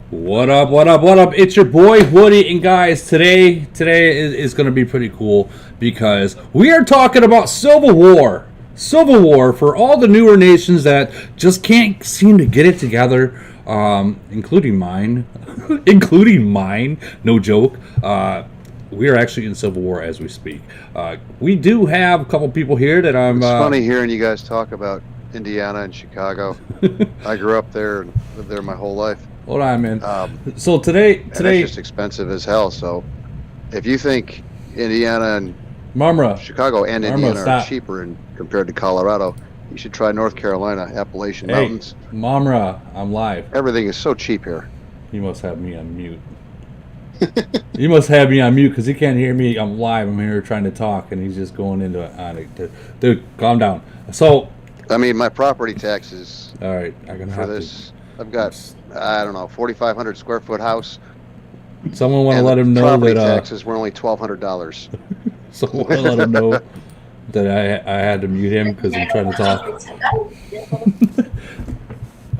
What up, what up, what up? It's your boy Woody, and guys, today is going to be pretty cool because we are talking about Civil War. Civil War for all the newer nations that just can't seem to get it together, including mine. including mine, no joke. We are actually in Civil War as we speak. We do have a couple people here that I'm... It's funny hearing you guys talk about Indiana and Chicago. I grew up there and lived there my whole life. Hold on, man. So today it's just expensive as hell. So if you think Indiana and Chicago and Indiana are cheaper compared to Colorado, you should try North Carolina, Appalachian Mountains. Mamra, I'm live. Everything is so cheap here. You must have me on mute. You must have me on mute because he can't hear me. I'm live. I'm here trying to talk, and he's just going into it. Dude, calm down. So, I mean, my property taxes. All right, I'm gonna have this. I've got, I don't know, 4,500 square foot house. Someone want to let him know property that taxes were only $1,200. Someone want to let him know that I had to mute him because I'm trying to talk.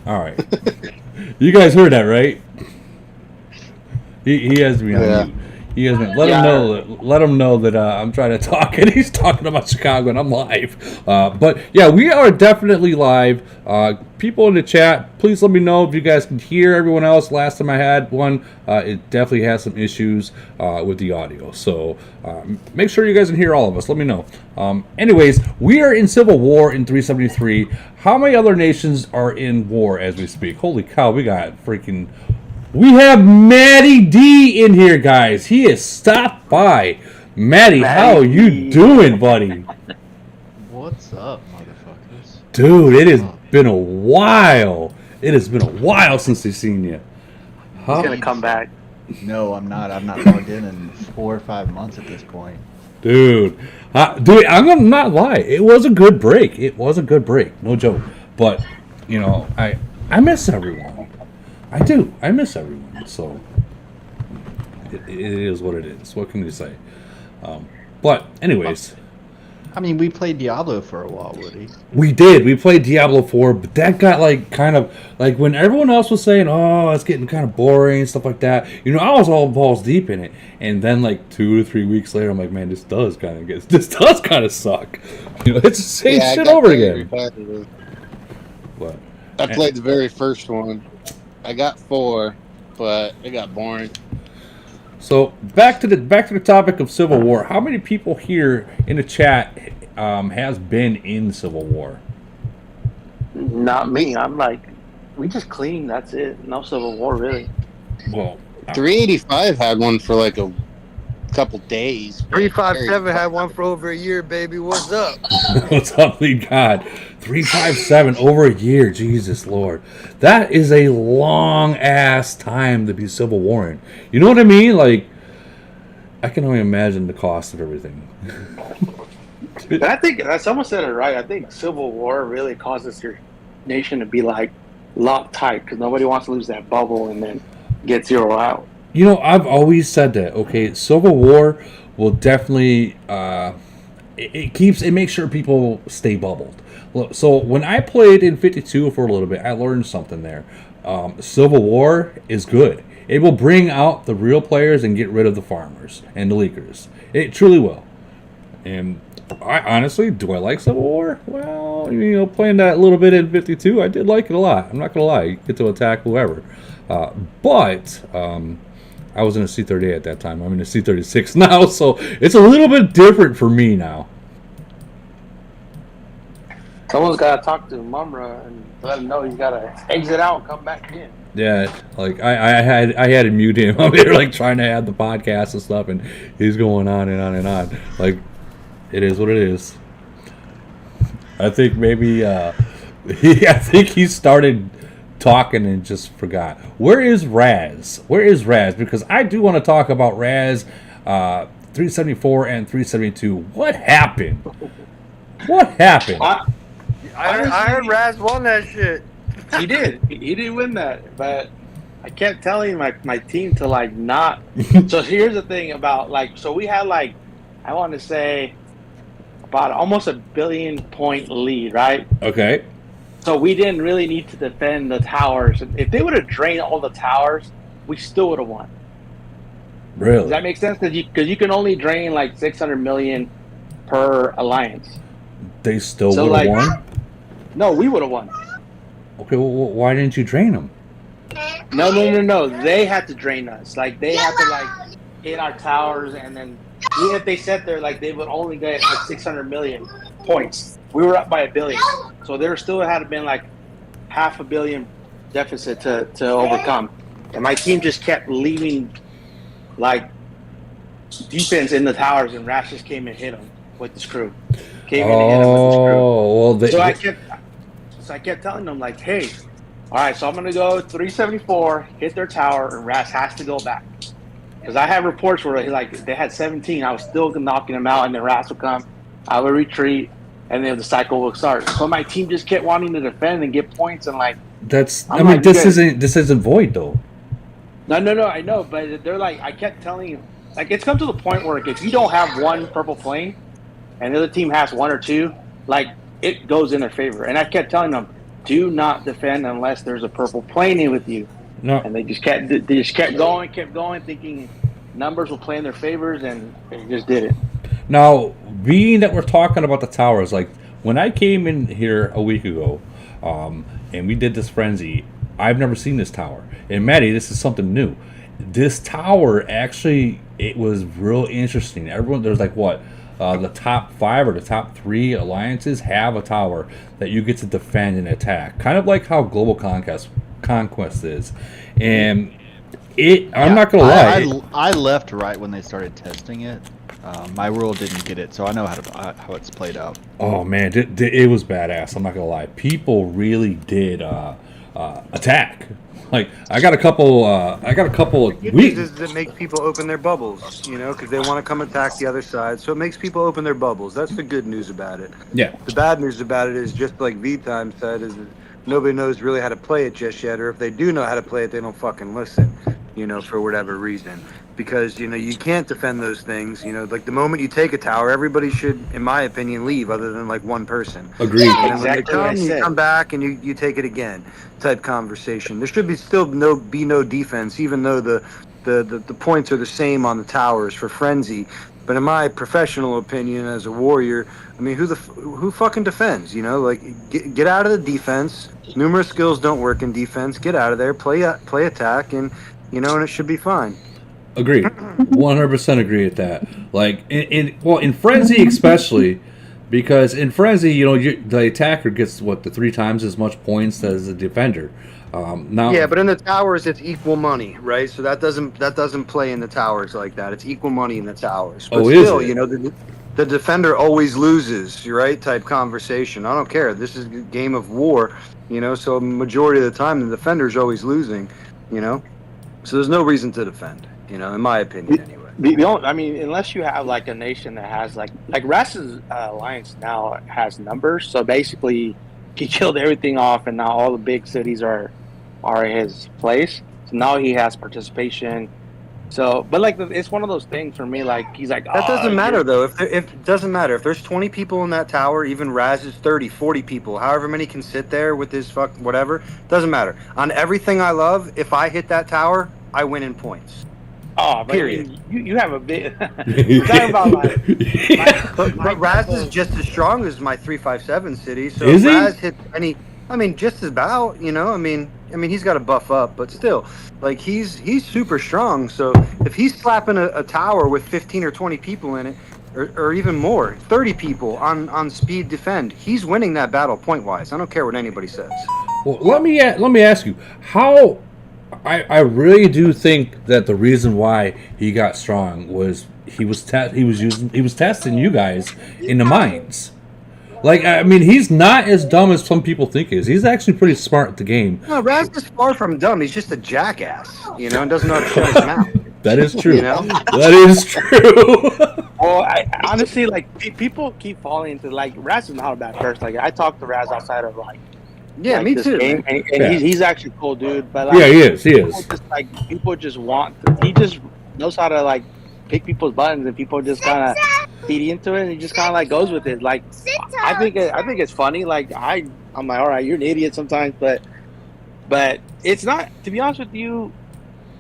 All right, you guys heard that, right? He has me on mute. He has me. Let him know that I'm trying to talk, and he's talking about Chicago, and I'm live. But yeah, we are definitely live. People in the chat, please let me know if you guys can hear everyone else. Last time I had one, it definitely has some issues with the audio. So make sure you guys can hear all of us. Let me know. Anyways, we are in Civil War in 373. How many other nations are in war as we speak? Holy cow, we got freaking... We have Maddie D in here, guys. He has stopped by. Maddie, how are you doing, buddy? What's up, motherfuckers? Dude, it has been a while. It has been a while since we've seen you. Huh? He's going to come back. No, I'm not. I'm not logged in 4 or 5 months at this point. Dude, I'm going to not lie. It was a good break. It was a good break. No joke. But, you know, I miss everyone. I do. I miss everyone. So it is what it is. What can you say? But anyways, I mean, we played Diablo for a while, Woody. We did. We played Diablo 4, but that got like kind of like when everyone else was saying, "Oh, it's getting kind of boring" and stuff like that. You know, I was all balls deep in it, and then like 2 to 3 weeks later, I'm like, "Man, this does kind of suck." You know, it's the same shit over again. What? I played the very first one. I got 4, but it got boring. So back to the topic of Civil War. How many people here in the chat has been in Civil War? Not me. I'm like, we just clean. That's it. No Civil War really. Well, 385 had one for like a couple days. 357 had one for over a year, baby. What's up? What's up, lead God? 357 over a year. Jesus Lord, that is a long ass time to be Civil War in. You know what I mean? Like, I can only imagine the cost of everything. I think someone said it right. I think Civil War really causes your nation to be like locked tight because nobody wants to lose that bubble and then get zero out. You know, I've always said that. Okay, Civil War will definitely it makes sure people stay bubbled. So when I played in 52 for a little bit, I learned something there. Civil War is good. It will bring out the real players and get rid of the farmers and the leakers. It truly will. And I honestly, do I like Civil War? Well, you know, playing that little bit in 52, I did like it a lot. I'm not gonna lie. You get to attack whoever, but. I was in a C-38 at that time. I'm in a C-36 now, so it's a little bit different for me now. Someone's got to talk to Mumra and let him know he's got to exit out and come back in. Yeah, like I had to mute him. I'm here like trying to add the podcast and stuff, and he's going on and on and on. Like, it is what it is. I think maybe I think he started talking and just forgot. Where is Raz? Because I do want to talk about Raz 374 and 372. What happened? I heard Raz won that shit. He did. He did win that, but I kept telling my team to like not. So here's the thing about like, so we had like, I want to say about almost a 1 billion point lead, right? Okay. So we didn't really need to defend the towers. If they would have drained all the towers, we still would have won. Really? Does that make sense? Because you can only drain like 600 million per alliance. They still would have won? No, we would have won. Okay, well, why didn't you drain them? No. They had to drain us. Like, they had to, like, hit our towers, and then even if they sat there, like, they would only get like 600 million points. We were up by 1 billion. So there still had to been like 500 million deficit to overcome. And my team just kept leaving, like, defense in the towers, and Rash just came and hit them with his crew. Came in and hit them with his crew. Well, So I kept telling them, like, hey, all right, so I'm going to go 374, hit their tower, and Ras has to go back. Because I had reports where they had 17. I was still knocking them out, and then Ras would come. I would retreat, and then the cycle would start. So my team just kept wanting to defend and get points, and like this isn't void though. No, I know, but they're like, I kept telling you, like, it's come to the point where if you don't have one purple plane, and the other team has one or two, like, it goes in their favor. And I kept telling them, do not defend unless there's a purple plane in with you. No. And they just kept going, thinking numbers will play in their favors, and they just did it. Now, being that we're talking about the towers, like, when I came in here a week ago, and we did this frenzy, I've never seen this tower. And Maddie, this is something new. This tower, actually, it was real interesting. There's like, what? The top 5 or the top 3 alliances have a tower that you get to defend and attack. Kind of like how Global Conquest is. And I'm not going to lie. I left right when they started testing it. My world didn't get it, so I know how it's played out. Oh, man, it was badass. I'm not going to lie. People really did attack. Like, I got a couple It makes people open their bubbles, because they want to come attack the other side. So it makes people open their bubbles. That's the good news about it. Yeah. The bad news about it is, just like V-Time said, is that nobody knows really how to play it just yet. Or if they do know how to play it, they don't fucking listen, for whatever reason. Because, you can't defend those things. Like, the moment you take a tower, everybody should, in my opinion, leave, other than like one person. Agreed. Yeah, And when they exactly. you come back and you take it again, type conversation. There should be no defense, even though the points are the same on the towers for frenzy. But in my professional opinion, as a warrior, I mean, who fucking defends? Like, get out of the defense. Numerous skills don't work in defense. Get out of there. Play attack, and and it should be fine. Agreed. 100% agree with that. Like, in Frenzy especially, because in Frenzy, the attacker gets, the 3 times as much points as the defender. Now, yeah, but in the towers, it's equal money, right? So that doesn't play in the towers like that. It's equal money in the towers. But still, is it? The defender always loses, right? Type conversation. I don't care. This is a game of war, so majority of the time, the defender's always losing, So there's no reason to defend. In my opinion, anyway. Unless you have like a nation that has like Ras's alliance now has numbers, so basically he killed everything off, and now all the big cities are his place. So now he has participation. So, but like it's one of those things for me. Like he's like, that doesn't matter though. If it doesn't matter if there's 20 people in that tower, even Raz is 30, 40 people, however many can sit there with his whatever. Doesn't matter. On everything I love, if I hit that tower, I win in points. Oh, period. You have a bit. You're talking about but Raz is just as strong as my 357 city. So is Raz hit any. Just about. He's got to buff up, but still, like he's super strong. So if he's slapping a tower with 15 or 20 people in it, or even more, 30 people on speed defend, he's winning that battle point wise. I don't care what anybody says. Well, let me ask you how. I really do think that the reason why he got strong was he was testing you guys in the mines. Like, he's not as dumb as some people think he is. He's actually pretty smart at the game. No, Raz is far from dumb. He's just a jackass, and doesn't know how to shut his mouth. That is true. That is true. Well, I honestly, like, people keep falling into, like, Raz is not a bad person. Like, I talk to Raz outside of, like, yeah, me too. Game, and yeah. he's actually a cool dude. But like, yeah, he is. People just want. He just knows how to like pick people's buttons, and people just kind of feed into it, and he just kind of like goes with it. Like, I think it's funny. Like I'm like, all right, you're an idiot sometimes, but it's not. To be honest with you,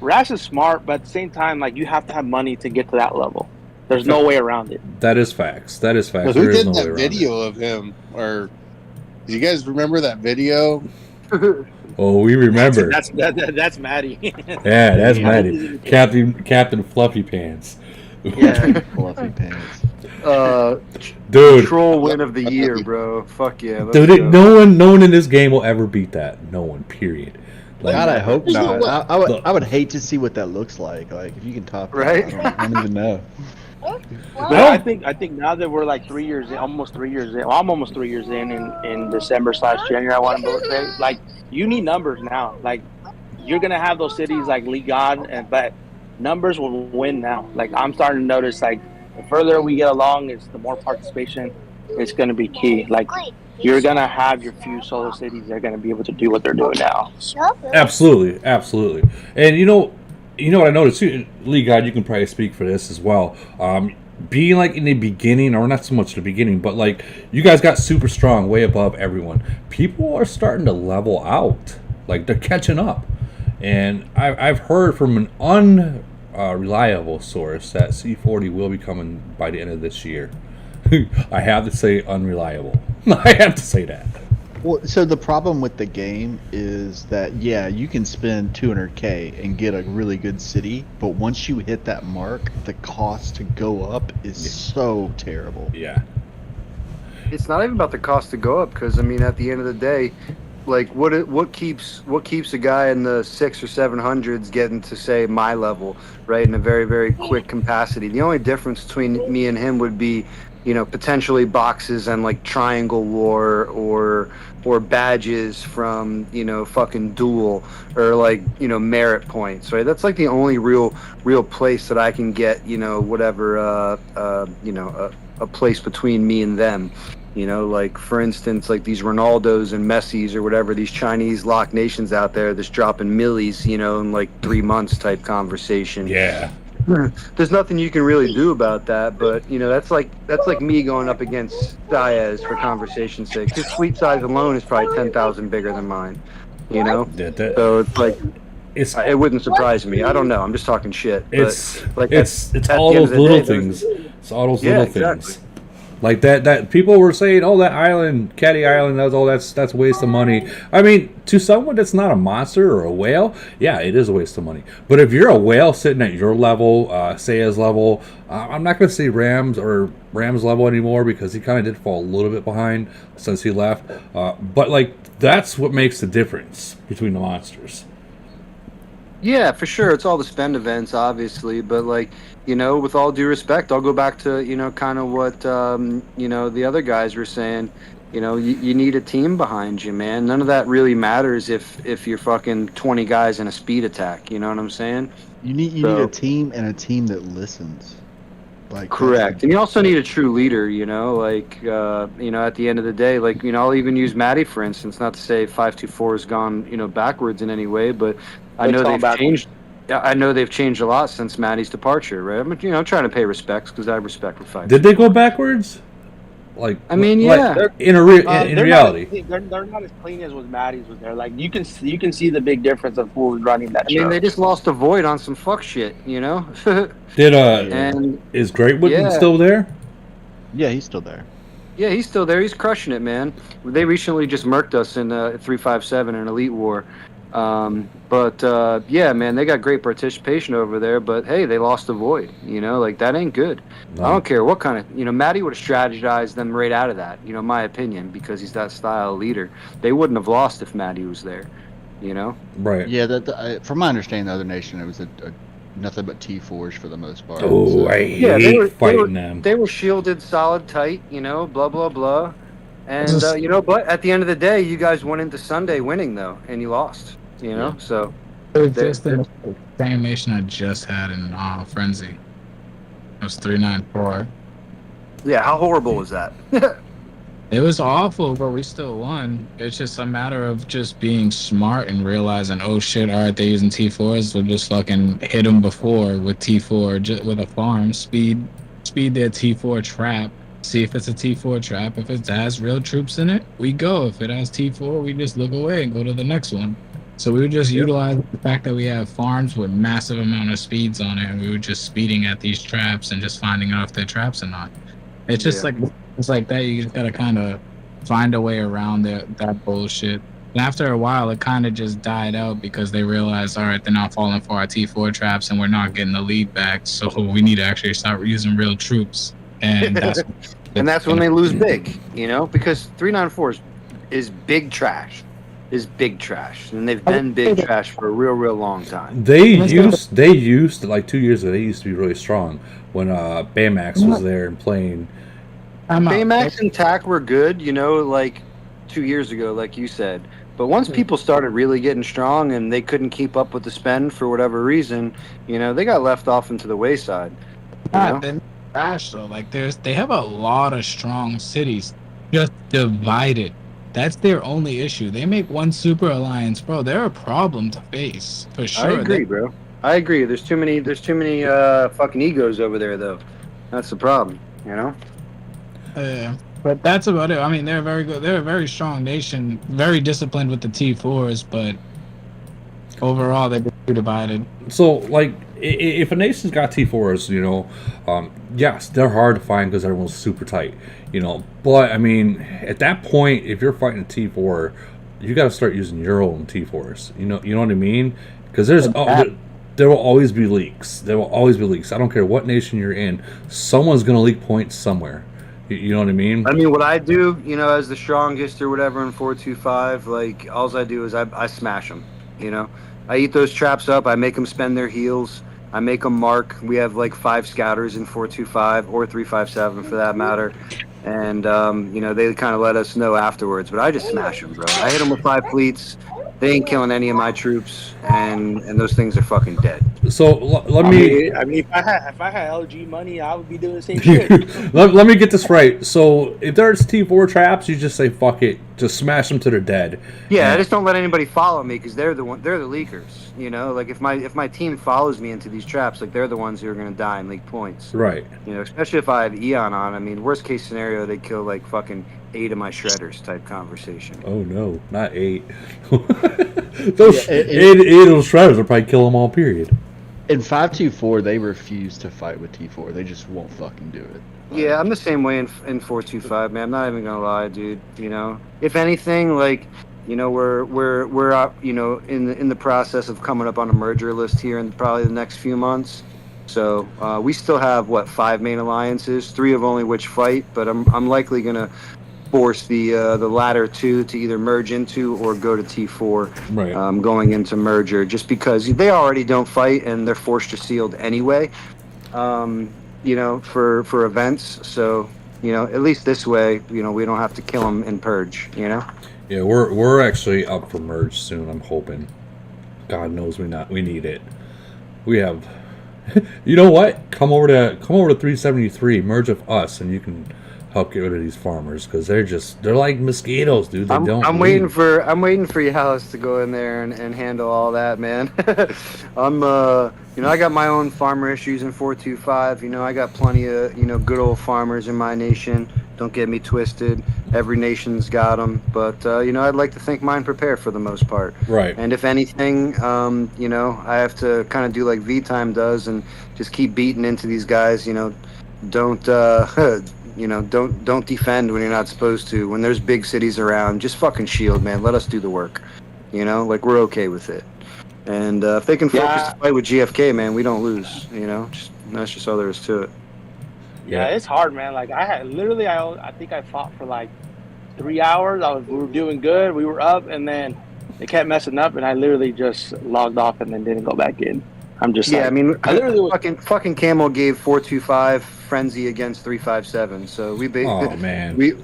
Rash is smart, but at the same time, like, you have to have money to get to that level. There's no way around it. That is facts. That is facts. But who did that video of him? Or do you guys remember that video? Oh, we remember. That's Maddie. Yeah, that's Maddie. Captain Fluffy Pants. Yeah, Fluffy Pants. Dude, troll win of the year, bro. Fuck yeah. Dude, no one in this game will ever beat that. No one. Period. Like, God, I hope not. I would hate to see what that looks like. Like, if you can top that, right? I don't even know. But I think now that we're like 3 years in, almost 3 years in. Well, I'm almost 3 years in December/January. I want to say, like, you need numbers now. Like, you're gonna have those cities like Ligan, but numbers will win now. Like, I'm starting to notice, like, the further we get along, the more participation. It's gonna be key. Like, you're gonna have your few solo cities that are gonna be able to do what they're doing now. Absolutely, absolutely. And you know what I noticed too, Lee God, you can probably speak for this as well. Being like in the beginning, or not so much the beginning, but like you guys got super strong, way above everyone. People are starting to level out, like they're catching up. And I've heard from an unreliable source that C40 will be coming by the end of this year. I have to say unreliable. I have to say that. Well, so the problem with the game is that, yeah, you can spend $200K and get a really good city, but once you hit that mark, the cost to go up is so terrible. Yeah. It's not even about the cost to go up, because I mean, at the end of the day, like what keeps a guy in the 600s or 700s getting to, say, my level, right, in a very, very quick capacity? The only difference between me and him would be, you know, potentially boxes and like Triangle War or badges from, you know, fucking Duel, or like, you know, merit points, right? That's like the only real place that I can get, you know, whatever, a place between me and them. You know, like, for instance, like these Ronaldos and Messis or whatever, these Chinese lock nations out there that's dropping millies, you know, in like 3 months type conversation. Yeah. There's nothing you can really do about that, but you know, that's like me going up against Diaz for conversation's sake. His fleet size alone is probably 10,000 bigger than mine, you know. So it's like, it wouldn't surprise me. I don't know. I'm just talking shit. It's like it's all those little things. It's all those little things. Like that people were saying, oh, that island, Caddy Island, that's a waste of money. I mean, to someone that's not a monster or a whale, yeah, it is a waste of money. But if you're a whale sitting at your level, Saya's level, I'm not going to say Ram's level anymore, because he kind of did fall a little bit behind since he left. But like, that's what makes the difference between the monsters. Yeah, for sure. It's all the spend events, obviously, but like, you know, with all due respect, I'll go back to, you know, kind of what, you know, the other guys were saying. You know, you need a team behind you, man. None of that really matters if you're fucking 20 guys in a speed attack. You know what I'm saying? You need a team, and a team that listens. Like, correct. And you also need a true leader, you know, like, you know, at the end of the day, like, you know, I'll even use Maddie, for instance, not to say 524 has gone, you know, backwards in any way, but I know they've changed. I know they've changed a lot since Maddie's departure, right? I'm, you know, trying to pay respects, because I have respect for 524. Did they go backwards? Like, I mean, yeah. Like, in reality, they're not as clean as what Maddie's was there. Like, you can see the big difference of who was running that show. I mean, they just lost a Void on some fuck shit, you know. Is Great Wood still there? Yeah, he's still there. Yeah, he's still there. He's crushing it, man. They recently just murked us in 357 in Elite War. Yeah, man, they got great participation over there, but hey, they lost the Void, you know, like, that ain't good. No. I don't care what kind of, you know, Maddie would have strategized them right out of that, you know, my opinion, because he's that style leader. They wouldn't have lost if Maddie was there, you know? Right. Yeah, from my understanding, the other nation, it was nothing but T4s for the most part. Oh, I hate fighting them. They were shielded solid tight, you know, blah, blah, blah. And, you know, but at the end of the day, you guys went into Sunday winning, though, and you lost. You know, so it was just the same nation I just had in Frenzy. It was 394. Yeah, how horrible was that? It was awful, but we still won. It's just a matter of just being smart and realizing, oh shit, all right, they're using T4s. We'll just fucking hit them before with T4, just with a farm. Speed their T4 trap. See if it's a T4 trap. If it has real troops in it, we go. If it has T4, we just look away and go to the next one. So we would just utilize the fact that we have farms with massive amount of speeds on it, and we were just speeding at these traps and just finding out if they're traps or not. It's just like it's like that. You just gotta kind of find a way around that bullshit. And after a while, it kind of just died out because they realized, all right, they're not falling for our T4 traps, and we're not getting the lead back. So we need to actually start using real troops, and that's when they lose big, because 394 is big trash. Is big trash, and they've been big trash for a real long time. They used like 2 years ago. They used to be really strong when Baymax was there and playing. Baymax and TAC were good, like 2 years ago, like you said. But once people started really getting strong and they couldn't keep up with the spend for whatever reason, they got left off into the wayside. They're trash though. Like they have a lot of strong cities, just divided. That's their only issue. They make one super alliance, bro. They're a problem to face for sure. I agree, bro. I agree. There's too many fucking egos over there, though. That's the problem, But that's about it. I mean, they're very good. They're a very strong nation, very disciplined with the T4s, but overall they're too divided. So, like, if a nation's got T4s, yes, they're hard to find because everyone's super tight, But, I mean, at that point, if you're fighting a T4, you got to start using your own T4s. You know what I mean? Because there will always be leaks. There will always be leaks. I don't care what nation you're in. Someone's going to leak points somewhere. You know what I mean? I mean, what I do, as the strongest or whatever in 425, like, all I do is I smash them, I eat those traps up. I make them spend their heals. I make them mark. We have like 5 scouters in 425 or 357 for that matter. And, they kind of let us know afterwards. But I just smash them, bro. I hit them with 5 fleets. They ain't killing any of my troops. And those things are fucking dead. So let me... I mean, if I had LG money, I would be doing the same shit. let me get this right. So if there's T4 traps, you just say, fuck it. Just smash them to their dead. Yeah, I just don't let anybody follow me because they're the leakers. Like if my team follows me into these traps, like they're the ones who are going to die and leak points. Right. Especially if I have Eon on. I mean, worst case scenario, they kill like fucking 8 of my shredders type conversation. Oh no, not 8. Those 8 of those shredders will probably kill them all. Period. In 524, they refuse to fight with T4. They just won't fucking do it. Yeah, I'm the same way in 425, man. I'm not even gonna lie, dude. If anything, like, we're up, in the process of coming up on a merger list here in probably the next few months. So we still have 5 main alliances, 3 of only which fight, but I'm likely gonna force the latter 2 to either merge into or go to T4. Right. Going into merger, just because they already don't fight and they're forced to sealed anyway. For events. So, at least this way, we don't have to kill them in purge, Yeah, we're actually up for merge soon, I'm hoping. God knows we need it. We have you know what? Come over to 373, merge with us, and you can help get rid of these farmers because they're like mosquitoes, dude. I'm waiting for Yalis to go in there and handle all that, man. I got my own farmer issues in 425. I got plenty of good old farmers in my nation. Don't get me twisted. Every nation's got them, but I'd like to think mine prepare for the most part. Right. And if anything, I have to kind of do like V-Time does and just keep beating into these guys. Don't don't defend when you're not supposed to. When there's big cities around, just fucking shield, man. Let us do the work. Like we're okay with it. And if they can focus the fight with GFK, man, we don't lose. That's just all there is to it. Yeah, it's hard, man. Like I think I fought for like 3 hours. We were doing good. We were up, and then they kept messing up, and I literally just logged off and then didn't go back in. I'm just I mean, I literally fucking Camel gave 425 frenzy against 357. So oh man, we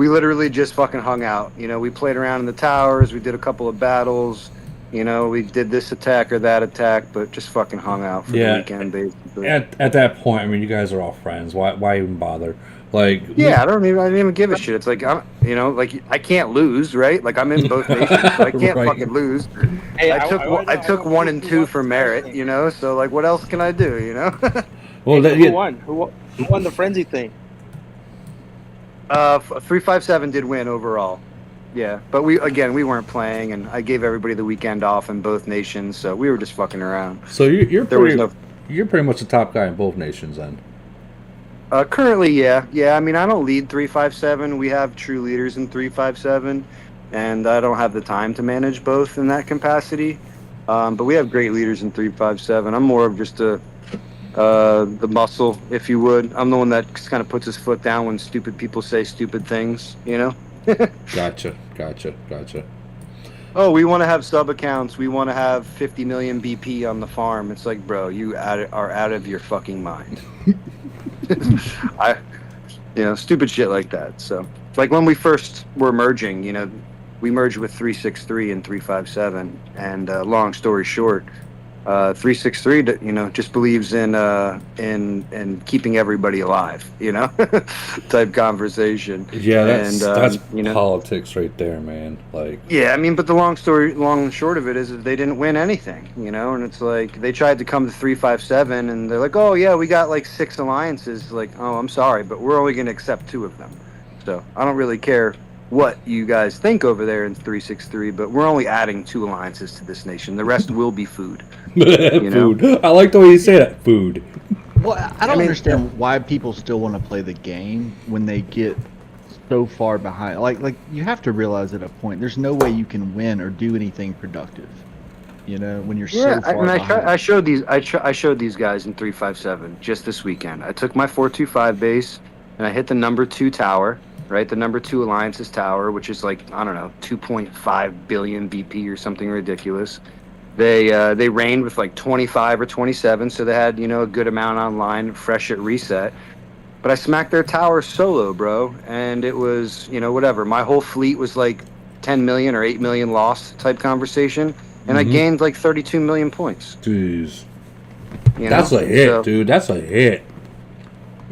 literally just fucking hung out. We played around in the towers. We did a couple of battles. We did this attack or that attack, but just fucking hung out for the weekend, basically. At that point, I mean, you guys are all friends. Why even bother? Like, I didn't even give a shit. It's like I can't lose, right? Like I'm in both nations, so I can't fucking lose. Hey, I took 1 and 2 for merit, So like, what else can I do, Well, who won? Who won the frenzy thing? 357 did win overall. Yeah, but we weren't playing, and I gave everybody the weekend off in both nations, so we were just fucking around. So you're pretty much the top guy in both nations then. Currently, yeah. I mean, I don't lead 357. We have true leaders in 357, and I don't have the time to manage both in that capacity. But we have great leaders in 357. I'm more of just the muscle, if you would. I'm the one that kind of puts his foot down when stupid people say stupid things, you know? Gotcha. Oh, we want to have sub accounts. We want to have 50 million BP on the farm. It's like, bro, you are out of your fucking mind. Stupid shit like that. So, like when we first were merging, we merged with 363 and 357. And long story short, 363, just believes in keeping everybody alive, type conversation. Yeah, that's politics right there, man. Like, yeah, I mean, but the long and short of it is that they didn't win anything, and it's like they tried to come to 357, and they're like, oh yeah, we got like 6 alliances. Like, oh, I'm sorry, but we're only going to accept 2 of them. So I don't really care what you guys think over there in 363, but we're only adding 2 alliances to this nation. The rest will be food. Food. I like the way you say that. Food. Well, I don't understand why people still want to play the game when they get so far behind. Like you have to realize at a point, there's no way you can win or do anything productive. When you're so far behind. I showed these guys in 357 just this weekend. I took my 425 base and I hit the number 2 tower. Right, the number 2 alliance's tower, which is like, I don't know, 2.5 billion BP or something ridiculous. They reigned with like 25 or 27, so they had a good amount online, fresh at reset. But I smacked their tower solo, bro, and it was whatever. My whole fleet was like 10 million or 8 million lost type conversation, and I gained like 32 million points. Jeez, that's a hit, dude. That's a hit.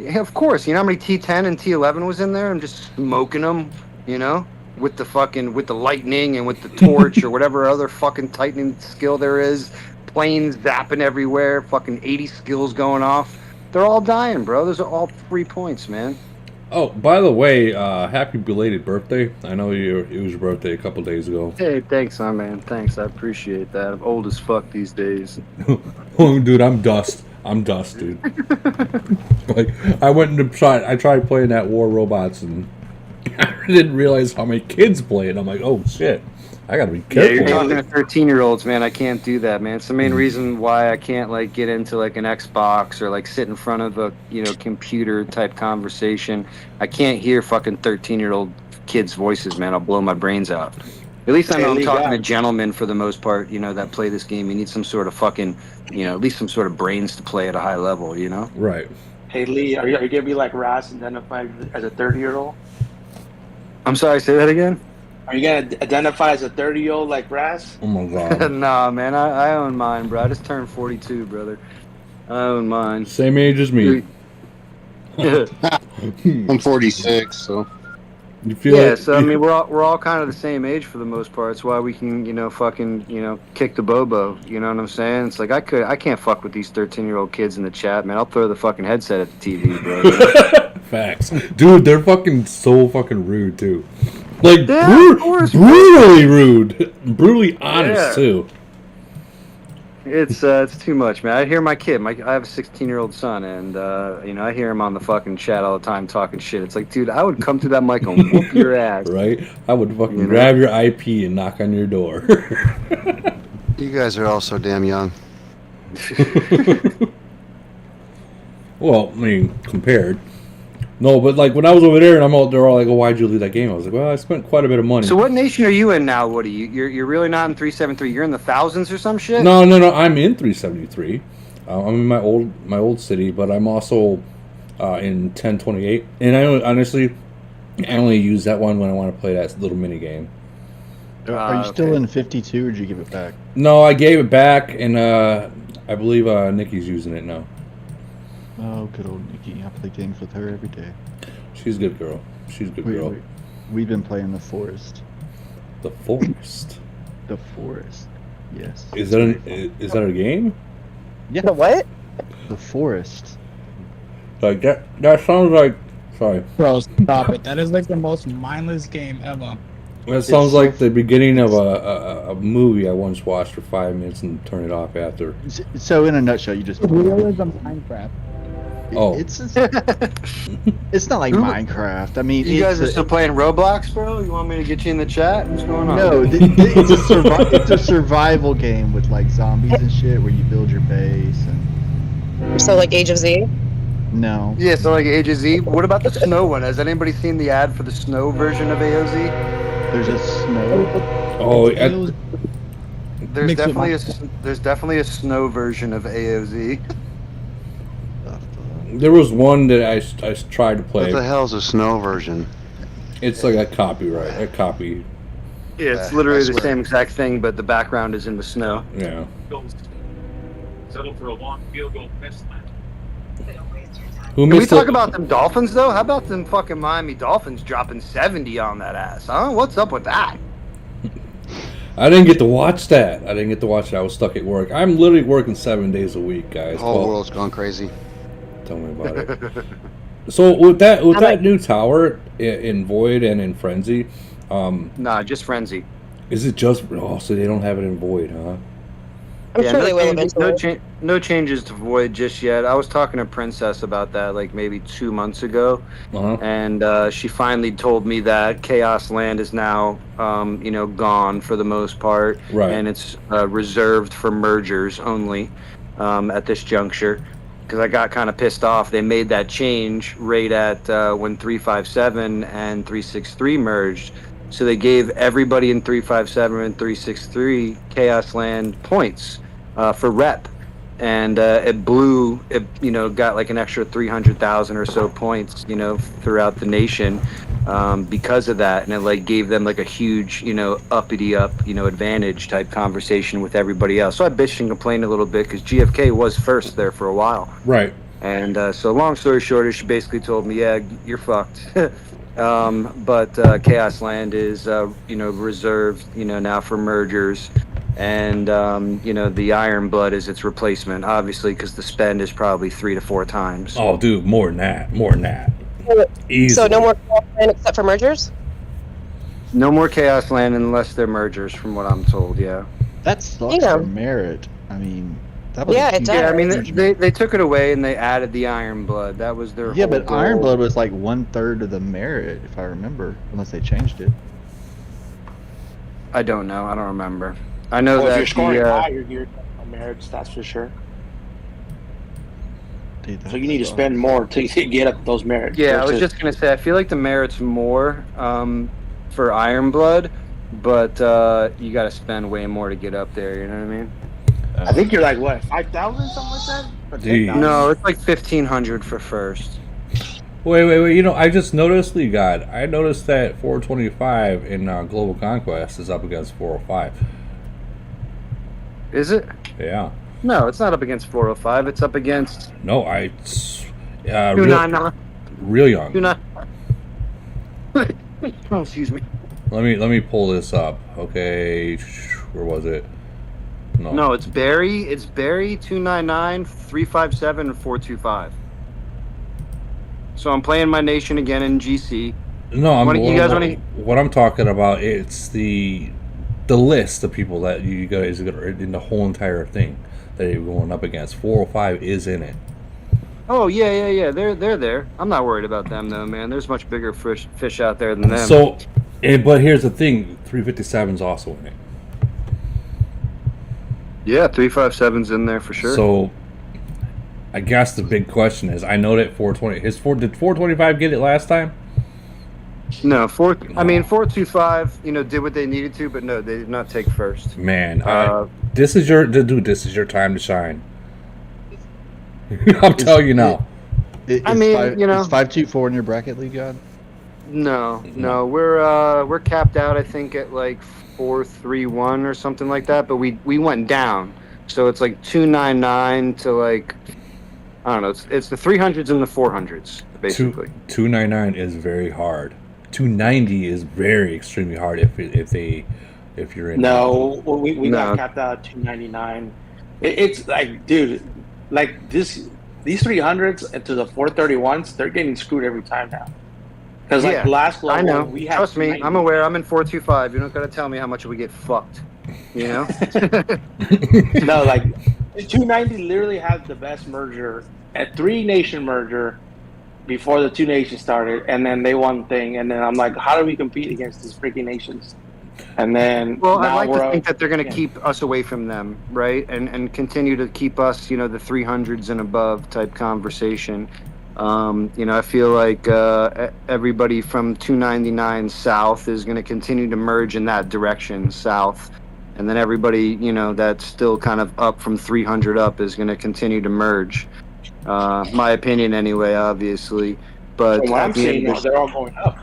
Yeah, of course. You know how many T10 and T11 was in there? I'm just smoking them, with the lightning and with the torch or whatever other fucking tightening skill there is. Planes zapping everywhere, fucking 80 skills going off. They're all dying, bro. Those are all 3 points, man. Oh, by the way, happy belated birthday. I know it was your birthday a couple days ago. Hey, thanks, my man. Thanks, I appreciate that. I'm old as fuck these days. Oh, dude, I'm dust. Dude. Like, I tried playing that War Robots, and I didn't realize how many kids play it. I'm like, oh shit, I gotta be careful. Yeah, you're talking to 13-year-olds, man. I can't do that, man. It's the main reason why I can't like get into like an Xbox or like sit in front of a computer type conversation. I can't hear fucking 13-year-old kids' voices, man. I'll blow my brains out. At least I know I'm talking to gentlemen for the most part, that play this game. You need some sort of fucking, at least some sort of brains to play at a high level, Right. Hey, Lee, are you going to be like Ross, identified as a 30-year-old? I'm sorry, say that again? Are you going to identify as a 30-year-old like Ross? Oh, my God. Nah, man, I own mine, bro. I just turned 42, brother. I own mine. Same age as me. I'm 46, so... You feel so I mean, we're all kind of the same age for the most part. It's why we can, kick the bobo. You know what I'm saying? It's like I can't fuck with these 13-year-old kids in the chat, man. I'll throw the fucking headset at the TV, bro. Facts, dude. They're fucking so fucking rude too. Like brutally rude, brutally honest too. It's too much, man. I hear my kid. I have a 16-year-old son, and I hear him on the fucking chat all the time talking shit. It's like, dude, I would come through that mic and whoop your ass. Right? I would fucking grab your IP and knock on your door. You guys are all so damn young. Well, I mean, compared. No, but like when I was over there and they're all like, "Oh, why'd you leave that game?" I was like, "Well, I spent quite a bit of money." So, what nation are you in now, Woody? You're really not in 373. You're in the thousands or some shit. No. I'm in 373. I'm in my old city, but I'm also in 1028. And I only use that one when I want to play that little mini game. Are you still in 52, or did you give it back? No, I gave it back, and I believe Nikki's using it now. Oh, good old Nikki. I play games with her every day. She's a good girl. Girl. We've been playing The Forest. The Forest? The Forest. Yes. Is that a game? Yeah. The what? The Forest. Like that sounds like... Sorry. Bro, stop it. That is like the most mindless game ever. That sounds like the beginning of a movie I once watched for 5 minutes and turned it off after. So in a nutshell, you just realism Minecraft. It's not like Minecraft. I mean, you guys are still playing Roblox, bro? You want me to get you in the chat? What's going on? No, it's a survival game with like zombies and shit where you build your base and. So like Age of Z. No. Yeah, so like Age of Z. What about the snow one? Has anybody seen the ad for the snow version of AOZ? There's a snow. Oh, there's definitely a snow version of AOZ. There was one that I tried to play. What the hell's a snow version? It's like a copyright, a copy. Yeah, it's literally the same exact thing, but the background is in the snow. Yeah. Settle for a long field goal fence line. Can we talk about them Dolphins, though? How about them fucking Miami Dolphins dropping 70 on that ass, huh? What's up with that? I didn't get to watch that. I was stuck at work. I'm literally working 7 days a week, guys. The whole world's gone crazy. Tell me about it. So with that new tower in Void and in Frenzy, nah, just Frenzy. Is it just? Oh, so they don't have it in Void, huh? I'm sure they will eventually. No changes to Void just yet. I was talking to Princess about that like maybe 2 months ago, and she finally told me that Chaos Land is now, gone for the most part, right? And it's reserved for mergers only at this juncture. Because I got kind of pissed off. They made that change right at when 357 and 363 merged. So they gave everybody in 357 and 363 Chaos Land points for rep. And it got like an extra 300,000 or so points, throughout the nation because of that. And it like gave them like a huge, uppity up, advantage type conversation with everybody else. So I bitched and complained a little bit because GFK was first there for a while. Right. And so long story short, she basically told me, yeah, you're fucked. But Chaos Land is, reserved, now for mergers. And, the Iron Blood is its replacement, obviously, because the spend is probably 3 to 4 times. Oh, dude, more than that. Easily. So no more Chaos Land except for mergers? No more Chaos Land unless they're mergers, from what I'm told, yeah. That sucks for Merit. I mean, that was it does. Yeah, I mean, they took it away and they added the Iron Blood. That was their whole but goal. Iron Blood was like 1/3 of the Merit, if I remember, unless they changed it. I don't know. I don't remember. I know that if you're scoring higher, you're on merits, that's for sure. Dude, so you need to spend more to get up those merits. Yeah, I was just gonna say, I feel like the merit's more for Iron Blood, but you got to spend way more to get up there. You know what I mean? I think you're like what, 5,000, something like that? No, it's like 1,500 for first. Wait. I just noticed, Lee God. I noticed that 425 in Global Conquest is up against 405. Is it? Yeah. No, it's not up against 405. It's up against. No, 299. Real young. 299. Oh, excuse me. Let me pull this up. Okay, where was it? No, it's Barry. It's Barry 299, 357, and 425. So I'm playing my nation again in GC. No, what I'm talking about, it's the list of people that you guys are in the whole entire thing that you're going up against. 405 is in it. Oh yeah. They're there. I'm not worried about them though, man. There's much bigger fish out there than them. So, but here's the thing: 357 is also in it. Yeah, 357's in there for sure. So, I guess the big question is: I know that 420 did 425 get it last time? No, 425, did what they needed to, but no, they did not take first. Man, this is your time to shine. I'm telling you now. Is 524 in your bracket, League God? No, we're capped out. I think at like 431 or something like that. But we went down, so it's like 299 to like I don't know. It's the 300s and the 400s basically. 299 is very hard. 290 is very extremely hard if you're in. No, we got capped out at 299. It's like, dude, like these 300s to the 431s, they're getting screwed every time now. Because like last global, I know. we had Trust me, I'm aware. I'm in 425. You don't got to tell me how much we get fucked. You know? No, like 290 literally had the best merger, a 3-nation merger before the 2 nations started, and then they won the thing, and then I'm like, how do we compete against these freaking nations? And then I'd like to think that they're going to keep us away from them, right? And continue to keep us, the 300s and above type conversation. I feel like everybody from 299 south is going to continue to merge in that direction south. And then everybody, that's still kind of up from 300 up is going to continue to merge. My opinion anyway, obviously. But from what I'm seeing, they're all going up.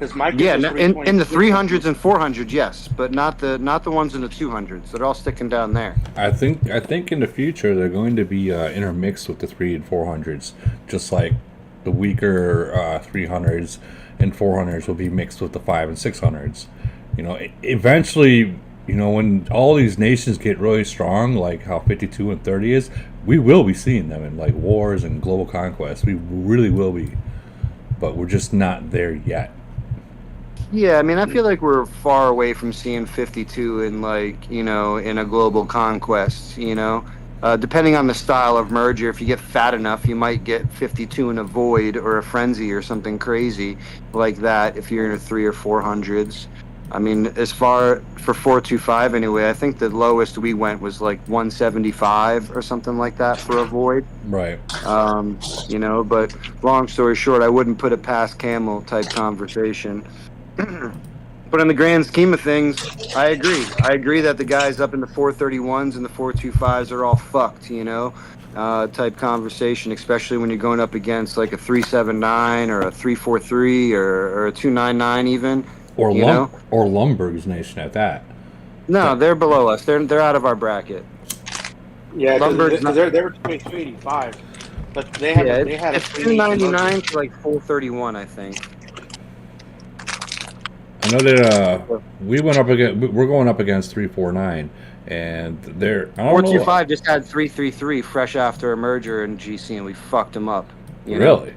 In the 300s and 400s, yes, but not the ones in the 200s. They're all sticking down there. I think in the future they're going to be intermixed with the 3 and 400s, just like the weaker 300s and 400s will be mixed with the 5 and 600s. Eventually, when all these nations get really strong, like how 52 and 30 is, we will be seeing them in like wars and global conquest. We really will be, but we're just not there yet. Yeah, I mean, I feel like we're far away from seeing 52 in in a global conquest, Depending on the style of merger, if you get fat enough, you might get 52 in a void or a frenzy or something crazy like that if you're in a 3 or 400s. I mean, as far for 425 anyway, I think the lowest we went was like 175 or something like that for a void. Right. But long story short, I wouldn't put it past camel type conversation. But in the grand scheme of things, I agree. I agree that the guys up in the 431s and the 425s are all fucked, type conversation, especially when you're going up against like a 379 or a 343 or a 299 even. Or Lumberg's nation at that. No, they're below us. They're out of our bracket. Yeah, they're 285, but they had it's 299 to like 431, I think. I know that we're going up against 349, and they're 425 just had 333 fresh after a merger in GC, and we fucked them up. Really?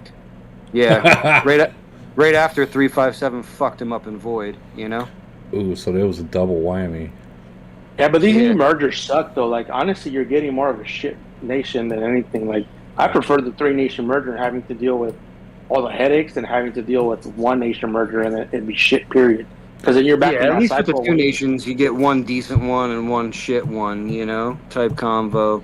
Yeah, right after 357 fucked him up in void. Ooh, so there was a double whammy. Yeah, but these new mergers suck though. Like honestly, you're getting more of a shit nation than anything. Like I prefer the 3-nation merger and having to deal with all the headaches and having to deal with 1-nation merger and it'd be shit, period. Because then you're back in at least with the 2 nations, you get one decent one and one shit one, type convo.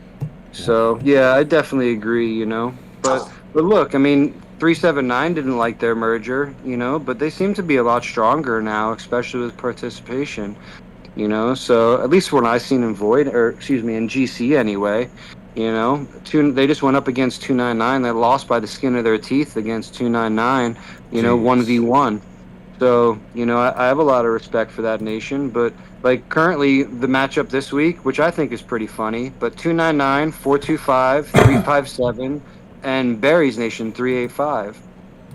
So, yeah, I definitely agree, But look, I mean, 379 didn't like their merger, but they seem to be a lot stronger now, especially with participation, So, at least when I seen in Void, in GC anyway, they just went up against 299. They lost by the skin of their teeth against 299, 1v1. So, I have a lot of respect for that nation. But, like, currently, the matchup this week, which I think is pretty funny, but 299, 425, 357, and Barry's nation, 385,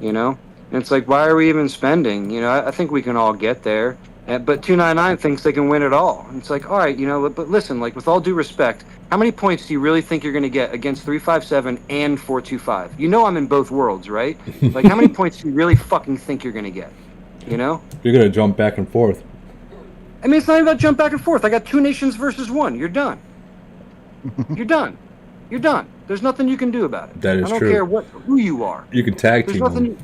And it's like, why are we even spending? I think we can all get there. But 299 thinks they can win it all. And it's like, all right, but listen, like, with all due respect, how many points do you really think you're going to get against 357 and 425? I'm in both worlds, right? Like, how many points do you really fucking think you're going to get? You're going to jump back and forth. I mean, it's not even about jump back and forth. I got 2 nations versus 1. You're done. You're done. You're done. There's nothing you can do about it. That is true. I don't care who you are. You can tag team them.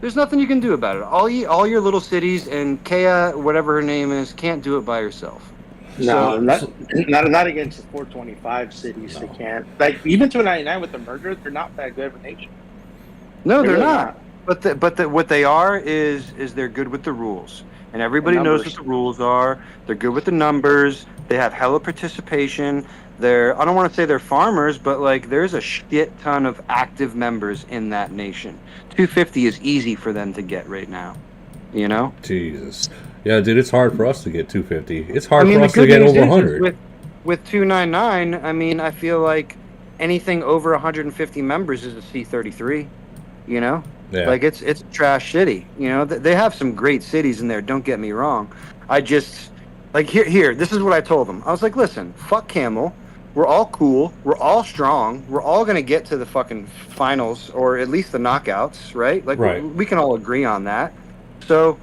There's nothing you can do about it. All your little cities and Kea, whatever her name is, can't do it by yourself. No, not against the 425 cities. They can't. Like even 299 with the merger, they're not that good of a nation. No, they're really not. But what they are is they're good with the rules, and everybody knows what the rules are. They're good with the numbers. They have hella participation. I don't want to say they're farmers, but like there's a shit ton of active members in that nation. 250 is easy for them to get right now, Jesus. Yeah, dude, it's hard for us to get 250. It's hard for us to get over 100. With 299, I mean, I feel like anything over 150 members is a C33, Yeah. Like it's a trash city, They have some great cities in there, don't get me wrong. I just like here this is what I told them. I was like, listen, fuck Camel. We're all cool. We're all strong. We're all going to get to the fucking finals or at least the knockouts, right? Like, we can all agree on that. So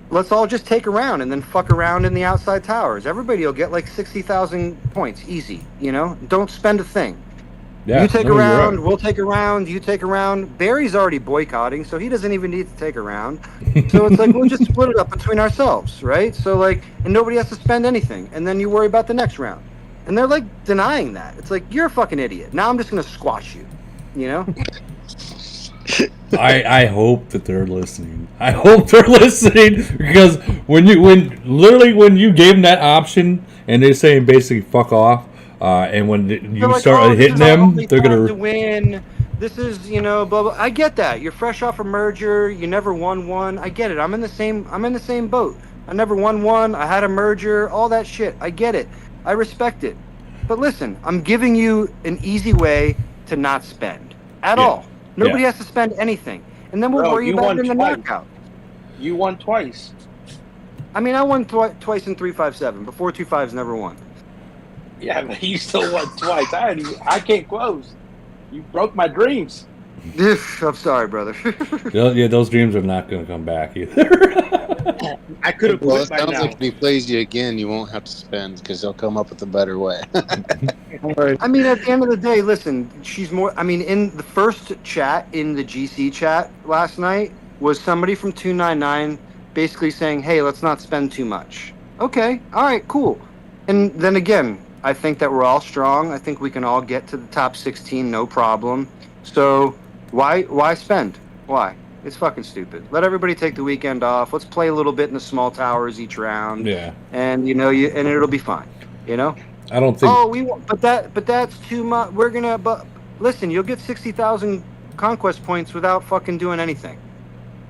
let's all just take a round and then fuck around in the outside towers. Everybody will get like 60,000 points. Easy, you know? Don't spend a thing. Yeah, you take a round, we'll take a round, you take a round. Barry's already boycotting, so he doesn't even need to take a round. So it's like, we'll just split it up between ourselves, right? So like, and nobody has to spend anything. And then you worry about the next round. And they're like denying that. It's like, you're a fucking idiot. Now I'm just going to squash you, you know? I hope that they're listening. I hope they're listening, because when you gave them that option and they're saying basically fuck off, and when you like, start hitting them, they're gonna win. This is, you know, blah blah. I get that. You're fresh off a merger. You never won one. I get it. I'm in the same boat. I never won one. I had a merger. All that shit. I get it. I respect it. But listen, I'm giving you an easy way to not spend at all. Nobody has to spend anything, and then we'll worry about it in the knockout. You won twice. I mean, I won twice in 3-5-7, but 4-2-5's never won. Yeah, but you still won twice. I can't close. You broke my dreams. I'm sorry, brother. Yeah, those dreams are not going to come back either. I could have. Well, it sounds like if he plays you again, you won't have to spend because he'll come up with a better way. I mean, at the end of the day, listen, she's more. I mean, in the first chat in the GC chat last night was somebody from 299 basically saying, "Hey, let's not spend too much." Okay, all right, cool. And then again, I think that we're all strong. I think we can all get to the top 16, no problem. So why spend? Why? It's fucking stupid. Let everybody take the weekend off. Let's play a little bit in the small towers each round. Yeah. And and it'll be fine. You know. I don't think. Oh, but that's too much. We're gonna. But listen, you'll get 60,000 conquest points without fucking doing anything.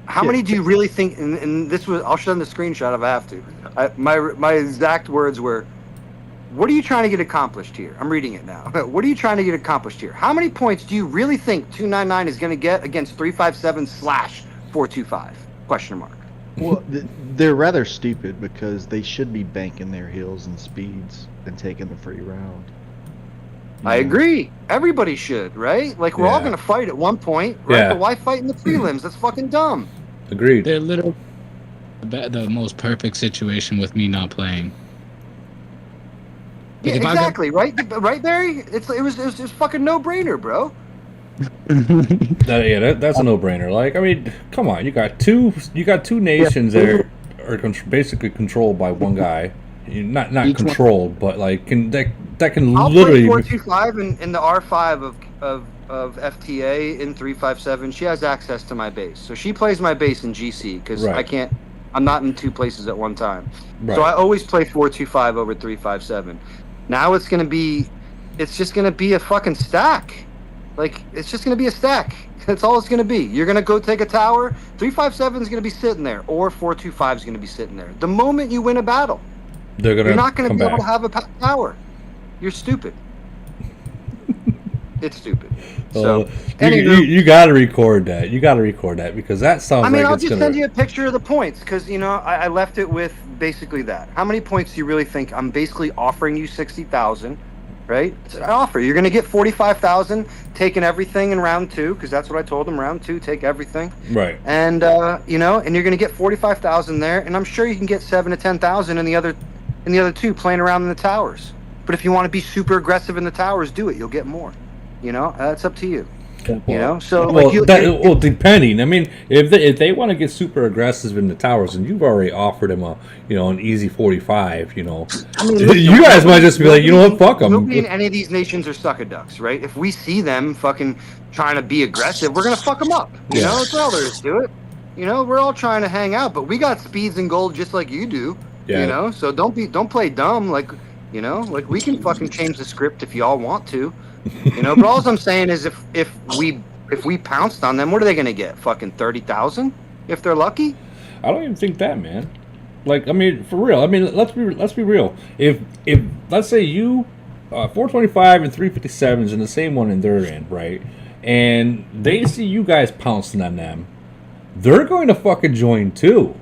How many do you really think? And this was. I'll send the screenshot if I have to. My exact words were, "What are you trying to get accomplished here?" I'm reading it now. What are you trying to get accomplished here? How many points do you really think 299 is going to get against 357/425? Question mark. Well, they're rather stupid because they should be banking their heals and speeds and taking the free round. I agree. Everybody should, right? Like, we're all going to fight at one point, right? Yeah. But why fight in the prelims? That's fucking dumb. Agreed. They're literally the most perfect situation with me not playing. Yeah, exactly, right, Barry? It was just fucking no-brainer, bro. That's a no-brainer. Like, I mean, come on, you got two nations that are basically controlled by one guy. Not controlled, but like that can I'll literally. Play 425 in the R5 of FTA in 357. She has access to my base, so she plays my base in GC because I can't. I'm not in two places at one time, so I always play 425 over 357. Now it's just gonna be a fucking stack. Like, it's just gonna be a stack. That's all it's gonna be. You're gonna go take a tower. 357 is gonna be sitting there, or 425 is gonna be sitting there. The moment you win a battle, you're not gonna be able to have a tower. You're stupid. It's stupid. So you got to record that. You got to record that because that sounds. I'll just send you a picture of the points because I left it with basically that. How many points do you really think I'm basically offering you? 60,000, right? It's an offer. You're going to get 45,000, taking everything in round 2 because that's what I told them. Round 2, take everything. Right. And and you're going to get 45,000 there, and I'm sure you can get 7 to 10,000 in the other 2 playing around in the towers. But if you want to be super aggressive in the towers, do it. You'll get more. That's up to you. So depending. I mean, if they want to get super aggressive in the towers, and you've already offered them an easy 45, I mean, you guys might just be like, you know what, fuck them. Nobody in any of these nations are suckaducks, right? If we see them fucking trying to be aggressive, we're gonna fuck them up. That's all there is to it. We're all trying to hang out, but we got speeds and gold just like you do. Yeah. So don't play dumb. Like we can fucking change the script if y'all want to. But all I'm saying is if we pounced on them, what are they going to get? Fucking 30,000 if they're lucky? I don't even think that, man. Like, I mean, for real. I mean, let's be real. If let's say you 425 and 357s in the same one in their end, right? And they see you guys pouncing on them, they're going to fucking join too.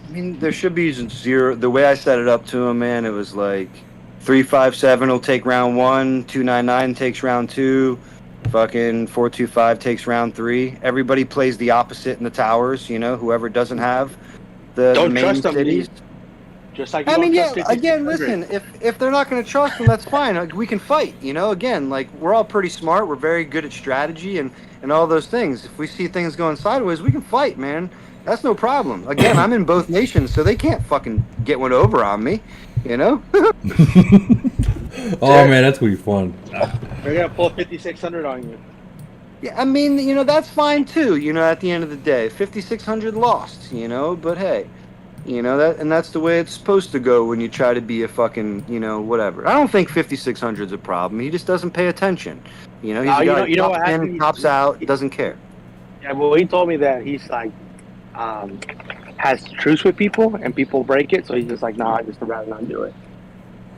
I mean, there should be zero. The way I set it up to them, man, it was like 357 will take round 1. 299 takes round 2. Fucking 425 takes round 3. Everybody plays the opposite in the towers. You know, whoever doesn't have the main cities. Just like again, listen, if they're not going to trust them, that's fine. Like, we can fight, you know. Again, like, we're all pretty smart. We're very good at strategy and all those things. If we see things going sideways, we can fight, man. That's no problem. Again, I'm in both nations, so they can't fucking get one over on me, you know. Oh man, that's gonna be fun. They're gonna pull 5,600 on you. Yeah, I mean, you know, that's fine too. You know, at the end of the day, 5,600 lost. You know, but hey. You know, that's the way it's supposed to go when you try to be a fucking, you know, whatever. I don't think 5,600 is a problem. He just doesn't pay attention. You know, he's got you know what in, tops out, doesn't care. Yeah, well, he told me that he's like, has truce with people and people break it, so he's just like, nah, I just rather not do it.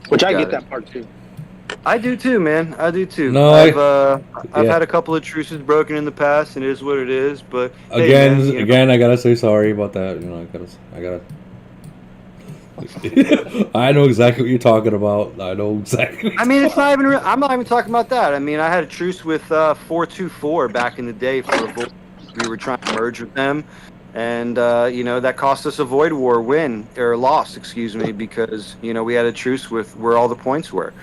Which I get that part too. I do too, man. I do too. No, I've had a couple of truces broken in the past, and it is what it is. But again, hey, man, I gotta say sorry about that. You know, I gotta. I know exactly what you're talking about. I know exactly. I mean, it's not even. I'm not even talking about that. I mean, I had a truce with 424 back in the day for a void. We were trying to merge with them, and you know, that cost us a void war loss, excuse me, because you know, we had a truce with where all the points were.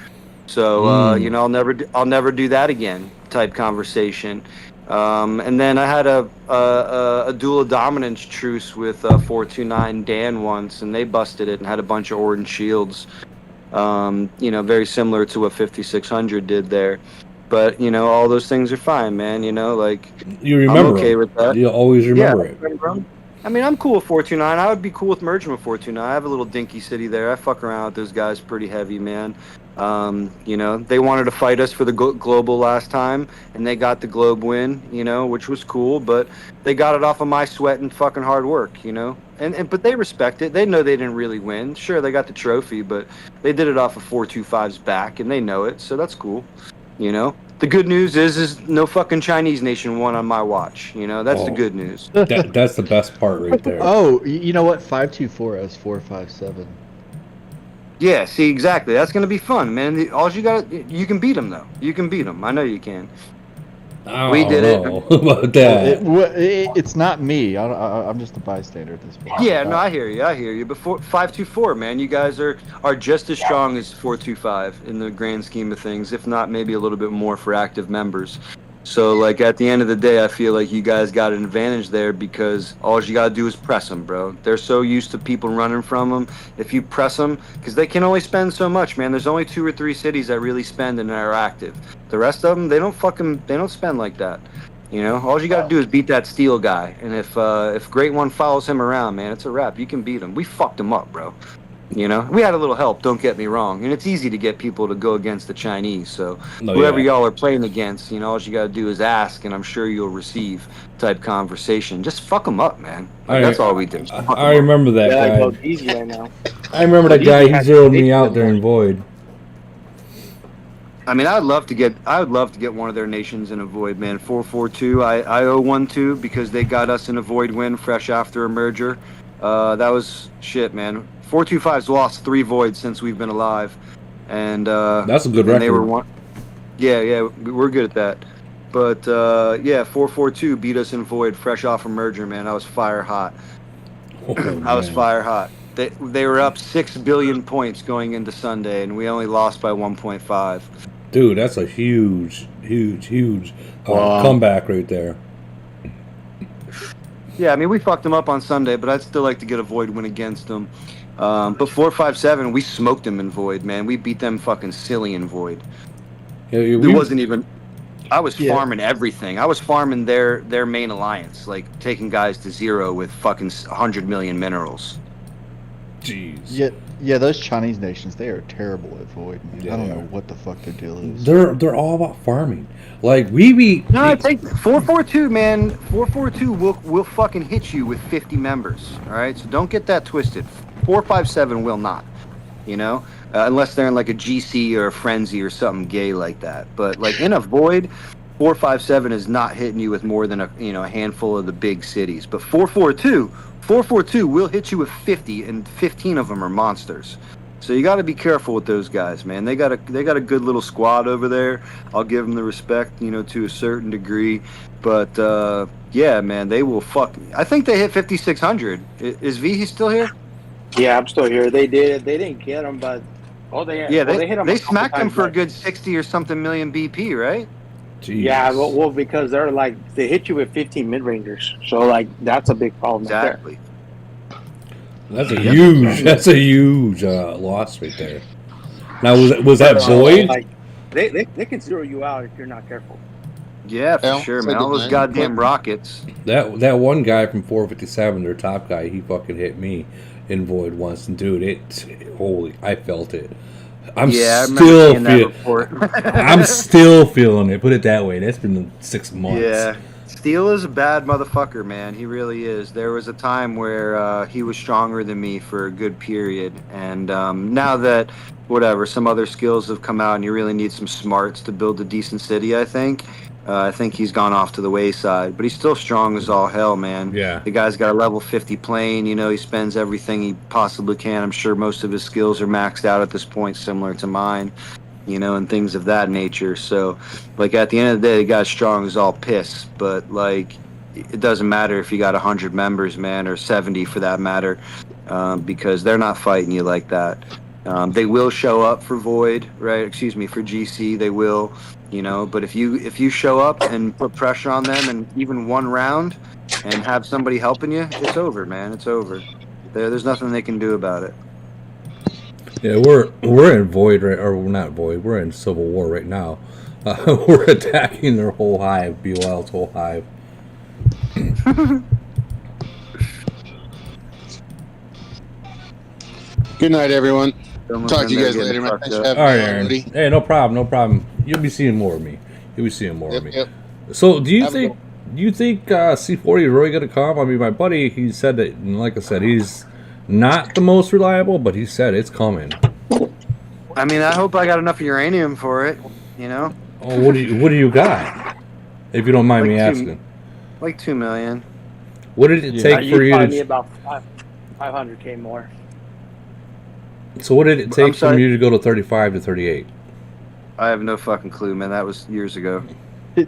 So you know, I'll never do that again type conversation. And then I had a dual of dominance truce with 429 Dan once, and they busted it and had a bunch of orange shields. You know, very similar to what 5600 did there. But you know, all those things are fine, man. You know, like you remember. I'm okay with that. You always remember it. I mean, I'm cool with 429. I would be cool with merging with 429. I have a little dinky city there. I fuck around with those guys pretty heavy, man. You know, they wanted to fight us for the global last time, and they got the globe win, you know, which was cool, but they got it off of my sweat and fucking hard work, you know. But they respect it. They know they didn't really win. Sure, they got the trophy, but they did it off of 425's back, and they know it, so that's cool, you know. The good news is no fucking Chinese nation won on my watch. You know, that's the good news. That's the best part right there. Oh, you know what? 524 has 457. Yeah, see, exactly. That's going to be fun, man. All you got, you can beat them, though. You can beat them. I know you can. We did it. About that. It's not me. I'm just a bystander at this point. Yeah, no, I hear you. But 524, man, you guys are just as strong as 425 in the grand scheme of things, if not maybe a little bit more for active members. So, like, at the end of the day, I feel like you guys got an advantage there because all you got to do is press them, bro. They're so used to people running from them. If you press them, because they can only spend so much, man. There's only 2 or 3 cities that really spend and are active. The rest of them, they don't spend like that. You know, all you got to do is beat that steel guy. And if Great One follows him around, man, it's a wrap. You can beat him. We fucked him up, bro. You know, we had a little help, don't get me wrong. And it's easy to get people to go against the Chinese. So whoever y'all are playing against, you know, all you got to do is ask, and I'm sure you'll receive type conversation. Just fuck them up, man. That's all we do. I remember that guy. Easy right now. I remember that guy. He zeroed me out during Void. I mean, I would love to get one of their nations in a Void, man. 442, I owe one to because they got us in a Void win fresh after a merger. That was shit, man. 425's lost 3 voids since we've been alive, and that's a good record. They were one. Yeah, we're good at that. But yeah, 442 beat us in void fresh off a merger, man. I was fire hot. I was fire hot. They were up 6 billion points going into Sunday, and we only lost by 1.5. Dude, that's a huge comeback right there. Yeah, I mean, we fucked them up on Sunday, but I'd still like to get a void win against them. But 457, we smoked them in void, man. We beat them fucking silly in void. Yeah, it wasn't even. I was farming everything. I was farming their main alliance, like taking guys to 0 with fucking 100 million minerals. Jeez. Yeah, those Chinese nations, they are terrible at void. Yeah. I don't know what the fuck their deal is. They're all about farming. Like No, I take 442, man. 442 will fucking hit you with 50 members. All right, so don't get that twisted. 457 will not. You know, unless they're in like a GC or a frenzy or something gay like that. But like in a void, 457 is not hitting you with more than a handful of the big cities. But 442 will hit you with 50, and 15 of them are monsters. So you got to be careful with those guys, man. They got a good little squad over there. I'll give them the respect, to a certain degree. But yeah, man, they will fuck. I think they hit 5,600. Is V still here? Yeah, I'm still here. They didn't get them, but they hit them. They smacked them for a good 60 or something million BP, right? Jeez. Yeah, well, because they hit you with 15 mid rangers, so that's a big problem. Exactly. That's a huge loss right there. Now was that Void? They can zero you out if you're not careful. Yeah, for sure, man. All those goddamn rockets. That one guy from 457, their top guy, he fucking hit me in Void once, and dude, I felt it. I'm still feeling it. Put it that way. That's been 6 months. Yeah. Steel is a bad motherfucker, man. He really is. There was a time where he was stronger than me for a good period. And now that, some other skills have come out and you really need some smarts to build a decent city, I think he's gone off to the wayside. But he's still strong as all hell, man. Yeah. The guy's got a level 50 plane. He spends everything he possibly can. I'm sure most of his skills are maxed out at this point, similar to mine. And things of that nature. So, at the end of the day, the guy's strong as all piss. But, it doesn't matter if you got 100 members, man, or 70 for that matter, because they're not fighting you like that. They will show up for Void, right? Excuse me, for GC, they will, But if you show up and put pressure on them in even one round and have somebody helping you, it's over, man. It's over. There's nothing they can do about it. Yeah, we're in Void, right? Or not Void. We're in Civil War right now. We're attacking their whole hive, BOL's whole hive. Good night, everyone. Talk to you guys later, man. Thanks for having me. All right, Aaron. Hey, no problem. You'll be seeing more of me. Yep. So, do you think C40 is really gonna come? I mean, my buddy, he said that, and like I said, he's not the most reliable, but he said it's coming. I mean, I hope I got enough uranium for it, Oh, what do you got? If you don't mind me asking. 2 million. What did it take for you to... need about 500K more. So what did it take for you to go to 35 to 38? I have no fucking clue, man. That was years ago.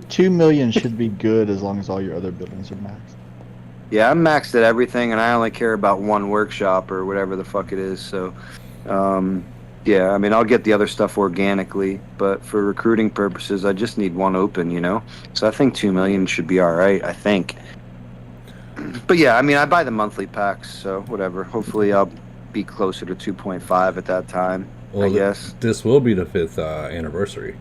2 million should be good as long as all your other buildings are maxed. Yeah, I'm maxed at everything, and I only care about one workshop or whatever the fuck it is. So, yeah, I mean, I'll get the other stuff organically, but for recruiting purposes, I just need one open, So I think 2 million should be all right, I think. But yeah, I mean, I buy the monthly packs, so whatever. Hopefully I'll be closer to 2.5 at that time, I guess. This will be the 5th anniversary.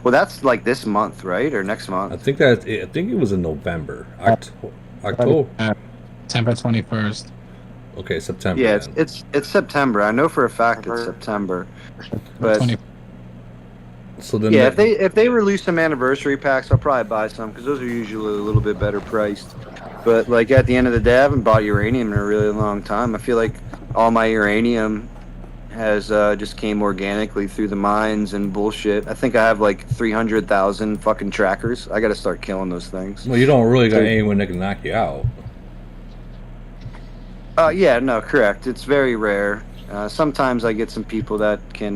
Well, that's this month, right? Or next month? I think it was in November. October. September 21st. Okay, September. Yeah, it's September. I know for a fact it's September. But so then if they release some anniversary packs, I'll probably buy some because those are usually a little bit better priced. But at the end of the day, I haven't bought uranium in a really long time. I feel like all my uranium has just came organically through the mines and bullshit. I think I have 300,000 fucking trackers. I got to start killing those things. Well, you don't really got anyone that can knock you out. Yeah, no, correct. It's very rare. Sometimes I get some people that can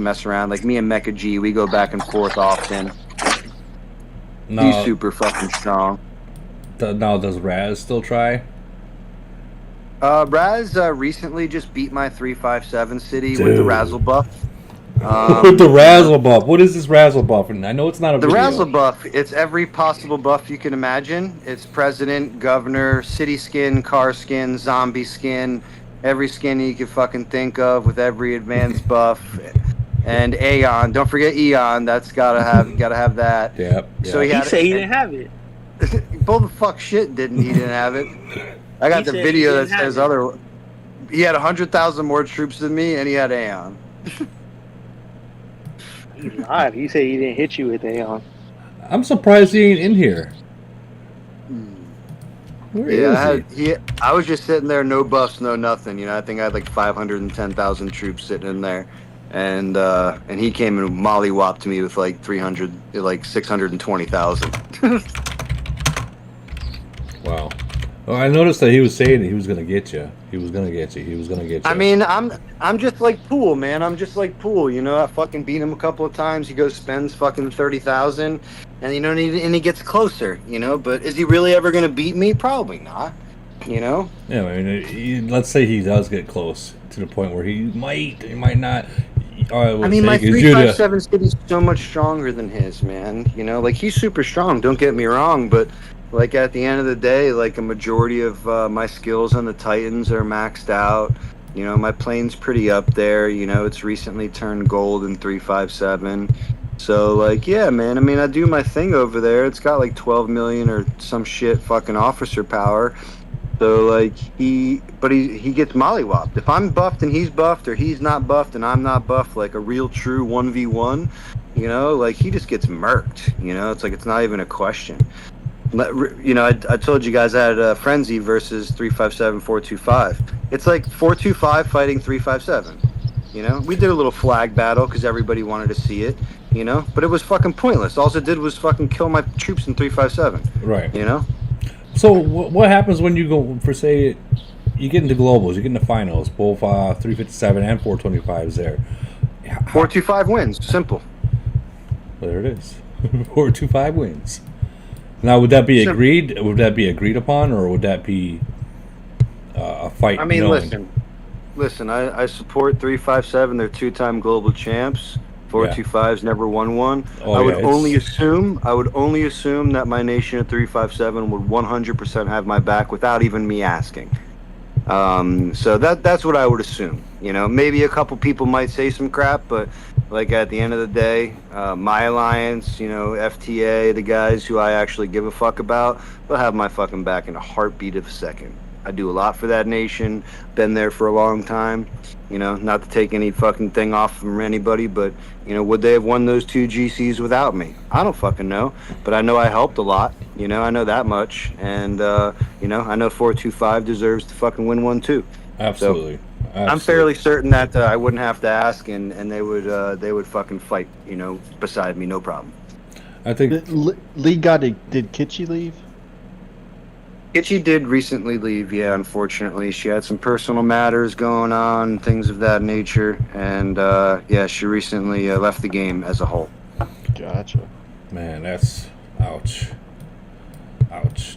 mess around. Like me and Mecha G, we go back and forth often. No. He's super fucking strong. Now, does Raz still try? Raz recently just beat my 357 city with the Razzle buff. With the Razzle buff. What is this Razzle buff? And I know it's not a video. Razzle buff, it's every possible buff you can imagine. It's president, governor, city skin, car skin, zombie skin, every skin you can fucking think of with every advanced buff. And Aeon, don't forget Eon. That's gotta have that. Yep. So he said he didn't have it. Bull the fuck shit he didn't have it. I got the video that says other. He had 100,000 more troops than me, and he had Aeon. He lied. He said he didn't hit you with Aeon. I'm surprised he ain't in here. Where is he? I was just sitting there, no buffs, no nothing. I think I had 510,000 troops sitting in there, and he came and mollywopped me with 620,000. Wow. Well, I noticed that he was saying that he was going to get you. He was going to get you. He was going to get you. I mean, I'm just like Poole, man. I'm just like Poole. You know, I fucking beat him a couple of times. He goes spends fucking 30,000, and you know, and he gets closer. You know, but is he really ever going to beat me? Probably not. You know. Yeah, I mean, let's say he does get close to the point where he might not. I mean, my 357 city's so much stronger than his, man. You know, like he's super strong. Don't get me wrong, but. Like at the end of the day, like a majority of my skills on the Titans are maxed out. You know, my plane's pretty up there. You know, it's recently turned gold in 357. So like, yeah, man. I mean, I do my thing over there. It's got like 12 million or some shit fucking officer power. So like he gets mollywopped. If I'm buffed and he's buffed, or he's not buffed and I'm not buffed, like a real true 1v1, you know, like he just gets murked. You know, it's like it's not even a question. You know, I told you guys I had a Frenzy versus 357 425. It's like 425 fighting 357. You know, we did a little flag battle because everybody wanted to see it. You know, but it was fucking pointless. All it did was fucking kill my troops in 357. Right. You know. So what happens when you go for say you get into globals, you get into finals, both 357 and 425s there. 425 wins. Simple. There it is. 425 wins. Now, would that be agreed? Would that be agreed upon, or would that be a fight? I mean, listen. I support 357. They're two-time global champs. 425's never won one. I would only assume that my nation at 357 would 100% have my back without even me asking. So that's what I would assume. You know, maybe a couple people might say some crap, but like at the end of the day, my alliance, you know, FTA, the guys who I actually give a fuck about, they'll have my fucking back in a heartbeat of a second. I do a lot for that nation, been there for a long time, you know, not to take any fucking thing off from anybody, but, you know, would they have won those 2 GCs without me? I don't fucking know, but I know I helped a lot, you know, I know that much, and, you know, I know 425 deserves to fucking win one too. Absolutely. So, I'm fairly certain that I wouldn't have to ask, and they would fucking fight, you know, beside me, no problem. I think Lee did Kitschy leave? Kitschy did recently leave, yeah, unfortunately. She had some personal matters going on, things of that nature, and yeah, she recently left the game as a whole. Gotcha. Man, that's ouch.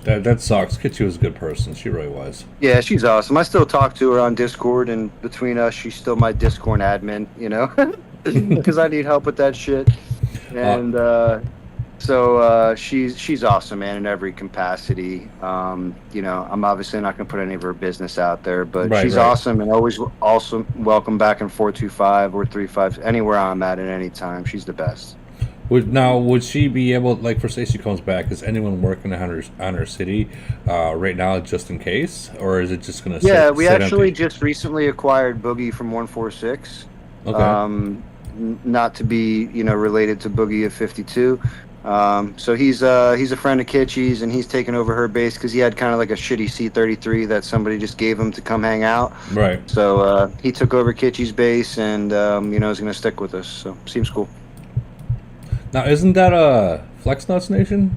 That sucks. Kitschy was a good person. She really was. Yeah, she's awesome. I still talk to her on Discord, and between us, she's still my Discord admin, you know, because I need help with that shit. And so she's awesome, man, in every capacity. You know, I'm obviously not gonna put any of her business out there, but she's awesome, and always also welcome back in 425 or 35, anywhere I'm at any time. She's the best. Would she be able, like, for say she comes back, is anyone working on her city right now just in case, or is it just gonna yeah, we actually just recently acquired Boogie from 146. Okay. Not to be, you know, related to Boogie of 52. So he's a friend of Kitschy's, and he's taken over her base because he had kind of like a shitty C-33 that somebody just gave him to come hang out. Right. So he took over Kitschy's base, and you know, is going to stick with us. So seems cool. Now, isn't that a Flex Nuts Nation?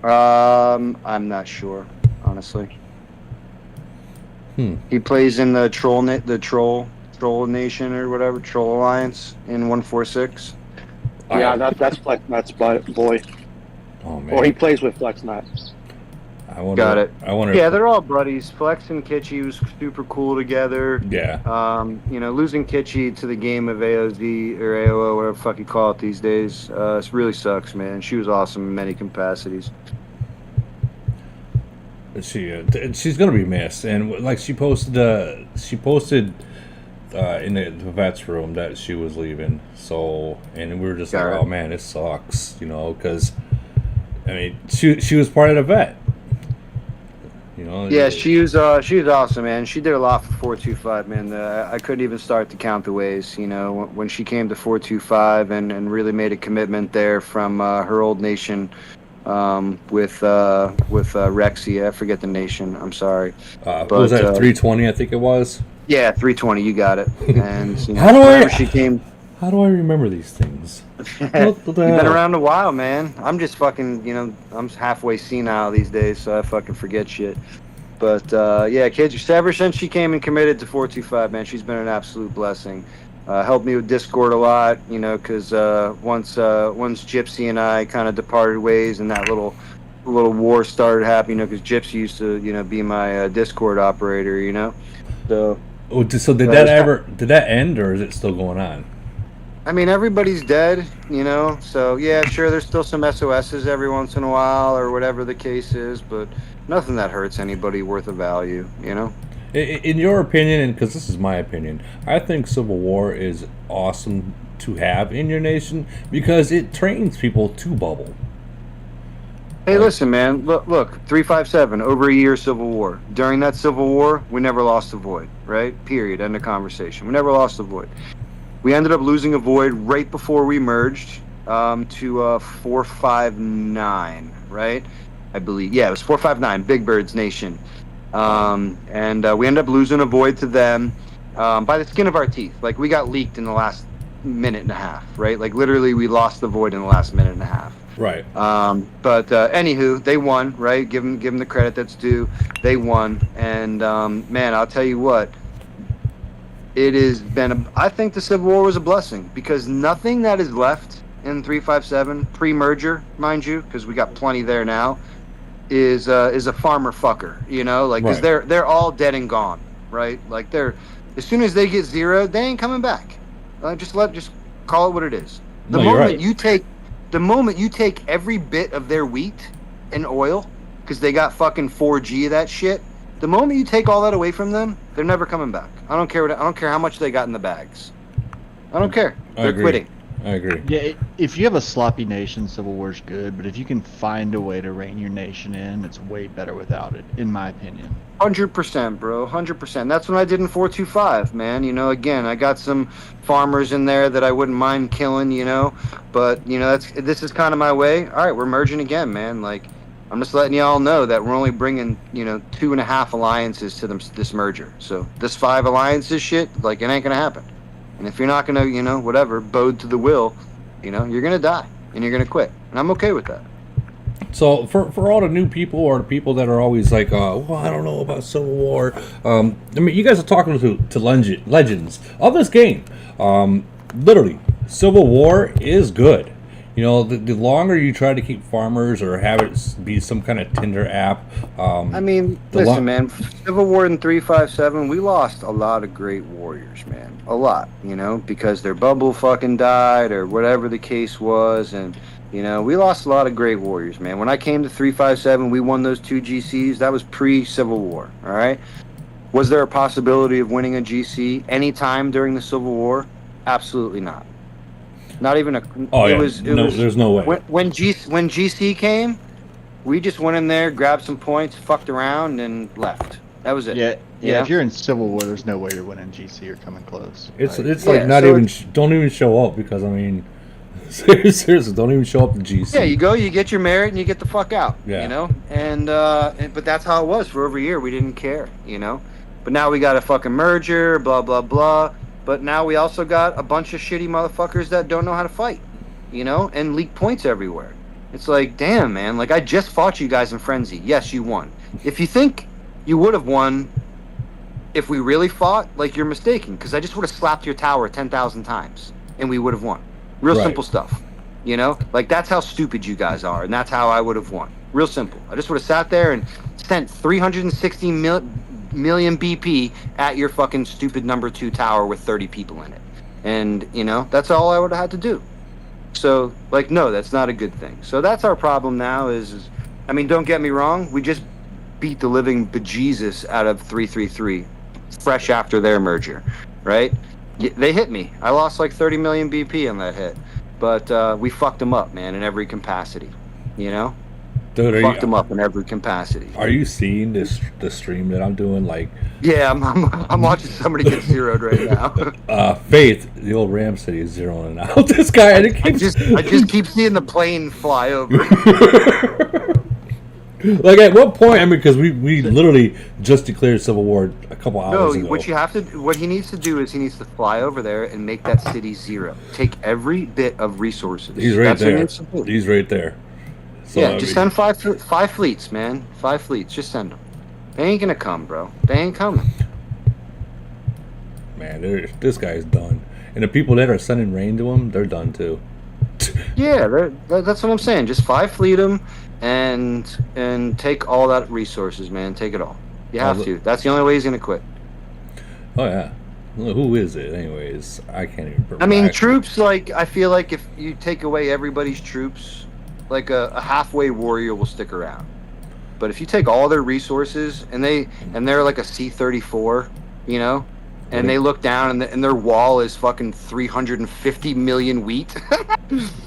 I'm not sure, honestly. He plays in the Troll Nation or whatever, Troll Alliance in 146. Yeah, that's Flex Nuts, boy. Oh man. Or he plays with Flex Nuts. Got it. I wonder. Yeah, they're all buddies. Flex and Kitschy was super cool together. Yeah. You know, losing Kitschy to the game of AOZ or AOO, whatever the fuck you call it these days, it really sucks, man. She was awesome in many capacities. She's gonna be missed, and like she posted in the vet's room that she was leaving. So, and we were just like, oh man, it sucks, you know, because I mean, she was part of the vet. You know. Yeah, she was awesome, man. She did a lot for 425, man. I couldn't even start to count the ways, you know, when she came to 425 and really made a commitment there from her old nation with Rexy. I forget the nation. I'm sorry. But, was that 320? I think it was. Yeah, 320. You got it. And you know, how How do I remember these things? You've been around a while, man. I'm just fucking, I'm halfway senile these days, so I fucking forget shit. But yeah, kids, ever since she came and committed to 425, man, she's been an absolute blessing. Helped me with Discord a lot, because once Gypsy and I kind of departed ways, and that little war started happening, because Gypsy used to, be my Discord operator, So. So did that end, or is it still going on? I mean, everybody's dead, So yeah, sure, there's still some SOSs every once in a while, or whatever the case is, but nothing that hurts anybody worth of value, In your opinion, and because this is my opinion, I think Civil War is awesome to have in your nation because it trains people to bubble. Hey, listen, man. Look, 357, over a year Civil War. During that Civil War, we never lost a void, right? Period. End of conversation. We never lost a void. We ended up losing a void right before we merged to 459, right? I believe. Yeah, it was 459, Big Bird's Nation. And we ended up losing a void to them by the skin of our teeth. Like, we got leaked in the last minute and a half, right? Like, literally, we lost the void in the last minute and a half. Right. But anywho, they won, right? Give them the credit that's due. They won, and man, I'll tell you what. It has been. I think the Civil War was a blessing because nothing that is left in 357 pre-merger, mind you, because we got plenty there now, is a farmer fucker. Like because they're all dead and gone, right? Like they're as soon as they get zeroed, they ain't coming back. Just call it what it is. The moment you take every bit of their wheat and oil, because they got fucking 4G of that shit, the moment you take all that away from them, they're never coming back. I don't care how much they got in the bags. I don't care. They're quitting. I agree. Yeah, if you have a sloppy nation, Civil War's good, but if you can find a way to rein your nation in, it's way better without it, in my opinion. 100%, bro. 100%. That's what I did in 425, man. Again, I got some farmers in there that I wouldn't mind killing, but this is kind of my way. All right, we're merging again, man. Like, I'm just letting y'all know that we're only bringing 2.5 alliances to this merger. So this 5 alliances shit, like, it ain't gonna happen. And if you're not gonna, whatever, bowed to the will, you're gonna die and you're gonna quit. And I'm okay with that. So for all the new people or the people that are always like, well, I don't know about Civil War. You guys are talking to legends of this game. Literally, Civil War is good. The longer you try to keep farmers or have it be some kind of Tinder app. Listen, man, Civil War in 357, we lost a lot of great warriors, man. A lot, because their bubble fucking died or whatever the case was. And, we lost a lot of great warriors, man. When I came to 357, we won those 2 GCs. That was pre-Civil War, all right? Was there a possibility of winning a GC anytime during the Civil War? Absolutely not. Not even a. Oh, yeah. There's no way. When GC came, we just went in there, grabbed some points, fucked around, and left. That was it. Yeah. If you're in Civil War, there's no way you're winning GC or coming close. It's like not even. Don't even show up because seriously, don't even show up to GC. Yeah, you go, you get your merit, and you get the fuck out. Yeah. And but that's how it was for over a year. We didn't care. But now we got a fucking merger, blah blah blah. But now we also got a bunch of shitty motherfuckers that don't know how to fight, and leak points everywhere. It's like, damn, man, like I just fought you guys in Frenzy. Yes, you won. If you think you would have won if we really fought, like you're mistaken, because I just would have slapped your tower 10,000 times and we would have won. Real simple stuff, Like that's how stupid you guys are, and that's how I would have won. Real simple. I just would have sat there and spent 360 million BP at your fucking stupid number 2 tower with 30 people in it. And, that's all I would have had to do. So, like, no, that's not a good thing. So that's our problem now is don't get me wrong, we just beat the living bejesus out of 333 fresh after their merger, right? They hit me. I lost like 30 million BP on that hit. But we fucked them up, man, in every capacity, Dude, fucked them up in every capacity. Are you seeing the stream that I'm doing? Like, yeah, I'm watching somebody get zeroed right now. Faith, the old Ram City is zeroing out this guy, and I just keep seeing the plane fly over. Like at what point? I mean, because we literally just declared Civil War a couple hours ago. What he needs to do is he needs to fly over there and make that city zero. Take every bit of resources. He's right there. He's right there. So, yeah, just send five fleets, man. 5 fleets. Just send them. They ain't gonna come, bro. They ain't coming. Man, this guy's done. And the people that are sending rain to him, they're done too. Yeah, that's what I'm saying. Just 5 fleet them and take all that resources, man. Take it all. You have to. That's the only way he's gonna quit. Oh yeah. Well, who is it, anyways? I can't even. I mean, troops. Like, I feel like if you take away everybody's troops, like a halfway warrior will stick around. But if you take all their resources and they're like a C-34, you know, and they look down and their wall is fucking 350 million wheat,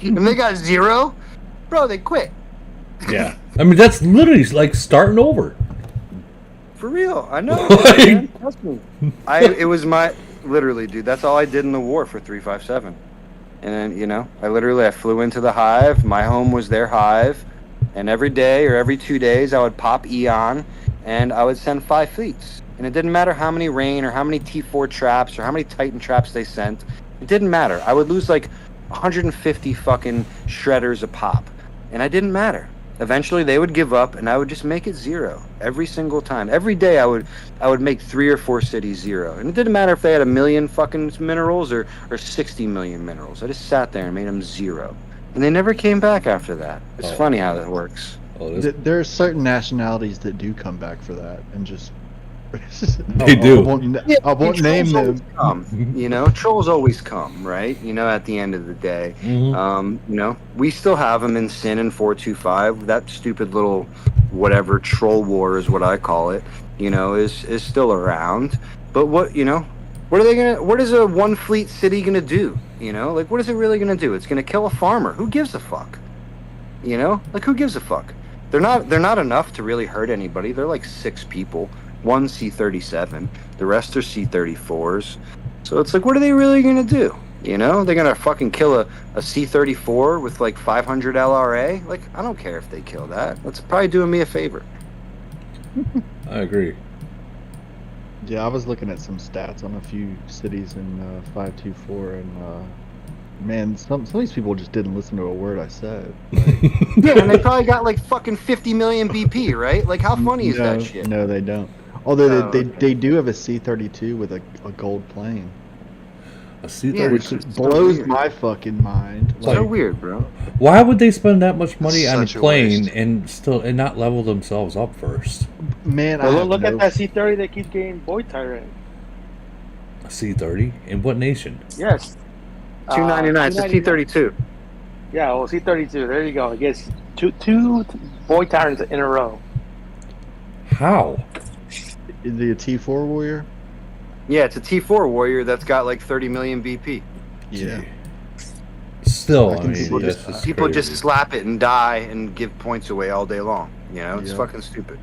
and they got 0, bro, they quit. Yeah, I mean that's literally like starting over. For real, I know. Man, trust me. It was literally, dude. That's all I did in the war for 357. And then, you know, I flew into the hive. My home was their hive. And every day or every 2 days, I would pop Eon and I would send 5 fleets. And it didn't matter how many rain or how many T4 traps or how many Titan traps they sent. It didn't matter. I would lose like 150 fucking shredders a pop. And it didn't matter. Eventually, they would give up, and I would just make it 0 every single time. Every day, I would make 3 or 4 cities 0, and it didn't matter if they had 1 million fucking minerals or 60 million minerals. I just sat there and made them 0, and they never came back after that. It's funny how that works. There are certain nationalities that do come back for that, and just they do. I won't name them. You know, trolls always come, right? You know, at the end of the day, you know, we still have them in Sin and 425. That stupid little whatever troll war is what I call it. You know, is still around. But what is a 1 fleet city gonna do? You know, like what is it really gonna do? It's gonna kill a farmer. Who gives a fuck? You know, like who gives a fuck? They're not enough to really hurt anybody. They're like 6 people. 1 C-37, the rest are C-34s. So it's like, what are they really gonna do? You know, they're gonna fucking kill a C-34 with like 500 LRA? Like, I don't care if they kill that. That's probably doing me a favor. I agree. Yeah, I was looking at some stats on a few cities in 524, and man, some of these people just didn't listen to a word I said. Like, yeah, and they probably got like fucking 50 million BP, right? Like, how funny is that shit? No, they don't. Although they do have a C-32 with a gold plane. A C-32, which blows my fucking mind. So weird, bro. Why would they spend that much money on a plane and not level themselves up first? Man, look at that C-30 that keeps getting boy tyrant. A C-30 in what nation? Yes. 299. It's a T-32. Yeah, well, C-32. There you go. It gets two boy tyrants in a row. How? Is he a T4 warrior? Yeah, it's a T4 warrior that's got like 30 million BP. Yeah. Still, I mean, people just slap it and die and give points away all day long. You know, it's fucking stupid.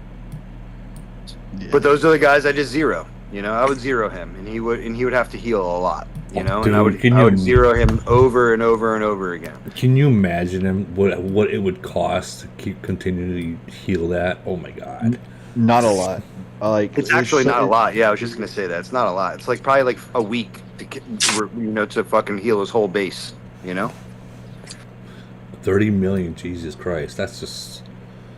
Yeah. But those are the guys I just 0. You know, I would 0 him, and he would have to heal a lot. You know, dude, and I would 0 him over and over and over again. Can you imagine him what it would cost to keep continuing to heal that? Oh my god. Not a lot. It's actually not a lot. Yeah, I was just gonna say that it's not a lot. It's like probably like a week to fucking heal his whole base. You know, 30 million. Jesus Christ, that's just.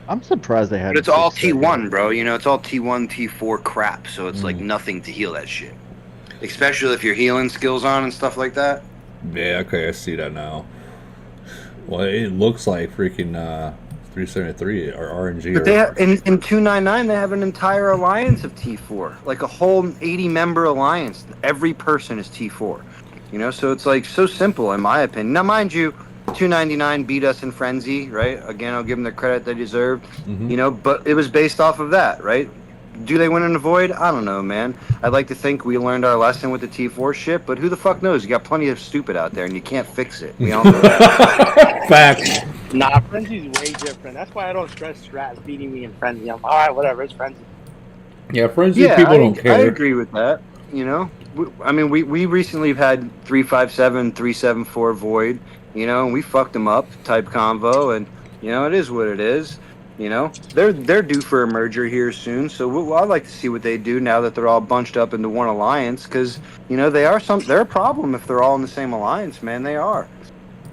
I'm surprised they had. But it's all T1, bro. You know, it's all T1, T4 crap. So it's like nothing to heal that shit. Especially if you're healing skills on and stuff like that. Yeah, okay, I see that now. Well, it looks like freaking 373 or RNG. But they in 299 they have an entire alliance of T4, like a whole 80-member alliance. Every person is T4. You know, so it's like so simple in my opinion. Now, mind you, 299 beat us in Frenzy, right? Again, I'll give them the credit they deserved. You know, but it was based off of that, right? Do they win in the Void? I don't know, man. I'd like to think we learned our lesson with the T4 shit, but who the fuck knows? You got plenty of stupid out there, and you can't fix it. We all know that. Facts. Nah, Frenzy's way different. That's why I don't stress strats beating me in Frenzy. I'm alright, whatever, it's Frenzy. Yeah, Frenzy people don't care. I agree with that. You know? We recently have had 357, 374 Void, you know, and we fucked them up, type convo, and, you know, it is what it is. You know, they're due for a merger here soon, so I'd like to see what they do now that they're all bunched up into one alliance. Because they're a problem if they're all in the same alliance, man. They are.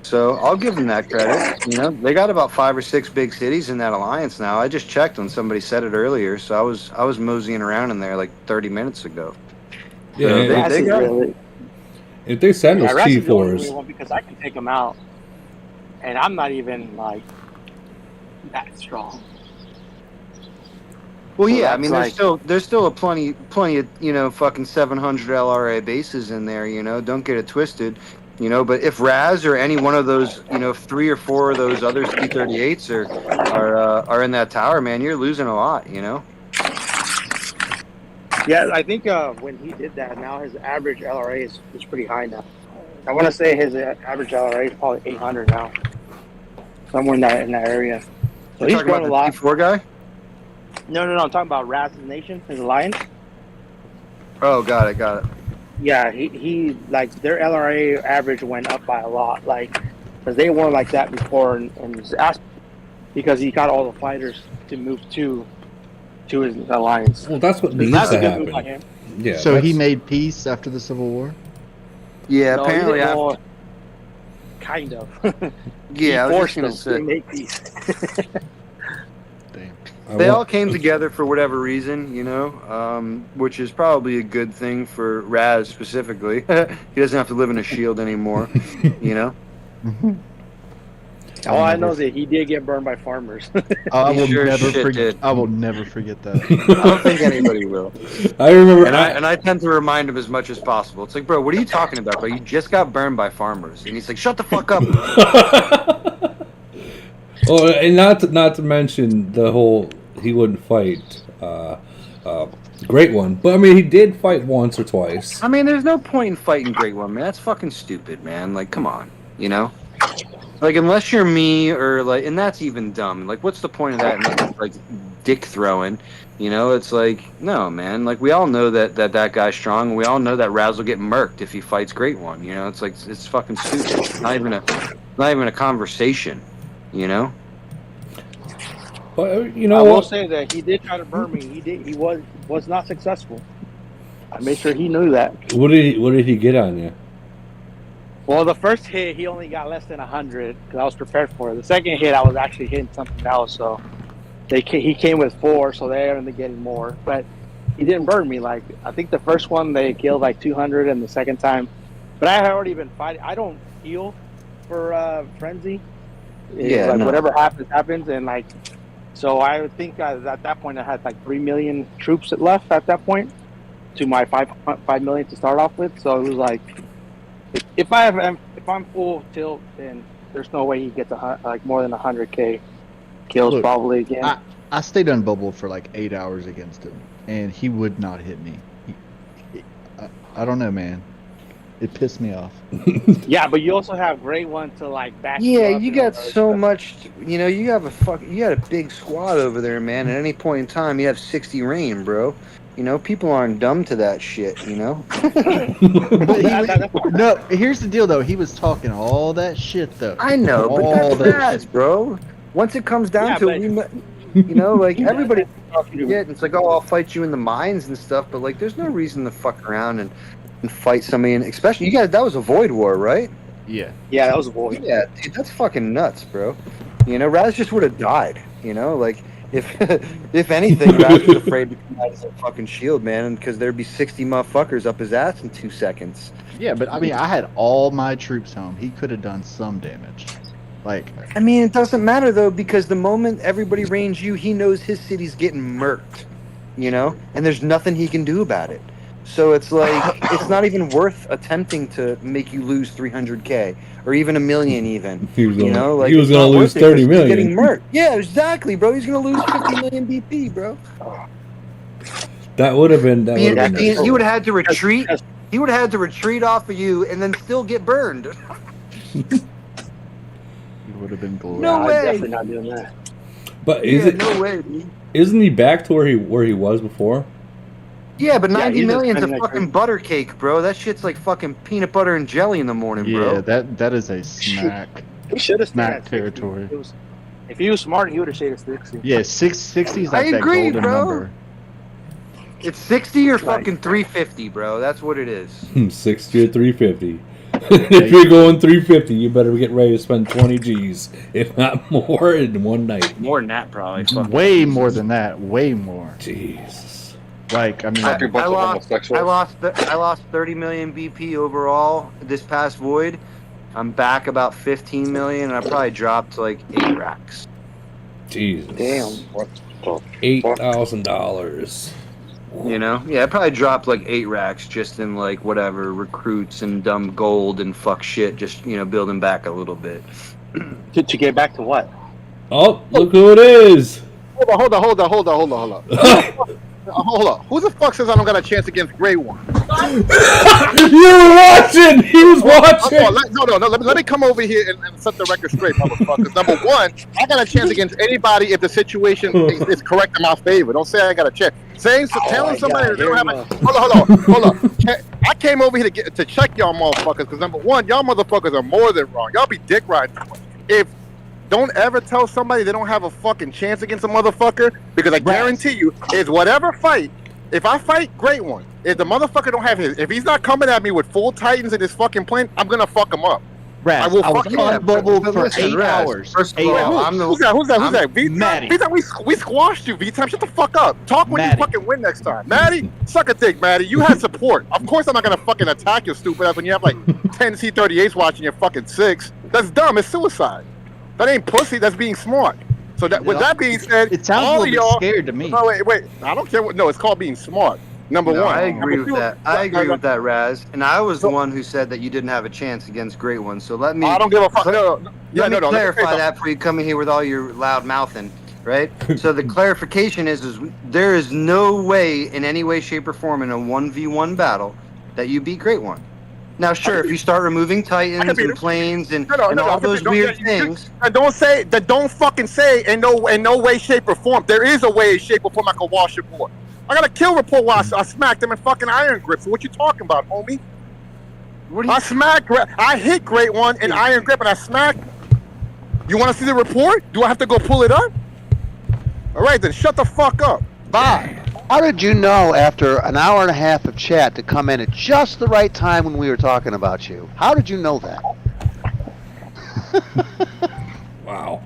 So I'll give them that credit. They got about 5 or 6 big cities in that alliance now. I just checked when somebody said it earlier, so I was moseying around in there like 30 minutes ago. Yeah, so they got really. If they send those T4s, because I can take them out, and I'm not even like that strong. Well, so yeah, I mean, there's still a plenty of fucking 700 LRA bases in there. Don't get it twisted. But if Raz or any one of those, 3 or 4 of those other T-38s are in that tower, man, you're losing a lot. Yeah, I think when he did that, now his average LRA is pretty high now. I want to say his average LRA is probably 800 now, somewhere in that area. So he's grown a lot. T4 guy? No. I'm talking about Raz's Nation, his alliance. Oh, got it. Yeah, he like their LRA average went up by a lot, like because they weren't like that before, and was asked because he got all the fighters to move to his alliance. Well, that's what needs to happen. By him. Yeah. So he made peace after the Civil War. Yeah, no, apparently. Kind of. Yeah, I was just gonna say. Make peace. They all came together for whatever reason, which is probably a good thing for Raz specifically. He doesn't have to live in a shield anymore, All I know is that he did get burned by farmers. I will never forget that. I don't think anybody will. I remember, and I tend to remind him as much as possible. It's like, bro, what are you talking about, bro? You just got burned by farmers, and he's like, shut the fuck up. Oh, and not to mention the whole he wouldn't fight Great One, but I mean he did fight once or twice. I mean, there's no point in fighting Great One, man. That's fucking stupid, man. Like, come on, Like, unless you're me or like, and that's even dumb. Like, what's the point of that? And like dick throwing, It's like, no, man. Like, we all know that guy's strong. And we all know that Raz will get murked if he fights Great One. It's like it's fucking stupid. It's not even a conversation. But I will say that he did try to burn me. He was not successful. I made sure he knew that. What did he get on you? Well, the first hit he only got less than 100 because I was prepared for it. The second hit I was actually hitting something else, so he came with 4, so they ended up getting more. But he didn't burn me. Like I think the first one they killed like 200, and the second time, but I had already been fighting. I don't heal for frenzy. Yeah, like whatever happens, and like so I think at that point I had like 3 million troops left at that point to my 5 million to start off with. So it was like if I'm full tilt, then there's no way he gets like more than 100k kills. Look, probably again. I stayed unbubbled for like 8 hours against him, and he would not hit me. I don't know, man. It pissed me off. Yeah, but you also have Great One to like back. Yeah, you got so much. You got a big squad over there, man. At any point in time, you have 60 rain, bro. People aren't dumb to that shit. No, here's the deal though. He was talking all that shit though. I know, but that's Raz, bro. Once it comes down to it, like everybody talking shit. And it's like, oh, I'll fight you in the mines and stuff. But like, there's no reason to fuck around and fight somebody, and especially you guys. That was a void war, right? Yeah, that was a void. Yeah, dude, that's fucking nuts, bro. Raz just would have died. Like if anything, Raz was afraid to come out as a fucking shield, man, because there'd be 60 motherfuckers up his ass in 2 seconds. Yeah, but I mean, I had all my troops home. He could have done some damage. Like, I mean, it doesn't matter though, because the moment everybody range you, he knows his city's getting murked. And there's nothing he can do about it. So it's like, it's not even worth attempting to make you lose 300k or even 1 million even. He was going to lose 30 million. He's getting murked. Yeah, exactly, bro. He's going to lose 50 million BP, bro. That would have been... He would have had to retreat. He would have had to retreat off of you and then still get burned. He would have been glorious. No way. I'm definitely not doing that. But no way, dude. Isn't he back to where he was before? Yeah, but 90 million's a fucking butter cake, bro. That shit's like fucking peanut butter and jelly in the morning, bro. Yeah, that is a smack. He should have smack territory. If If he was smart, he would have shaded 60. Yeah, 660 is like that agree, golden bro. number. It's 60 or fucking 350, bro. That's what it is. 60 or 350. If you're going 350, you better get ready to spend 20 G's, if not more, in one night. More than that, probably. Way more than that. Way more. Jesus. Like, I mean, I lost 30 million BP overall this past void. I'm back about 15 million, and I probably dropped like 8 racks. Jesus. Damn. $8,000. You know? Yeah, I probably dropped like 8 racks just in like whatever, recruits and dumb gold and fuck shit, just, you know, building back a little bit. Did you get back to what? Oh, look who it is. Hold on. Hold up. Who the fuck says I don't got a chance against Grey One? You were watching! He was watching! No. Let me come over here and set the record straight, motherfuckers. Number one, I got a chance against anybody if the situation is correct in my favor. Don't say I got a chance. Telling somebody that they don't have a... Hold on. I came over here to check y'all motherfuckers, because number one, y'all motherfuckers are more than wrong. Y'all be dick riding. Don't ever tell somebody they don't have a fucking chance against a motherfucker, because I guarantee you, is whatever fight, if I fight Great One, if the motherfucker don't have if he's not coming at me with full Titans in his fucking plane, I'm gonna fuck him up. Raz, I will was fuck him up. unbubbled for 8 hours. First of all, Who's that? Maddie. V-Time, we squashed you, V-Time. Shut the fuck up. Talk when Maddie. you fucking win next time. Maddie, suck a dick, Maddie. You had support. Of course I'm not gonna fucking attack your stupid ass when you have like 10 C-38s watching your fucking 6. That's dumb. It's suicide. That ain't pussy. That's being smart. So with that being said, it sounds all a little y'all, bit scared to me. No, wait. I don't care what. No, it's called being smart. Number one. I agree with that. I agree with that, Raz. And I was the one who said that you didn't have a chance against Great One. So let me. I don't give a fuck. Let me clarify that before you come in here with all your loud mouthing, right? So the clarification is there is no way, in any way, shape, or form, in a 1v1 battle that you beat Great One. Now, sure, if you start removing Titans and planes and all those weird things. Don't fucking say in no way, shape, or form. There is a way, shape, or form I can wash your board. I got a kill report while I smacked him in fucking iron grip. So what you talking about, homie? I hit Great One in iron grip and I smacked. You want to see the report? Do I have to go pull it up? All right, then shut the fuck up. Bye. How did you know after an hour and a half of chat to come in at just the right time when we were talking about you? How did you know that? Wow.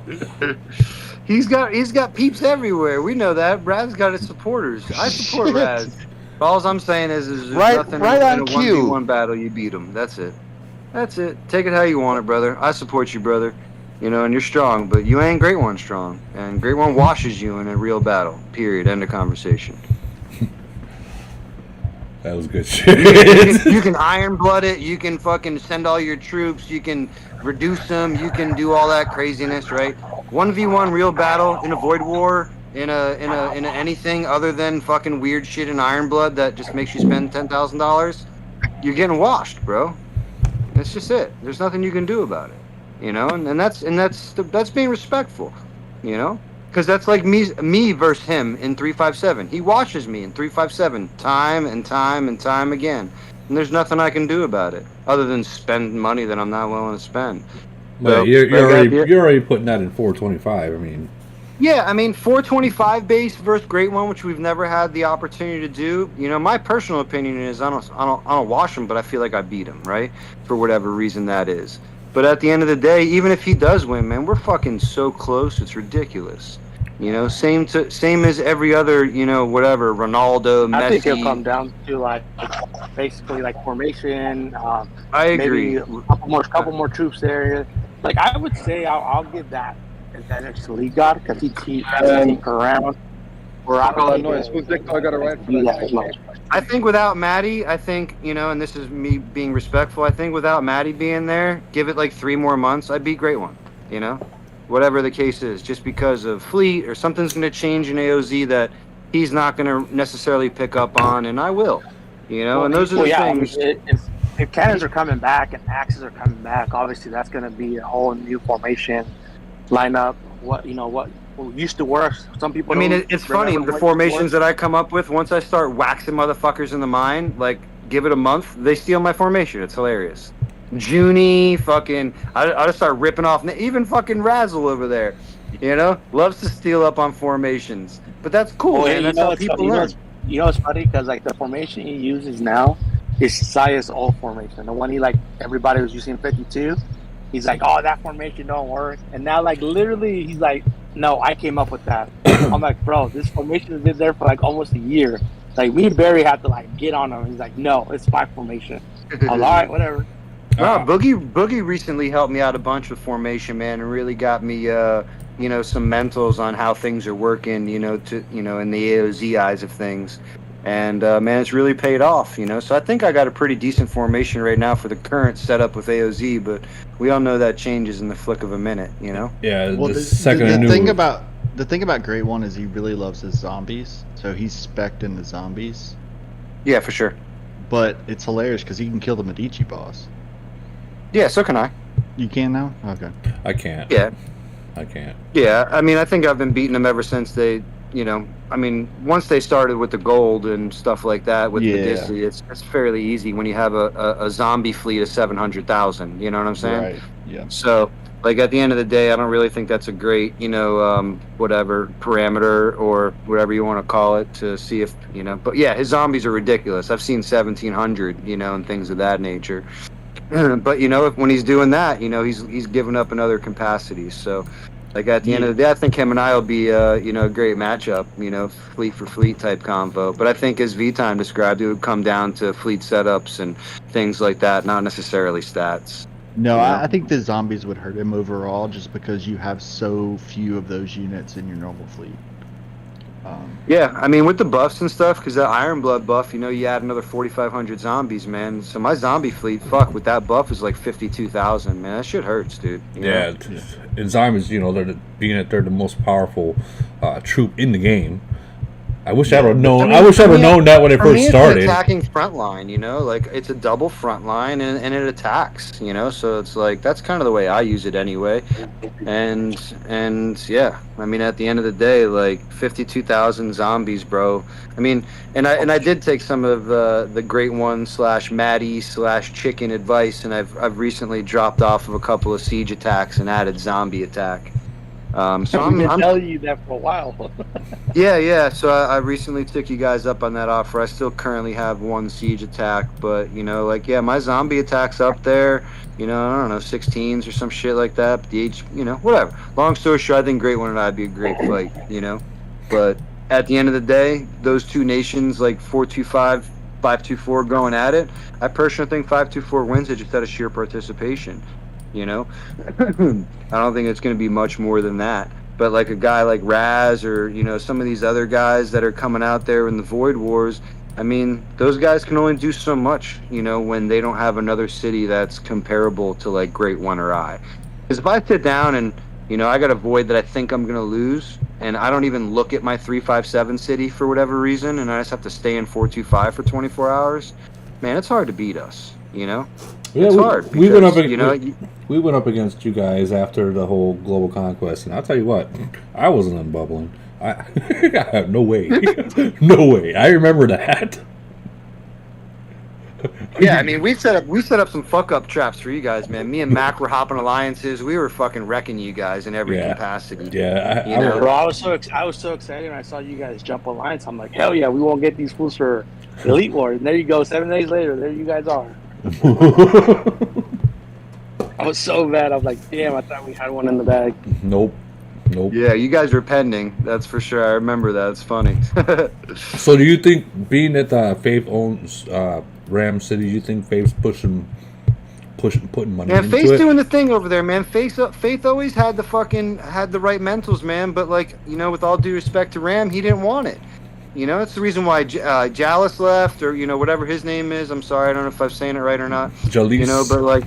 He's got peeps everywhere. We know that. Brad's got his supporters. I support Raz. All I'm saying is there's nothing in a 1v1 battle you beat him. That's it. Take it how you want it, brother. I support you, brother. You know, and you're strong, but you ain't Great One strong. And Great One washes you in a real battle. Period. End of conversation. That was good shit. You can iron blood it. You can fucking send all your troops. You can reduce them. You can do all that craziness, right? 1v1 real battle in a void war in a anything other than fucking weird shit in iron blood that just makes you spend $10,000. You're getting washed, bro. That's just it. There's nothing you can do about it. You know, and that's being respectful, you know, because that's like me versus him in 357. He watches me in 357 time and time again, and there's nothing I can do about it other than spend money that I'm not willing to spend. Well, you're already putting that in 425. I mean, yeah, I mean 425 base versus Great One, which we've never had the opportunity to do. You know, my personal opinion is I don't wash him, but I feel like I beat him, right, for whatever reason that is. But at the end of the day, even if he does win, man, we're fucking so close. It's ridiculous. You know, same as every other, you know, whatever, Ronaldo, Messi. I think it'll come down to like basically like formation. I agree. Maybe a couple more troops there. Like I would say, I'll give that advantage to League God because he keeps around. I think without Maddie, you know, and this is me being respectful, I think without Maddie being there, give it like 3 more months, I'd beat Great One, you know? Whatever the case is, just because of fleet or something's going to change in AOZ that he's not going to necessarily pick up on, and I will, you know? And those are the things. If cannons are coming back and axes are coming back, obviously that's going to be a whole new formation lineup. What used to work. Some people. I mean, it's funny. The formations that I come up with, once I start waxing motherfuckers in the mind, like give it a month, they steal my formation. It's hilarious. Junie, fucking, I just start ripping off. Even fucking Razzle over there. Loves to steal up on formations. But that's cool, man. That's how people learn. You know, it's funny because like the formation he uses now is Sias old formation. The one everybody was using in 52. He's like, oh, that formation don't work. And now literally he's like, no, I came up with that. I'm like, bro, this formation has been there for almost a year. Like me and Barry had to get on him. He's like, no, it's my formation. I'm all right, whatever. No, Boogie recently helped me out a bunch with formation, man, and really got me some mentals on how things are working, in the AOZ eyes of things. And man, it's really paid off, So I think I got a pretty decent formation right now for the current setup with AOZ, but we all know that changes in the flick of a minute, Yeah. Well, the thing about Great One is he really loves his zombies, so he's spec'd in the zombies. Yeah, for sure. But it's hilarious because he can kill the Medici boss. Yeah, so can I. You can now? Okay. I can't. Yeah. I can't. Yeah, I mean, I think I've been beating them ever since they, once they started with the gold and stuff like that with Medici, it's fairly easy when you have a zombie fleet of 700,000. You know what I'm saying? Right. Yeah. So, at the end of the day, I don't really think that's a great, whatever parameter or whatever you want to call it to see if, But yeah, his zombies are ridiculous. I've seen 1,700, and things of that nature. But when he's doing that, he's giving up in other capacities. So, at the end of the day, I think him and I will be, a great matchup. Fleet for fleet type combo. But I think, as V-Time described, it would come down to fleet setups and things like that, not necessarily stats. No, I think the zombies would hurt him overall, just because you have so few of those units in your normal fleet. Yeah, I mean, with the buffs and stuff, because that Iron Blood buff, you add another 4,500 zombies, man. So my zombie fleet, with that buff is 52,000, man. That shit hurts, dude. Yeah, and zombies, they're the most powerful troop in the game. I wish I would have known. I wish I would have known that when it first started. It's an attacking front line, it's a double front line and it attacks, So it's that's kind of the way I use it anyway. And yeah, I mean, at the end of the day, 52,000 zombies, bro. I mean, and I did take some of the Great One / Maddie / Chicken advice, and I've recently dropped off of a couple of siege attacks and added zombie attack. So I'm telling you that for a while. Yeah. So I recently took you guys up on that offer. I still currently have one siege attack, but my zombie attack's up there. I don't know, 16s or some shit like that. But the whatever. Long story short, I think Great One and I'd be a great fight. But at the end of the day, those two nations 425, 524 going at it. I personally think 524 wins it just out of sheer participation. I don't think it's going to be much more than that. But a guy like Raz or, some of these other guys that are coming out there in the Void Wars, I mean, those guys can only do so much, when they don't have another city that's comparable to Great One or I. Because if I sit down and, I got a Void that I think I'm going to lose, and I don't even look at my 357 city for whatever reason, and I just have to stay in 425 for 24 hours, man, it's hard to beat us, Yeah, it's hard. Because, we went up against you guys after the whole global conquest, and I'll tell you what, I wasn't unbubbling. I no way, no way. I remember that. Yeah, I mean, we set up some fuck up traps for you guys, man. Me and Mac were hopping alliances. We were fucking wrecking you guys in every capacity. Yeah, Bro, I was so excited when I saw you guys jump alliance. I'm like, hell yeah, we won't get these fools for Elite War. And there you go. 7 days later, there you guys are. I was so mad. I was like, damn, I thought we had one in the bag. Nope. Yeah, you guys were pending. That's for sure. I remember that. It's funny. So do you think, being that Faith owns Ram City, do you think Faith's putting money into Faith's it? doing the thing over there, man. Faith always had the right mentals, man. But with all due respect to Ram, he didn't want it. It's the reason why Jalis left, or whatever his name is. I'm sorry, I don't know if I'm saying it right or not. Jalis. But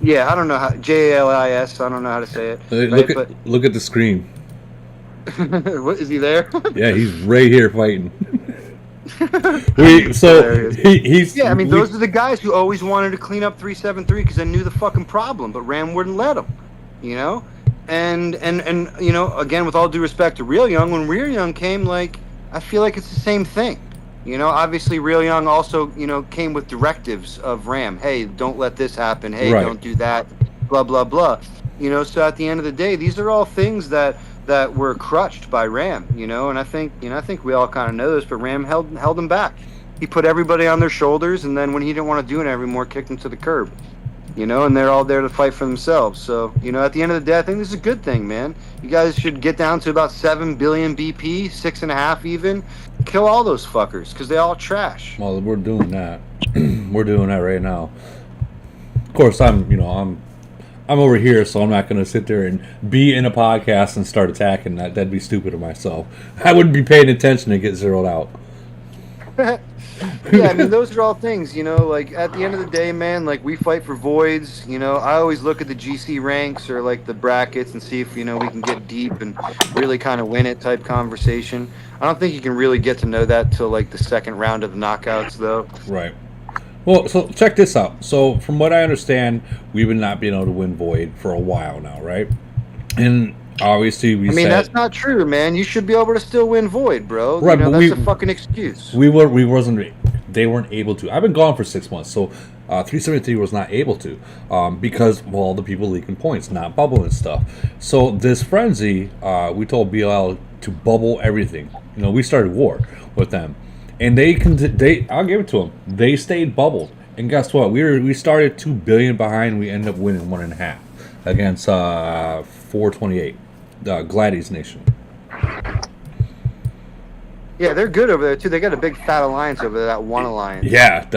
yeah, I don't know how Jalis. I don't know how to say it. Look at the screen. What is he there? Yeah, he's right here fighting. He's yeah. I mean, those are the guys who always wanted to clean up 373 because they knew the fucking problem, but Ram wouldn't let them. And again, with all due respect to Real Young, when Real Young came, I feel like it's the same thing. Obviously Real Young also, came with directives of Ram. Hey, don't let this happen. Hey, Don't do that. Blah, blah, blah. So at the end of the day, these are all things that that were crushed by Ram, you know, and I think we all kind of know this, but Ram held them back. He put everybody on their shoulders, and then when he didn't want to do it anymore, kicked them to the curb, you know, and they're all there to fight for themselves. So, you know, at the end of the day, I think this is a good thing, man. You guys should get down to about 7 billion BP, 6.5 even. Kill all those fuckers, because they all trash. Well, we're doing that. We're doing that right now. Of course, I'm over here, so I'm not going to sit there and be in a podcast and start attacking that. That'd be stupid of myself. I wouldn't be paying attention to get zeroed out. Yeah, I mean, those are all things, you know, like, at the end of the day, man, like, we fight for voids, you know. I always look at the GC ranks or, like, the brackets and see if, you know, we can get deep and really kind of win it type conversation. I don't think you can really get to know that till, like, the second round of the knockouts, though. Right. Well, so check this out. So, from what I understand, we've been not being able to win void for a while now, right? And obviously, that's not true, man. You should be able to still win void, bro. Right, you know, that's a fucking excuse. They weren't able to. I've been gone for 6 months, so 373 was not able to because of all the people leaking points, not bubbling and stuff. So this frenzy, we told BL to bubble everything. You know, we started war with them, and I'll give it to them. They stayed bubbled, and guess what? We started 2 billion behind. We ended up winning 1.5 against 428, Gladys Nation. Yeah, they're good over there too. They got a big fat alliance over there, that one alliance. Yeah.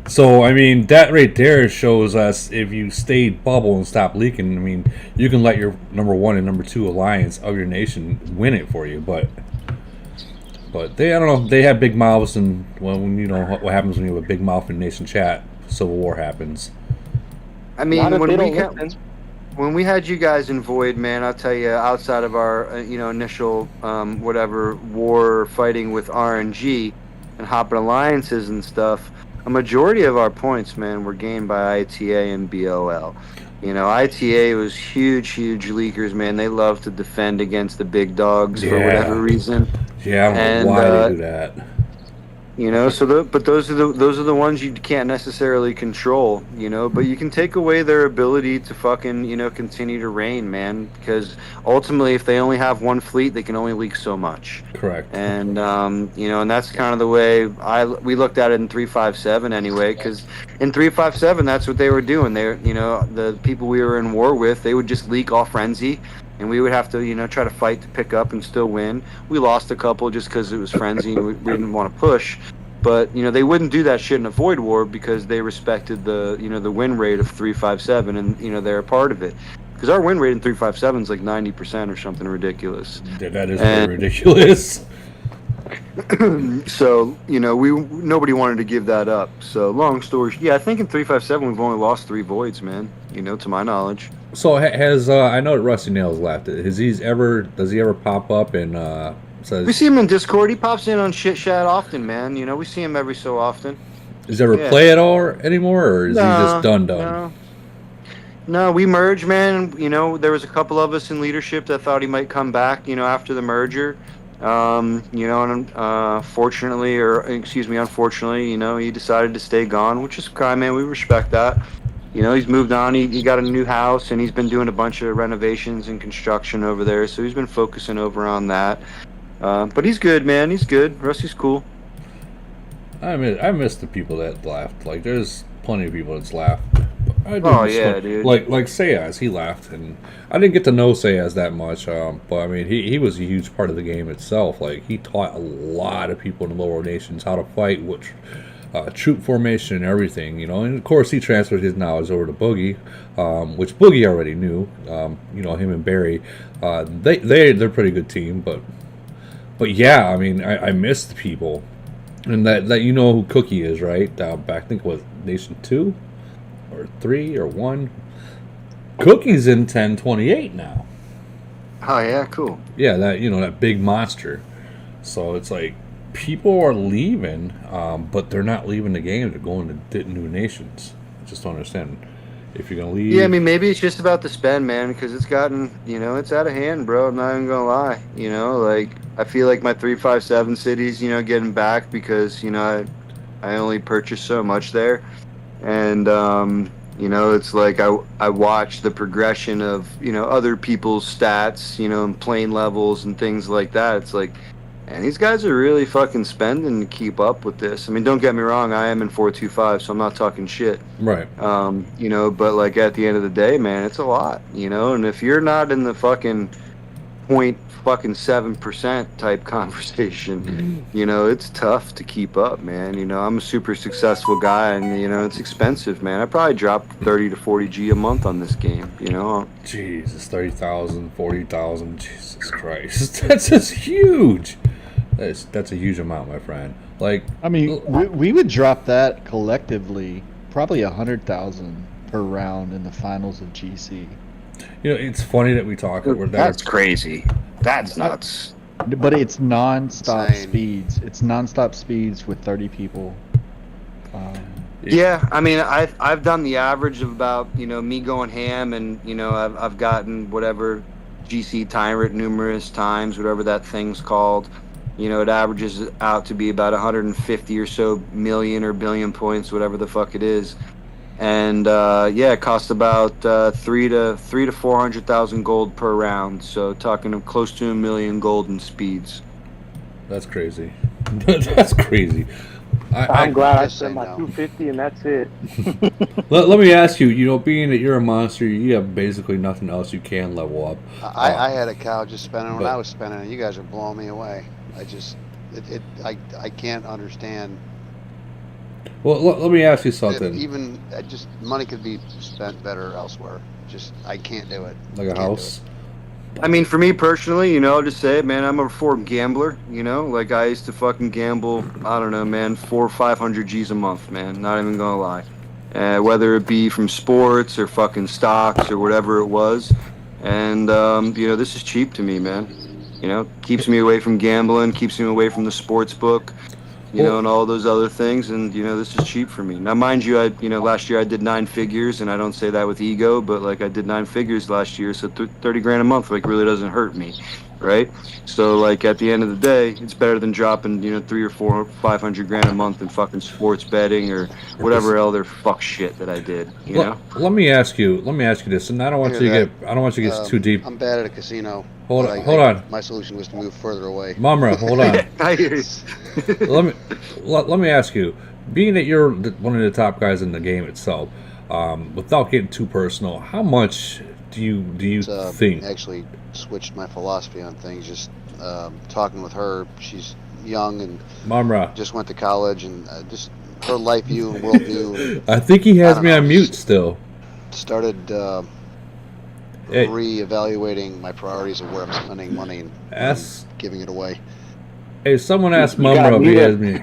So I mean, that right there shows us if you stayed bubble and stop leaking. I mean, you can let your number 1 and number 2 alliance of your nation win it for you, but they, I don't know, they have big mouths, and when you know what happens when you have a big mouth in nation chat, Civil War happens. I mean, when we had you guys in Void, man, I'll tell you, outside of our, initial, war fighting with RNG and hopping alliances and stuff, a majority of our points, man, were gained by ITA and BOL. You know, ITA was huge leakers, man. They love to defend against the big dogs for whatever reason. Yeah, I don't know why they do that. You know, but those are the ones you can't necessarily control, you know, but you can take away their ability to fucking, continue to reign, man, because ultimately if they only have one fleet, they can only leak so much. Correct. And, and that's kind of the way we looked at it in 357 anyway, because in 357, that's what they were doing. The people we were in war with, they would just leak all frenzy. And we would have to, try to fight to pick up and still win. We lost a couple just because it was frenzy and we didn't want to push. But, they wouldn't do that shit in a void war because they respected the win rate of 357 and, they're a part of it. Because our win rate in 357 is like 90% or something ridiculous. That is very ridiculous. So, nobody wanted to give that up. So, long story, I think in 357 we've only lost 3 voids, man, to my knowledge. So has I know that Rusty Nails left. Does he ever pop up and says? We see him in Discord. He pops in on shit chat often, man. We see him every so often. Does he ever play at all anymore, or is he just done? No, we merged, man. There was a couple of us in leadership that thought he might come back. After the merger. And unfortunately, he decided to stay gone, which is crime, man. We respect that. He's moved on. He got a new house, and he's been doing a bunch of renovations and construction over there. So he's been focusing over on that. But he's good, man. He's good. Rusty's cool. I miss the people that laughed. Like, there's plenty of people that's laughed. Dude. Like Sayaz, he laughed, and I didn't get to know Sayaz that much. But I mean, he was a huge part of the game itself. Like, he taught a lot of people in the lower nations how to fight, which. Troop formation and everything, and of course he transferred his knowledge over to Boogie, which Boogie already knew. Him and Barry, they're a pretty good team, but yeah, I mean, I miss the people, and that who Cookie is, right? Back, I think it was Nation 2 or 3 or 1. Cookie's in 1028 now. Oh yeah, cool. Yeah, that big monster. So it's like. People are leaving, but they're not leaving the game. They're going to new nations. I just don't understand. If you're going to leave... Yeah, I mean, maybe it's just about the spend, man, because it's gotten, it's out of hand, bro. I'm not even going to lie. Like, I feel like my 357 cities, getting back because, I only purchased so much there. And, You know, it's like I watch the progression of, you know, other people's stats, you know, and plane levels and things like that. It's like, man, these guys are really fucking spending to keep up with this. I mean, don't get me wrong, I am in 425, so I'm not talking shit. Right. You know, but like at the end of the day, man, it's a lot, you know, and if you're not in the fucking 0.7% type conversation, you know, it's tough to keep up, man. You know, I'm a super successful guy, and you know, it's expensive, man. I probably drop 30 to 40 G a month on this game, you know. Jesus, 30,000, 40,000, Jesus Christ. That's just huge. That's a huge amount, my friend. Like, I mean, we would drop that collectively probably 100,000 per round in the finals of GC. You know, it's funny that we talk. That's crazy. That's nuts. But it's non-stop speeds. It's non-stop speeds with 30 people. Yeah, I mean, I've done the average of about, you know, me going ham, and you know, I've gotten whatever GC Tyrant numerous times, whatever that thing's called. You know, it averages out to be about 150 or so million or billion points, whatever the fuck it is. And yeah, it costs about 300,000 to 400,000 gold per round. So talking close to 1 million gold in speeds. That's crazy. That's crazy. I'm glad I spent my 250 and that's it. Let me ask you. You know, being that you're a monster, you have basically nothing else you can level up. I had a cow just spending when I was spending it. You guys are blowing me away. I can't understand. Well, let me ask you something. Even just money could be spent better elsewhere. Just I can't do it. Like a house. I mean, for me personally, you know, I'll just say it, man. I'm a reformed gambler. You know, like I used to fucking gamble. I don't know, man, 400 or 500 G's a month, man. Not even gonna lie. Whether it be from sports or fucking stocks or whatever it was. And you know, this is cheap to me, man. You know, keeps me away from gambling, keeps me away from the sports book. You know, and all those other things, and you know, this is cheap for me. Now, mind you, last year I did 9 figures, and I don't say that with ego, but like I did 9 figures last year, so 30 grand a month, like really doesn't hurt me, right? So like at the end of the day, it's better than dropping 300 or 400 or 500 grand a month in fucking sports betting or whatever other fuck shit that I did. You know. Let me ask you this, and I don't want you to get too deep. I'm bad at a casino. Hold on. My solution was to move further away. Mamra, hold on. I hear you. let me ask you, being that you're one of the top guys in the game itself, without getting too personal, how much do you think? Actually switched my philosophy on things. Just talking with her, she's young and Mamra just went to college, and just her life view and world view. I think he has me on mute still. Started reevaluating my priorities of where I'm spending money and giving it away. Hey, someone asked Mumbro if he has me.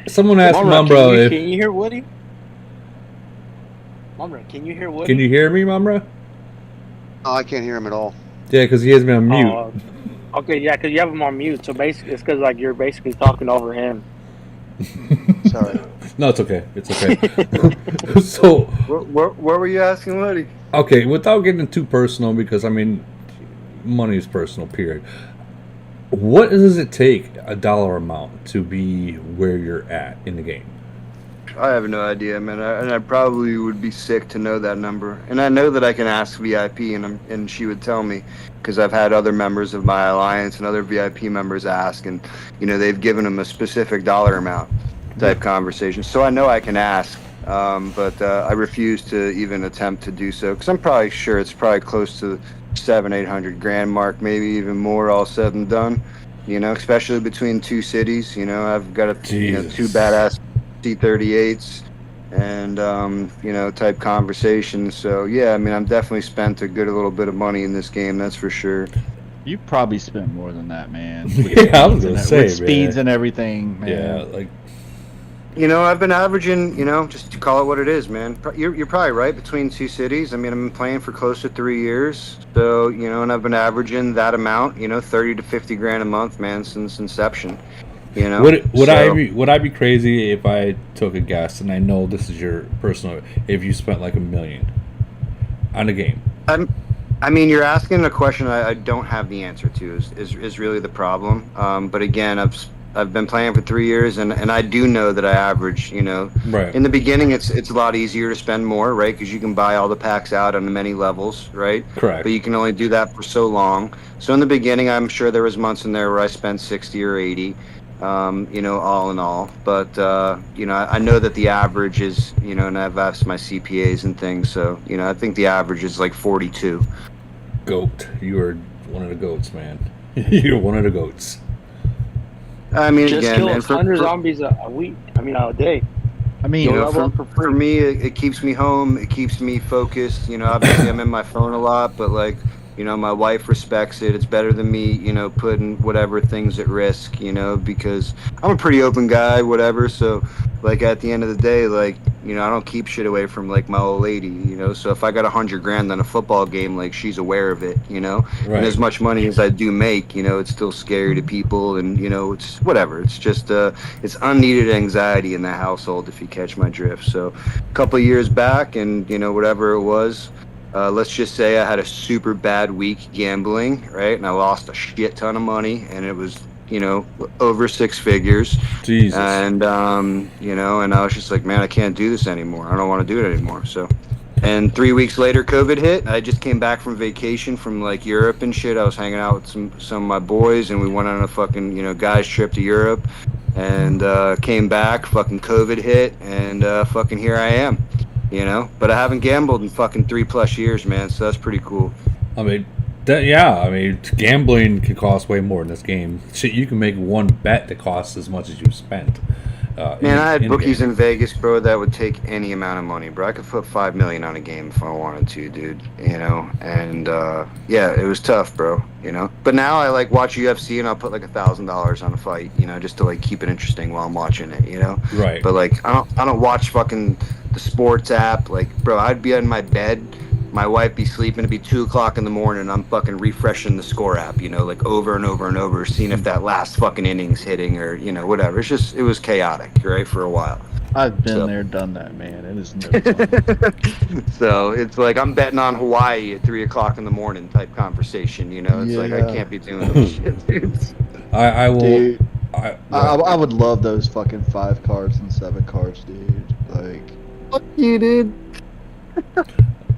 Someone asked Mumbro if... Can you hear Woody? Mumra, can you hear Woody? Can you hear me, Mumra? Oh, I can't hear him at all. Yeah, because he has me on mute. Okay, yeah, because you have him on mute. So basically, it's because like you're basically talking over him. Sorry. No, it's okay. It's okay. So, where were you asking, Woody? Okay, without getting too personal, because I mean, money is personal. Period. What does it take a dollar amount to be where you're at in the game? I have no idea, man. And I probably would be sick to know that number. And I know that I can ask VIP, and she would tell me, because I've had other members of my alliance and other VIP members ask, and they've given them a specific dollar amount type conversation. So I know I can ask, but I refuse to even attempt to do so, because I'm probably sure it's probably close to 700-800 grand mark, maybe even more, all said and done. Especially between two cities. I've got two badass C38s and type conversations. So yeah, I mean, I'm definitely spent a little bit of money in this game, that's for sure. You probably spent more than that, man. Yeah, I was gonna say, with speeds and everything, man. Yeah, like. I've been averaging, just to call it what it is, man. You're probably right, between two cities. I mean, I've been playing for close to 3 years. So, and I've been averaging that amount, 30 to 50 grand a month, man, since inception. Would I be crazy if I took a guess, and I know this is your personal, if you spent like $1 million on a game? I mean, you're asking a question I don't have the answer to, is really the problem. But again, I've been playing for 3 years, and I do know that I average. Right. In the beginning, it's a lot easier to spend more, right? Because you can buy all the packs out on many levels, right? Correct. But you can only do that for so long. So in the beginning, I'm sure there was months in there where I spent 60 or 80. All in all. But, I know that the average is, and I've asked my CPAs and things. So, I think the average is like 42. Goat. You are one of the goats, man. You're one of the goats. I mean, just again, kill and 100 zombies a week. A day. I mean, for me, it keeps me home. It keeps me focused. Obviously I'm in my phone a lot, but like, my wife respects it. It's better than me, putting whatever things at risk, because I'm a pretty open guy, whatever. So like at the end of the day, like, I don't keep shit away from like my old lady, so if I got $100,000 on a football game, like she's aware of it, Right. And as much money as I do make, it's still scary to people, and it's whatever. It's just it's unneeded anxiety in the household, if you catch my drift. So a couple of years back, and whatever it was, let's just say I had a super bad week gambling, right? And I lost a shit ton of money, and it was, over 6 figures. Jesus. And, and I was just like, man, I can't do this anymore. I don't want to do it anymore. So, and 3 weeks later, COVID hit. I just came back from vacation from like Europe and shit. I was hanging out with some of my boys, and we went on a fucking, guys trip to Europe, and came back, fucking COVID hit, and fucking here I am. But I haven't gambled in fucking 3+ years, man. So that's pretty cool. I mean, gambling can cost way more in this game. Shit, you can make one bet that costs as much as you've spent. Man, I had bookies in Vegas, bro, that would take any amount of money, bro. I could put $5 million on a game if I wanted to, dude. And yeah, it was tough, bro. But now I like watch UFC, and I'll put like $1,000 on a fight, just to like keep it interesting while I'm watching it, Right. But like I don't watch fucking the sports app. Like, bro, I'd be in my bed, my wife be sleeping, it'd be 2:00 in the morning, and I'm fucking refreshing the score app, like over and over and over, seeing if that last fucking inning's hitting or whatever. It was chaotic, right, for a while. I've been there, done that, man. It is no fun. So it's like I'm betting on Hawaii at 3:00 in the morning type conversation. It's like I can't be doing this shit, dude. I will. Dude, I would love those fucking 5 cards and 7 cards, dude. Like, fuck you, dude.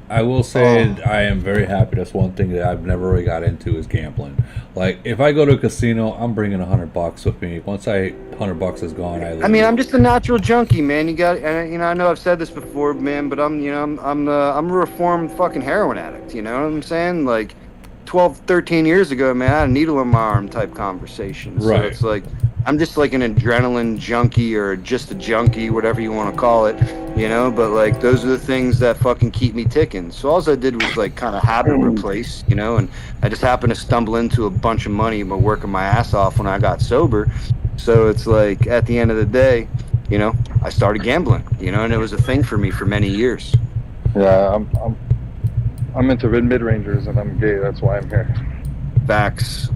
I will say I am very happy. That's one thing that I've never really got into is gambling. Like, if I go to a casino, I'm bringing $100 with me. Once $100 is gone, I leave. I mean, I'm just a natural junkie, man. I know I've said this before, man, but I'm a reformed fucking heroin addict. You know what I'm saying? Like, 12, 13 years ago, man, I had a needle in my arm type conversation. So it's like, I'm just like an adrenaline junkie, or just a junkie, whatever you want to call it, but like those are the things that fucking keep me ticking. So all I did was like kind of habit replace, and I just happened to stumble into a bunch of money by working my ass off when I got sober. So it's like at the end of the day, I started gambling, and it was a thing for me for many years. Yeah, I'm into mid-rangers, and I'm gay. That's why I'm here. Facts.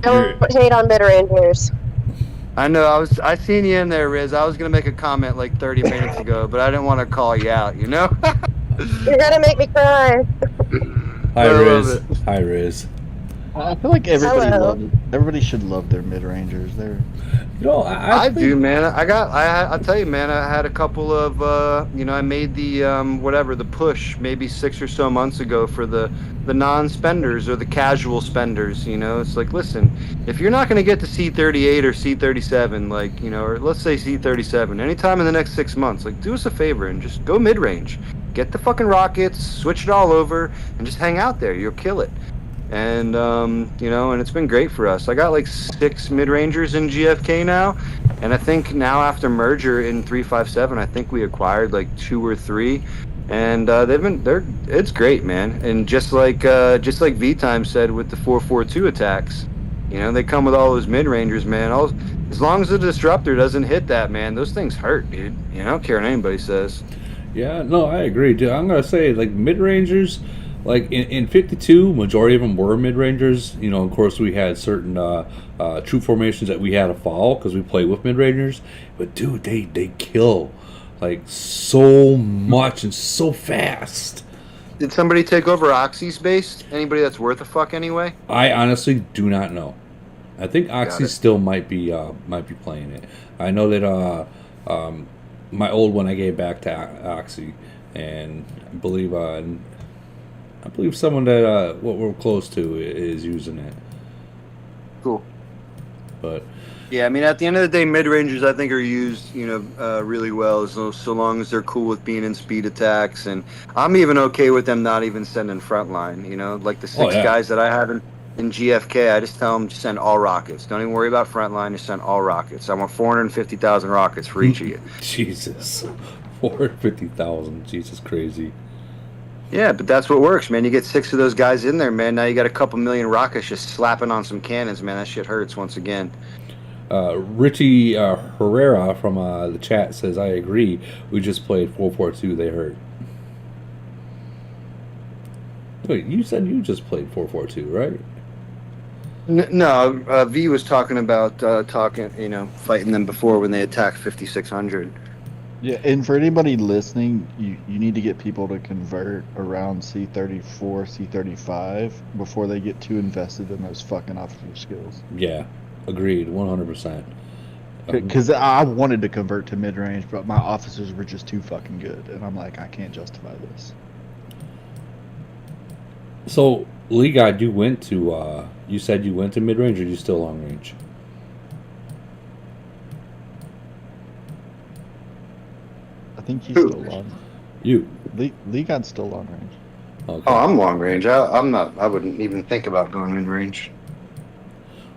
Don't hate on mid-rangers. I know. I seen you in there, Riz. I was gonna make a comment like 30 minutes ago, but I didn't want to call you out. You're gonna make me cry. Hi, Riz. Hi, Riz. I feel like everybody should love their mid-rangers. They're, I do, man. I'll tell you, man. I had a couple of, I made the the push maybe 6 or so months ago for the non-spenders or the casual spenders. It's like, listen, if you're not going to get to C38 or C37, like, or let's say C37, anytime in the next 6 months, like, do us a favor and just go mid-range, get the fucking rockets, switch it all over, and just hang out there. You'll kill it. And, and it's been great for us. I got like 6 mid-rangers in GFK now. And I think now after merger in 357, I think we acquired like 2 or 3. And it's great, man. And just like V-Time said with the 442 attacks, they come with all those mid-rangers, man. As long as the disruptor doesn't hit that, man, those things hurt, dude. I don't care what anybody says. Yeah, no, I agree, dude. I'm going to say, like, mid-rangers... Like in 52, majority of them were mid-rangers. Of course, we had certain troop formations that we had to follow because we played with mid-rangers. But dude, they kill like so much and so fast. Did somebody take over Oxy's base? Anybody that's worth a fuck anyway? I honestly do not know. I think Oxy still might be playing it. I know that my old one I gave back to Oxy, and I believe someone that what we're close to is using it. Cool. But yeah, I mean, at the end of the day, mid-rangers I think are used, really well, so long as they're cool with being in speed attacks, and I'm even okay with them not even sending frontline. Like the six guys that I have in GFK, I just tell them to send all rockets. Don't even worry about frontline. Just send all rockets. I want 450,000 rockets for each of you. Jesus, 450,000. Jesus, crazy. Yeah, but that's what works, man. You get 6 of those guys in there, man. Now you got a couple million rockets just slapping on some cannons, man. That shit hurts once again. Richie Herrera from the chat says, I agree. We just played 442. They hurt. Wait, you said you just played 442, right? No, V was talking about fighting them before when they attacked 5600. Yeah, and for anybody listening, you need to get people to convert around C34, C35 before they get too invested in those fucking officer skills. Yeah, agreed, 100%. Because I wanted to convert to mid-range, but my officers were just too fucking good, and I'm like, I can't justify this. So, Lee God, you went to, you said you went to mid-range, or you still long-range? I think he's still long. You? Lee God's still long range. Okay. Oh, I'm long range. I'm not. I wouldn't even think about going mid range.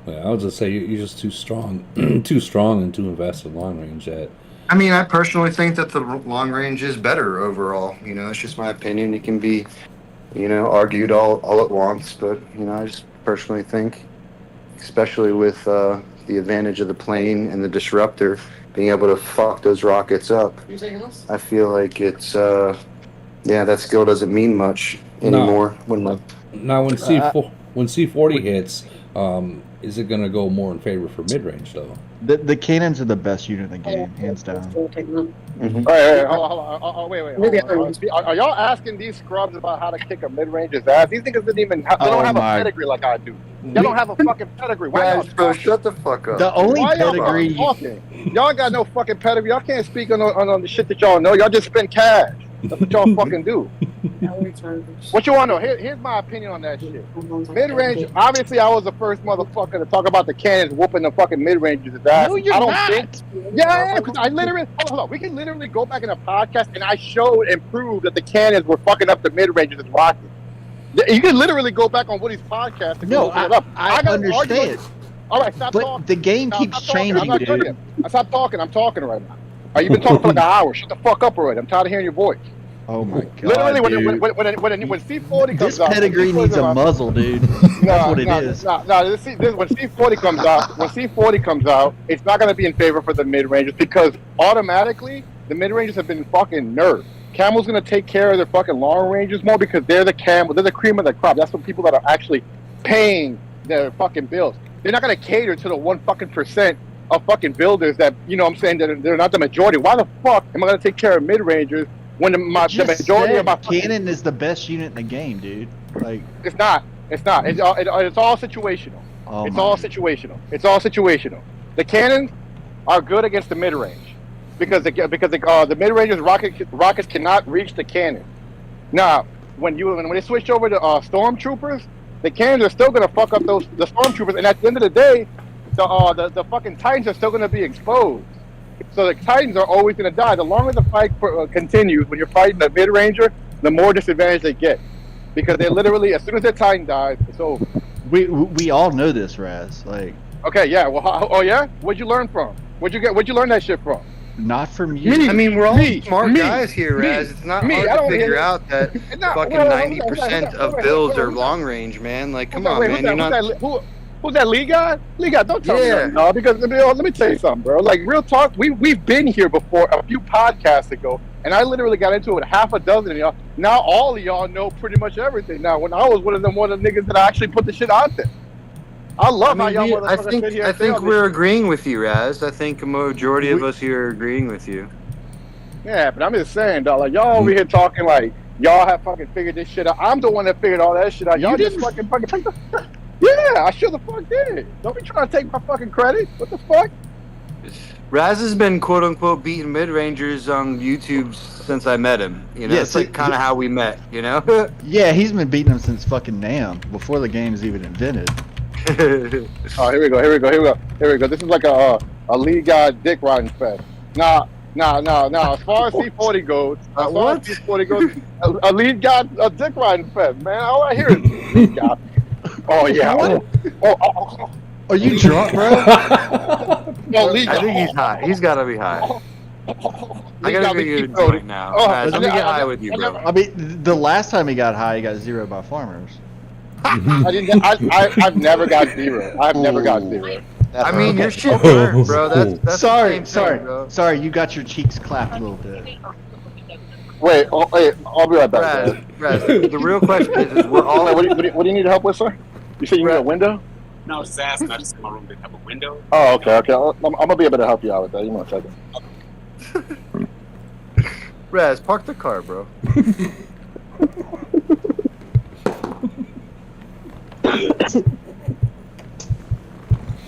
Yeah, I would just say you're just too strong, and too invested in long range. I mean, I personally think that the long range is better overall. It's just my opinion. It can be, argued all at once, but I just personally think, especially with the advantage of the plane and the disruptor, being able to fuck those rockets up. I feel like it's that skill doesn't mean much anymore. Now when C40 hits, is it gonna go more in favor for mid range though? The cannons are the best unit in the game, hands down. Mm-hmm. Wait. Are y'all asking these scrubs about how to kick a mid-ranger's ass? These niggas they don't have a pedigree like I do. Y'all don't have a fucking pedigree. Why y'all bro, shut the fuck up. The only pedigree y'all got no fucking pedigree. Y'all can't speak on the shit that y'all know. Y'all just spend cash. That's what y'all fucking do. What you want to know? Here's my opinion on that shit. Mid-range, obviously I was the first motherfucker to talk about the cannons whooping the fucking mid-rangers' ass. No, you're not. Yeah, because I literally, hold on, we can literally go back in a podcast and I showed and proved that the cannons were fucking up the mid-rangers' rockets. You can literally go back on Woody's podcast and no, look it up. I understand. All right, stop but talking. The game keeps changing, dude. Stop talking. I'm talking right now. You've been talking for like an hour. Shut the fuck up already. I'm tired of hearing your voice. Oh my god! Literally, dude. when C40 comes this out, pedigree needs a muzzle, dude. That's what it is. When C40 comes out, it's not going to be in favor for the mid rangers because automatically the mid rangers have been fucking nerfed. Camel's going to take care of their fucking long rangers more because they're the cream of the crop. That's what people that are actually paying their fucking bills. They're not going to cater to the 1% of fucking builders that I'm saying that they're not the majority. Why the fuck am I going to take care of mid rangers? When the majority of my cannon is the best unit in the game, dude. Like it's not. It's all situational. It's all situational. The cannons are good against the mid range because the mid rangers rockets cannot reach the cannon. Now, when they switch over to stormtroopers, the cannons are still gonna fuck up the stormtroopers, and at the end of the day, the fucking Titans are still gonna be exposed. So the Titans are always going to die. The longer the fight continues, when you're fighting the mid-ranger, the more disadvantage they get. Because they literally, as soon as their Titan dies, it's over. We all know this, Raz. Like, okay, yeah. Well, oh yeah. Where'd you learn from? Where'd you learn that shit from? Not from you. I mean, we're all smart guys here, Raz. It's not hard to figure out that fucking 90% of builds are long range, man. Like, come on, man. You're not. Who's that, Lee guy? Lee guy, don't tell me that. No, because let me tell you something, bro. Like, real talk, we've been here before a few podcasts ago, and I literally got into it with half a dozen of y'all. Now all of y'all know pretty much everything. Now, when I was one of the niggas that actually put the shit out there. I love how y'all motherfuckers sit here. I think we're agreeing with you, Raz. I think a majority of us here are agreeing with you. Yeah, but I'm just saying, dog, like, y'all over here talking like y'all have fucking figured this shit out. I'm the one that figured all that shit out. Y'all just fucking. Yeah, I sure the fuck did. Don't be trying to take my fucking credit. What the fuck? Raz has been quote unquote beating mid rangers on YouTube since I met him. You know, Yeah, it's like kind of how we met. You know. Yeah, he's been beating them since fucking NAM, before the game is even invented. Oh, here we go. This is like a league guy dick riding fest. Nah. As far as C40 goes, a lead guy a dick riding fest, man. All I hear is lead guy. Oh yeah. Oh. Are you drunk, bro? No, I think he's high. He's got to be high. I gotta get you a joint now. Let me get high with you, bro. I mean, the last time he got high, he got zeroed by farmers. I've never got zero. I've never got zero. I mean, your shit burnt, bro. That's sorry. bro. You got your cheeks clapped a little bit. Wait, I'll be right back. Raz, the real question is we're all. What do you need help with, sir? You said you need a window? No, I was just asking. I just in my room didn't have a window. Oh, okay. I'm gonna be able to help you out with that. Give me a second. Raz, park the car, bro.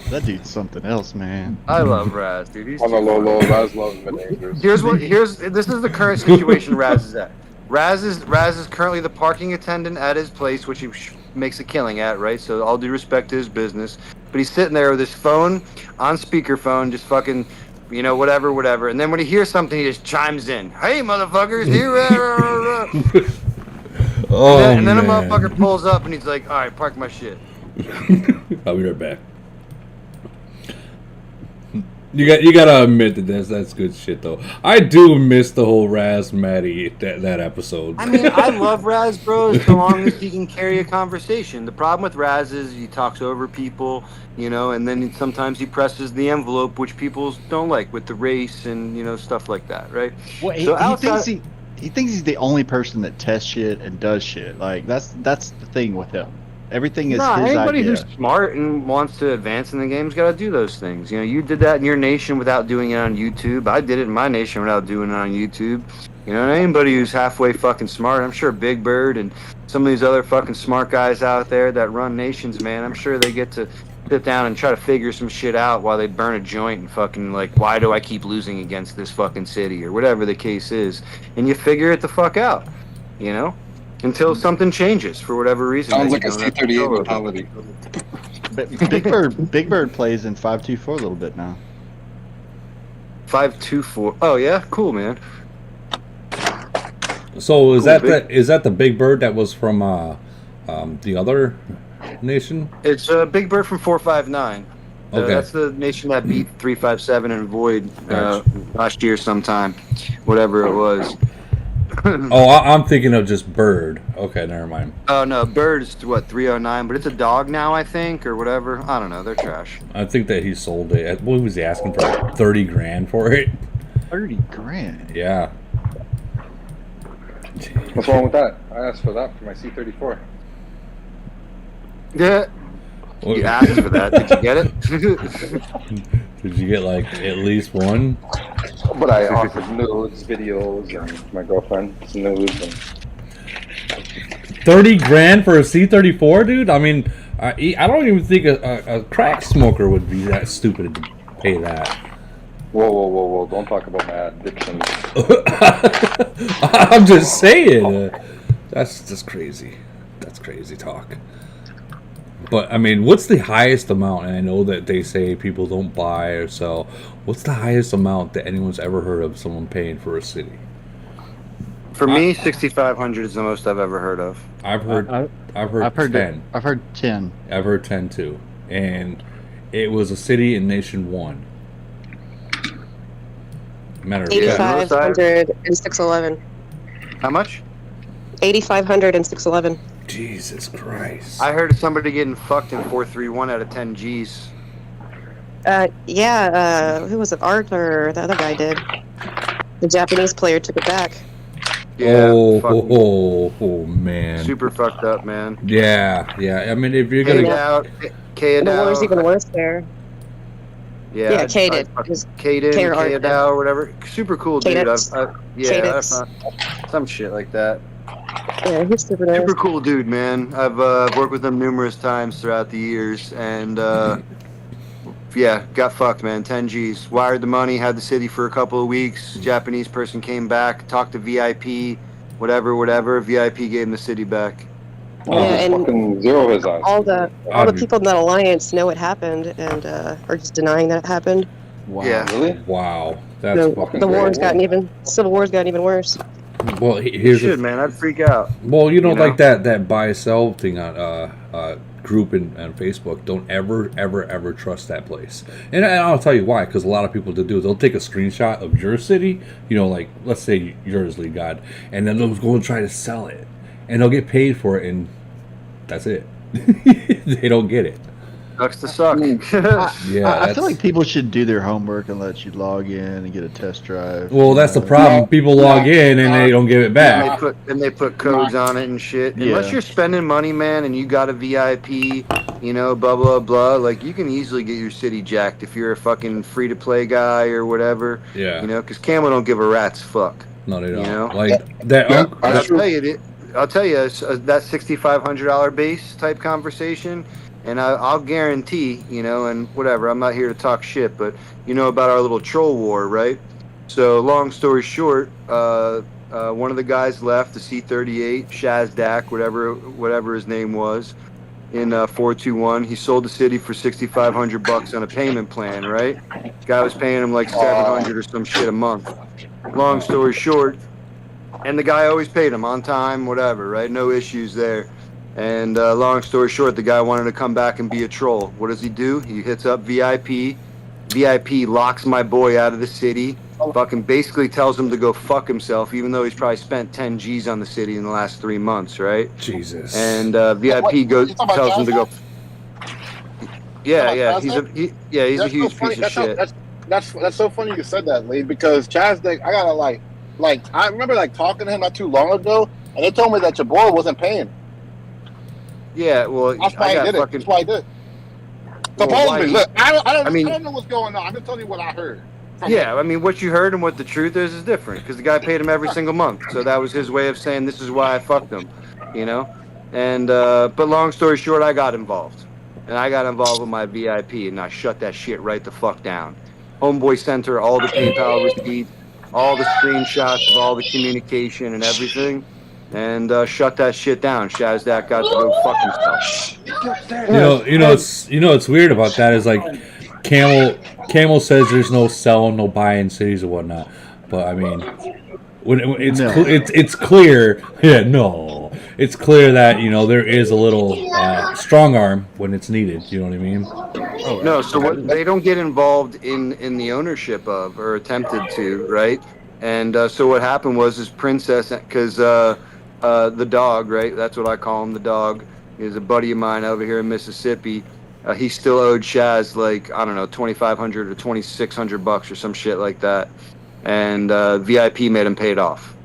That dude's something else, man. I love Raz, dude. He's I'm a low. Raz loves the neighbors. This is the current situation Raz is at. Raz is currently the parking attendant at his place, which he makes a killing at, right? So all due respect to his business, but he's sitting there with his phone on speakerphone, just fucking, you know, whatever. And then when he hears something, he just chimes in, "Hey, motherfuckers, here!" and then a motherfucker pulls up and he's like, "All right, park my shit." I'll be right back. You gotta admit that that's good shit though. I do miss the whole Raz Maddie that episode. I mean, I love Raz, bro, so long as he can carry a conversation. The problem with Raz is he talks over people, you know, and then sometimes he presses the envelope, which people don't like, with the race and, you know, stuff like that, right? Well, he thinks he's the only person that tests shit and does shit. Like that's the thing with him. Everything is his anybody idea. who's smart and wants to advance in the game's got to do those things. You know, you did that in your nation without doing it on YouTube. I did it in my nation without doing it on YouTube. You know, anybody who's halfway fucking smart, I'm sure Big Bird and some of these other fucking smart guys out there that run nations, man, I'm sure they get to sit down and try to figure some shit out while they burn a joint and fucking like, why do I keep losing against this fucking city or whatever the case is. And you figure it the fuck out, you know? Until something changes for whatever reason. Sounds like a C-38 mentality. Big Bird plays in 5.2.4 a little bit now. 5.2.4. Oh yeah, cool, man. So is that the Big Bird that was from the other nation? It's Big Bird from 459. Okay. That's the nation that beat 357 and Void last year sometime, whatever it was. Oh, I'm thinking of just Bird. Okay, never mind. Oh no, Bird is what, 309, but it's a dog now, I think, or whatever. I don't know. They're trash. I think that he sold it. What was he asking for? $30,000 for it? $30,000. Yeah. What's wrong with that? I asked for that for my C-34. Yeah. You asked for that. Did you get it? Did you get like at least one? But I offered nudes, videos, and my girlfriend's nudes. And... $30,000 for a C-34, dude? I mean, I don't even think a crack smoker would be that stupid to pay that. Whoa. Don't talk about my addiction. I'm just saying. That's just crazy. That's crazy talk. But, I mean, what's the highest amount? And I know that they say people don't buy or sell. What's the highest amount that anyone's ever heard of someone paying for a city? For me, 6,500 is the most I've ever heard of. I've heard 10. I've heard 10. I've heard 10 too. And it was a city in Nation 1. 8,500 and 611. How much? 8,500 and 611. Jesus Christ. I heard of somebody getting fucked in 431 out of 10 G's. Who was it? Arthur, the other guy did. The Japanese player took it back. Yeah. Oh, man. Super fucked up, man. Yeah. I mean, if you're gonna K the war's even worse there. Yeah, K did. K-Dow or whatever. Super cool dude. Cadence. Some shit like that. Yeah, he's super nice. Super cool dude, man. I've worked with him numerous times throughout the years, and yeah, got fucked, man. 10 G's. Wired the money, had the city for a couple of weeks. Japanese person came back, talked to VIP, whatever. VIP gave him the city back. Oh, Yeah, just and fucking zero his eyes. all the people in that alliance know it happened and are just denying that it happened. Wow. Yeah. Really? Wow, that's fucking the war's crazy. Civil War's gotten even worse. Well, here's Shit, man, I'd freak out. Well, you know, like that buy sell thing on group on Facebook. Don't ever trust that place. And I'll tell you why. Because a lot of people they'll take a screenshot of your city. You know, like let's say yours, League God, and then they'll go and try to sell it, and they'll get paid for it, and that's it. They don't get it. Sucks to suck. Yeah, I feel like people should do their homework and let you log in and get a test drive. Well, that's the problem. People log in and they don't give it back. And they put codes on it and shit. Yeah. Unless you're spending money, man, and you got a VIP, you know, blah blah blah. Like you can easily get your city jacked if you're a fucking free to play guy or whatever. Yeah. You know, because Camel don't give a rat's fuck. No, they don't. You know? Like that. I'll tell you that $6,500 base type conversation. And I'll guarantee, you know, and whatever, I'm not here to talk shit, but you know about our little troll war, right? So long story short, one of the guys left, the C-38, Shazdak, whatever his name was, in 421. He sold the city for $6,500 on a payment plan, right? Guy was paying him like $700 or some shit a month. Long story short, and the guy always paid him on time, whatever, right? No issues there. And long story short, the guy wanted to come back and be a troll. What does he do? He hits up VIP. VIP locks my boy out of the city. Fucking basically tells him to go fuck himself, even though he's probably spent 10 G's on the city in the last 3 months, right? Jesus. And VIP tells him to go. Yeah. He's a huge piece of shit. That's so funny you said that, Lee, because Chazdak, I gotta like I remember like talking to him not too long ago, and they told me that your boy wasn't paying. Yeah, well, that's why I did it. That's why I did. Supposedly, look, I don't know what's going on. I'm just telling you what I heard. Yeah, I mean, what you heard and what the truth is different, because the guy paid him every single month, so that was his way of saying this is why I fucked him, you know. And but long story short, I got involved, and I got involved with my VIP, and I shut that shit right the fuck down. Homeboy sent her all the PayPal receipts, all the screenshots of all the communication and everything. And shut that shit down. Shazdak got to go fuck himself. You know what's weird about that is like Camel says there's no selling, no buying cities or whatnot. But I mean, when it's clear. Yeah, no, it's clear that there is a little strong arm when it's needed. You know what I mean? No, so what they don't get involved in the ownership of or attempted to, right? And so what happened was his princess, because the dog, right? That's what I call him. The dog is a buddy of mine over here in Mississippi. He still owed Shaz like, I don't know, $2,500 or $2,600 or some shit like that. And VIP made him pay it off.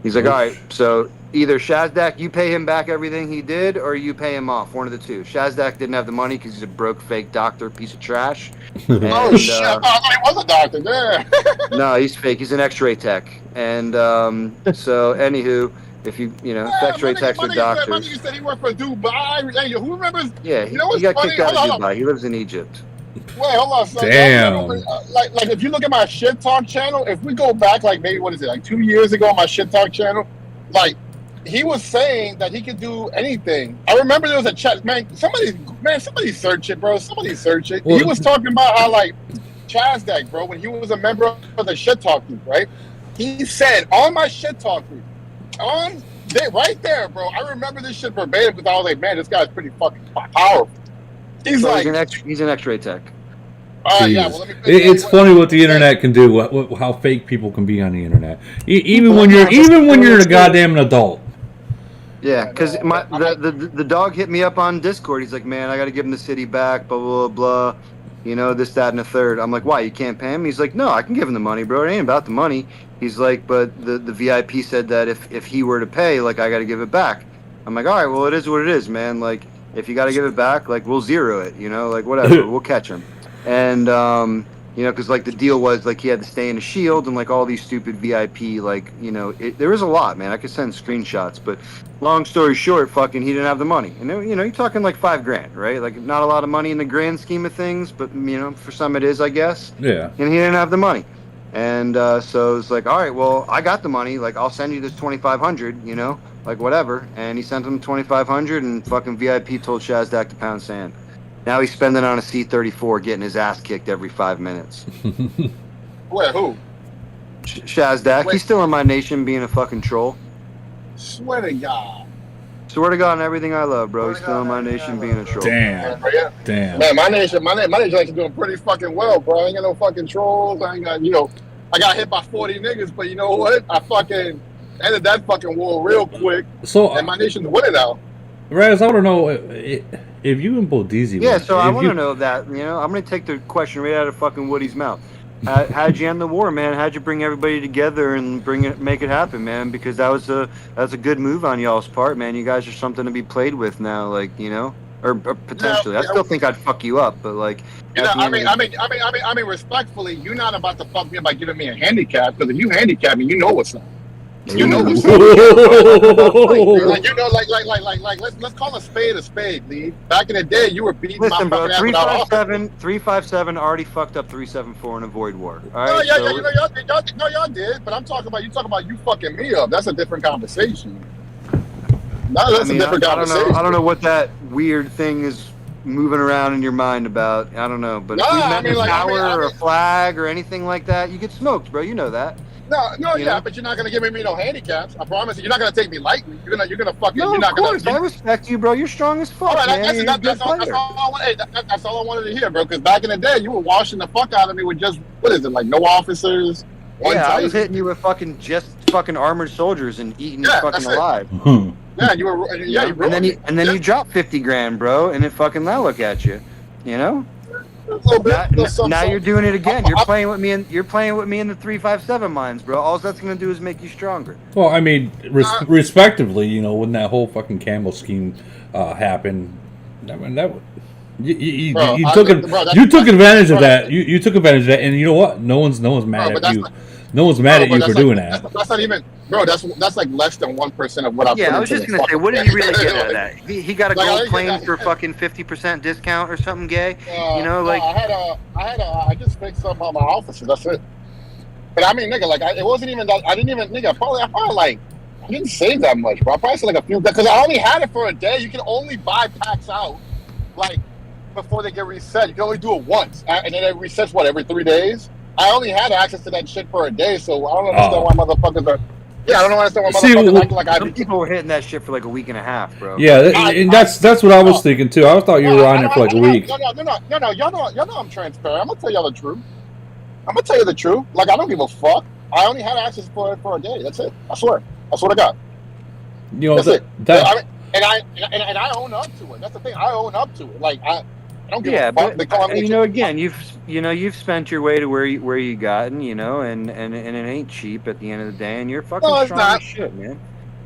He's like, all right, so either Shazdak, you pay him back everything he did, or you pay him off. One of the two. Shazdak didn't have the money because he's a broke, fake doctor, piece of trash. And, oh shit! I thought he was a doctor. There. No, he's fake. He's an X-ray tech. And so, anywho, if X-ray techs are doctors. My nigga said he worked for Dubai. Hey, who remembers? Yeah, he got kicked out of Dubai. He lives in Egypt. Wait, hold on. Son. Damn. Like if you look at my shit talk channel, if we go back like maybe like 2 years ago on my shit talk channel, like he was saying that he could do anything. I remember there was a chat, somebody search it, bro. Somebody search it. Well, he was talking about how like Chazdak, bro, when he was a member of the shit talk group, right? He said on my shit talk group, right there, bro. I remember this shit verbatim because I was like, man, this guy's pretty fucking powerful. He's he's an X-ray tech. Yeah, well, it's funny what the internet can do. How fake people can be on the internet, even when you're a goddamn adult. Yeah, because the dog hit me up on Discord. He's like, man, I got to give him the city back, blah, blah, blah, this, that, and a third. I'm like, why, you can't pay him? He's like, no, I can give him the money, bro. It ain't about the money. He's like, but the VIP said that if he were to pay, like, I got to give it back. I'm like, all right, well, it is what it is, man. Like, if you got to give it back, like, we'll zero it, like, whatever. We'll catch him. And You know, because like the deal was like he had to stay in a shield and like all these stupid VIP, like, you know, there is a lot, man. I could send screenshots, but long story short, fucking he didn't have the money. And you know, you're talking like $5,000, right? Like not a lot of money in the grand scheme of things, but you know, for some it is, I guess. Yeah. And he didn't have the money. And so it's like, all right, well, I got the money. Like, I'll send you this 2,500, you know, like whatever. And he sent him 2,500, and fucking VIP told Shazdak to pound sand. Now he's spending on a C-34, getting his ass kicked every 5 minutes. Where? Who? Shazdak. Wait. He's still in my nation, being a fucking troll. Swear to God. Swear to God and everything I love, bro. He's still in my nation, being a troll. Damn. Damn. Man, my nation actually doing pretty fucking well, bro. I ain't got no fucking trolls. I ain't got, you know, I got hit by 40 niggas, but you know what? I fucking ended that fucking war real quick. So, and my nation's winning now. Raz, I want to know if you and Bodizi. Yeah, so I want to know that. You know, I'm going to take the question right out of fucking Woody's mouth. How'd you end the war, man? How'd you bring everybody together and make it happen, man? Because that was a good move on y'all's part, man. You guys are something to be played with now, like, you know, or potentially. Yeah, I still think I'd fuck you up, but like, you know, I mean, respectfully, you're not about to fuck me up by giving me a handicap, because if you handicap me, you know what's up. You know what's up. Like, you know, like, let's call a spade, Lee. Back in the day, you were beating my fucking ass without offense. 357 already fucked up 374 in a void war. All right, no, y'all did, but I'm talking about you fucking me up. That's a different conversation. That's a different conversation. I don't know what that weird thing is moving around in your mind about. I don't know, but if we met in a tower or a flag or anything like that, you get smoked, bro. You know that. No, but you're not gonna give me no handicaps. I promise you, you're not gonna take me lightly. You're gonna fucking. No, you're not of course, gonna. I respect you, bro. You're strong as fuck, man. That's all I wanted to hear, bro. Because back in the day, you were washing the fuck out of me with just like no officers. I was hitting you with fucking armored soldiers and eating you fucking alive. Yeah, you were. Yeah, and then you dropped $50,000, bro, and it fucking now look at you, you know. Now you're doing it again. You're playing with me in the 357 mines, bro. All that's gonna do is make you stronger. Well, I mean, respectively, you know, when that whole fucking camo scheme happened, I mean that you took advantage of that. You took advantage of that, and you know what? No one's mad at you. No one's mad at you for doing that. That's not even, bro. That's like less than 1% of what I've. Yeah, I was just gonna say, what did he really get out of that? He got a gold plane for fucking 50% discount or something gay. You know, like I just fixed up on my offices. That's it. But I mean, nigga, like it wasn't even that. I didn't save that much, bro. I probably said like a few, because I only had it for a day. You can only buy packs out like before they get reset. You can only do it once, and then it resets every 3 days. I only had access to that shit for a day, so I don't understand why motherfuckers are. Yeah, I don't understand why motherfuckers act like I did. People were hitting that shit for like a week and a half, bro. Yeah, and that's what I was thinking too. I thought you were on it for like a week. No. Y'all know I'm transparent. I'm gonna tell y'all the truth. I'm gonna tell you the truth. Like, I don't give a fuck. I only had access for it for a day. That's it. I swear. That's what I got. You know, that's it. And I own up to it. That's the thing. I own up to it. Like, I don't give a fuck. But you know, again, you've spent your way to where you gotten, you know, and it ain't cheap at the end of the day, and you're fucking strong as shit, man.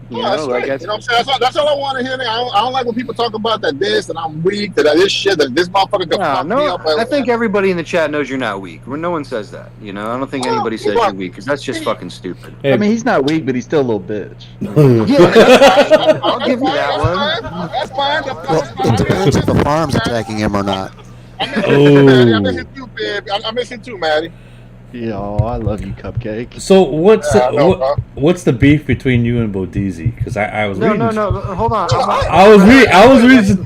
You know, like you know what I'm saying? That's all I want to hear. I don't like when people talk about that and I'm weak, that this shit, that this motherfucker can fuck me up. I think everybody in the chat knows you're not weak. No one says that. You know, I don't think anybody says you're weak, because that's just fucking stupid. I mean, he's not weak, but he's still a little bitch. Yeah, I'll give you that one. That's fine. It depends if the farm's attacking him or not. I miss it too, babe. I miss it too, Maddie. Yo, I love you, Cupcake. So what's the beef between you and Bodizi? Because I was reading. No. Hold on. I was reading.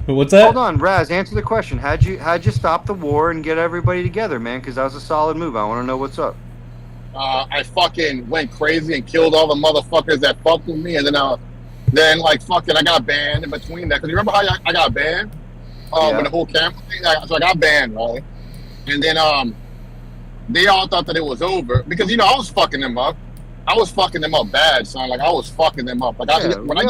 What's that? Hold on, Raz. Answer the question. How'd you stop the war and get everybody together, man? Because that was a solid move. I want to know what's up. I fucking went crazy and killed all the motherfuckers that fucked with me, and then I got banned in between that. Because you remember how I got banned? When the whole camp thing, so I got banned, right? And then they all thought that it was over, because you know I was fucking them up. I was fucking them up bad, son. Like, I was fucking them up. Like, when I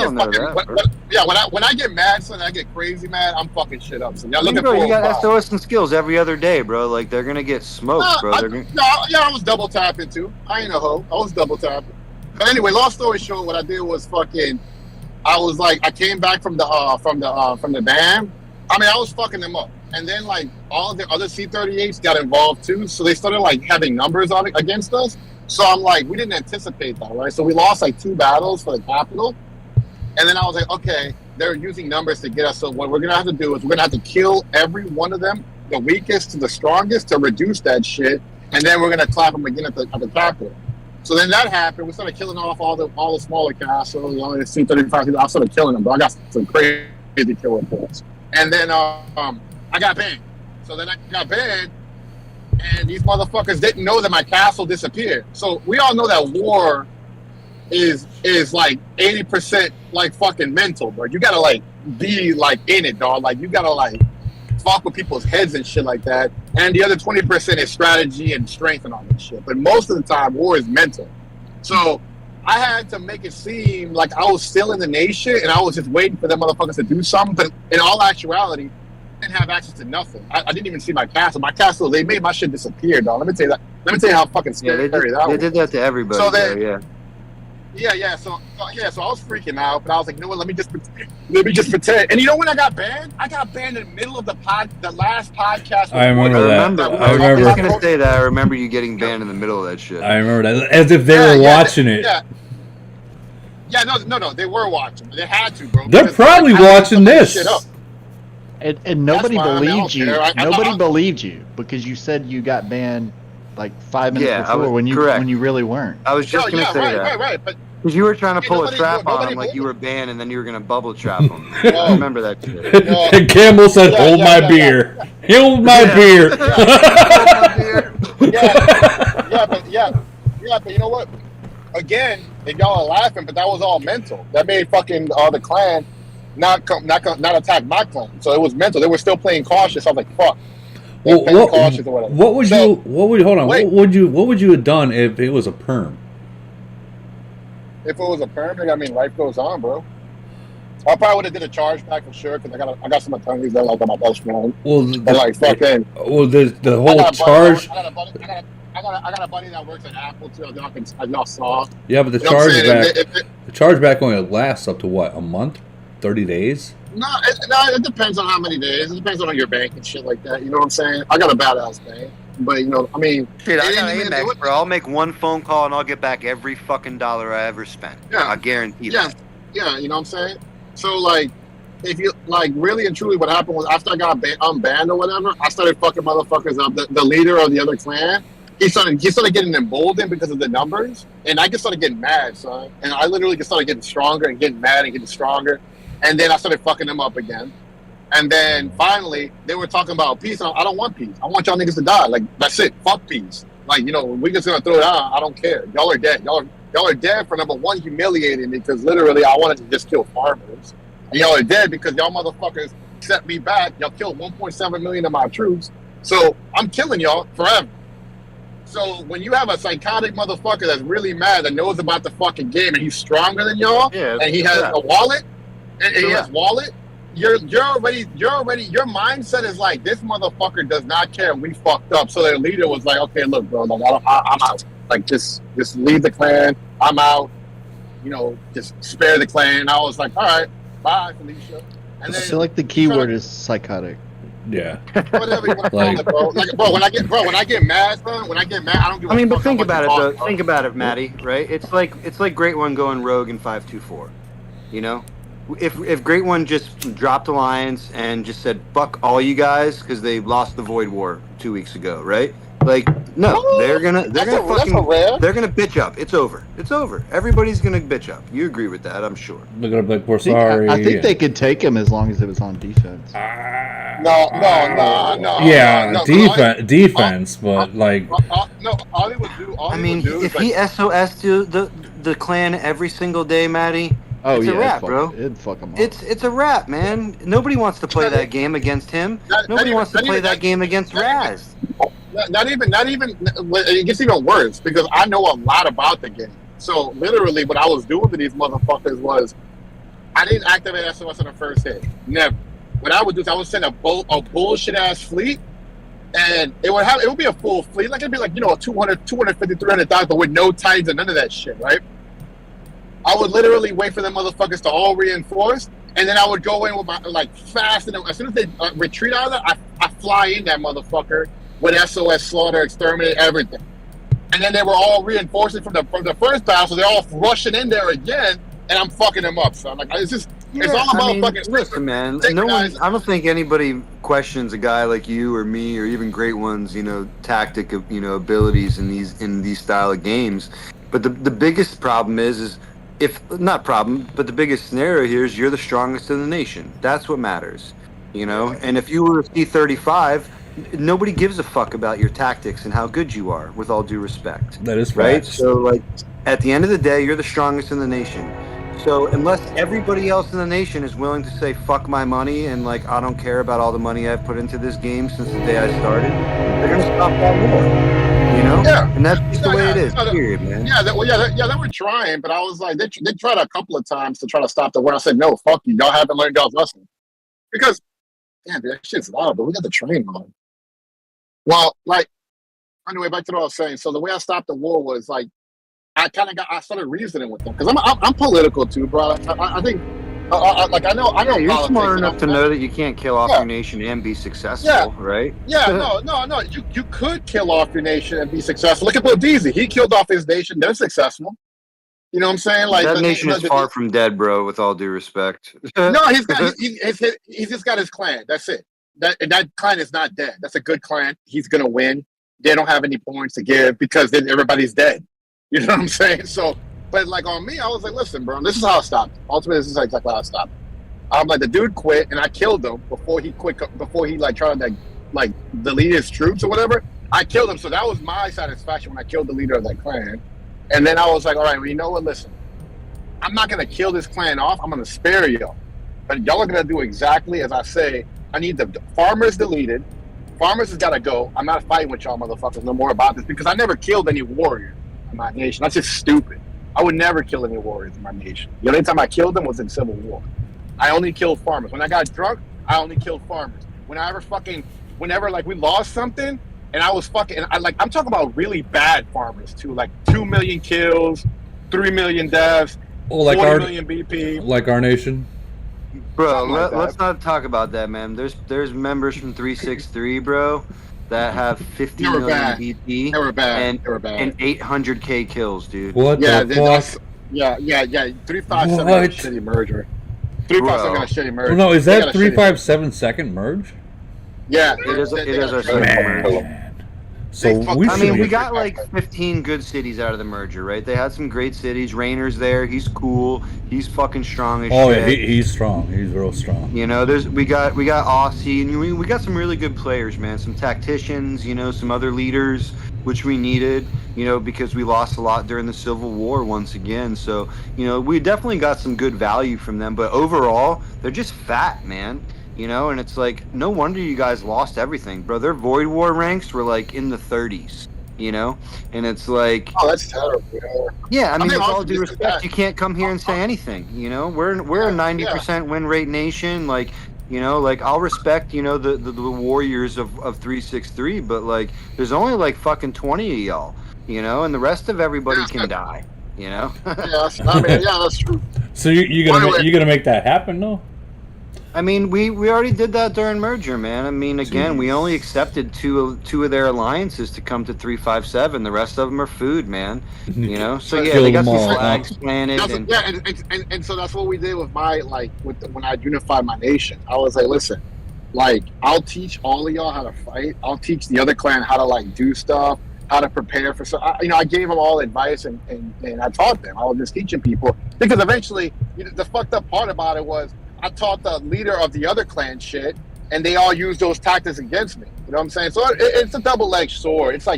get mad, son, I get crazy mad. I'm fucking shit up. So y'all you got SOS and skills every other day, bro. Like, they're gonna get smoked, bro. I was double tapping too. I ain't a hoe. I was double tapping. But anyway, long story short, what I did was I came back from the ban. I mean, I was fucking them up. and then like all of the other C-38s got involved too, so they started like having numbers on it against us. So I'm like, we didn't anticipate that, right? So we lost like 2 battles for the capital, and then I was like, okay, they're using numbers to get us. So what we're gonna have to do is we're gonna have to kill every one of them, the weakest to the strongest, to reduce that shit, and then we're gonna clap them again at the capital. So then that happened. We started killing off all the smaller castles. You know, the C-35. I started killing them, but I got some crazy kill reports. And then I got banned. So then I got banned, and these motherfuckers didn't know that my castle disappeared. So we all know that war is like 80% like fucking mental, bro. You gotta like be like in it, dog. Like you gotta like fuck with people's heads and shit like that. And the other 20% is strategy and strength and all that shit. But most of the time, war is mental. So I had to make it seem like I was still in the nation and I was just waiting for them motherfuckers to do something. But in all actuality, I didn't have access to nothing. I didn't even see my castle. My castle, they made my shit disappear, dog. Let me tell you that. Let me tell you how fucking scary that was. They did that to everybody. So then, yeah. So I was freaking out, but I was like, you know what? Let me just pretend. And you know when I got banned? I got banned in the middle of the last podcast. I remember that. I remember. I was gonna say that. I remember you getting banned in the middle of that shit. I remember that, as if they were watching it. Yeah, no, they were watching. They had to, bro. They're probably watching this. And nobody believed you. Nobody believed you because you said you got banned like 5 minutes before when you really weren't. I was just gonna say that. Right. But because you were trying to pull a trap on him, like you were banned, and then you were gonna bubble trap him. I remember that shit. And Campbell said, "Hold my beer. Hold my beer." But you know what? Again, if y'all are laughing, but that was all mental. That made fucking the clan not attack my clan. So it was mental. They were still playing cautious. I was like, fuck. What would you have done if it was a perm? If it was a perm, I mean, life goes on, bro. I probably would have did a charge back for sure because I got some attorneys that like my best friend. Well, fucking. Well, the whole charge. I got a buddy that works at Apple too. Y'all saw. Yeah, but the chargeback only lasts up to what, a month, 30 days. No, it depends on how many days. It depends on your bank and shit like that. You know what I'm saying? I got a badass bank. But, you know, I mean... Shit, I got Amex, bro. I'll make one phone call and I'll get back every fucking dollar I ever spent. Yeah. I guarantee that. Yeah, you know what I'm saying? So, like, if you, like, really and truly what happened was after I got unbanned or whatever, I started fucking motherfuckers up. The leader of the other clan, he started getting emboldened because of the numbers. And I just started getting mad, son. And I literally just started getting stronger and getting mad and getting stronger. And then I started fucking them up again. And then finally, they were talking about peace. And I don't want peace. I want y'all niggas to die. Like, that's it. Fuck peace. Like, you know, we just gonna throw it out. I don't care. Y'all are dead. Y'all are dead for number one, humiliating me because literally I wanted to just kill farmers. And y'all are dead because y'all motherfuckers set me back. Y'all killed 1.7 million of my troops. So I'm killing y'all forever. So when you have a psychotic motherfucker that's really mad that knows about the fucking game and he's stronger than y'all, and he has a wallet, and he has wallet, you're already your mindset is like, this motherfucker does not care and we fucked up. So their leader was like, okay, look, bro, like, I'm out. Like, just leave the clan. I'm out. You know, just spare the clan. And I was like, all right, bye, Felicia. And then, I feel like the key word is psychotic. Yeah. Whatever you want to call it, bro. Like, bro, when I get mad, I don't give a but fuck think about it, though. bro. Think about it, Maddie, right? It's like Great One going rogue in 524, you know? If Great One just dropped alliance and just said fuck all you guys because they lost the Void War 2 weeks ago, right? Like, no, they're gonna bitch up. It's over. Everybody's gonna bitch up. You agree with that, I'm sure. They're gonna be like, we're sorry. I think they could take him as long as it was on defense. No. Yeah, defense, but like. No, all he would do. If he SOS to the clan every single day, Maddie. It's a wrap, bro. It'd fuck him up. It's a wrap, man. Nobody wants to play that game against him. Nobody wants to play that game against Raz. Not even. It gets even worse because I know a lot about the game. So literally, what I was doing to these motherfuckers was, I didn't activate SOS on the first hit. Never. What I would do is I would send a bullshit ass fleet, and it would be a full fleet. Like it'd be like, you know, a 200, 250, 300,000, but with no tides and none of that shit, right? I would literally wait for them motherfuckers to all reinforce, and then I would go in with my fast, and as soon as they retreat out of that, I fly in that motherfucker with SOS, slaughter, exterminate, everything. And then they were all reinforcing from the first battle, so they're all rushing in there again, and I'm fucking them up. So I'm like, it's all about fucking. Listen, man. No one. I don't think anybody questions a guy like you or me or even great ones, tactic of abilities in these style of games. But the biggest problem is if not problem, but the biggest scenario here is you're the strongest in the nation. That's what matters, And if you were a C-35. Nobody gives a fuck about your tactics and how good you are, with all due respect. That is right. Facts. So, at the end of the day, you're the strongest in the nation. So, unless everybody else in the nation is willing to say "fuck my money" and I don't care about all the money I've put into this game since the day I started, they're gonna stop that war. Yeah. And that's just the way it is. Period, man. Yeah, they were trying, but I was like, they tried a couple of times to try to stop the war. I said, no, fuck you. Y'all haven't learned y'all's lesson. Because, damn, that shit's loud, but we got the train on. Well, anyway, back to what I was saying. So the way I stopped the war was I started reasoning with them because I'm political too, bro. I think, I know. Yeah, you're politics, smart enough to know that you can't kill off your nation and be successful, right? Yeah, no. You could kill off your nation and be successful. Look at Bodizi. He killed off his nation. They're successful. You know what I'm saying? That nation is far from dead, bro. With all due respect. No, he's just got his clan. That's it. That clan is not dead. That's a good clan. He's gonna win. They don't have any points to give because then everybody's dead. You know what I'm saying? So, but on me, I was like, listen, bro, this is how I stopped. Ultimately, this is exactly how I stopped. I'm like, the dude quit, and I killed him before he quit. Before he tried to delete his troops or whatever. I killed him, so that was my satisfaction when I killed the leader of that clan. And then I was like, all right, well, you know what? Listen, I'm not gonna kill this clan off. I'm gonna spare y'all, but y'all are gonna do exactly as I say. I need the farmers deleted. Farmers has got to go. I'm not fighting with y'all motherfuckers no more about this because I never killed any warrior in my nation. That's just stupid. I would never kill any warriors in my nation. The only time I killed them was in Civil War. I only killed farmers. When I got drunk, I only killed farmers. Whenever we lost something and I was I'm talking about really bad farmers too, 2 million kills, 3 million deaths, 40 million BP. Like our nation. Bro, let's not talk about that, man. There's members from 363, bro, that have 50 million BP. They were bad. And 800k kills, dude. What the fuck? Yeah. 357 got a shitty merger. 357 got a shitty merger. Oh, no, is that 357 second merge? Yeah, it is our second merge. So we got 15 good cities out of the merger, right? They had some great cities. Rainer's there. He's cool. He's fucking strong as shit. Oh yeah, he's strong. He's real strong. We got Aussie, and we got some really good players, man. Some tacticians, some other leaders, which we needed, because we lost a lot during the Civil War once again. So, we definitely got some good value from them. But overall, they're just fat, man. And it's no wonder you guys lost everything, bro. Their Void War ranks were in the 30s, and it's oh, that's terrible. Yeah, I mean, with all due respect, you can't come here and say anything. We're a 90% win rate nation. I'll respect the warriors of 363, but there's only fucking 20 of y'all, and the rest of everybody can die. Yeah, that's true. So you're gonna make that happen, though? I mean, we already did that during merger, man. I mean, again, we only accepted two of their alliances to come to 357. The rest of them are food, man. So yeah, they got some flags planted. And so that's what we did with my when I unified my nation. I was like, listen, I'll teach all of y'all how to fight. I'll teach the other clan how to do stuff, how to prepare for. So I gave them all advice and I taught them. I was just teaching people because eventually the fucked up part about it was. I taught the leader of the other clan shit, and they all used those tactics against me. You know what I'm saying? So it's a double-edged sword. It's you're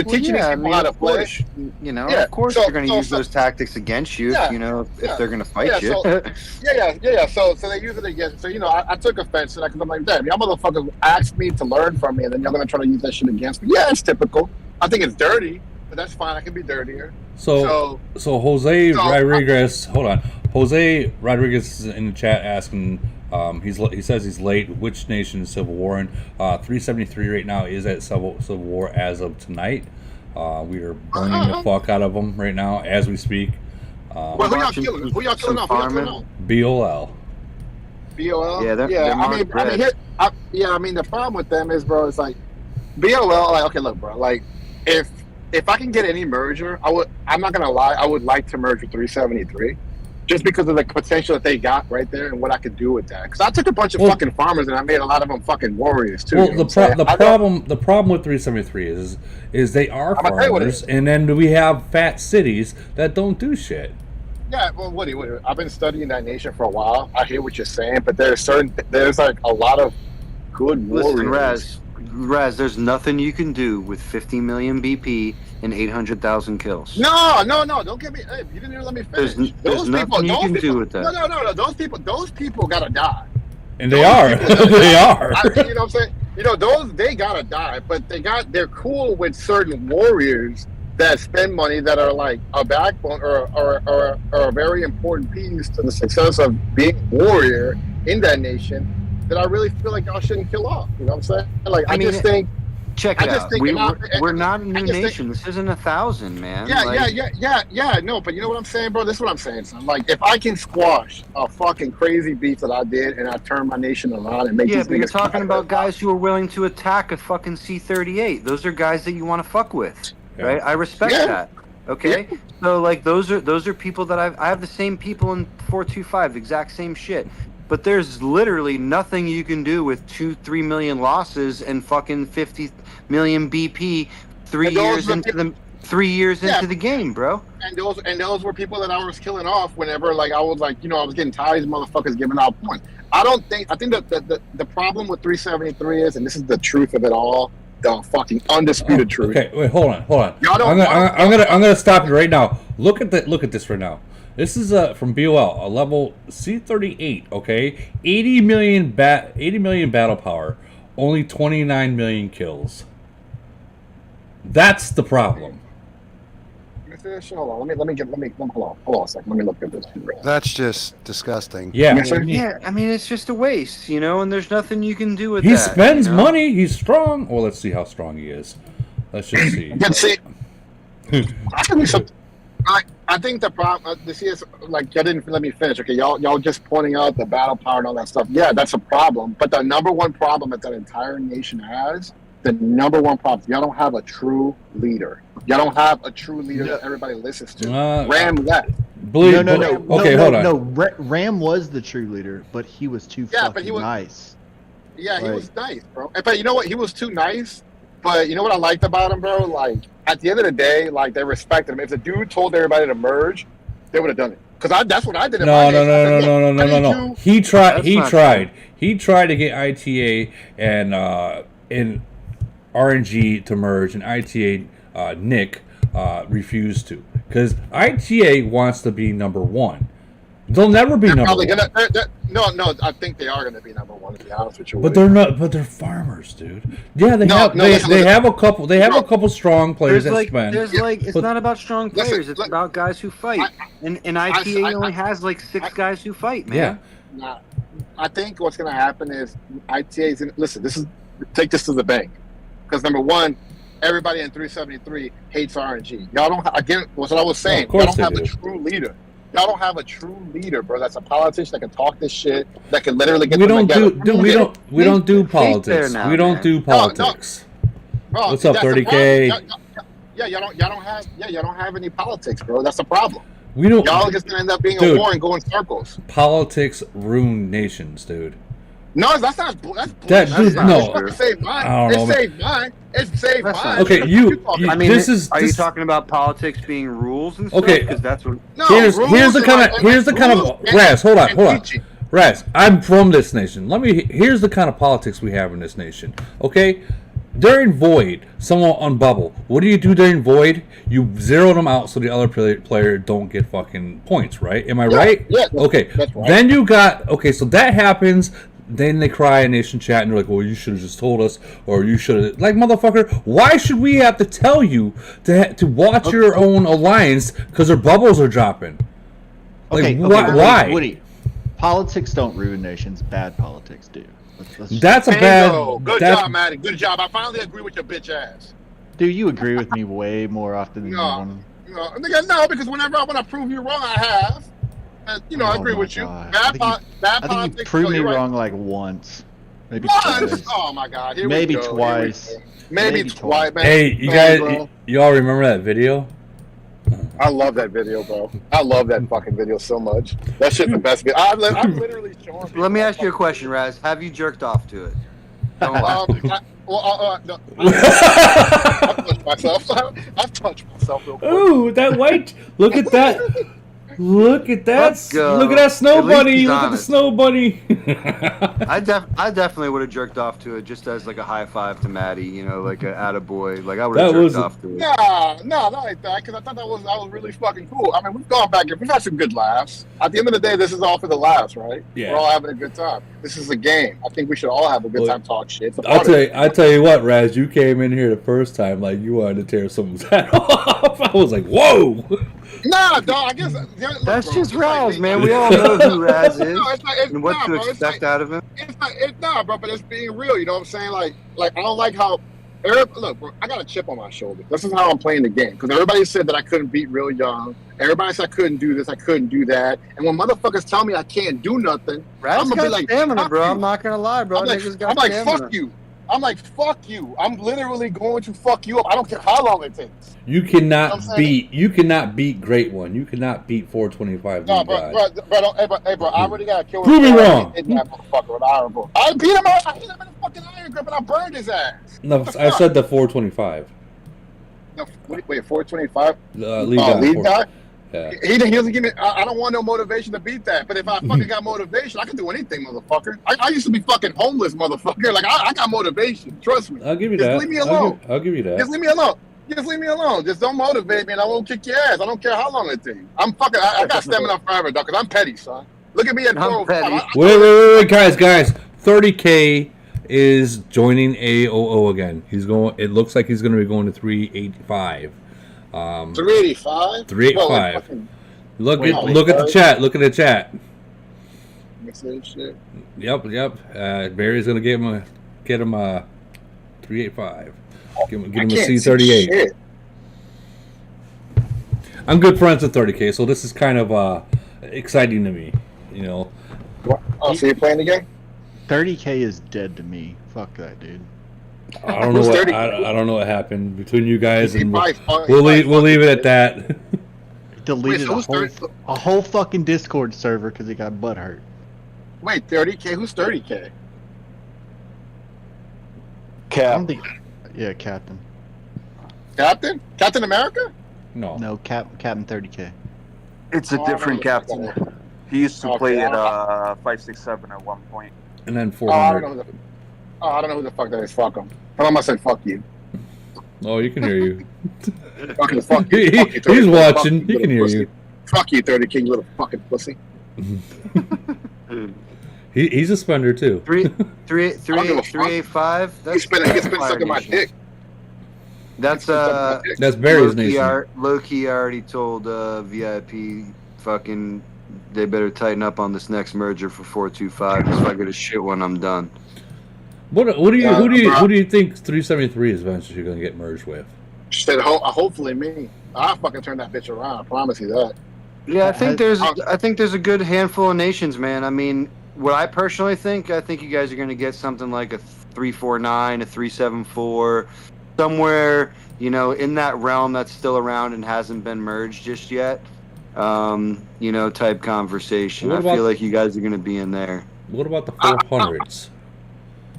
teaching these people how to play. Of course they're going to use those tactics against you, if they're going to fight you. So they use it against me. So, I took offense to that because I'm like, damn, y'all motherfuckers asked me to learn from me, and then y'all going to try to use that shit against me. Yeah, it's typical. I think it's dirty, but that's fine. I can be dirtier. So Jose Rodriguez, hold on. Jose Rodriguez is in the chat asking, he says he's late. Which nation is Civil War in? 373 right now is at Civil War as of tonight. We are burning the fuck out of them right now as we speak. Well, who y'all killing? Who y'all killing off? BOL. BOL? Yeah, they're I mean, the problem with them is, bro, it's like BOL. Like, okay, look, bro. Like, if I can get any merger, I'm not gonna lie. I would like to merge with 373, just because of the potential that they got right there and what I could do with that. Because I took a bunch of fucking farmers and I made a lot of them fucking warriors too. Well, the problem with 373 is they are farmers, and then we have fat cities that don't do shit. Yeah, well, Woody, I've been studying that nation for a while. I hear what you're saying, but there's like a lot of good warriors. Listen, Raz, there's nothing you can do with 50 million BP and 800,000 kills. No, don't get me. Hey, you didn't even let me finish. There's nothing you can do with that. No. Those people gotta die. And they are. They are. You know what I'm saying? You know, they gotta die, but they're cool with certain warriors that spend money that are like a backbone or a very important piece to the success of being a warrior in that nation that I really feel like y'all shouldn't kill off. You know what I'm saying? Like, I just think. Check it out. We're not a new nation. This isn't 1,000, man. Yeah. No, but you know what I'm saying, bro? This is what I'm saying, son. Like, if I can squash a fucking crazy beef that I did and I turn my nation around and make these niggas. Yeah, but you're talking about guys who are willing to attack a fucking C-38. Those are guys that you want to fuck with, right? I respect that. Okay, so like those are people that I have the same people in 425, exact same shit. But there's literally nothing you can do with 2-3 million losses and fucking 50 million BP 3 years into the game, bro. And those were people that I was killing off whenever, like, I was like, you know, I was getting tired of these motherfuckers giving out points. I think that the problem with 373 is, and this is the truth of it all, the fucking undisputed truth. Okay, wait, hold on. I'm gonna stop you right now. Look at this right now. This is from BOL, a level C38, okay? 80 million battle power, only 29 million kills. That's the problem. Hold on. Let me hold on a second. Let me look at this. That's just disgusting. Yeah. I mean, it's just a waste, you know, and there's nothing you can do with he that. He spends money. He's strong. Well, let's see how strong he is. Let's just see. I think the problem, this is, like, y'all didn't let me finish. Okay, y'all just pointing out the battle power and all that stuff. Yeah, that's a problem. But the number one problem that entire nation has, y'all don't have a true leader. Y'all don't have a true leader that everybody listens to. Ram left. No. Ram was the true leader, but he was too fucking nice. Yeah, he was nice, bro. But you know what? He was too nice. But you know what I liked about him, bro? Like, at the end of the day, like, they respected him. If the dude told everybody to merge, they would have done it. Because that's what I did. No. He tried to get ITA and in RNG to merge, and ITA Nick refused to, because ITA wants to be number one. They'll never be number one. No, I think they are gonna be number one, to be honest with you. But they're not. But they're farmers, dude. Yeah, they have a couple. They have a couple strong players that spend. It's not about strong players. It's about guys who fight. And ITA only has like 6 guys who fight, man. Yeah. I think what's gonna happen is ITA is gonna listen. Take this to the bank, because number one, everybody in 373 hates RNG. Y'all don't. Again, what I was saying. Y'all don't have a true leader. Y'all don't have a true leader, bro. That's a politician that can talk this shit. That can literally get. We don't do politics. We don't do politics. Bro, what's up, 30K? Y'all don't have any politics, bro. That's the problem. We don't. Y'all just gonna end up being a war and go in circles. Politics ruin nations, dude. No, that's not. That's bullshit. No. It saved mine. It saved mine. Okay, I mean, are you talking about politics being rules and stuff? Okay, because that's what. No, here's the kind of Raz. Hold on. Raz, I'm from this nation. Here's the kind of politics we have in this nation. Okay, during Void, someone on Bubble. What do you do during Void? You zero them out so the other player don't get fucking points, right? Am I right? Yeah. Okay. That's right. Then you got so that happens. Then they cry in nation chat and they're like, well, you should have just told us, or you should have, like, motherfucker, why should we have to tell you to watch your own alliance because their bubbles are dropping? Like, why? Woody, politics don't ruin nations. Bad politics do. That's a bad. Good job, Maddie. Good job. I finally agree with your bitch ass. Dude, you agree with me way more often than you want. Nigga, no, because whenever I want to prove you wrong, I have. And, I agree with you. I think you proved me wrong like once. Maybe twice. Oh my God! Maybe twice. Maybe twice. Man. Hey, you guys, y'all remember that video? I love that video, bro. I love that fucking video so much. That shit's the best video. I'm literally showing people. Let me ask you a question, Raz. Have you jerked off to it? No. I've touched myself. I've touched myself real quick. Ooh, that white! Look at that! Look at that! Look at that snow bunny! Look at the snow bunny! I definitely would have jerked off to it just as like a high five to Maddie, like a attaboy. Like I would have jerked off to it. Nah, not like that. Because I thought that was really fucking cool. I mean, we've gone back and we've had some good laughs. At the end of the day, this is all for the laughs, right? Yeah. We're all having a good time. This is a game. I think we should all have a good time, talk shit. I tell you what, Raz, you came in here the first time like you wanted to tear someone's head off. I was like, whoa. Nah, dog. I guess that's just Raz, man. We all know who Raz is and what to expect out of him. It's not, bro. But it's being real. You know what I'm saying? Like I don't like how. Look, bro, I got a chip on my shoulder. This is how I'm playing the game. Because everybody said that I couldn't beat real young. Everybody said I couldn't do this, I couldn't do that. And when motherfuckers tell me I can't do nothing, Raz I'm gonna got be like, stamina, bro. I'm not gonna lie, bro. I'm like, fuck you. I'm like, fuck you. I'm literally going to fuck you up. I don't care how long it takes. You cannot beat Great One. You cannot beat 425. No, bro, I already got a kill. Prove me wrong. That motherfucker with iron grip. I beat him. I hit him in the fucking iron grip and I burned his ass. No, I said the 425. No, wait, 425? Lead guy? Yeah. He doesn't give me. I don't want no motivation to beat that. But if I fucking got motivation, I can do anything, motherfucker. I used to be fucking homeless, motherfucker. Like I got motivation. Trust me. I'll give you Just that. Leave me alone. I'll give you that. Just leave me alone. Just leave me alone. Just don't motivate me, and I won't kick your ass. I don't care how long it takes. I'm fucking. I got stamina forever, dog. Because I'm petty, son. Look at me at 405. Wait, guys. 30K is joining AOO again. He's going. It looks like he's going to be going to 385. 385. 385. Look at the chat. Look at the chat. Shit. Yep. Barry's gonna get him a 385. Give him a C38. I'm good friends with 30K, so this is kind of exciting to me. Oh, so you're playing the game? 30K is dead to me. Fuck that, dude. I don't know what I don't know what happened between you guys, and we'll leave it at that. Deleted a whole fucking Discord server because he got butthurt. Wait, 30K? Who's 30K? Cap. Yeah, Captain. Captain? Captain America? No, Captain 30K. It's a different Captain. He used to play at 567 at one point. And then 400. I don't know who the fuck that is. Fuck him. Tell him I said fuck you. Oh, you can hear you. Fuck you. He's watching. He can hear you. Fuck you, 30 King, little fucking pussy. He's a spender too. 385. He's been sucking my dick. That's Barry's nation. Low key already told VIP fucking they better tighten up on this next merger for 425. If I get a shit when I'm done. Who do you think 373 is eventually going to get merged with? Hopefully me. I'll fucking turn that bitch around. I promise you that. Yeah, I think there's a good handful of nations, man. I mean, what I personally think, I think you guys are going to get something like a 349, a 374, somewhere in that realm that's still around and hasn't been merged just yet. Type conversation. I feel like you guys are going to be in there. What about the 400s?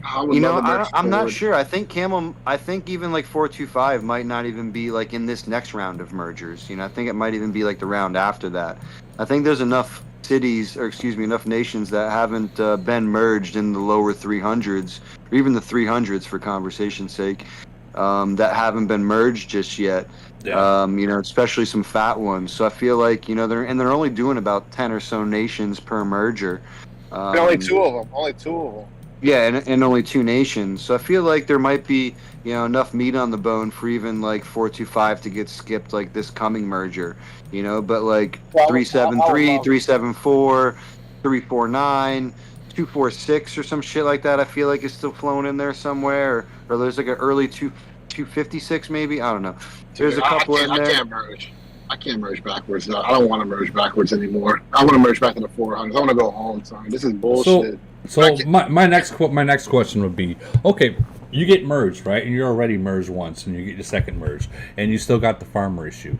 I'm not sure. I think even like 425 might not even be like in this next round of mergers. I think it might even be like the round after that. I think there's enough enough nations that haven't been merged in the lower 300s, or even the 300s for conversation's sake, that haven't been merged just yet. Yeah. Especially some fat ones. So I feel like they're only doing about 10 or so nations per merger. Only two of them. Yeah, and only two nations. So I feel like there might be, enough meat on the bone for even like 425 to get skipped like this coming merger. But like 373, 374, 349, 246 or some shit like that, I feel like is still flowing in there somewhere. Or there's like an early 256 maybe. I don't know. There's a couple in there. I can't merge backwards. No, I don't want to merge backwards anymore. I want to merge back to the 400s. I want to go home, son. This is bullshit. So my next question would be, okay, you get merged, right? And you're already merged once, and you get your second merge, and you still got the farmer issue.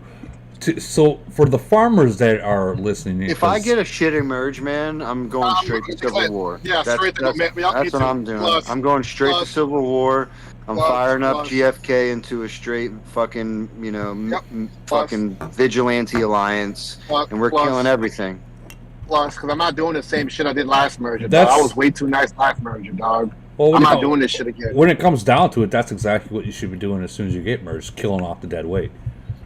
So for the farmers that are listening, if I get a shitty merge, man, I'm going straight to Civil War. Yeah, that's what I'm doing. I'm going straight to Civil War. I'm firing up GFK into a straight fucking, fucking vigilante alliance, and we're killing everything. Plus, because I'm not doing the same shit I did last merger. I was way too nice last merger, dog. Well, I'm not doing this shit again. When it comes down to it, that's exactly what you should be doing as soon as you get merged, killing off the dead weight.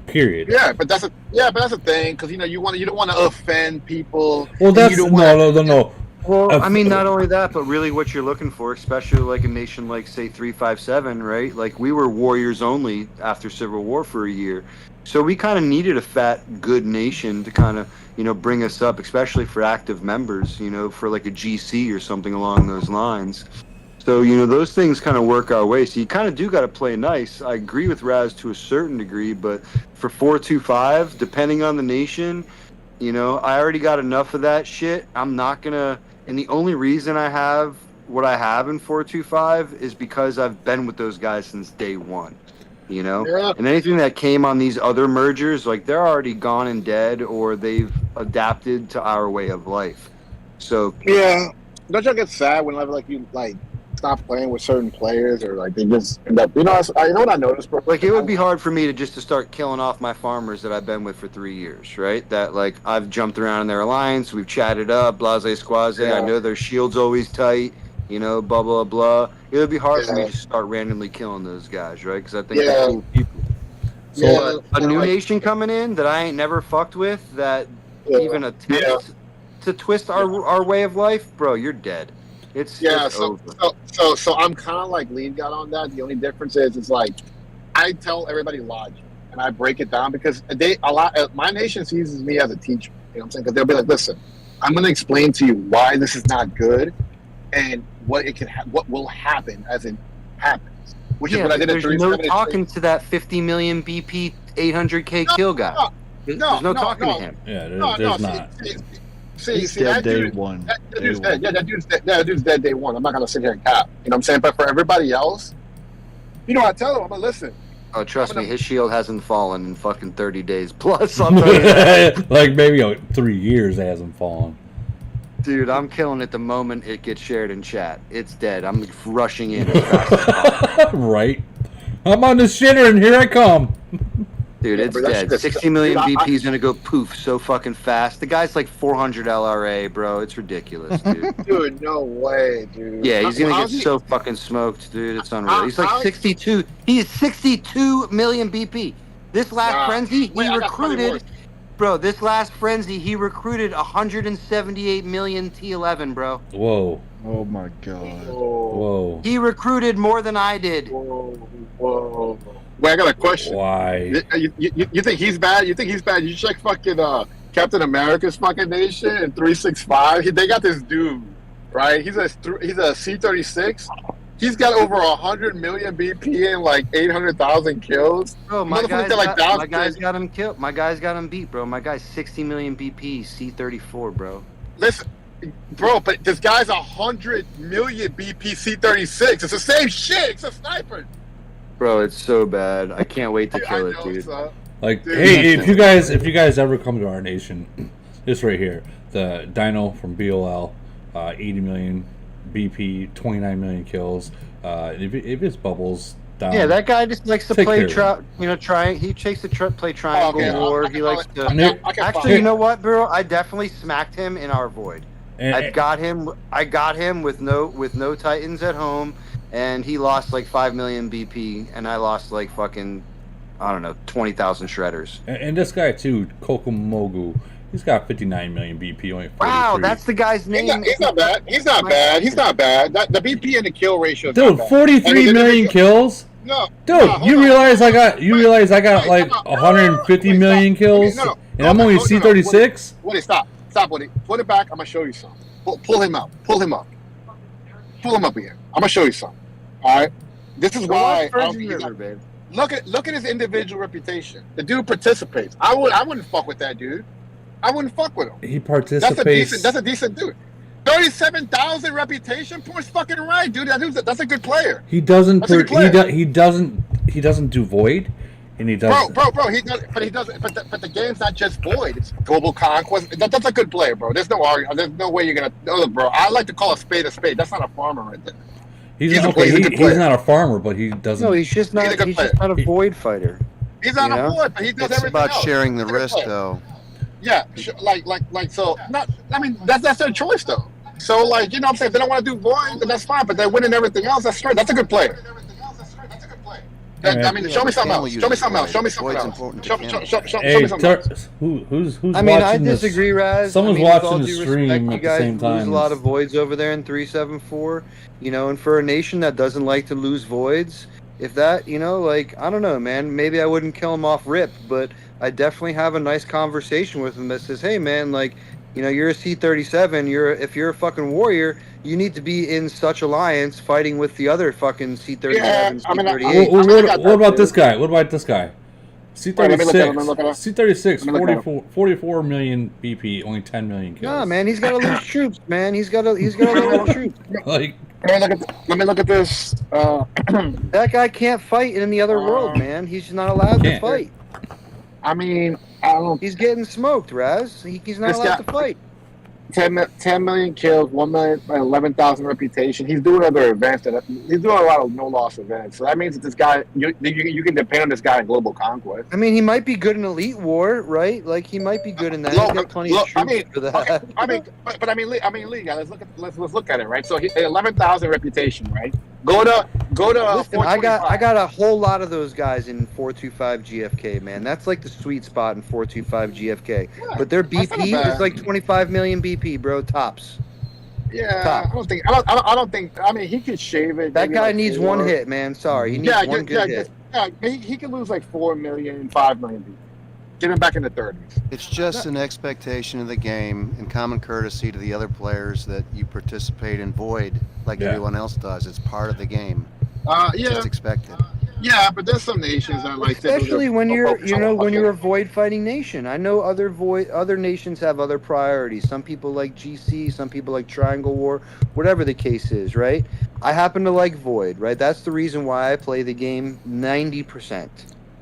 Period. Yeah, but that's a thing because you don't want to offend people. Well, that's no. Well, I mean, not only that, but really what you're looking for, especially like a nation like, say, 357, right? Like, we were warriors only after Civil War for a year. So we kind of needed a fat, good nation to kind of, bring us up, especially for active members, for like a GC or something along those lines. So, those things kind of work our way. So you kind of do got to play nice. I agree with Raz to a certain degree, but for 425, depending on the nation, I already got enough of that shit. I'm not going to... And the only reason I have what I have in 425 is because I've been with those guys since day one, Yeah. And anything that came on these other mergers, like, they're already gone and dead, or they've adapted to our way of life. So... Yeah. Don't you get sad whenever, you stop playing with certain players, or they just end up, I know what I noticed, bro. It would be hard for me to start killing off my farmers that I've been with for 3 years, right? That I've jumped around in their alliance, we've chatted up, blase squaze. Yeah. I know their shield's always tight, blah blah blah. It would be hard for me to start randomly killing those guys, right? Because I think they're cool people. So a new nation coming in that I ain't never fucked with, that even attempts to twist our way of life, bro, you're dead. So I'm kind of like Lean got on that. The only difference is I tell everybody logic and I break it down because my nation sees me as a teacher. You know what I'm saying? Because they'll be like, listen, I'm going to explain to you why this is not good and what will happen as it happens. Which is what I did. There's no talking to that 50 million BP 800K kill guy. There's no talking to him. Yeah, there's not. See, that dude, that dude's dead. Yeah, that dude's dead day one. I'm not gonna sit here and cap. You know what I'm saying? But for everybody else, I tell them, I'm gonna listen. Oh, trust me, his shield hasn't fallen in fucking 30 days plus. Maybe 3 years it hasn't fallen. Dude, I'm killing it the moment it gets shared in chat. It's dead. I'm rushing in as fast as possible. Right. I'm on the shitter and here I come. Dude, it's dead. 60 million BP is gonna go poof so fucking fast. The guy's like 400 LRA, bro. It's ridiculous, dude. Dude, no way, dude. Yeah, he's gonna get so fucking smoked, dude. It's unreal. He's like 62. He is 62 million BP. This last frenzy, he recruited. Bro, this last frenzy, he recruited 178 million T11, bro. Whoa. Oh my god. Whoa. He recruited more than I did. Whoa. Wait, I got a question. Why? You think he's bad? You think he's bad? You check fucking Captain America's fucking nation and 365. They got this dude, right? He's a C-36. He's got over 100 million BP and 800,000 kills. Bro, my guy's got him killed. My guy's got him beat, bro. My guy's 60 million BP, C-34, bro. Listen, bro, but this guy's 100 million BP C-36. It's the same shit. It's a sniper. Bro, it's so bad. I can't wait to kill it, dude. So. Hey, if you guys ever come to our nation, this right here, the Dino from BOL, 80 million BP, 29 million kills. If his bubbles down, yeah, that guy just likes to play he takes to play triangle war. He likes to. Actually, you know what, bro? I definitely smacked him in our void. I got him with no Titans at home. And he lost 5 million BP, and I lost fucking, I don't know, 20,000 shredders. And this guy too, Kokomogu, he's got 59 million BP. Only 43. Wow, that's the guy's name. He's not bad. He's not bad. The BP and the kill ratio. Dude, 43 million kills. No, dude, you realize I got 150 million kills, and I'm only C-36. Woody, stop, Woody. Put it back. I'm gonna show you something. Pull him up. Pull him up here. I'm gonna show you something. All right. This is why. Look at his individual reputation. The dude participates. I wouldn't fuck with that dude. I wouldn't fuck with him. He participates. That's a decent dude. 37,000 reputation points. Fucking right, dude. That's a good player. He doesn't. He doesn't do void, and he does. Bro. He does, but he doesn't. But the game's not just void. It's global conquest. That's a good player, bro. There's no argument. There's no way you're gonna. Look, bro. I like to call a spade a spade. That's not a farmer right there. He's not a farmer, but he doesn't. No, he's just not. He's just not a void fighter. He's not a void, but he does everything about else. sharing the risk, though. Yeah, like so. Not. I mean, that's their choice, though. So, like, you know what I'm saying? If they don't want to do void, then that's fine. But they're winning everything else. That's straight. That's a good player. I mean, show me something else. Show me something else. Show me something else. Show me something else. Who's I mean, I disagree, Raz. Someone's watching the stream at the same time. Lose a lot of voids over there in 374, you know, and for a nation that doesn't like to lose voids, if that, you know, like, I don't know, man, maybe I wouldn't kill him off rip, but I definitely have a nice conversation with him that says, hey, man, like, you know, you're a C-37, if you're a fucking warrior, you need to be in such alliance fighting with the other fucking C-37, C-38. What about this guy? C-36, C-36, 44 million BP, only 10 million kills. Nah, man, he's got to lose troops, man. He's got to lose troops. Like, let me look at this. That guy can't fight in the other world, man. He's not allowed to fight. I mean, I don't. He's getting smoked, Raz. He's not allowed to fight. 10 million kills, 1 million, 11,000 reputation. He's doing other events. He's doing a lot of no-loss events. So that means that this guy, you can depend on this guy in global conquest. I mean, he might be good in elite war, right? Like he might be good in that. He's got plenty of troops for that. But I mean, Lee, let's look at it, right? So 11,000 reputation, right? Go to. Listen, I got a whole lot of those guys in 425 GFK, man. That's like the sweet spot in 425 GFK. Yeah, but their BP is like 25 million BP, bro. Tops. Yeah, tops. I don't think. I mean, he could shave it. That guy needs one hit, man. Sorry, he needs one good hit. Yeah, he could lose like 4 million, 5 million BP. Get him back in the 30s. It's just an expectation of the game and common courtesy to the other players that you participate in void like everyone else does. It's part of the game. Just expected. Yeah, but there's some nations that like especially when you're a void fighting nation. I know other nations have other priorities. Some people like GC, some people like Triangle War, whatever the case is, right? I happen to like void, right? That's the reason why I play the game 90%.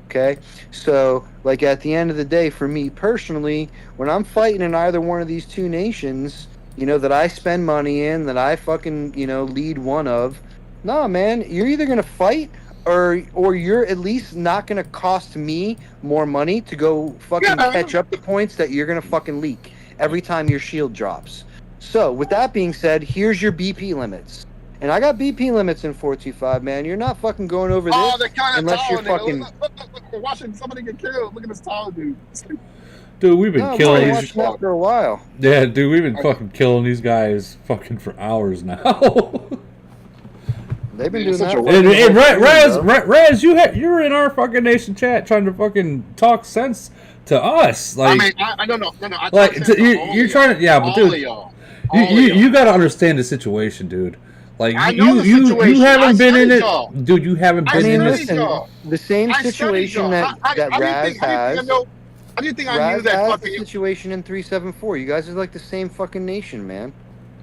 Okay, so like at the end of the day, for me personally, when I'm fighting in either one of these two nations, you know, that I spend money in, that I fucking, you know, lead one of, nah, man, you're either gonna fight or you're at least not gonna cost me more money to go fucking catch up the points that you're gonna fucking leak every time your shield drops. So with that being said, here's your BP limits. And I got BP limits in 425, man. You're not fucking going over this unless you're fucking. Look, we're watching somebody get killed. Look at this tall dude. Dude, we've been killing these for a while. Yeah, dude, we've been fucking killing these guys fucking for hours now. They've been doing that. Raz, you're in our fucking nation chat trying to fucking talk sense to us. Like, I mean, I don't know. Like, you're trying to, yeah, but dude, you got to understand the situation, dude. Like, you haven't been in it, dude. You haven't been in this. The same situation that Raz has. How do you think I knew that fucking situation in 374? You guys are like the same fucking nation, man.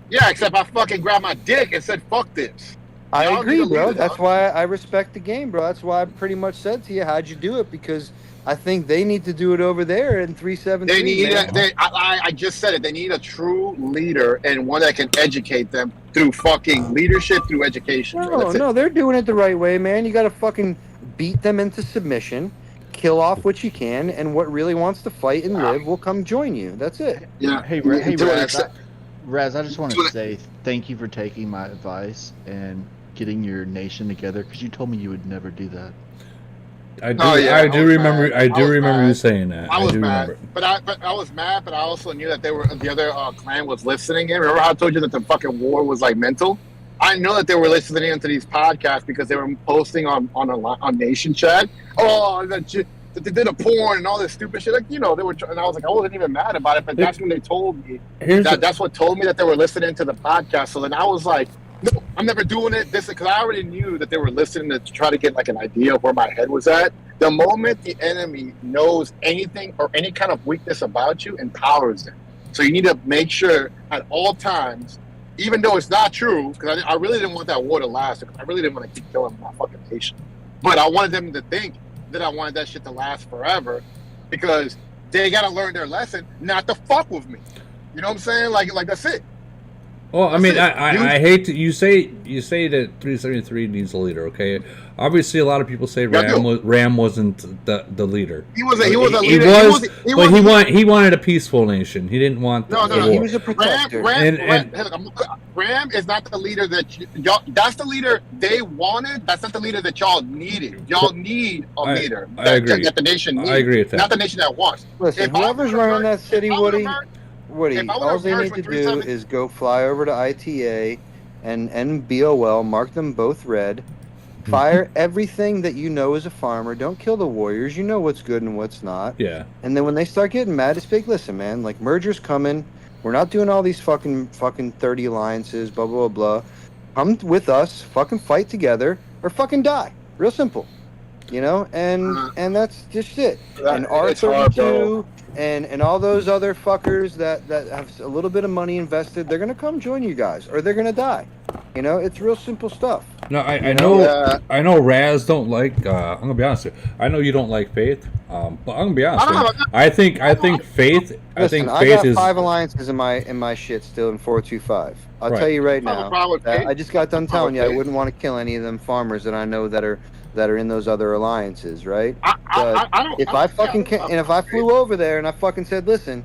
Yeah, except I fucking grabbed my dick and said, "Fuck this." I agree, bro. That's why I respect the game, bro. That's why I pretty much said to you, how'd you do it? Because I think they need to do it over there in 373. They need I just said it. They need a true leader and one that can educate them through fucking leadership, through education. No, they're doing it the right way, man. You got to fucking beat them into submission, kill off what you can, and what really wants to fight and live will come join you. That's it. Yeah. Hey, Raz, I just want to say thank you for taking my advice and getting your nation together, because you told me you would never do that. I do remember you saying that. I was mad, but I was mad, but I also knew that the other clan was listening in. Remember how I told you that the fucking war was like mental? I know that they were listening into these podcasts because they were posting on Nation Chat. Oh, they did a porn and all this stupid shit. Like, you know, they were, and I was like, I wasn't even mad about it, but that's when they told me. That's what told me that they were listening to the podcast. So then I was like, No, I'm never doing it. This because I already knew that they were listening to try to get like an idea of where my head was at. The moment the enemy knows anything or any kind of weakness about you, empowers them. So you need to make sure at all times, even though it's not true, because I really didn't want that war to last. Because I really didn't want to keep killing my fucking nation. But I wanted them to think that I wanted that shit to last forever, because they got to learn their lesson not to fuck with me. You know what I'm saying? Like that's it. Well, I mean, I hate to you say that 373 needs a leader. Okay, obviously a lot of people say Ram wasn't the leader. He was a leader. He wanted a peaceful nation. He didn't want he was a protector. Ram is not the leader that y'all. That's the leader they wanted. That's not the leader that y'all needed. Y'all need a leader that the nation needs. I agree with that. Not the nation that wants. Listen, whoever's running that city, Woody, all they need to do is go fly over to ITA and BOL, mark them both red, fire everything that you know as a farmer. Don't kill the warriors. You know what's good and what's not. Yeah. And then when they start getting mad, it's big. Listen, man, like merger's coming. We're not doing all these fucking 30 alliances, blah, blah, blah. Come with us, fucking fight together, or fucking die. Real simple. You know? And that's just it. And R32... And all those other fuckers that have a little bit of money invested, they're gonna come join you guys, or they're gonna die. You know, it's real simple stuff. No, I know Raz don't like. I'm gonna be honest with you. I know you don't like Faith, but I'm gonna be honest with you. I think Faith. Listen, I got 5 alliances in my shit still in 425. I'll tell you right now. I just got done telling you I wouldn't want to kill any of them farmers that I know that are in those other alliances, right? If I flew over there and I fucking said, listen,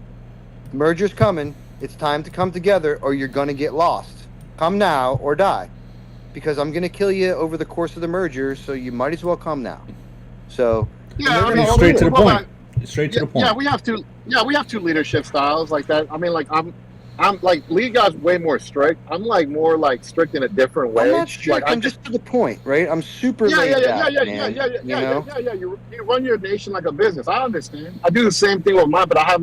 merger's coming, it's time to come together or you're gonna get lost. Come now or die. Because I'm gonna kill you over the course of the merger, so you might as well come now. So straight to the point. Straight to the point. Yeah, we have two leadership styles like that. I mean, like I'm like Lee guy's way more strict. I'm like more like strict in a different way. I'm not strict. I'm just to the point, right? I'm super laid back, man. You run your nation like a business. I understand. I do the same thing with mine, but I have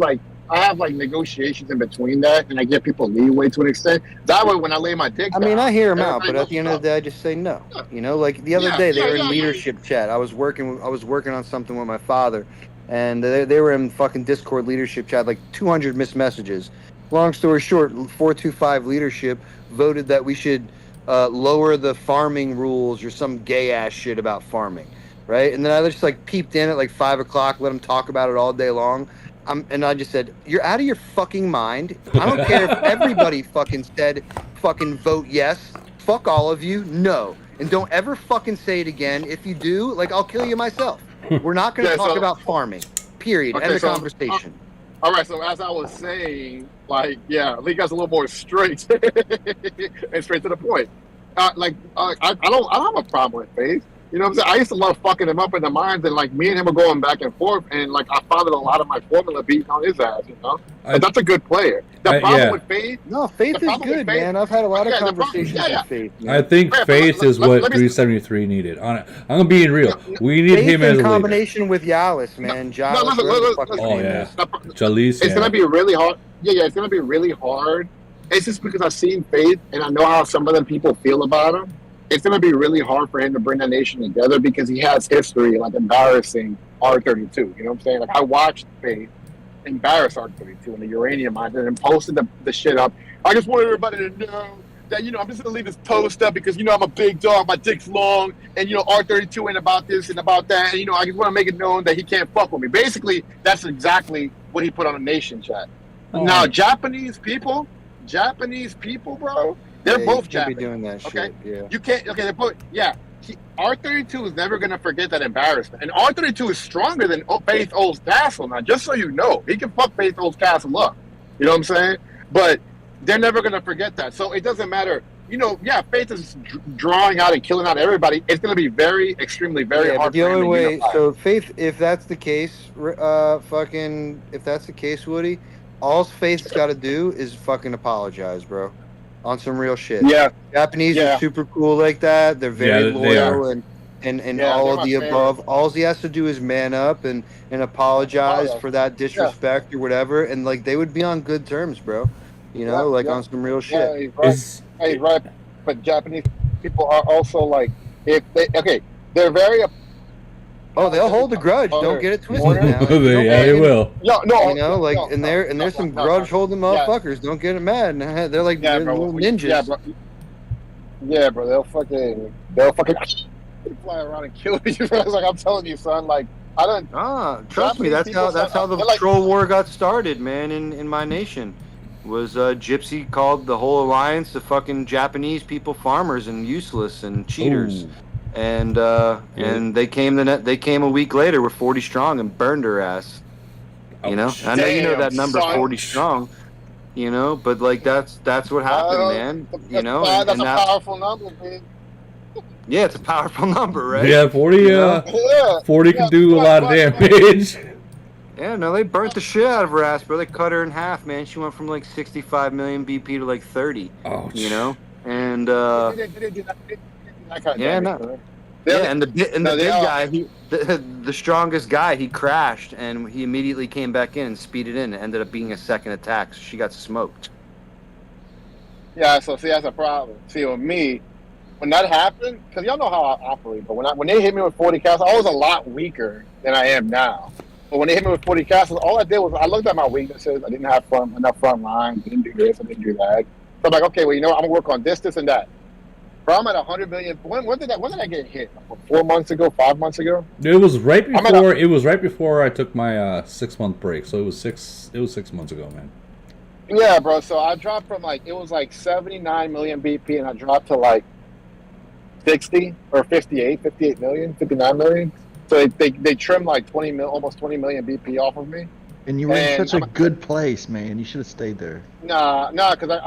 like negotiations in between that, and I give people leeway to an extent. That way, when I lay my dick down, I hear them out, but at the end of the day, I just say no. You know, like the other day, they were in leadership chat. I was working on something with my father, and they were in fucking Discord leadership chat, like 200 missed messages. Long story short, 425 leadership voted that we should lower the farming rules or some gay ass shit about farming, right? And then I just like peeped in at like 5 o'clock, let them talk about it all day long. And I just said, you're out of your fucking mind. I don't care if everybody fucking said fucking vote yes. Fuck all of you, no. And don't ever fucking say it again. If you do, like I'll kill you myself. We're not going to talk about farming, period. End of conversation. All right, so as I was saying, like, yeah, Lee guy's a little more straight and straight to the point. I don't have a problem with Faith. You know what I'm saying? I used to love fucking him up in the minds, and like me and him were going back and forth, and like I fathered a lot of my formula beating on his ass. You know, but that's a good player. The problem with Faith, Faith is good, man. I've had a lot of conversations with Faith. Man. I think Faith is what 373 needed. I'm gonna be real. We need him as a combination with Yalis, man. Jalis. It's gonna be really hard. Yeah, it's gonna be really hard. It's just because I've seen Faith, and I know how some of the people feel about him. It's going to be really hard for him to bring the nation together because he has history, like embarrassing R32. You know what I'm saying? Like I watched Faith embarrass R32 in the uranium mine and then posted the shit up. I just want everybody to know that, you know, I'm just going to leave this post up because, you know, I'm a big dog, my dick's long, and, you know, R32 ain't about this and about that. And, you know, I just want to make it known that he can't fuck with me. Basically, that's exactly what he put on a nation chat. Now, Japanese people, bro, they're both Japanese. Be doing that shit. Yeah. You can't. Okay, R32 is never gonna forget that embarrassment, and R32 is stronger than Faith Old's Castle. Now, just so you know, he can fuck Faith Old's Castle up. You know what I'm saying? But they're never gonna forget that. So it doesn't matter. You know, Faith is drawing out and killing out everybody. It's gonna be extremely hard. But the only way. So Faith, if that's the case, if that's the case, Woody, all Faith's got to do is fucking apologize, bro. On some real shit. Yeah. Japanese are super cool like that. They're very loyal and all of the above. All he has to do is man up and apologize for that disrespect or whatever, and like they would be on good terms, bro. You know, on some real shit. Hey, but Japanese people are also like, if they they're very. Oh, they'll hold a grudge. Don't get it twisted now. They will. There's some grudge holding motherfuckers. Don't get them mad. They're like little ninjas. Yeah, bro. They'll fucking fly around and kill you. Like I'm telling you, son. Like I don't. Trust me. That's how the troll war got started, man. In my nation, was Gypsy called the whole alliance the fucking Japanese people farmers and useless and cheaters. Ooh. And they came a week later with 40 strong and burned her ass. You know, I know you know that number 40 strong. You know, but like that's what happened, man. You know, that's a powerful number, man. Yeah, it's a powerful number, right? Yeah, 40. 40 can do a lot of damage. Yeah, no, they burnt the shit out of her ass, bro. They cut her in half, man. She went from like 65 million BP to like 30. Oh, you know, and yeah, no. Yeah, and the big guy, the strongest guy, he crashed and he immediately came back in and speeded in. It ended up being a second attack. So she got smoked. Yeah, so see, that's a problem. See, with me, when that happened, because y'all know how I operate, but when they hit me with 40 castles, I was a lot weaker than I am now. But when they hit me with 40 castles, all I did was I looked at my weaknesses. I didn't have enough front lines. Didn't do this. I didn't do that. So I'm like, okay, well, you know what? I'm gonna work on this and that. Bro, I'm at 100 million. When did I get hit? 4 months ago? 5 months ago? It was right before. It was right before I took my 6-month break. So it was 6 months ago, man. Yeah, bro. So I dropped from it was like 79 million BP, and I dropped to like 60 or 58 million, 59 million. So they trimmed like almost 20 million BP off of me. And you were in such a good place, man. You should have stayed there. Nah, because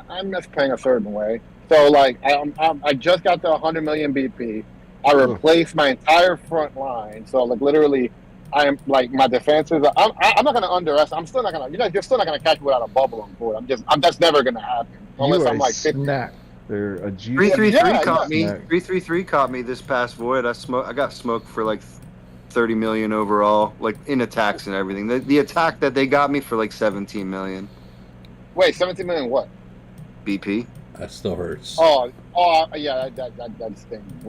I miss playing a certain way. So like I just got to 100 million BP. I replaced my entire front line. So like literally, I am like my defenses. I'm not gonna underestimate. I'm still not gonna. You're still not gonna catch me without a bubble on board. That's never gonna happen unless I'm like 50. They're a 333 caught me. 333 caught me this past void. I got smoked for like 30 million overall, like in attacks and everything. The attack that they got me for like 17 million. Wait, 17 million what? BP. That still hurts. Oh, yeah, that stings.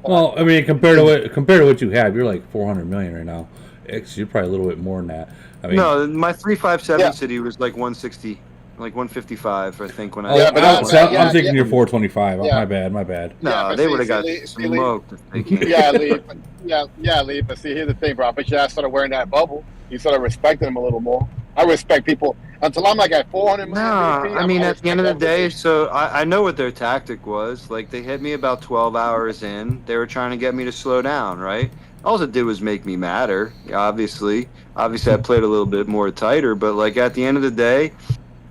Well, I mean, compared to what you have, you're like 400 million right now. You're probably a little bit more than that. I mean, no, my 357 city was like 160, like 155, I think. When I'm thinking you're 425. Yeah. My bad. No, they would have got smoked if they came. Lee. But see, here's the thing, bro. But I started wearing that bubble. You started respecting them a little more. I respect people until I'm like at 400 million. No, I mean, at the end of the day, so I know what their tactic was. Like, they hit me about 12 hours in. They were trying to get me to slow down, right? All it did was make me madder, obviously. Obviously, I played a little bit more tighter, but, like, at the end of the day,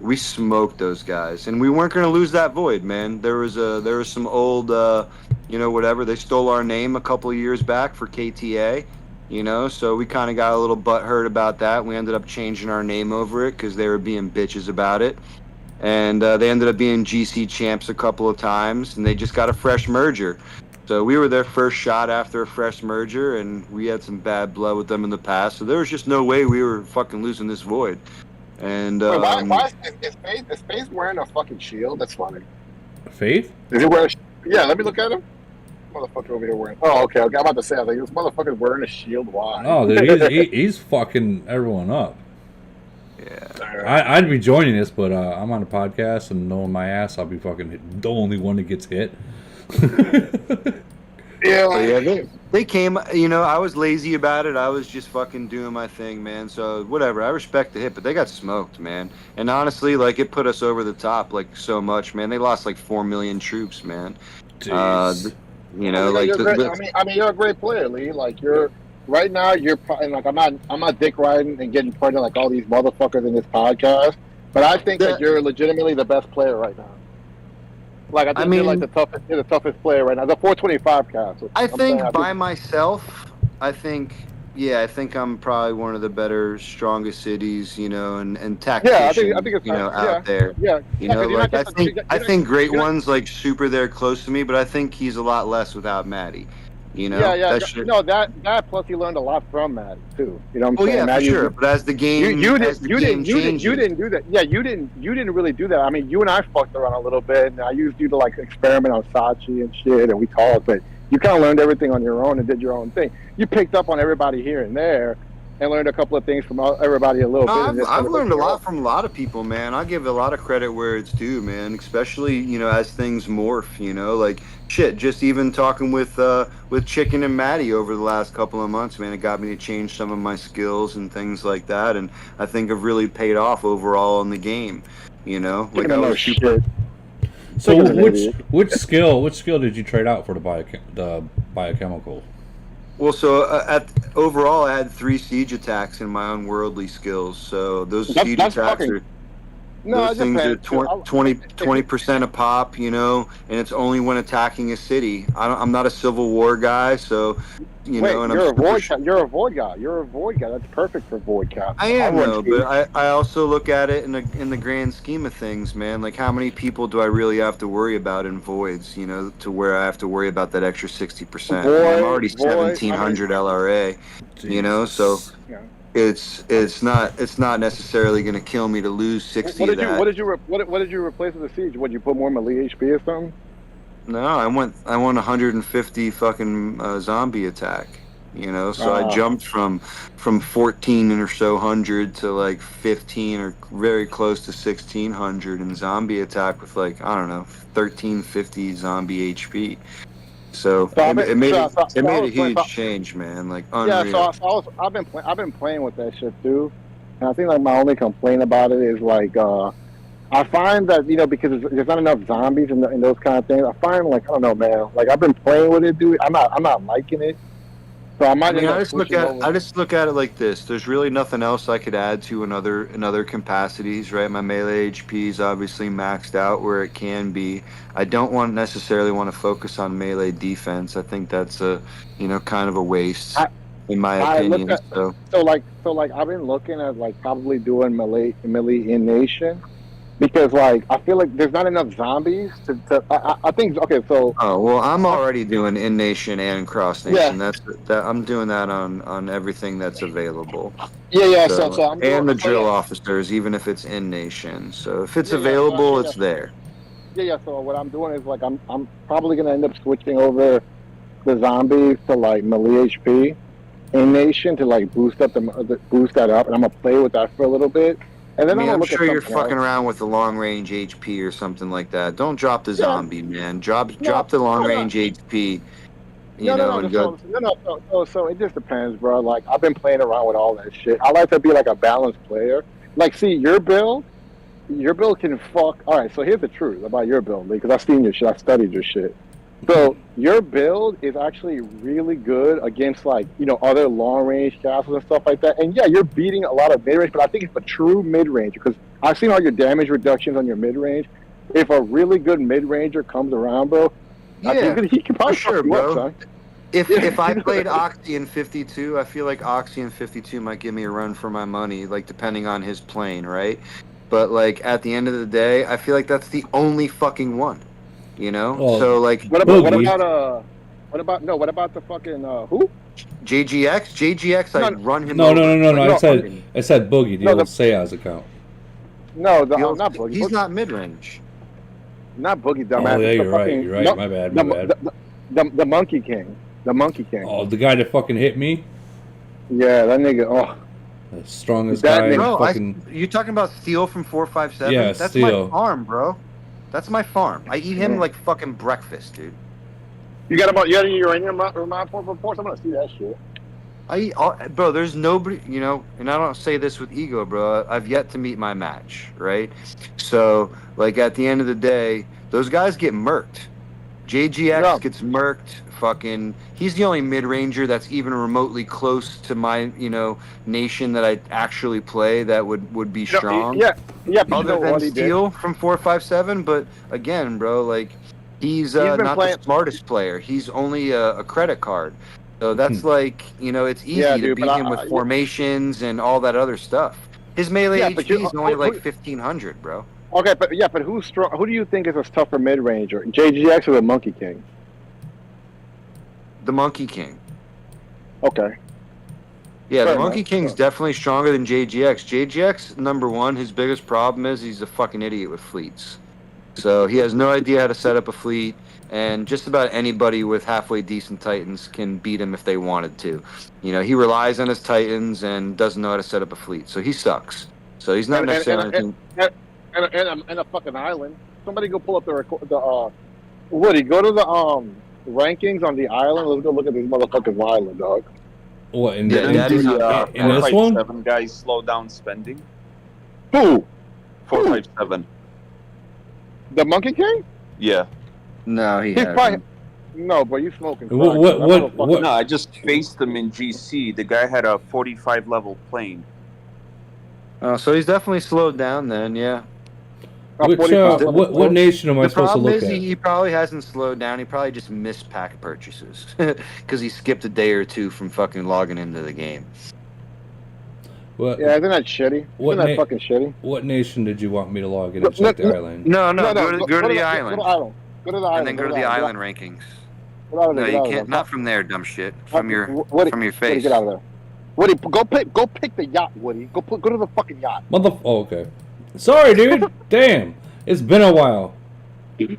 we smoked those guys. And we weren't going to lose that void, man. There was some old, whatever. They stole our name a couple of years back for KTA. So we kind of got a little butthurt about that. We ended up changing our name over it because they were being bitches about it. And they ended up being GC champs a couple of times, and they just got a fresh merger. So we were their first shot after a fresh merger, and we had some bad blood with them in the past. So there was just no way we were fucking losing this void. And wait, why is Faith wearing a fucking shield? That's funny. Faith? Is he wearing? Yeah, let me look at him. Motherfucker over here wearing. Oh, okay. I'm about to say, I was like, this motherfucker's wearing a shield. Why? Oh, dude, he's fucking everyone up. Yeah. I'd be joining this, but I'm on a podcast, and knowing my ass, I'll be fucking the only one that gets hit. They came. I was lazy about it. I was just fucking doing my thing, man. So whatever. I respect the hit, but they got smoked, man. And honestly, like, it put us over the top, like, so much, man. They lost like 4 million troops, man. Jeez. You're a great player, Lee. Like, right now, you're probably like, I'm not dick riding and getting pregnant like all these motherfuckers in this podcast, but I think that you're legitimately the best player right now. Like, I think you're like the toughest player right now. The 425 castle. I think by myself, I think I'm probably one of the better, strongest cities, and tacticians, I think out there. Yeah. I think great ones like super there close to me, but I think he's a lot less without Maddie. You know, that plus you learned a lot from Matt too. You know what I'm saying? Yeah, Matt, for sure. But as the game, you didn't do that. Yeah, you didn't really do that. I mean, you and I fucked around a little bit, and I used you to like experiment on Sachi and shit, and we talked. But you kind of learned everything on your own and did your own thing. You picked up on everybody here and there, and learned a couple of things from everybody a little bit. I've learned a lot from a lot of people, man. I give a lot of credit where it's due, man. Especially, you know, as things morph, you know, like shit. Just even talking with Chicken and Maddie over the last couple of months, man, it got me to change some of my skills and things like that, and I think have really paid off overall in the game. You know, like I was super. So which skill did you trade out for the biochemical? Well, so overall, I had 3 siege attacks in my unworldly skills. So those siege attacks are those things are 20% a pop, you know, and it's only when attacking a city. I'm not a Civil War guy, so you know. And you're a void guy. You're a void guy. That's perfect for void cap. I am though, but I also look at it in the grand scheme of things, man. Like how many people do I really have to worry about in voids? You know, to where I have to worry about that extra 60%. I'm already 1700 LRA. You know, so. Yeah. It's not necessarily going to kill me to lose 60 of that. What did you replace with the siege? What, you put more melee HP or something? No, I went 150 fucking zombie attack. You know, so I jumped from 14 or so hundred to like 15 or very close to 1600 in zombie attack with like, I don't know, 1350 zombie HP. So it made a huge change, man. Like unreal. Yeah, so I've been playing with that shit too, and I think like my only complaint about it is like I find that, you know, because there's not enough zombies and those kind of things. I find like, I don't know, man. Like I've been playing with it, dude. I'm not liking it. So I just look at it like this. There's really nothing else I could add to in other capacities, right? My melee HP is obviously maxed out where it can be. I don't necessarily want to focus on melee defense. I think that's kind of a waste in my opinion. So like I've been looking at like probably doing melee in Nation. Because like I feel like there's not enough zombies I think okay so. Oh well, I'm already doing in nation and cross nation. Yeah. I'm doing that on everything that's available. Yeah. So I'm doing, and the drill officers, even if it's in nation. So if it's available, it's there. Yeah. So what I'm doing is like I'm probably gonna end up switching over the zombies to like melee HP in nation to like boost that up, and I'm gonna play with that for a little bit. And then I'm sure you're fucking around with the long range HP or something like that. Don't drop the zombie, man. Drop the long range HP. So it just depends, bro. Like I've been playing around with all that shit. I like to be like a balanced player. Like, see, your build can fuck. All right, so here's the truth about your build, because I've seen your shit. I studied your shit. So your build is actually really good against like, you know, other long range castles and stuff like that. And yeah, you're beating a lot of mid range, but I think it's a true mid range because I've seen all your damage reductions on your mid range. If a really good mid ranger comes around, bro, I think he can probably sure, bro. If I played Oxy in 52, I feel like Oxy in 52 might give me a run for my money, like depending on his plane, right? But like at the end of the day, I feel like that's the only fucking one. You know, so like, what about the fucking who? JGX, I run him. No. I said Boogie, the old Seaz account. No, not Boogie. He's not mid range. Not Boogie, dumbass. Oh yeah, you're right. No, my bad. The Monkey King. The Monkey King. Oh, the guy that fucking hit me. Yeah, that nigga. Oh, the strongest guy. Bro, you talking about Steel from 457? Yeah, that's Steel. My farm, bro. That's my farm. I eat him like fucking breakfast, dude. You got your uranium reports? I'm gonna see that shit. Bro, there's nobody, you know, and I don't say this with ego, bro. I've yet to meet my match, right? So, like, at the end of the day, those guys get murked. JGX gets murked. Fucking, he's the only mid-ranger that's even remotely close to my, you know, nation that I actually play that would be strong. Yeah. Other than Steel from 457, but again, bro, like he's not the smartest player. He's only a credit card, so that's like, you know, it's easy to beat him with formations and all that other stuff. His melee HP is only like 1500, bro. Okay, but who's strong? Who do you think is a tougher mid-ranger, JGX or the Monkey King? the Monkey King. Okay. Yeah, Fair the Monkey enough. King's definitely stronger than JGX. JGX, number one, his biggest problem is he's a fucking idiot with fleets. So he has no idea how to set up a fleet, and just about anybody with halfway decent Titans can beat him if they wanted to. You know, he relies on his Titans and doesn't know how to set up a fleet, so he sucks. So he's not necessarily... And a fucking island. Somebody go pull up the Woody, go to the rankings on the island. Let's go look at this motherfucking island, dog. What, in, Yeah, in, that is in, not- in this one? 457 guys slow down spending. Who? 457. The Monkey King? Yeah. No, he He's hasn't. probably... No, but you smoking. What? No, I just faced him in GC. The guy had a 45 level plane. Oh, so he's definitely slowed down then, yeah. What nation am I supposed to look The problem at? is he probably hasn't slowed down. He probably just missed pack purchases because he skipped a day or two from fucking logging into the game. What, Yeah, isn't that shitty? Isn't that fucking shitty? What nation did you want me to log in and check the island? No, go to the island. Go to the island. And then go to the island rankings. Get out of there, No, get you out of can't. there. Not from there, dumb shit. From your Woody, from your Woody, face. get out of there. Woody, go pick the yacht, Woody. Go to the fucking yacht. Oh, okay. Sorry, dude. Damn. It's been a while. Go to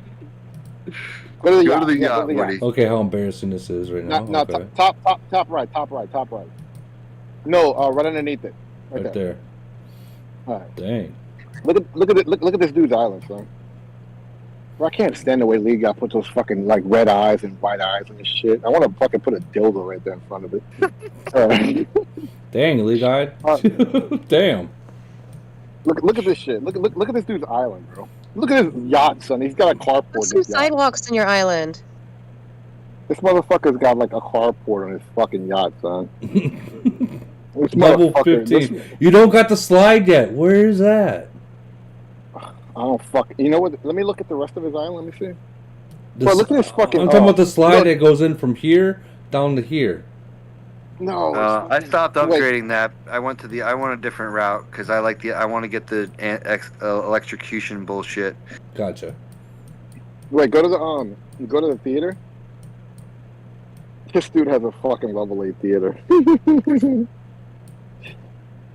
the yacht. Go to the Yeah, yacht, Woody. Okay, how embarrassing this is right now. No, Okay. top right. No, right underneath it. Right there. All right. Dang. Look at this dude's island, son. Bro, I can't stand the way Lee got put those fucking like red eyes and white eyes and shit. I want to fucking put a dildo right there in front of it. Dang, Lee guy. Damn. Look at this shit. Look at this dude's island, bro. Look at his yacht, son. He's got a carport. Put in some his yacht. sidewalks on your island. This motherfucker's got like a carport on his fucking yacht, son. This Level motherfucker- 15. You don't got the slide yet. Where is that? I don't fuck. You know what? Let me look at the rest of his island. Let me see. The Bro, look at this fucking. I'm talking about the slide look. that goes in from here down to here. No. I stopped Wait. upgrading that. I want a different route because I want to get the electrocution bullshit. Gotcha. Wait, go to the theater. This dude has a fucking level 8 theater.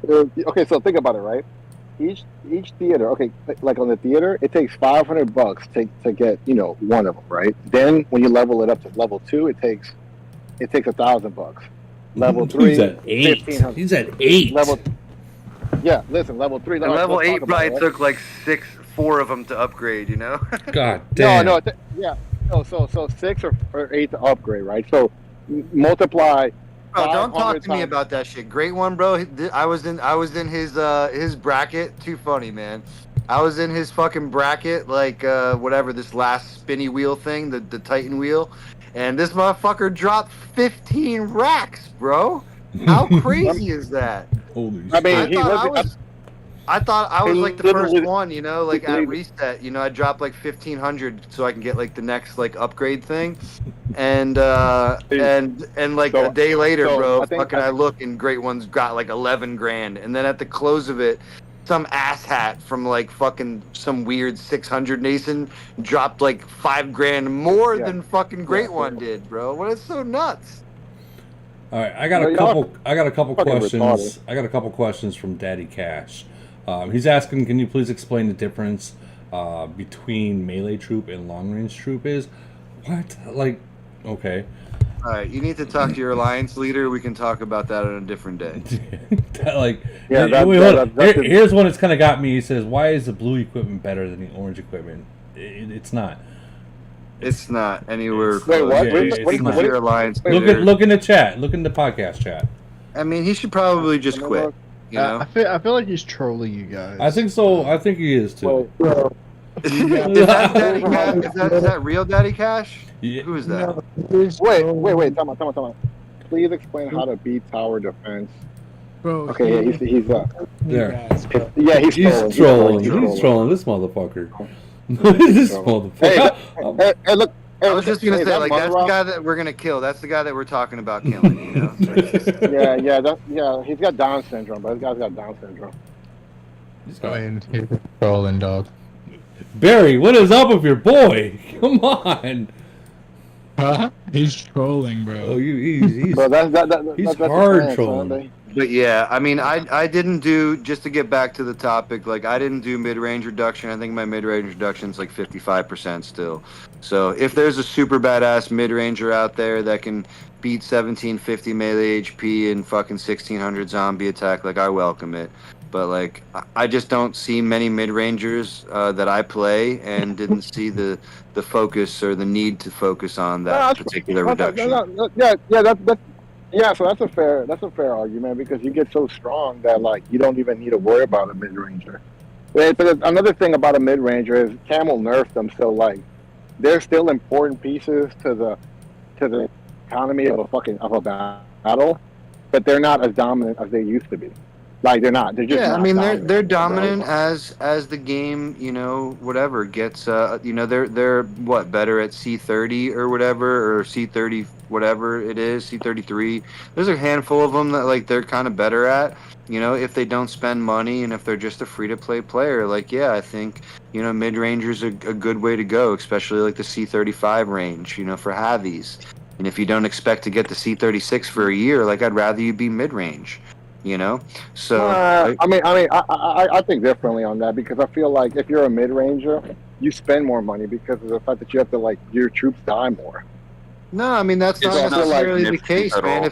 Okay, so think about it, right? Each theater, okay, like on the theater, it takes $500 to get one of them, right? Then when you level it up to level 2, it takes $1,000. Level 3, He's at 8. $1,500. He's at 8. Level 3. And level 8 probably right? took like 4 of them to upgrade. You know. God damn. No, yeah. So 6 or 8 to upgrade, right? So multiply. Bro, don't talk 500 to me times. about that shit. Great one, bro. I was in his bracket. Too funny, man. I was in his fucking bracket, like whatever this last spinny wheel thing, the Titan wheel, and this motherfucker dropped 15 racks, bro. How crazy is that? Holy I mean, shit. I thought I was like the first literally- one, like at reset, I dropped like 1,500 so I can get like the next like upgrade thing, and like So- a day later, so bro, I think- I look and Great One's got like 11 grand, and then at the close of it, some asshat from like fucking some weird 600 Nason dropped like 5 grand more Yeah. than fucking Great Yeah. One did, bro. What is so nuts? All right, I got a couple fucking questions. retarded. I got a couple questions from Daddy Cash. He's asking, can you please explain the difference between melee troop and long range troop is? What? Like, okay. All right, you need to talk to your alliance leader. We can talk about that on a different day. Like, Yeah, here's one that's kind of got me. He says, why is the blue equipment better than the orange equipment? It's not. It's not anywhere Wait, close. what? Yeah, Wait, it's Speak not. to your alliance Look leader. look in the chat. Look in the podcast chat. I mean, he should probably just quit. You know? I feel like he's trolling you guys. I think so. I think he is too. Is that Daddy Cash? Is that real Daddy Cash? Yeah. Who is that? Wait. Time out. Please explain how to beat tower defense. Bro, Okay, yeah, he's There. yeah, he's He's trolling. He's trolling this motherfucker. This motherfucker. Hey, look. Hey, I was just gonna is say, that like, that's the Monroe? guy that we're gonna kill. That's the guy that we're talking about killing. You know. Yeah, he's got Down syndrome, but this guy's got Down syndrome. He's trolling, dog. Barry, what is up with your boy? Come on. Huh? He's trolling, bro. Oh, he's Bro, that's hard the trolling. plan, But yeah, I mean, I didn't do, just to get back to the topic, like I didn't do mid-range reduction. I think my mid-range reduction is like 55% still. So if there's a super badass mid-ranger out there that can beat 1750 melee HP and fucking 1600 zombie attack, like I welcome it. But like I just don't see many mid-rangers that I play, and didn't see the focus or the need to focus on that particular reduction. Yeah, so that's a fair argument, because you get so strong that like you don't even need to worry about a mid ranger. But another thing about a mid ranger is Camel nerfed them, so like they're still important pieces to the economy of a battle, but they're not as dominant as they used to be. Like they're not. They're just yeah. not I mean, dominant, they're dominant as the game, you know, whatever gets. You know, they're what, better at C30 or whatever, or C30 whatever it is, C33. There's a handful of them that like they're kind of better at. You know, if they don't spend money and if they're just a free to play player, like yeah, I think you know mid ranger's a good way to go, especially like the C35 range. You know, for heavies. And if you don't expect to get the C36 for a year, like I'd rather you be mid range. You know, so I think differently on that, because I feel like if you're a mid ranger, you spend more money because of the fact that you have to like your troops die more. No, I mean that's not It's not necessarily the significant case, at man. all.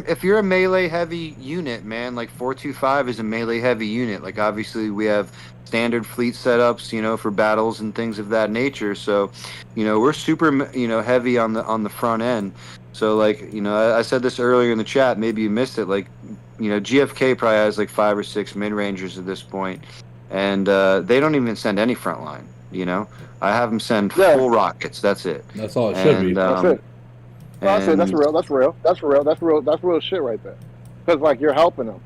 If you're a melee heavy unit, man, like 425 is a melee heavy unit. Like obviously we have standard fleet setups, you know, for battles and things of that nature. So, you know, we're super, you know, heavy on the front end. So like, you know, I said this earlier in the chat. Maybe you missed it. Like, you know, GFK probably has like 5 or 6 mid rangers at this point, and they don't even send any front line. You know, I have them send full rockets. That's it. That's all it should be. That's it. No, that's real shit right there. Because like you're helping them.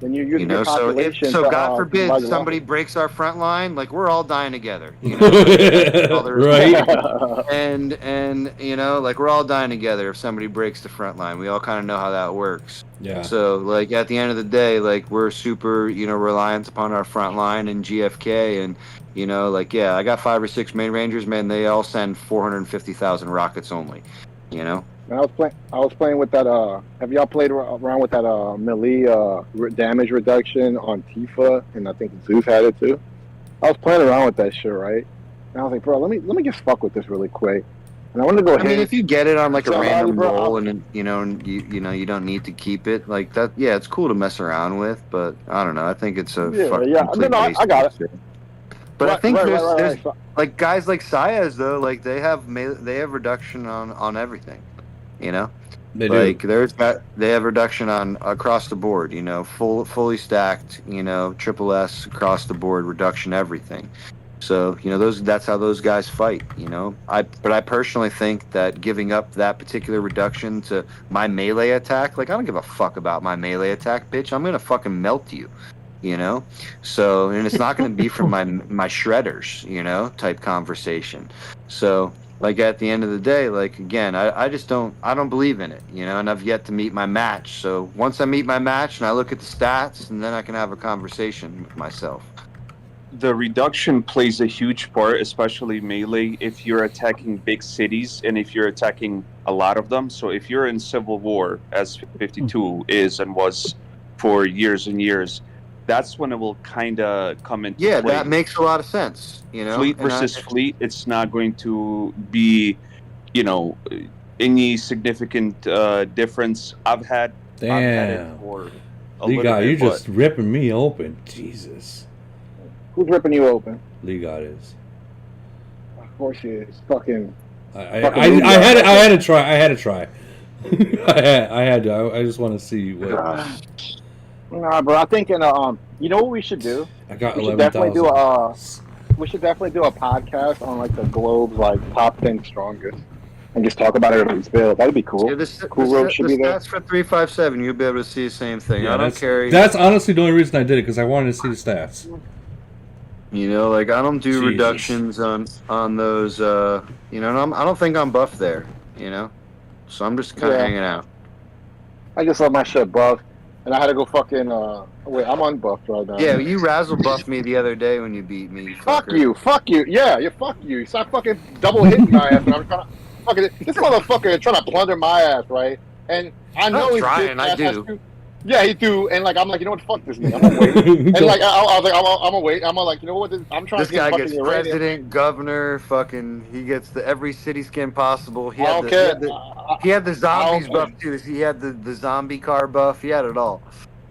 And you're using your population. So God forbid somebody breaks our front line, like we're all dying together. You know, right? And you know, like we're all dying together if somebody breaks the front line. We all kind of know how that works. Yeah. So like at the end of the day, like we're super, you know, reliant upon our front line and GFK, and you know, like yeah, I got 5 or 6 main rangers, man. They all send 450,000 rockets only. You know. I was playing with that. Have y'all played around with that melee damage reduction on Tifa? And I think Zeus had it too. I was playing around with that shit, right? And I was like, bro, let me just fuck with this really quick. And I want to go ahead. I mean, if you get it on like a random roll, and you know, you don't need to keep it like that. Yeah, it's cool to mess around with, but I don't know. I think it's a I got it. But I think there's like guys like Saez though, like they have reduction on everything. You know, they do. They have reduction on across the board. You know, fully stacked. You know, triple S across the board reduction everything. So you know that's how those guys fight. You know, but I personally think that giving up that particular reduction to my melee attack, like I don't give a fuck about my melee attack, bitch. I'm gonna fucking melt you. You know, so and it's not going to be from my shredders. You know, type conversation. So. Like at the end of the day, like again, I just don't believe in it, you know, and I've yet to meet my match. So once I meet my match and I look at the stats, and then I can have a conversation with myself. The reduction plays a huge part, especially melee, if you're attacking big cities and if you're attacking a lot of them. So if you're in Civil War, as 52 is and was for years and years, that's when it will kind of come into play. That makes a lot of sense. You know, fleet versus fleet, it's not going to be, you know, any significant difference. I've had it for a little bit. You're just ripping me open. Jesus. Who's ripping you open? Liga is. Of course he is. Fucking. I had to try. I had to. I just want to see what. Nah, bro. I think you know what we should do. I got 11,000. We should definitely do a podcast on like the globe's like top 10 strongest, and just talk about everybody's build. That'd be cool. Yeah, Cool should be there. Stats for 357, you'll be able to see the same thing. Yeah, I don't care. That's honestly the only reason I did it, because I wanted to see the stats. You know, like I don't do reductions on those. You know, and I don't think I'm buffed there. You know, so I'm just kind of hanging out. I just love my shit buffed. And I had to go fucking, wait, I'm unbuffed right now. Yeah, you razzle buffed me the other day when you beat me. Fuck you. Yeah, fuck you. Stop fucking double hitting my ass. motherfucker is trying to plunder my ass, right? And I know he's trying. I do. Yeah, he do. And like, I'm like, you know what? Fuck this nigga. I'm gonna wait. And like, I was like, I'm gonna wait. I'm like, you know what? I'm trying This to get guy fucking gets uranium. president, governor, fucking. He gets every city skin possible. He I had don't care. he had the zombies buff too. He had the zombie car buff. He had it all.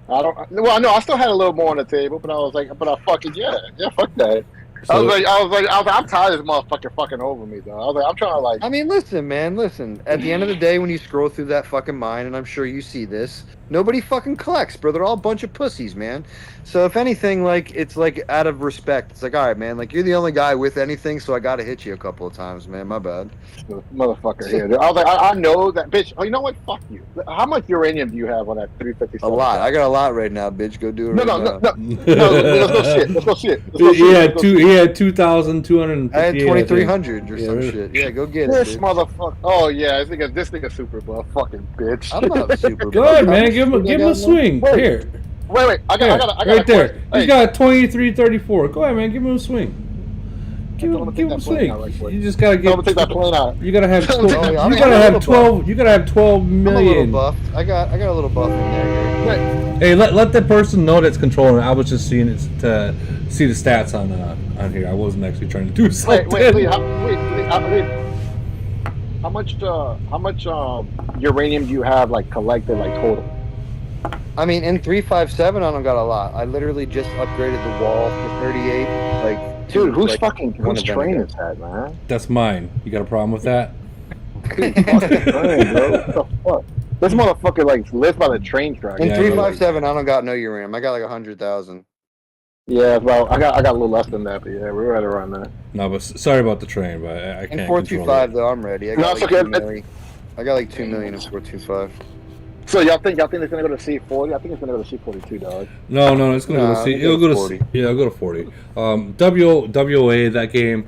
Well, no, I still had a little more on the table, but I was like, fucking yeah, fuck that. I was like, I'm tired of this motherfucker fucking over me, though. I was like, I'm trying to like. I mean, listen, man, listen. At the end of the day, when you scroll through that fucking mine, and I'm sure you see this, nobody fucking collects, bro. They're all a bunch of pussies, man. So if anything, like, it's like out of respect. It's like, all right, man, like you're the only guy with anything, so I gotta hit you a couple of times, man. My bad. Motherfucker here. I was like, I know that, bitch. Oh, you know what? Fuck you. How much uranium do you have on that 357? A lot. I got a lot right now, bitch. Go do it. No, right no. Let's go shit. Let's go shit. He had 2,250. I had 2,300 or some shit. Yeah, go get this it. This motherfucker. Oh yeah, this nigga super buff. Fucking bitch. I'm not super buff. Go ahead, man. Give him a swing. Here. Wait. I got right there. He's got 2334. Go ahead, man. Give him a swing. Give him a swing. You just gotta get. I'm gonna take that plane out. You gotta have. You gotta have 12. You gotta have 12 million. I'm a little buffed. I got a little buff in there. Right. Hey, let that person know that's controlling. I was just seeing it to see the stats on here. I wasn't actually trying to do something. Wait. How much uranium do you have like collected like total? I mean, in 357, I don't got a lot. I literally just upgraded the wall for 38. Like, dude, whose train is that, man? That's mine. You got a problem with that? Fucking train, bro. What the fuck? This motherfucker like lives by the train track. In 357, I don't got no uranium. I got like 100,000. Yeah, well, I got a little less than that, but yeah, we're right around that. No, but sorry about the train, but I can't. In 425 though, I'm ready. I got like 2 million. I got like 2 million in 425. So y'all think it's gonna go to C40? I think it's gonna go to C42, dog. No, it's gonna go to C. It'll go to 40. Yeah, it'll go to 40. WOA that game.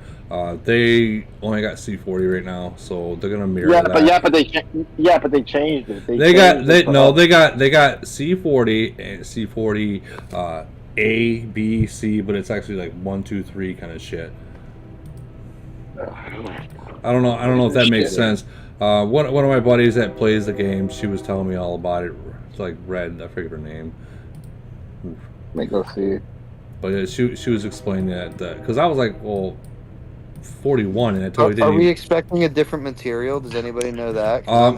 They only got C40 right now, so they're gonna mirror that. But they changed it. They got C40 and C40 A, B, C, but it's actually like 1, 2, 3 kind of shit. I don't know if that makes sense. One of my buddies that plays the game, she was telling me all about it. It's like Red, I forget her name. Let me go see. But yeah, she was explaining that because I was like, well, 41, and I totally didn't. Are we expecting a different material? Does anybody know that? 'Cause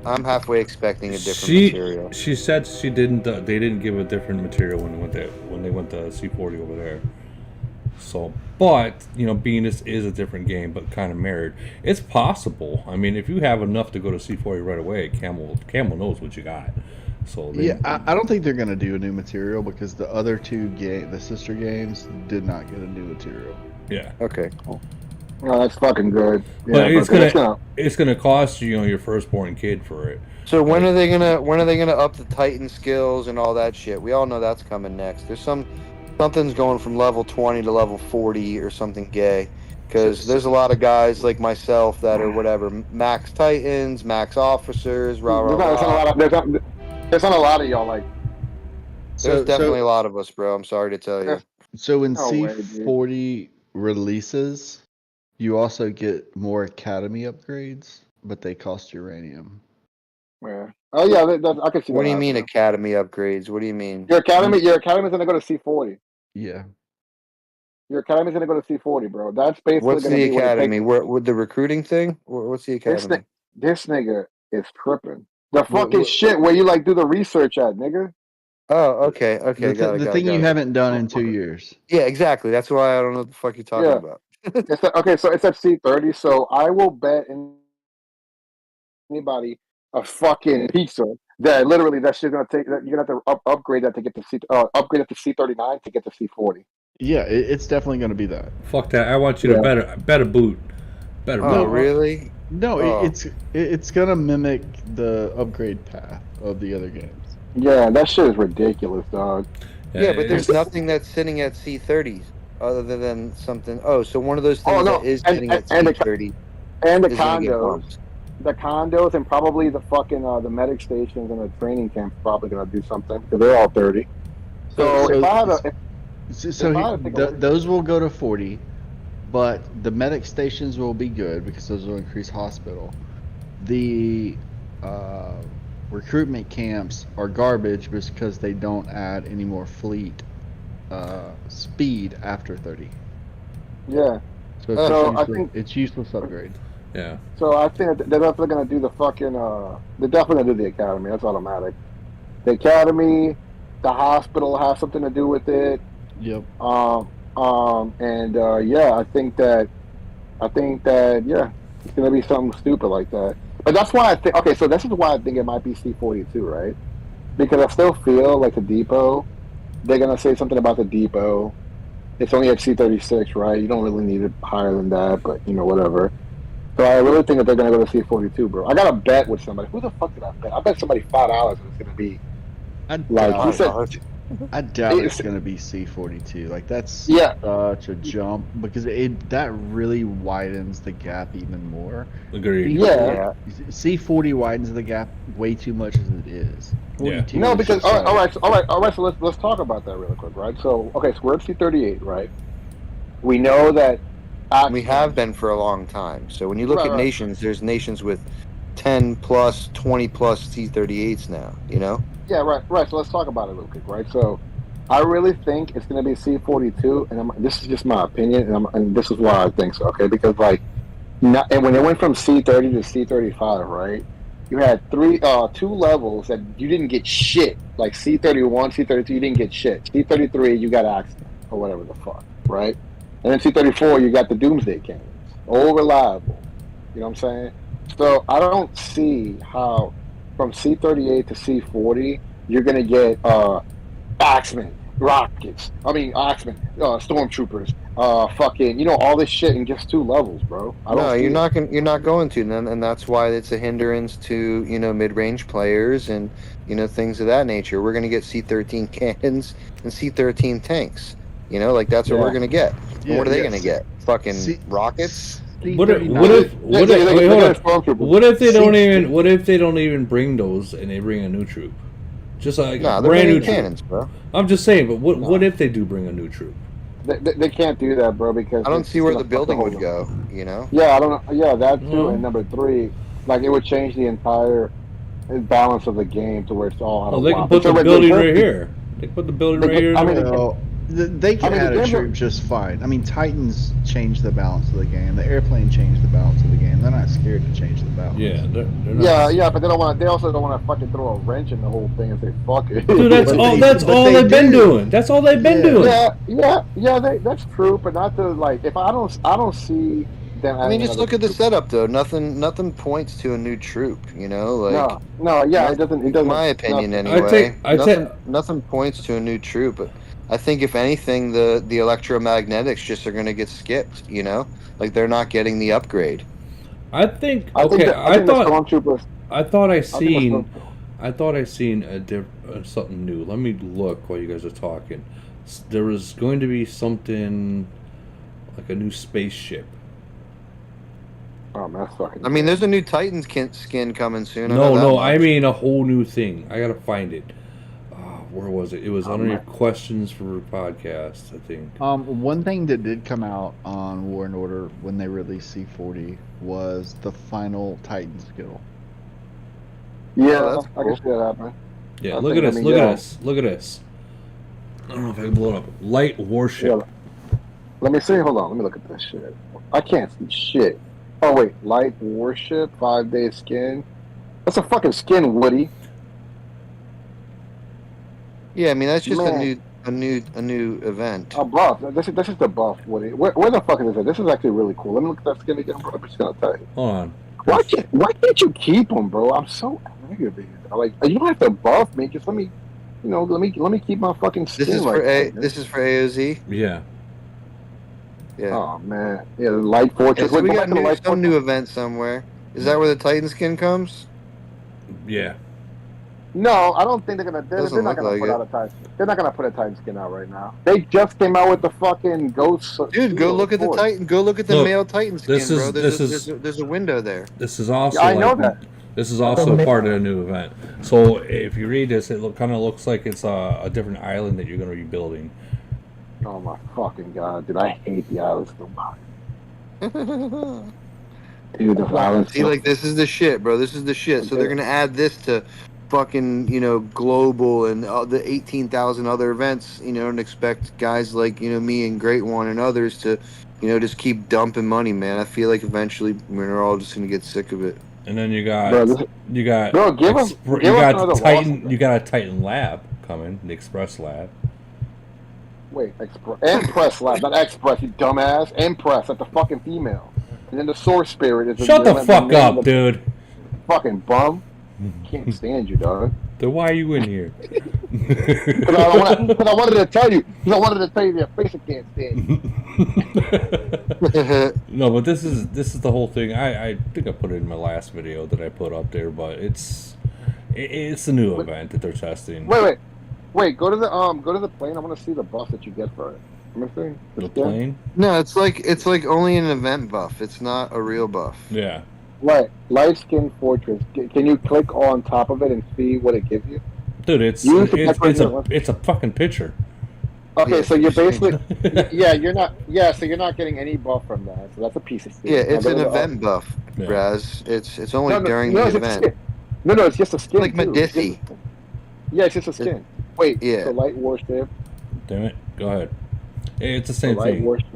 I'm halfway expecting a different material. She said she didn't. They didn't give a different material when they went to C40 over there. So, but being this is a different game, but kind of mirrored, it's possible. I mean, if you have enough to go to C40 right away, Camel knows what you got. So I don't think they're gonna do a new material because the other two the sister games, did not get a new material. Yeah. Okay. Cool. Oh, that's fucking good. But it's gonna cost you, your firstborn kid for it. So when are they gonna up the Titan skills and all that shit? We all know that's coming next. There's something's going from level 20 to level 40 or something gay. Because there's a lot of guys like myself that are whatever max Titans, max officers, There's not a lot of y'all like. There's definitely a lot of us, bro. I'm sorry to tell you. So when C40 releases, you also get more academy upgrades, but they cost uranium. Yeah. Oh yeah, I can see. What do you mean academy upgrades? What do you mean? Your academy's gonna go to C40. Yeah. Your academy's gonna go to C40, bro. That's basically. What's the academy? With the recruiting thing? What's the academy? This nigga is tripping. The fucking shit where you like do the research at, nigga. Oh, okay. The thing you haven't done in 2 years. Yeah, exactly. That's why I don't know what the fuck you're talking about. So it's at C30. So I will bet anybody a fucking pizza that literally that shit's gonna take. You're gonna have to upgrade that to get to upgrade it to C39 to get to C40. Yeah, it's definitely gonna be that. Fuck that! I want you to better boot. Better boot. Oh, really? No, it's gonna mimic the upgrade path of the other games. Yeah, that shit is ridiculous, dog. Yeah, but there's nothing that's sitting at C30s other than something. Oh, so one of those things that is sitting at C30. And the condos, and probably the fucking the medic stations and the training camp probably gonna do something because they're all 30. So if I have those will go to 40, But the medic stations will be good because those will increase hospital. The recruitment camps are garbage because they don't add any more fleet speed after 30. Yeah. So it's useless upgrade. Yeah. So I think they're definitely gonna do the fucking. They're definitely gonna do the academy. That's automatic. The academy, the hospital has something to do with it. Yep. Yeah, I think that yeah, it's gonna be something stupid like that. But that's why I think. Okay, so this is why I think it might be C-42, right? Because I still feel like the depot. They're gonna say something about the depot. It's only at C-36, right? You don't really need it higher than that, but whatever. So I really think that they're gonna go to C-42, bro. I got a bet with somebody. Who the fuck did I bet? I bet somebody $5 and it's gonna be I doubt it's gonna be C-42. Like that's such a jump because that really widens the gap even more. Agreed. Yeah. C-40 widens the gap way too much as it is. 42 No, is because just all right. So let's talk about that really quick, right? So so we're at C-38, right? We know that we have been for a long time. So when you look at nations, there's nations with 10 plus, 20 plus C-38s now. Yeah, right. So let's talk about it real quick, right? So I really think it's going to be C-42, and this is just my opinion, and this is why I think so, okay? Because and when it went from C-30 to C-35, right? You had two levels that you didn't get shit, like C-31, C-32, you didn't get shit. C-33, you got accident or whatever the fuck, right? And then C-34, you got the Doomsday cannons, all reliable. You know what I'm saying? So I don't see how from C-38 to C-40 you're gonna get axemen, stormtroopers, fucking all this shit in just 2 levels, bro. You're not going to, and that's why it's a hindrance to mid-range players and things of that nature. We're gonna get C-13 cannons and C-13 tanks. That's what we're gonna get. And what are they gonna get? Fucking rockets. What if they don't even bring those and they bring a new troop? Just like brand new cannons, bro. I'm just saying, but what if they do bring a new troop? They can't do that, bro, because I don't see where the building would go. Yeah, I don't know. Yeah, that too. And number 3, it would change the entire balance of the game to where it's all. They can put the building right here. They put the building right here. They can add a troop just fine. Titans changed the balance of the game. The airplane changed the balance of the game. They're not scared to change the balance. Yeah, they're not. Yeah, but they don't want. They also don't want to fucking throw a wrench in the whole thing and say fuck it. Dude, that's all they've been doing. That's all they've been doing. Yeah. That's true, but not to if I don't see them. Just look at the setup though. Nothing points to a new troop. It doesn't. In my opinion, anyway. Nothing points to a new troop, but. I think if anything, the electromagnetics just are going to get skipped. They're not getting the upgrade. I thought I seen something new. Let me look while you guys are talking. There was going to be something like a new spaceship. Oh man, that's fucking. There's a new Titan skin coming soon. No, I mean a whole new thing. I gotta find it. Where was it? It was under your questions for podcast, I think. One thing that did come out on War and Order when they released C-40 was the final Titan skill. Yeah, I can see that happening. Yeah, look at this. Look at this. I don't know if I can blow it up. Light warship. Yeah. Let me see. Hold on. Let me look at this shit. I can't see shit. Oh wait, light warship, 5-day skin. That's a fucking skin, Woody. Yeah, that's just a new event. A buff. This is the buff, Woody. Where the fuck is it? This is actually really cool. Let me look at that skin again, bro. I'm just gonna tell you. Hold on. Why can't you keep them, bro? I'm so aggravated. You don't have to buff me. Just let me keep my fucking skin. This is for AOZ. Yeah. Yeah. Oh man. Yeah, the light fortress. So we got some new event somewhere. Is that where the Titan skin comes? Yeah. No, I don't think they're not gonna put out a Titan. They're not gonna put a Titan skin out right now. They just came out with the fucking ghost. Dude, go look at the Titan. Go look at the male Titan skin, bro. There's a window there. This is also. I know that. This is also part of a new event. So if you read this, it kind of looks like it's a different island that you're going to be building. Oh my fucking god, dude! I hate the islands so much. Dude, the violence. See, like, this is the shit, bro. This is the shit. So they're gonna add this to fucking, global and the 18,000 other events, and expect guys like, me and Great One and others to, just keep dumping money, man. I feel like eventually we're all just gonna get sick of it. And then you got Titan Lab coming, the Express Lab. Wait, Empress Lab, not Express, you dumbass. Empress, that's the fucking female. And then the Source Spirit is. Shut the fuck up, dude. Fucking bum. Can't stand you, dog. Then why are you in here? Because I wanted to tell you. Because I wanted to tell you their face I can't stand you. No, but this is the whole thing. I think I put it in my last video that I put up there, but it's a new event that they're testing. Wait. Go to the plane. I want to see the buff that you get for it. Let me see. The plane? No, it's like only an event buff. It's not a real buff. Yeah. Right. Light Skin Fortress. Can you click on top of it and see what it gives you? Dude, it's a fucking picture. Okay, so you're basically so you're not getting any buff from that. So that's a piece of shit. Yeah, it's an event buff, Raz. It's only during the event. No, it's just a skin. Like Medici. Yeah, it's just a skin. Wait, yeah. So Light Warship. Damn it. Go ahead. It's the same thing. Warship.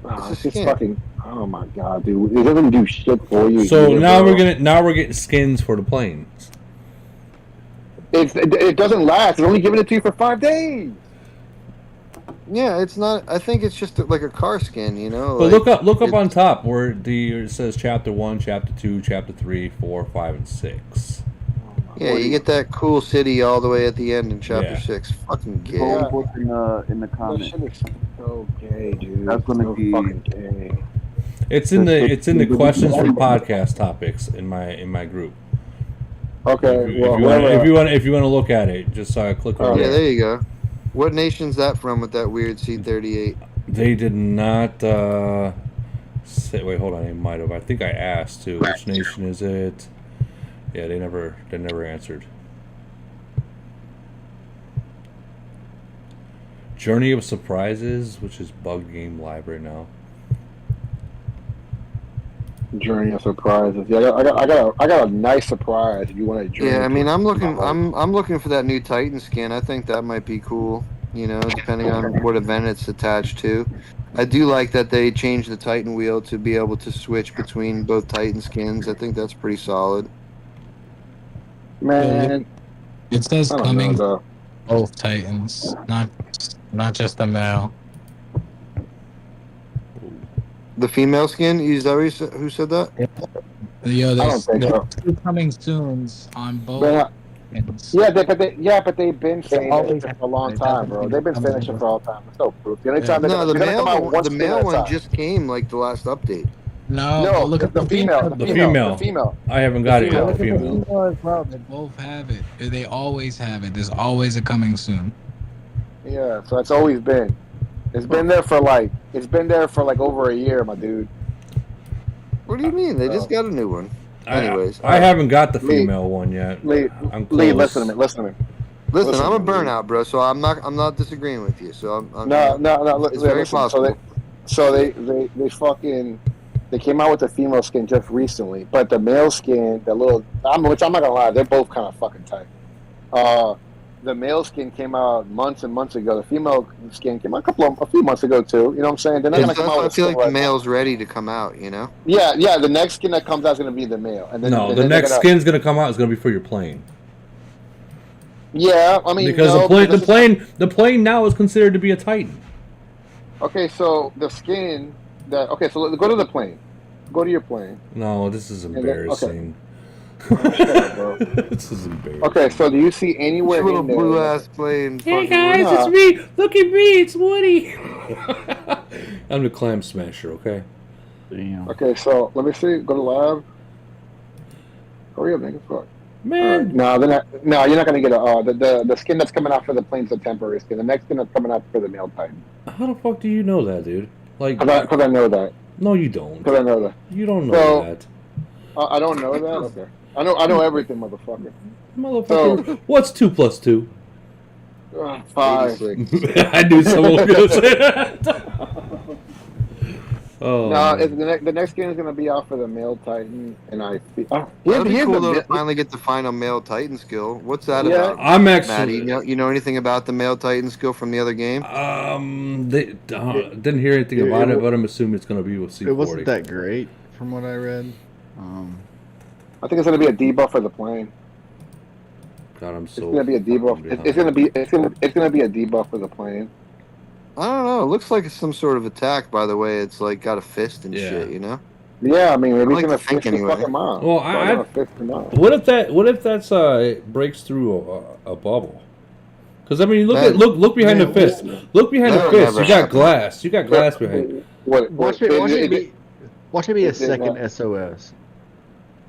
It's just fucking. Oh my god, dude! It doesn't do shit for you. So now we're getting skins for the planes. It doesn't last. It's only giving it to you for 5 days. Yeah, it's not. I think it's just like a car skin, But look up on top where it says Chapter 1, Chapter 2, Chapter 3, 4, 5, and 6. Yeah, you get that cool city all the way at the end in Chapter 6. Fucking gay. In the comments. That shit is so gay, dude. That's gonna be fucking gay. It's in the questions for podcast topics in my group. Okay. If you want to look at it, just click on it. Yeah, there you go. What nation's that from with that weird C-38? They did not say. Wait, hold on. They might have. I think I asked too. Which nation is it? Yeah, they never answered. Journey of Surprises, which is bug game live right now. Journey of Surprises. Yeah, I got a nice surprise if you want to journey. Yeah, I mean, I'm looking for that new Titan skin. I think that might be cool. Depending on what event it's attached to. I do like that they changed the Titan wheel to be able to switch between both Titan skins. I think that's pretty solid. Man, it says coming both Titans, not just the male. The female skin? Is that who said that? Yeah, there's two coming soons on both. But they've been saying it for a long time, bro. They've been saying it for a long time. There's no proof. The only time the male one just came like the last update. No, look at the female. The female. I haven't got it yet. The female. They both have it. They always have it. There's always a coming soon. Yeah, so it's always been. It's been there for like over a year, my dude. What do you mean? They just got a new one. Anyways, I haven't got the female one yet. Lee, listen to me. Listen, I'm a burnout, bro. So I'm not disagreeing with you. So I'm no. It's very possible. So they fucking. They came out with the female skin just recently, but the male skin, which I'm not gonna lie, they're both kind of fucking tight. The male skin came out months and months ago. The female skin came out a few months ago too. You know what I'm saying? They're not gonna come out. I feel like the male's ready to come out. Yeah. The next skin that comes out is gonna be the male, and then the next skin's gonna come out is gonna be for your plane. Yeah, I mean because the plane now is considered to be a Titan. Okay, so the skin. So go to the plane. Go to your plane. No, this is embarrassing. This is embarrassing. Okay, so do you see anywhere in there? Blue ass plane. Hey guys, it's me. Look at me, it's Woody. I'm the clam smasher. Okay. Damn. Okay, so let me see. Go to lab. Hurry up, nigga. Fuck. Man. No, you're not gonna get the skin that's coming out for the plane's a temporary skin. The next skin that's coming out for the male Titan. How the fuck do you know that, dude? Because I know that. No, you don't. Because I know that. You don't know that. I don't know that. Okay. I know everything, motherfucker. Motherfucker. So, what's 2 + 2? 5. I knew someone was gonna say that. Oh, no, man. the next game is gonna be out for the male Titan, and I That'd be cool though to finally get the final male Titan skill. What's that about? I'm Maddie, actually. you know anything about the male Titan skill from the other game? Didn't hear anything about it, but I'm assuming it's going to be with C40. It wasn't that great, from what I read. I think it's gonna be a debuff for the plane. God, I'm so. It's gonna be a debuff. It's gonna be a debuff for the plane. I don't know. It looks like it's some sort of attack. By the way, it's like got a fist and shit. You know. Yeah, I mean, maybe like it's gonna think fist anyway. the fucking mom. Well, what if that's it breaks through a bubble? Because I mean, look behind the fist. Look behind the fist. You got glass. You got glass behind. Watch it be a second SOS.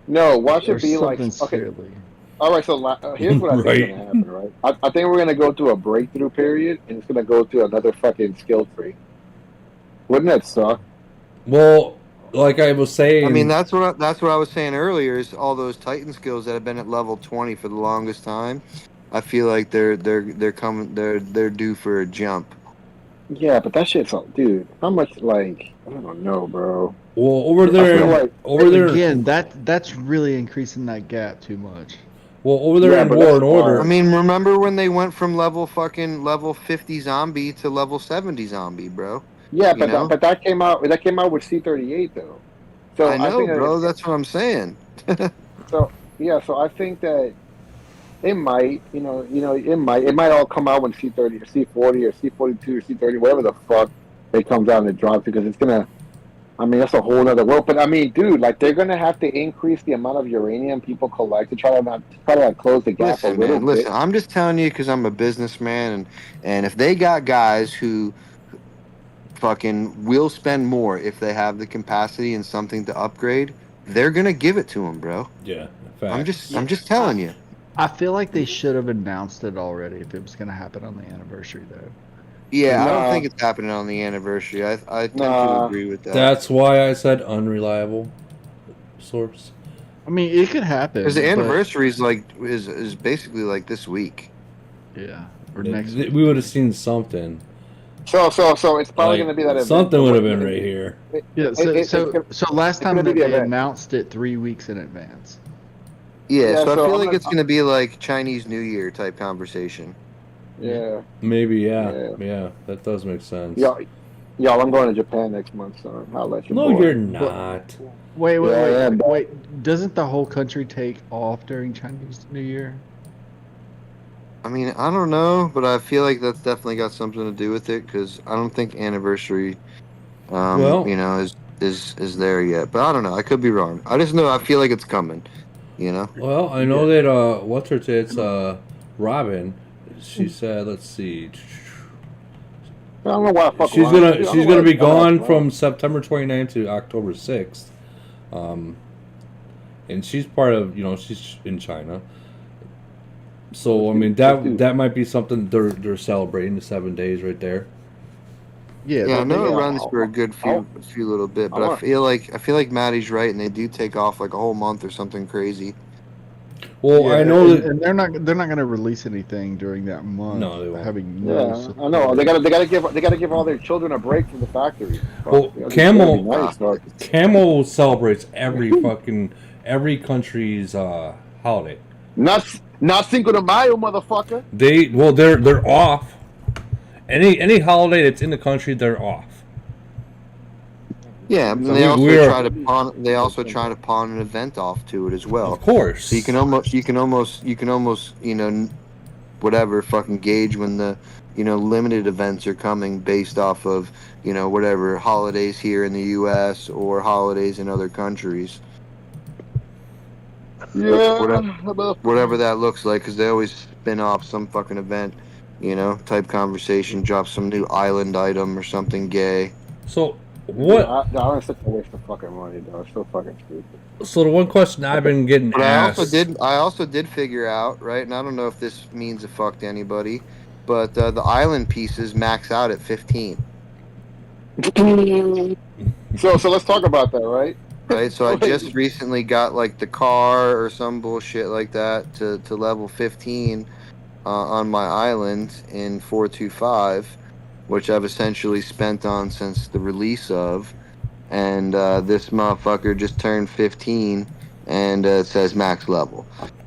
No, watch Or it be like something okay. silly. All right, so here's what I think is gonna happen. Right, I think we're gonna go through a breakthrough period, and it's gonna go through another fucking skill tree. Wouldn't that suck? Well, like I was saying, I mean, that's what I was saying earlier. Is all those Titan skills that have been at level 20 for the longest time. I feel like they're due for a jump. Yeah, but that shit's all, dude. How much like I don't know, bro. Well, over there, again, that's really increasing that gap too much. Well, over there in War and Order. I mean, remember when they went from level 50 zombie to level 70 zombie, bro? Yeah, but that came out with C38 though. So I know, think bro. That's what I'm saying. So I think that it might, it might all come out when C30 or C40 or C42 or C30, whatever the fuck it comes out and it drops, because it's gonna. I mean, that's a whole other world. But I mean, dude, like they're gonna have to increase the amount of uranium people collect to try to close the gap a little bit. Listen, I'm just telling you because I'm a businessman, and if they got guys who fucking will spend more if they have the capacity and something to upgrade, they're gonna give it to them, bro. Yeah, I'm just telling you. I feel like they should have announced it already if it was going to happen on the anniversary, though. Yeah, I don't think it's happening on the anniversary. I tend to agree with that. That's why I said unreliable source. I mean, it could happen. Because the anniversary is basically like this week. Yeah, or next week. We would have seen something. So it's probably going to be that event. Something would have been right here. Yeah. So last time they announced it 3 weeks in advance. Yeah, so I feel like it's going to be like Chinese New Year type conversation. Yeah. Maybe, yeah, that does make sense. Y'all, I'm going to Japan next month, so I'll let you know. No, you're not. Wait. Doesn't the whole country take off during Chinese New Year? I mean, I don't know, but I feel like that's definitely got something to do with it, because I don't think anniversary, is there yet. But I don't know. I could be wrong. I just know I feel like it's coming. You know. Well, I know that what's her tits, Robin. She said, let's see. I don't know why. She's gonna be gone from September 29th to October 6th, and she's part of she's in China. So I mean that might be something they're celebrating, the 7 days right there. Yeah, I know it runs for a good few little bit, but I feel like Maddie's right, and they do take off like a whole month or something crazy. Well, I know that, and they're not going to release anything during that month. No, they won't. I know they got to give all their children a break from the factory. Well, Camel celebrates every country's holiday. Not Cinco de Mayo, motherfucker. They're off. Any holiday that's in the country, they're off. Yeah, and they also try to pawn an event off to it as well. Of course. So you can almost whatever fucking gauge when the limited events are coming based off of whatever holidays here in the U.S. or holidays in other countries. Yeah, whatever that looks like, because they always spin off some fucking event. Type conversation, drop some new island item or something gay. So, what? I such a waste of fucking money, though. It's so fucking stupid. So, the one question I've been getting asked... I also did figure out, right, and I don't know if this means a fuck to anybody, but the island pieces max out at 15. So let's talk about that, right? Right, so I just recently got, like, the car or some bullshit like that to level 15... on my island in 425, which I've essentially spent on since the release of, and this motherfucker just turned 15, and it says max level,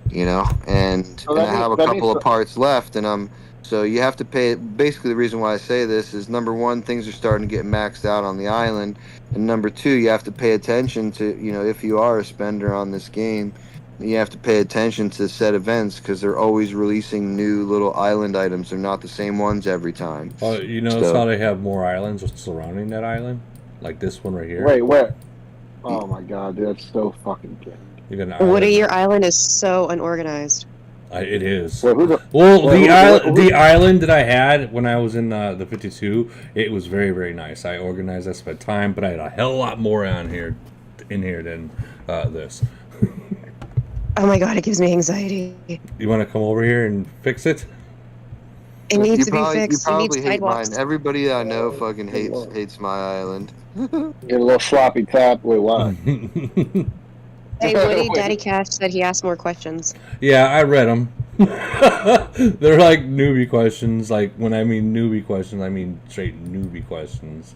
you know, and I have a couple of parts left, and so you have to pay. Basically, the reason why I say this is, number one, things are starting to get maxed out on the island, and number two, you have to pay attention to, you know, if you are a spender on this game, you have to pay attention to set events, because they're always releasing new little island items. They're not the same ones every time. Oh, you notice how they have more islands surrounding that island? Like this one right here. Wait, where? Oh my god, dude, that's so fucking good. Woody, your island is so unorganized. It is. Wait, the island that I had when I was in the 52, it was very, very nice. I organized, I spent time, but I had a hell of a lot more in here than this. Oh my god, it gives me anxiety. You want to come over here and fix it? It needs to be fixed. You probably hate mine. Everybody I know fucking hates my island. Get a little sloppy tap. Wait, why? Hey, Woody, Daddy Cash said he asked more questions. Yeah, I read them. They're like newbie questions. Like, when I mean newbie questions, I mean straight newbie questions.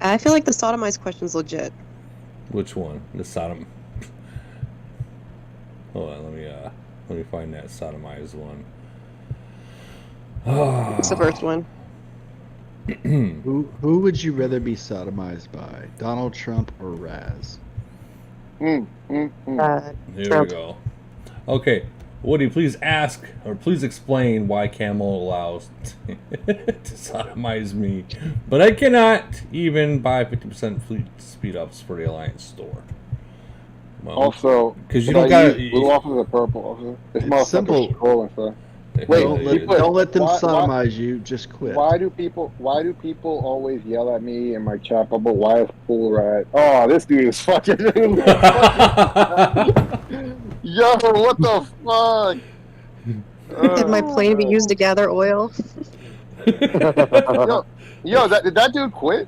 I feel like the sodomized question's legit. Which one? The sodom. Hold on, let me find that sodomized one. It's the first one. Who would you rather be sodomized by, Donald Trump or Raz? Here we go. Okay, Woody, please ask, or please explain why Camel allows to sodomize me, but I cannot even buy 50% fleet speed ups for the Alliance store. Well, also, because you don't got blue off of the purple. It's simple. Wait, don't let them sodomize you. Just quit. Why do people always yell at me in my chat bubble? Why is Pool Rat? Oh, this dude is fucking. Yo, what the fuck? Did my plane be used to gather oil? Did that dude quit?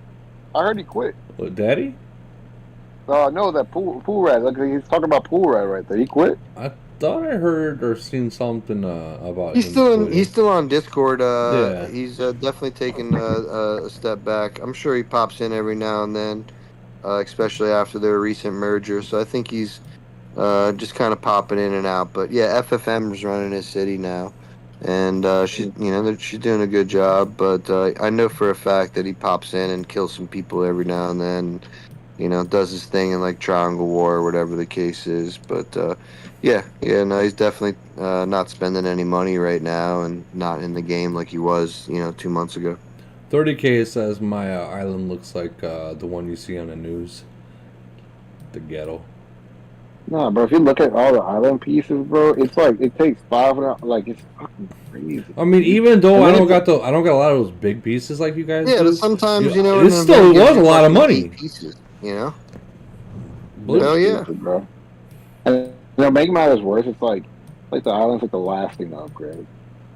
I heard he quit. What, Daddy? No, that pool rat. Like, he's talking about Pool Rat right there. He quit. I thought I heard or seen something about. He's still on Discord. Yeah. He's definitely taken a step back. I'm sure he pops in every now and then, especially after their recent merger. So I think he's just kind of popping in and out. But yeah, FFM is running his city now, and she's doing a good job. But I know for a fact that he pops in and kills some people every now and then. You know, does his thing in like Triangle War or whatever the case is. But no, he's definitely not spending any money right now and not in the game like he was, 2 months ago. 30K says my island looks like the one you see on the news. The ghetto. No, bro. If you look at all the island pieces, bro, it's like it takes 500. Like, it's fucking crazy. I mean, even though I don't got a lot of those big pieces like you guys. Yeah, do, but sometimes it still was a lot of money. Pieces, Hell yeah, bro. And make matters worse. It's like the island's like the last thing to upgrade.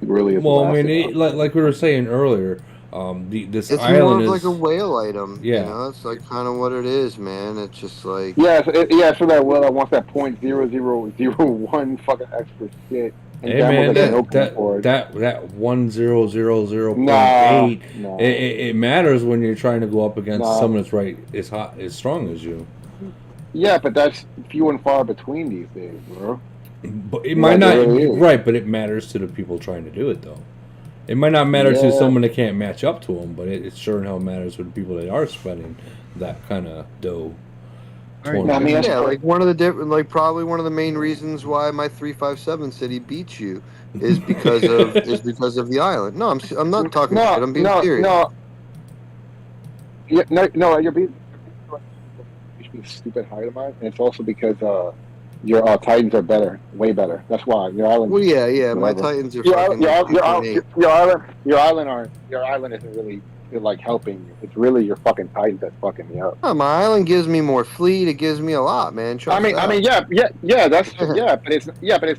It really is. Well, I mean, like we were saying earlier, this it's island more of is like a whale item. Yeah, it's like kind of what it is, man. It's just like so that whale that wants that .0001 fucking extra shit. Hey man, that 1000.8, it matters when you're trying to go up against someone that's as strong as you. Yeah, but that's few and far between these days, bro. But it might not, right? But it matters to the people trying to do it, though. It might not matter to someone that can't match up to them, but it sure in hell matters with the people that are spending that kind of dough. Like one of the probably one of the main reasons why my 357 city beats you is because of the island. No, I'm not talking shit. I'm being serious. You're being stupid high to mine, and it's also because your Titans are better, way better. That's why your island. Well, yeah, my Titans are. Your island isn't really like helping you. It's really your fucking Titans that's fucking me up. Oh, my island gives me more fleet. It gives me a lot, man. But it's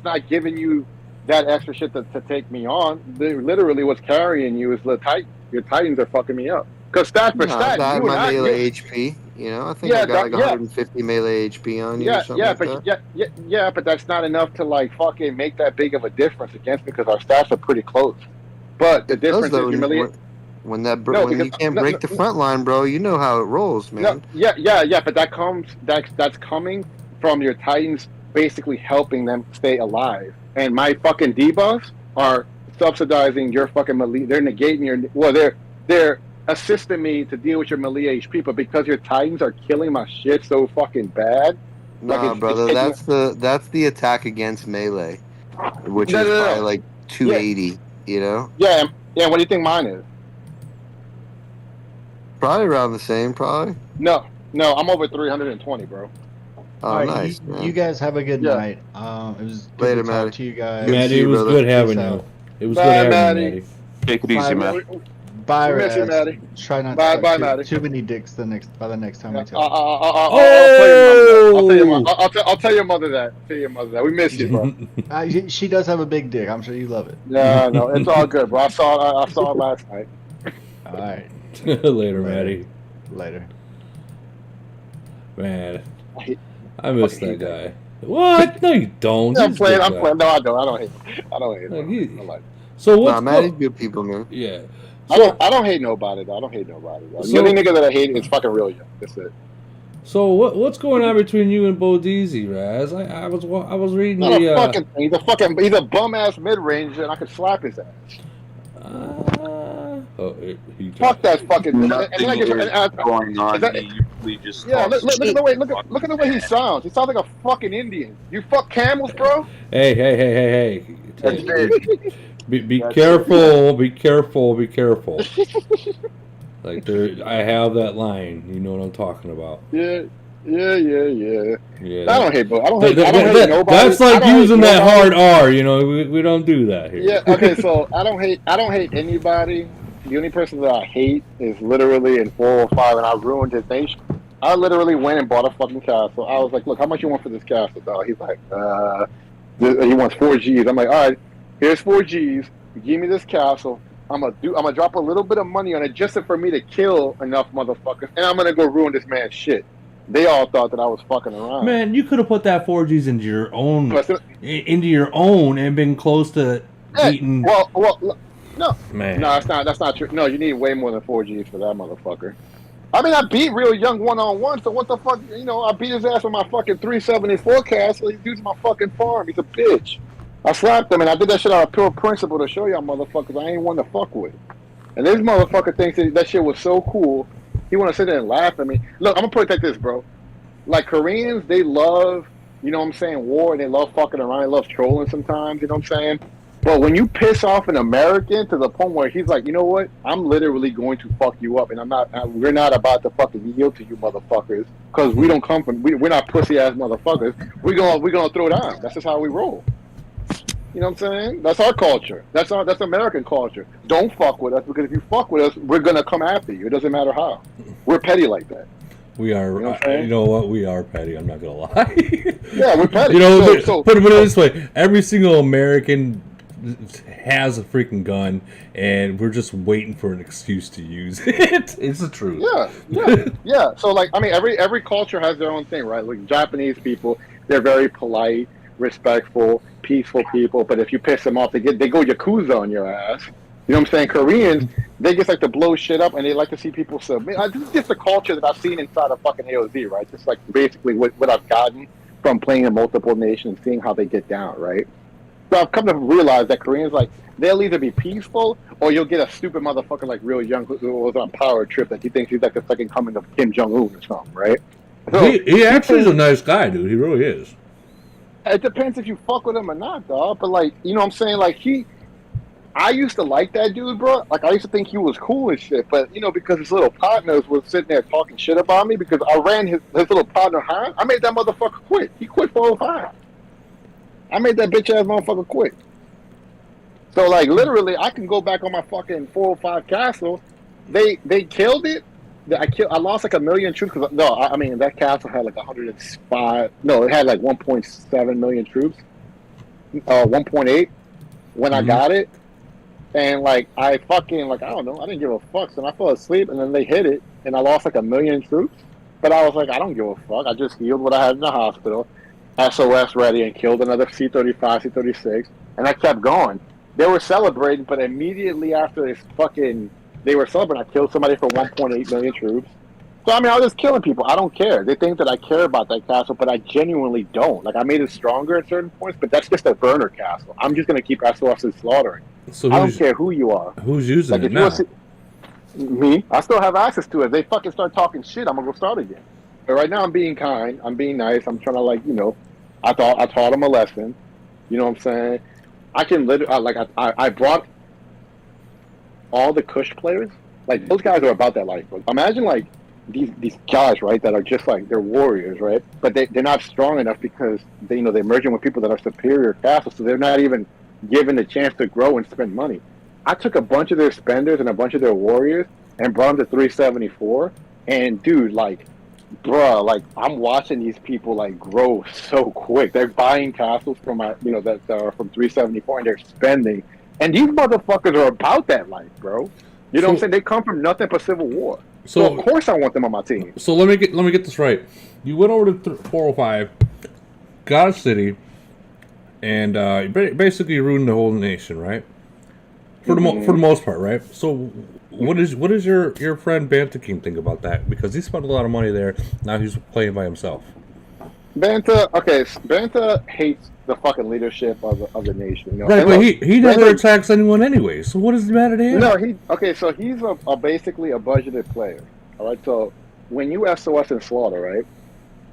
not giving you that extra shit to take me on. Literally, what's carrying you is the Titan. Your Titans are fucking me up. Because stat for stat, I have my melee HP. I think I got like 150 melee HP on you. But that's not enough to like fucking make that big of a difference against me because our stats are pretty close. But the difference is When you can't break the front line, bro, you know how it rolls, man. But that's coming from your Titans basically helping them stay alive. And my fucking debuffs are subsidizing your fucking melee. They're negating they're assisting me to deal with your melee HP, but because your Titans are killing my shit so fucking bad. Nah, brother, that's the attack against melee, which is probably like 280. You know? Yeah. What do you think mine is? Probably around the same, probably. No, I'm over 320, bro. Oh, right, nice. You guys have a good night. It was good Later, to talk Maddie. to you guys. Maddie, it was good having you. It was good having you, Maddie. Take it easy, man. Bye, miss you, Raz. Maddie. Try not Bye, to bye, talk Maddie. too many dicks by the next time we talk. I'll tell your mother that. We miss you, bro. She does have a big dick. I'm sure you love it. Yeah, no, it's all good, bro. I saw it last night. All right. Later, Maddie. Later. Man, I miss that guy. What? No, you don't. I'm playing. No, I don't hate him. I don't hate him. I like him. So what's Maddie's good people, man. Yeah. I don't hate nobody, though. The only nigga that I hate is fucking real young. That's it. So what's going on between you and Bodizi, Raz? I was reading Not a fucking thing. He's a bum ass mid ranger, and I could slap his ass. Fuck that fucking. Nothing is going on. You just look at the way he sounds. He sounds like a fucking Indian. You fuck camels, bro. Hey. Be careful. Be careful. Like I have that line. You know what I'm talking about. Yeah. I don't hate nobody. That's like using that hard R. You know, we don't do that here. Yeah. Okay. So I don't hate anybody. The only person that I hate is literally in 405, and I ruined his nation. I literally went and bought a fucking castle. I was like, "Look, how much you want for this castle, dog?" He's like, he wants 4 Gs. I'm like, "All right, here's 4 Gs. Give me this castle. I'm gonna drop a little bit of money on it just for me to kill enough motherfuckers, and I'm gonna go ruin this man's shit." They all thought that I was fucking around. Man, you could have put that 4 Gs into your own, and been close to beating. Well, no, man, no, that's not true. No, you need way more than 4 Gs for that motherfucker. I mean, I beat Real Young 1-on-1, so what the fuck? You know, I beat his ass with my fucking 374 castle. He's using my fucking farm. He's a bitch. I slapped him, and I did that shit out of pure principle to show y'all motherfuckers I ain't one to fuck with. And this motherfucker thinks that shit was so cool. He want to sit there and laugh at me. Look, I'm going to put it like this, bro. Like, Koreans, they love, you know what I'm saying, war, and they love fucking around. They love trolling sometimes, you know what I'm saying? But when you piss off an American to the point where he's like, you know what? I'm literally going to fuck you up, and we're not about to fucking yield to you motherfuckers, because we don't come from, we're not pussy-ass motherfuckers. We're gonna throw down. That's just how we roll. You know what I'm saying? That's our culture. That's American culture. Don't fuck with us, because if you fuck with us, we're gonna come after you. It doesn't matter how. We're petty like that. We are. You know what? We are petty. I'm not gonna lie. Yeah, we're petty. You know, put it this way: every single American has a freaking gun, and we're just waiting for an excuse to use it. It's the truth. Yeah. So, like, I mean, every culture has their own thing, right? Like, Japanese people, they're very polite, respectful, peaceful people. But if you piss them off, they go Yakuza on your ass. You know what I'm saying? Koreans, they just like to blow shit up, and they like to see people submit. This is just the culture that I've seen inside of fucking AOZ, right? Just like basically what I've gotten from playing in multiple nations, seeing how they get down, right? So I've come to realize that Koreans, like, they'll either be peaceful, or you'll get a stupid motherfucker like Real Young who was on a power trip that he thinks he's like the second coming of Kim Jong-un or something, right? So, he actually is a nice guy, dude. He really is. It depends if you fuck with him or not, dog. But, like, you know what I'm saying? Like, I used to like that dude, bro. Like, I used to think he was cool and shit. But, you know, because his little partners were sitting there talking shit about me because I ran his little partner high, I made that motherfucker quit. He quit 405. I made that bitch-ass motherfucker quit. So, like, literally, I can go back on my fucking 405 castle. They killed it. I lost like 1 million troops. I mean, that castle had like 105. No, it had like 1.7 million troops. 1.8 when I got it. And like, I fucking, like, I don't know. I didn't give a fuck. So I fell asleep, and then they hit it, and I lost like 1 million troops. But I was like, I don't give a fuck. I just healed what I had in the hospital. SOS ready, and killed another C-35, C-36. And I kept going. They were celebrating, but immediately after this fucking they were celebrating. I killed somebody for 1.8 million troops. So, I mean, I was just killing people. I don't care. They think that I care about that castle, but I genuinely don't. Like, I made it stronger at certain points, but that's just a burner castle. I'm just going to keep SOSs slaughtering. So I don't care who you are. Who's using like, it now? Me? I still have access to it. If they fucking start talking shit, I'm going to go start again. But right now, I'm being kind. I'm being nice. I'm trying to, like, you know, I taught them a lesson. You know what I'm saying? I can literally, I brought all the Kush players. Like, those guys are about that life. Imagine, like, these guys, right, that are just like, they're warriors, right? But they're not strong enough because they're merging with people that are superior castles, so they're not even given the chance to grow and spend money. I took a bunch of their spenders and a bunch of their warriors and brought them to 374, and dude, like, bruh, like, I'm watching these people like grow so quick. They're buying castles from that are from 374, and they're spending. And these motherfuckers are about that life, bro. You know what I'm saying? They come from nothing but Civil War. So of course I want them on my team. So let me get this right. You went over to 405, got a city, and basically ruined the whole nation, right? For the most part, right? So what does your friend Banta King think about that? Because he spent a lot of money there. Now he's playing by himself. Banta hates the fucking leadership of the nation. You know? Right, but he never attacks anyone anyway. So what does it matter to him? No, so he's basically a budgeted player. All right, so when you SOS and slaughter, right,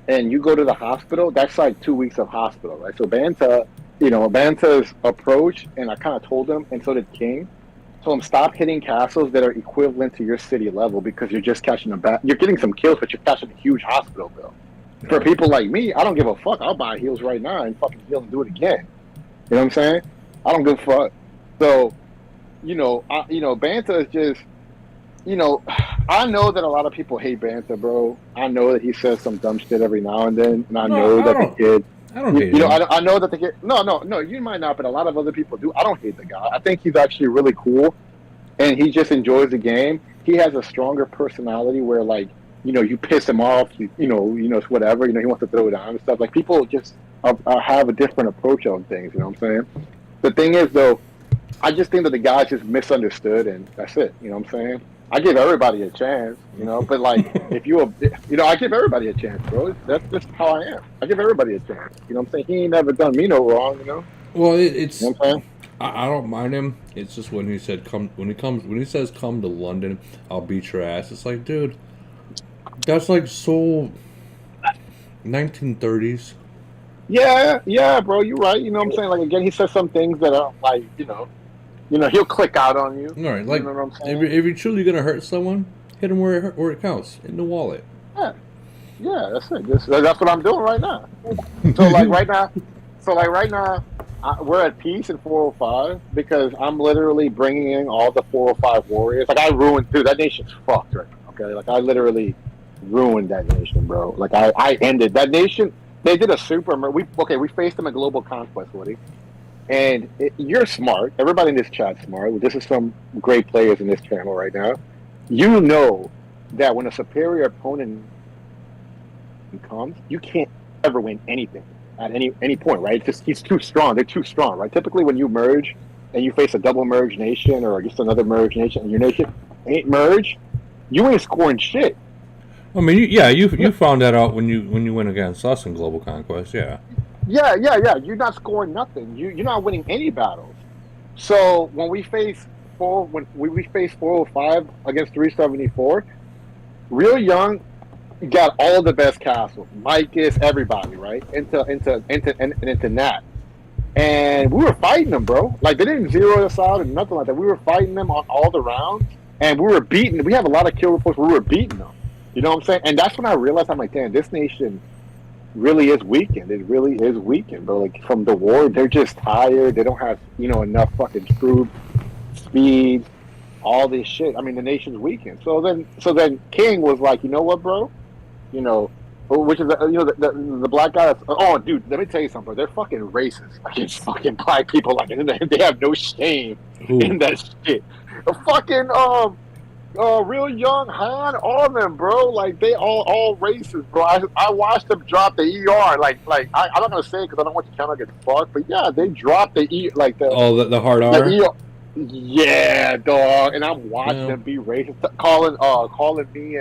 and you go to the hospital, that's like 2 weeks of hospital, right? So Banta's approach, and I kind of told him, and so did King, told him stop hitting castles that are equivalent to your city level because you're just catching you're getting some kills, but you're catching a huge hospital bill. For people like me, I don't give a fuck. I'll buy heals right now and fucking heal and do it again. You know what I'm saying? I don't give a fuck. So, Banta is just, I know that a lot of people hate Banta, bro. I know that he says some dumb shit every now and then, and I know that the kid. I don't hate him. I know that the kid. No, you might not, but a lot of other people do. I don't hate the guy. I think he's actually really cool, and he just enjoys the game. He has a stronger personality where, like, you piss him off, whatever, he wants to throw it down and stuff. Like, people just have a different approach on things, you know what I'm saying? The thing is, though, I just think that the guy's just misunderstood, and that's it, you know what I'm saying? I give everybody a chance, but, like, I give everybody a chance, bro. That's just how I am. I give everybody a chance, you know what I'm saying? He ain't never done me no wrong, Well, it's, you know what I'm saying? I don't mind him. It's just when he says come to London, I'll beat your ass. It's like, dude, that's like so 1930s. Yeah, bro, you're right. You know what I'm saying? Like, again, he says some things that are like, he'll click out on you. All right, like, you know what I'm saying? if you're truly gonna hurt someone, hit him where it counts, in the wallet. Yeah, that's it. That's what I'm doing right now. So right now, we're at peace in 405 because I'm literally bringing in all the 405 warriors. Like, I ruined, dude, that nation's fucked right now. Okay, like, I literally ruined that nation, bro. Like, I ended that nation. They did a super. We faced them at Global Conquest, Woody. And you're smart. Everybody in this chat's smart. This is some great players in this channel right now. You know that when a superior opponent comes, you can't ever win anything at any point, right? It's just he's too strong. They're too strong, right? Typically, when you merge and you face a double merge nation or just another merge nation, and your nation ain't merge, you ain't scoring shit. I mean, you found that out when you went against us in Global Conquest, yeah. Yeah. You're not scoring nothing. You're not winning any battles. So when we face 405 against 374, Real Young got all the best castles, Micus, everybody, right? Into Nat. And we were fighting them, bro. Like, they didn't zero us out or nothing like that. We were fighting them on all the rounds, and we were beating. We have a lot of kill reports. We were beating them. You know what I'm saying? And that's when I realized, I'm like, damn, this nation really is weakened. It really is weakened, bro. Like, from the war, they're just tired. They don't have, enough fucking troops, speed, all this shit. I mean, the nation's weakened. So then King was like, you know what, bro? Which is the black guy. Oh, dude, let me tell you something, bro. They're fucking racist against fucking black people. Like, they have no shame in that shit. Fucking Real Young, Han, all of them, bro. Like, they all racist, bro. I watched them drop the ER. I'm not gonna say it because I don't want the channel to get fucked. But yeah, they dropped the the hard R. Yeah, dog. And I'm watching them be racist, calling me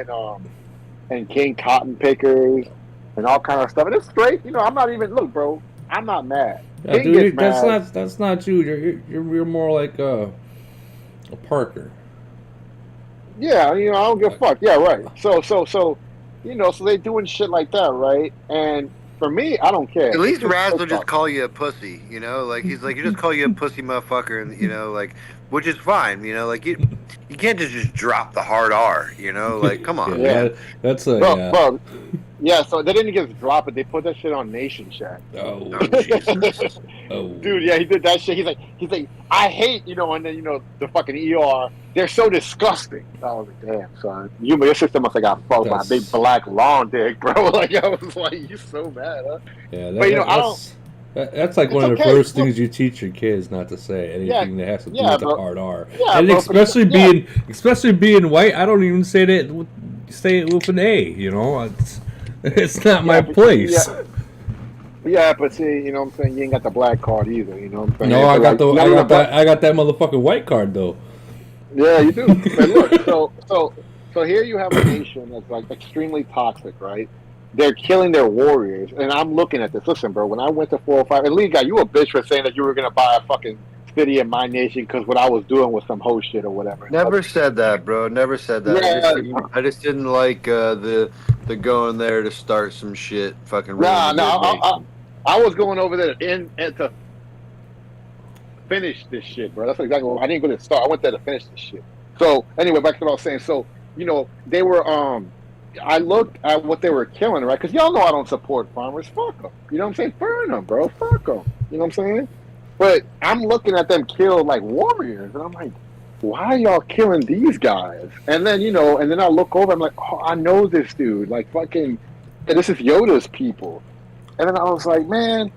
and King Cotton Pickers and all kind of stuff. And it's straight. You know, I'm not even look, bro. I'm not mad. Yeah, dude, that's not you. You're more like a Parker. Yeah, you know, I don't give a fuck. Yeah, right. So, you know, so they doing shit like that, right? And for me, I don't care. At least Raz will just call you a pussy, you know? Like, he's like, you just call you a pussy motherfucker, and, you know, like, which is fine, you know? Like, you can't just drop the hard R, you know? Like, come on. Yeah, that's a... Bro, yeah, so they didn't just drop it. They put that shit on Nation Chat. Oh, Jesus. Dude, yeah, he did that shit. He's like, I hate, you know, and then, you know, the fucking ER, they're so disgusting. I was like, damn, son. Your system must have got fucked by a big black long dick, bro. Like, I was like, you so mad, huh? Yeah, but, you know, that's like one of the first things you teach your kids, not to say anything that has to do with the hard R. Yeah, and especially being white, I don't even say it with an A, you know? It's not my place. Yeah, but see, you know what I'm saying? You ain't got the black card either, you know what I'm saying? No, I got that motherfucking white card though. Yeah, you do. But look, so here you have a nation that's like extremely toxic, right? They're killing their warriors, and I'm looking at this. Listen, bro, when I went to 405, and Lee guy, you a bitch for saying that you were gonna buy a fucking city in my nation because what I was doing was some whole shit or whatever. Never said that, bro. Never said that. Yeah. I just didn't like the going there to start some shit. Fucking. I was going over there and to finish this shit, bro. That's exactly what I didn't go to start. I went there to finish this shit. So anyway, back to what I was saying. So you know they were I looked at what they were killing, right? Because y'all know I don't support farmers. Fuck them. You know what I'm saying? Burn them, bro. Fuck them. You know what I'm saying? But I'm looking at them kill like warriors, and I'm like, why are y'all killing these guys? And then, you know, and then I look over, I'm like, oh, I know this dude. Like, fucking, and this is Yoda's people. And then I was like, man,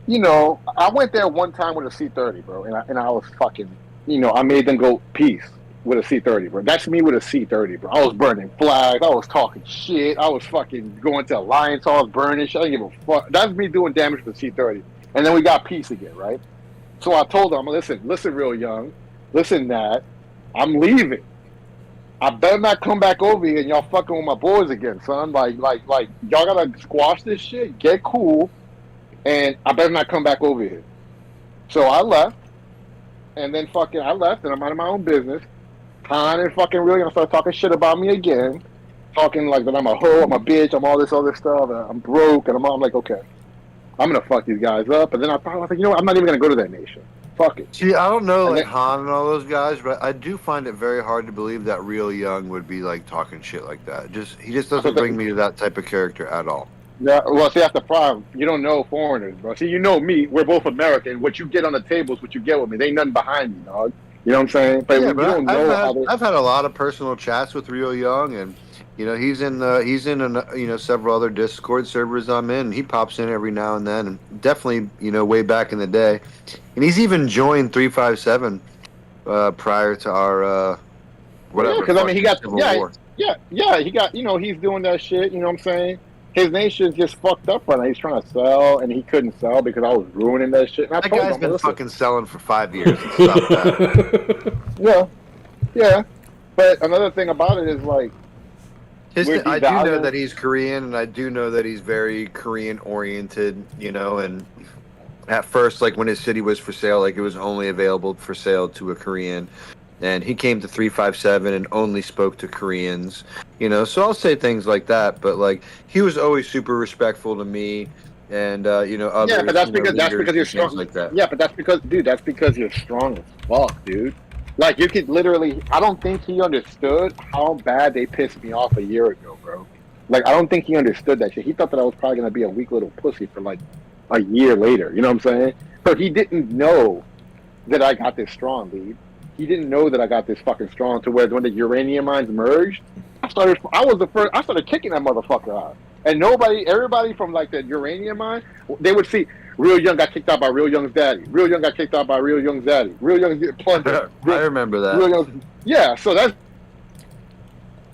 you know, I went there one time with a C-30, bro, and I was fucking, you know, I made them go peace with a C-30, bro. That's me with a C-30, bro. I was burning flags. I was talking shit. I was fucking going to Alliance Halls, burning shit. I didn't give a fuck. That's me doing damage with a C-30. And then we got peace again, right? So I told them, listen, real young, listen, Nat, I'm leaving. I better not come back over here and y'all fucking with my boys again, son. Like, y'all gotta squash this shit, get cool, and I better not come back over here. So I left, and then fucking I left, and I'm out of my own business. Khan and fucking really gonna start talking shit about me again, talking like that I'm a hoe, I'm a bitch, I'm all this other stuff, and I'm broke, and I'm like, okay. I'm gonna fuck these guys up, and then I thought, you know what? I'm not even gonna go to that nation. Fuck it. See, I don't know, like Han and all those guys, but I do find it very hard to believe that Real Young would be like talking shit like that. He just doesn't bring me to that type of character at all. Yeah, well, see, that's the problem. You don't know foreigners, bro. See, you know me. We're both American. What you get on the table is what you get with me. There ain't nothing behind me, dog. You know what I'm saying? But yeah, but I've had a lot of personal chats with Real Young, and you know he's in you know several other Discord servers I'm in. He pops in every now and then, and definitely you know way back in the day, and he's even joined 357 prior to our whatever. Yeah, because I mean he got War. yeah he got, you know, he's doing that shit. You know what I'm saying? His nation's just fucked up right now. He's trying to sell, and he couldn't sell because I was ruining that shit. And that guy's been fucking selling for 5 years. Stop that. Yeah. But another thing about it is like, I do know that he's Korean, and I do know that he's very Korean oriented. You know, and at first, like when his city was for sale, like it was only available for sale to a Korean. And he came to 357 and only spoke to Koreans, you know. So I'll say things like that, but like he was always super respectful to me, and you know, others. Yeah, but that's because you're strong like that. Yeah, but that's because you're strong as fuck, dude. Like you could literally. I don't think he understood how bad they pissed me off a year ago, bro. Like I don't think he understood that shit. He thought that I was probably gonna be a weak little pussy for like a year later. You know what I'm saying? So he didn't know that I got this strong, dude. He didn't know that I got this fucking strong to where when the uranium mines merged, I started kicking that motherfucker out. And everybody from like the uranium mine, they would see Real Young got kicked out by Real Young's daddy. Real Young got kicked out by Real Young's daddy. Real Young get plundered. I remember that. Real Young, yeah, so that's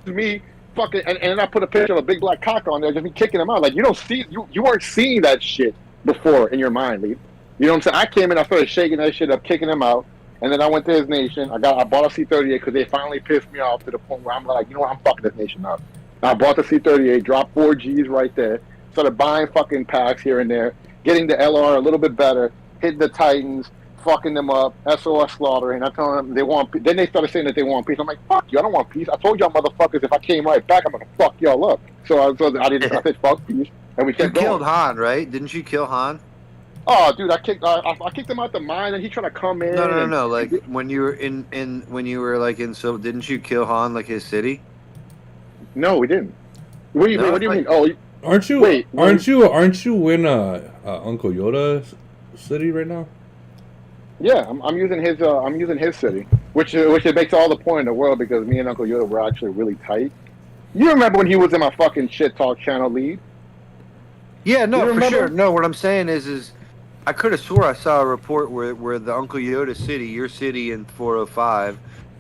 me fucking, and then I put a picture of a big black cock on there, just me kicking him out. Like you weren't seeing that shit before in your mind, Lee. You know what I'm saying? I came in, I started shaking that shit up, kicking him out. And then I went to his nation. I bought a C-38 because they finally pissed me off to the point where I'm like, you know what, I'm fucking this nation up. I bought the C-38, dropped 4 Gs right there, started buying fucking packs here and there, getting the LR a little bit better, hitting the Titans, fucking them up, SOS slaughtering. I told them they want peace. Then they started saying that they want peace. I'm like, fuck you, I don't want peace. I told y'all motherfuckers if I came right back, I'm gonna fuck y'all up. So I said fuck peace, and we kept going. You killed Han, right? Didn't you kill Han? Oh, dude, I kicked him out the mine, and he tried to come in. No. Like when you were like in, so didn't you kill Han like his city? No, we didn't. What do you mean? Oh, aren't you in Uncle Yoda's city right now? Yeah, I'm using his city, which it makes all the point in the world because me and Uncle Yoda were actually really tight. You remember when he was in my fucking shit talk channel lead? Yeah, no, for sure. No, what I'm saying is I could have swore I saw a report where the Uncle Yoda city, your city in 405,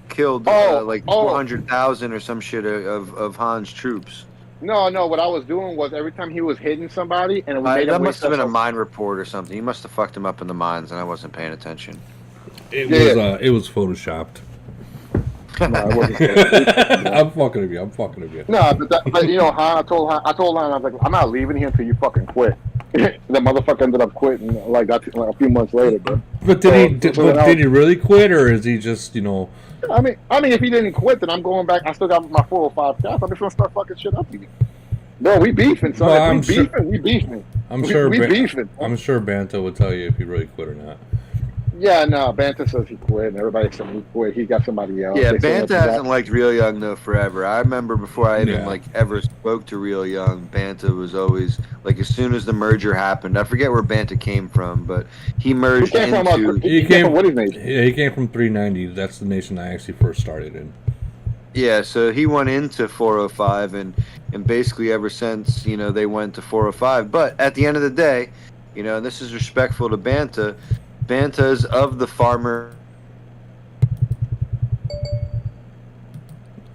killed 400,000 or some shit of Han's troops. No. What I was doing was every time he was hitting somebody, and that must have been a mine report or something. You must have fucked him up in the mines, and I wasn't paying attention. It was photoshopped. No, it wasn't. I'm fucking with you. No, but you know, Han, I told Han, I was like, I'm not leaving here until you fucking quit. The motherfucker ended up quitting like a few months later, bro. But did he really quit, or is he just, you know? I mean, if he didn't quit, then I'm going back. I still got my 405 cap. I'm just gonna start fucking shit up again. Bro, we beefing, son. Well, We beefing. I'm sure beefing. I'm sure Banta would tell you if he really quit or not. Yeah, no, Banta says he quit, and everybody said he quit. He got somebody else. Yeah, Banta hasn't liked Real Young though forever. I remember before I even ever spoke to Real Young, Banta was always like, as soon as the merger happened. I forget where Banta came from, but he merged into. He came from what is nation? Yeah, he came from 390. That's the nation I actually first started in. Yeah, so he went into 405, and basically ever since, you know, they went to 405. But at the end of the day, you know, and this is respectful to Banta. Banta's of the farmer.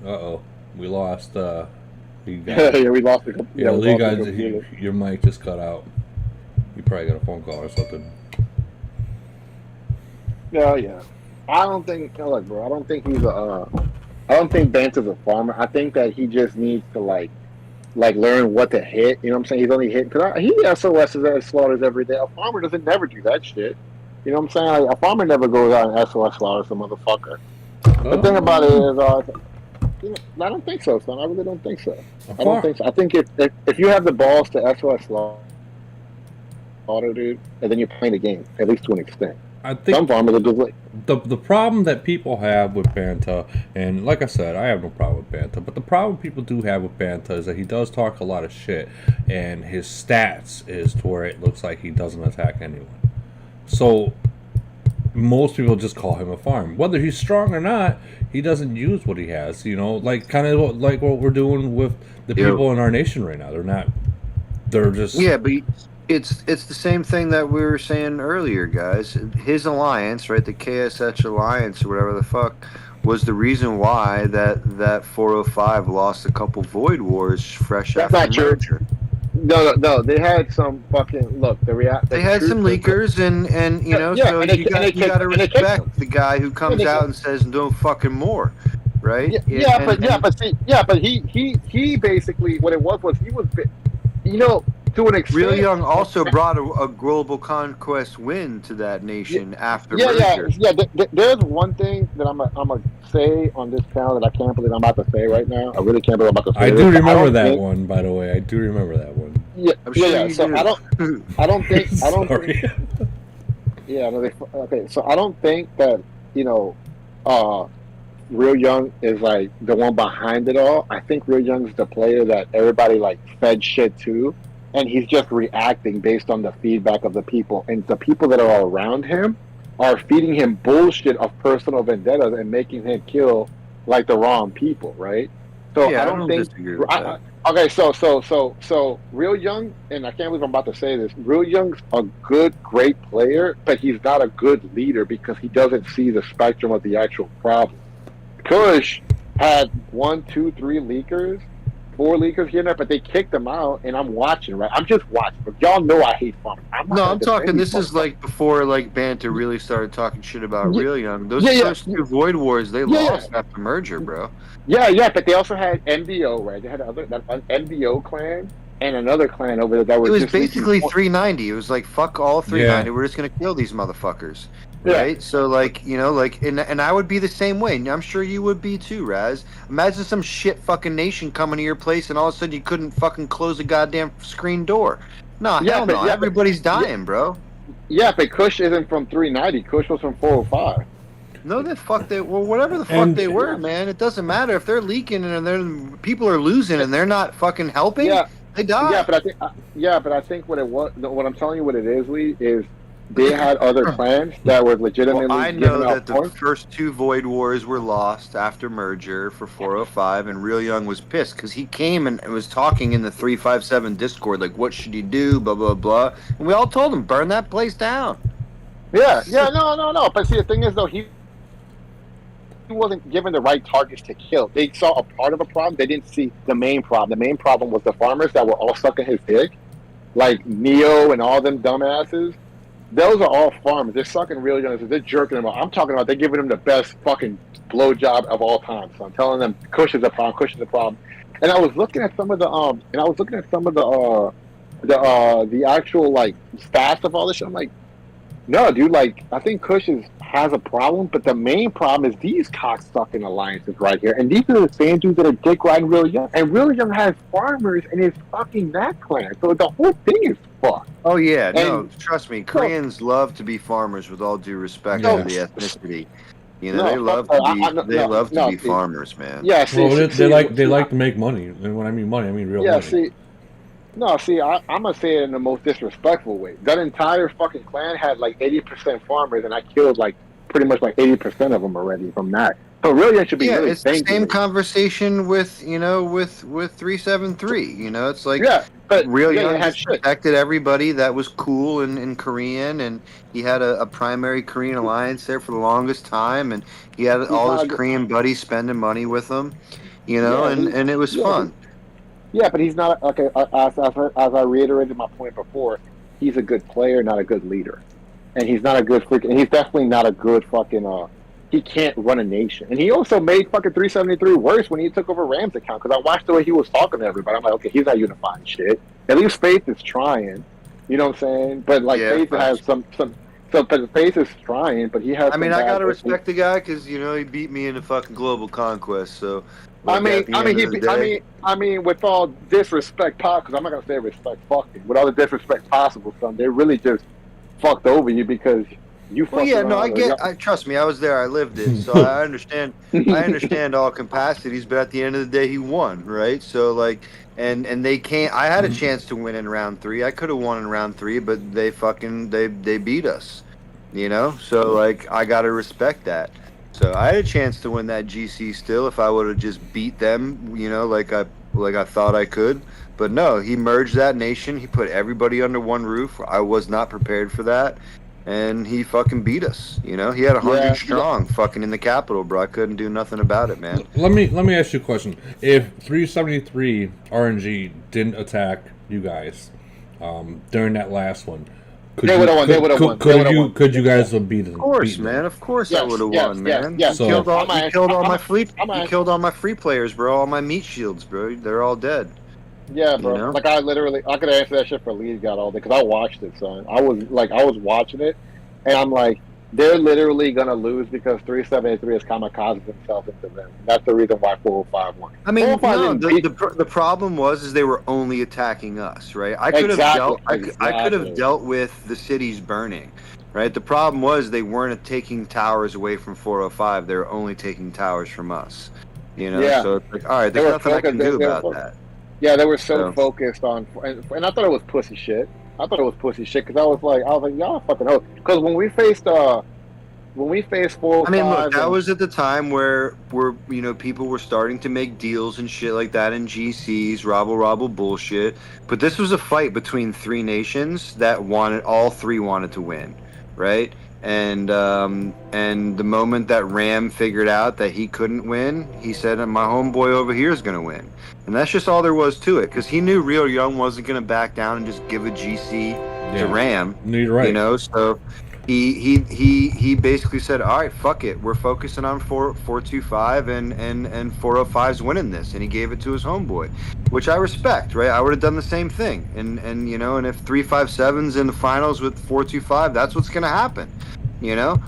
We lost. Yeah, we lost it. Yeah, Lee guys, your mic just cut out. You probably got a phone call or something. Yeah. I don't think. Look, bro. I don't think he's I don't think Banta's a farmer. I think that he just needs to like learn what to hit. You know what I'm saying? He's only hitting because he SOSs and slaughters every day. A farmer doesn't never do that shit. You know what I'm saying? Like, a farmer never goes out and SOS slaughters a motherfucker. The thing about it is, you know, I don't think so, son. I really don't think so. I don't think so. I think if you have the balls to SOS slaughter, dude, and then you're playing the game, at least to an extent. I think some farmers are just like the problem that people have with Banta, and like I said, I have no problem with Banta, but the problem people do have with Banta is that he does talk a lot of shit, and his stats is to where it looks like he doesn't attack anyone. So most people just call him a farm. Whether he's strong or not, he doesn't use what he has. You know, like kind of like what we're doing with the people in our nation right now. They're just but it's the same thing that we were saying earlier, guys. His alliance, right, the KSH alliance or whatever the fuck, was the reason why that 405 lost a couple void wars fresh after the merger. No. They had some fucking look. They had some leakers, and you know, so you got to respect the guy who comes out and says, "No fucking more," right? But he basically what it was he was, you know, to an extent. Real Young also brought a global conquest win to that nation after merger. There's one thing that I'm gonna say on this panel that I can't believe I'm about to say right now. I really can't believe I'm about to say. I do remember that one, by the way. I do remember that one. Yeah, So I don't think. Sorry. Okay. So I don't think that, you know, Real Young is like the one behind it all. I think Real Young is the player that everybody like fed shit to, and he's just reacting based on the feedback of the people, and the people that are around him are feeding him bullshit of personal vendettas and making him kill like the wrong people, right? So I don't think. Okay, so Real Young, and I can't believe I'm about to say this. Real Young's a great player, but he's not a good leader because he doesn't see the spectrum of the actual problem. Kush had 1, 2, 3 leakers 4 leakers here and there, but they kicked them out, and I'm watching, right? I'm just watching. But y'all know I hate farmers. I'm talking. This is like before like Banter really started talking shit about Real Young. Those first 2 Void Wars, they lost after merger, bro. Yeah, but they also had MBO, right? They had an MBO clan and another clan over there that was. It was basically 390. It was like fuck all 390. We're just gonna kill these motherfuckers. Right, so like and I would be the same way. I'm sure you would be too, Raz. Imagine some shit fucking nation coming to your place, and all of a sudden you couldn't fucking close a goddamn screen door. No, hell no. Everybody's dying, bro. Yeah, but Kush isn't from 390. Kush was from 405. No, whatever the fuck they were, man. It doesn't matter if they're leaking and people are losing and they're not fucking helping. Yeah, they die. But I think what I'm telling you, what it is, Lee, is. They had other clans that were legitimately. I know that the first 2 Void Wars were lost after merger for 405, and Real Young was pissed because he came and was talking in the 357 Discord, like, what should he do, blah, blah, blah. And we all told him, burn that place down. Yeah, no. But see, the thing is, though, he wasn't given the right targets to kill. They saw a part of a problem. They didn't see the main problem. The main problem was the farmers that were all sucking his dick, like Neo and all them dumbasses. Those are all farmers. They're sucking Real Young. They're jerking them out. I'm talking about they're giving them the best fucking blowjob of all time. So I'm telling them, Kush is a problem. And I was looking at some of the the actual like stats of all this shit. I'm like, no, dude. Like, I think Kush has a problem, but the main problem is these cocksucking alliances right here. And these are the same dudes that are dick riding Real Young. And Real Young has farmers in his fucking that clan. So the whole thing is fucked. Oh yeah, no, trust me. Koreans love to be farmers with all due respect to the ethnicity. You know, they love to be farmers, man. Yeah, they like to make money. And when I mean money, I mean real money. I'm gonna say it in the most disrespectful way. That entire fucking clan had like 80% farmers, and I killed like pretty much like 80% of them already from that. So really, it should be really it's the same conversation with 373. You know, it's like Real Young has protected everybody that was cool in Korean, and he had a primary Korean alliance there for the longest time, and he had all his Korean buddies spending money with him. You know, and it was fun. Yeah, but he's not okay. As I reiterated my point before, he's a good player, not a good leader, and he's not a good freaking. He's definitely not a good fucking. He can't run a nation, and he also made fucking 373 worse when he took over Ram's account. Because I watched the way he was talking to everybody. I'm like, okay, he's not unifying shit. At least Faith is trying. You know what I'm saying? But like Faith has some. So, but Faith is trying, but he has. I mean, I gotta respect the guy because he beat me in the fucking global conquest. So. I mean, with all disrespect, because I'm not gonna say respect, fucking. With all the disrespect possible, son, they really just fucked over you because you. Trust me, I was there, I lived it, so I understand. I understand all capacities, but at the end of the day, he won, right? So like, and they can't. I had a chance to win in round 3. I could have won in round 3, but they beat us, you know. So like, I gotta respect that. So I had a chance to win that GC still if I would have just beat them, you know, like I thought I could. But no, he merged that nation. He put everybody under one roof. I was not prepared for that, and he fucking beat us. You know, he had 100 strong fucking in the capital, bro. I couldn't do nothing about it, man. Let me ask you a question. If 373 RNG didn't attack you guys during that last one. They would have won. Could you guys have beaten? Of course, man. Of course, I would have won, man. You killed all my free players, bro. All my meat shields, bro. They're all dead. Yeah, bro. You know? Like I could answer that shit for Lee's got all day because I watched it, son. I was watching it, and I'm like, they're literally gonna lose because 373 is kamikaze themselves into them. That's the reason why 405 won. I mean, the problem was they were only attacking us, right? I could have dealt with the cities burning, right? The problem was they weren't taking towers away from 405. They were only taking towers from us. You know, so it's like, all right, there's nothing I can do about that. Yeah, they were so focused on, and I thought it was pussy shit. Because I was like, y'all fucking hoes. Because when we faced 405, I mean, look, that was at the time where people were starting to make deals and shit like that in GCs, robble bullshit. But this was a fight between 3 nations that all 3 wanted to win, right? And the moment that Ram figured out that he couldn't win, he said, "My homeboy over here is going to win." And that's just all there was to it, because he knew Real Young wasn't going to back down and just give a GC to Ram. You're right. You know, so he basically said, "All right, fuck it, we're focusing on 425 and 405's winning this," and he gave it to his homeboy, which I respect. Right, I would have done the same thing, and you know, and if 357's in the finals with 425, that's what's going to happen. You know,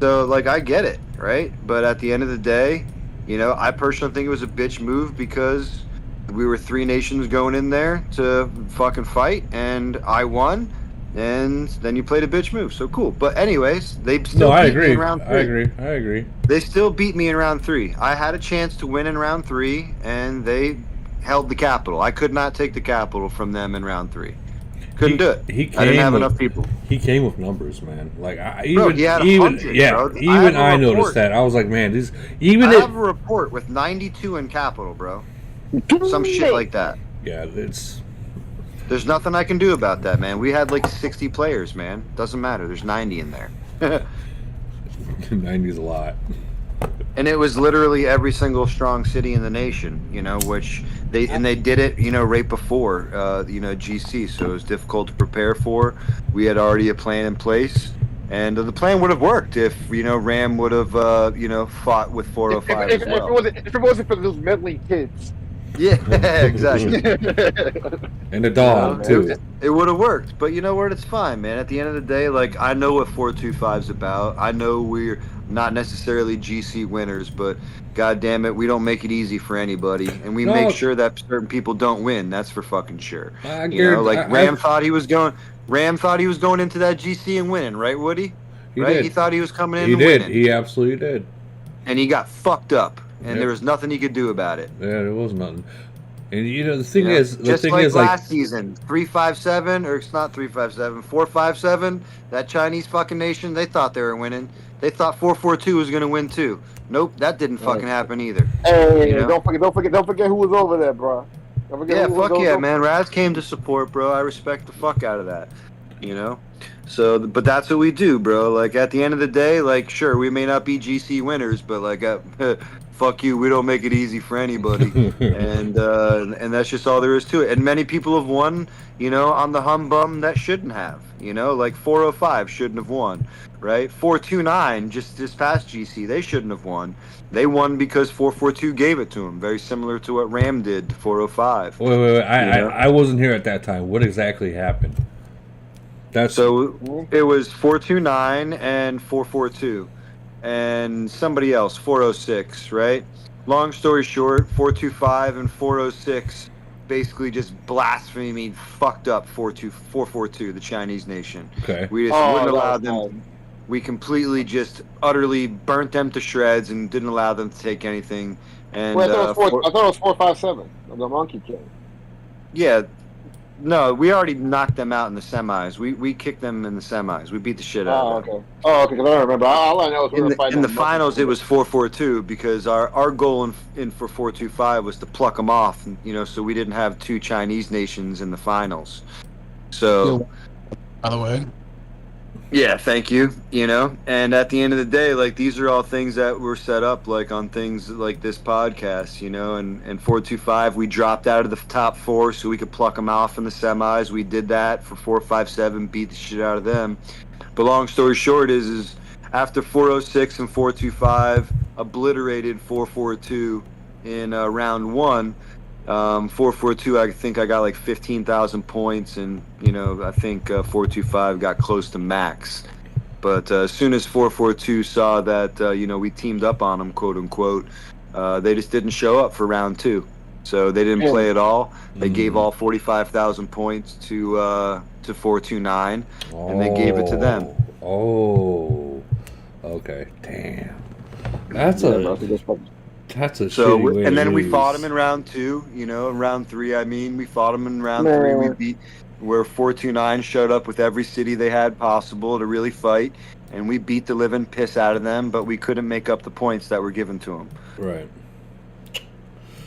so like I get it, right? But at the end of the day, you know, I personally think it was a bitch move, because we were 3 nations going in there to fucking fight, and I won, and then you played a bitch move. So cool. But anyways, they still beat me in round 3. I agree. They still beat me in round 3. I had a chance to win in round 3, and they held the capital. I could not take the capital from them in round 3. Couldn't do it. I didn't have enough people. He came with numbers, man. Like he had 100, bro. Even I noticed that. I was like, man, I have a report with 92 in capital, bro. Some shit like that. Yeah, there's nothing I can do about that, man. We had like 60 players, man. Doesn't matter. There's 90 in there. 90 is a lot. And it was literally every single strong city in the nation, you know, which they did it, you know, right before, you know, GC. So it was difficult to prepare for. We had already a plan in place, and the plan would have worked if, you know, Ram would have, you know, fought with 405 as well. If it wasn't for those meddling kids. Yeah, exactly. And the dog, too. It would have worked, but you know what? It's fine, man. At the end of the day, like, I know what 425's about. I know we're not necessarily GC winners, but god damn it, we don't make it easy for anybody, and we make sure that certain people don't win. That's for fucking sure. You know, like Ram thought he was going into that GC and winning, right, Woody? He thought he was coming in and winning. He absolutely did. And he got fucked up, and there was nothing he could do about it. Yeah, there was nothing. And you know, the thing is, last season, 357, or it's not 357, 457. That Chinese fucking nation, they thought they were winning. They thought 442 was gonna win too. Nope, that didn't fucking happen either. Hey, you know? don't forget who was over there, bro. Man. Raz came to support, bro. I respect the fuck out of that. You know. So, but that's what we do, bro. Like at the end of the day, like sure, we may not be GC winners, but like, fuck you, we don't make it easy for anybody, and that's just all there is to it. And many people have won, you know, on the humbum that shouldn't have. You know, like 405 shouldn't have won, right? 429 just this past GC, they shouldn't have won. They won because 442 gave it to them. Very similar to what Ram did to 405. Wait. I wasn't here at that time. What exactly happened? So it was 429 and 442, and somebody else 406, right? Long story short, 425 and 406 basically just blasphemed, fucked up 442, the Chinese nation. Okay. We just wouldn't allow them. We completely just utterly burnt them to shreds and didn't allow them to take anything. And I thought it was 457, the Monkey King. Yeah. No, we already knocked them out in the semis. We kicked them in the semis. We beat the shit out of them. Okay, because I don't remember. All I know is in the finals, it was 442 because our goal in for 425 was to pluck them off, you know, so we didn't have 2 Chinese nations in the finals. So, by the way. Yeah, thank you. You know, and at the end of the day, like these are all things that were set up, like on things like this podcast, you know. And 425, we dropped out of the top 4 so we could pluck them off in the semis. We did that for 457, beat the shit out of them. But long story short is after 406 and 425 obliterated 442 in round 1. 442, I think I got like 15,000 points, and you know I think 425 got close to max. But as soon as 442 saw that you know we teamed up on them, quote unquote, they just didn't show up for round 2. So they didn't play at all. They gave all 45,000 points to 429, and they gave it to them. Oh, okay, damn. That's a so, and then we fought him in round 2, you know, in round 3, I mean, we fought him in round 3. We beat where 429 showed up with every city they had possible to really fight, and we beat the living piss out of them, but we couldn't make up the points that were given to them. Right.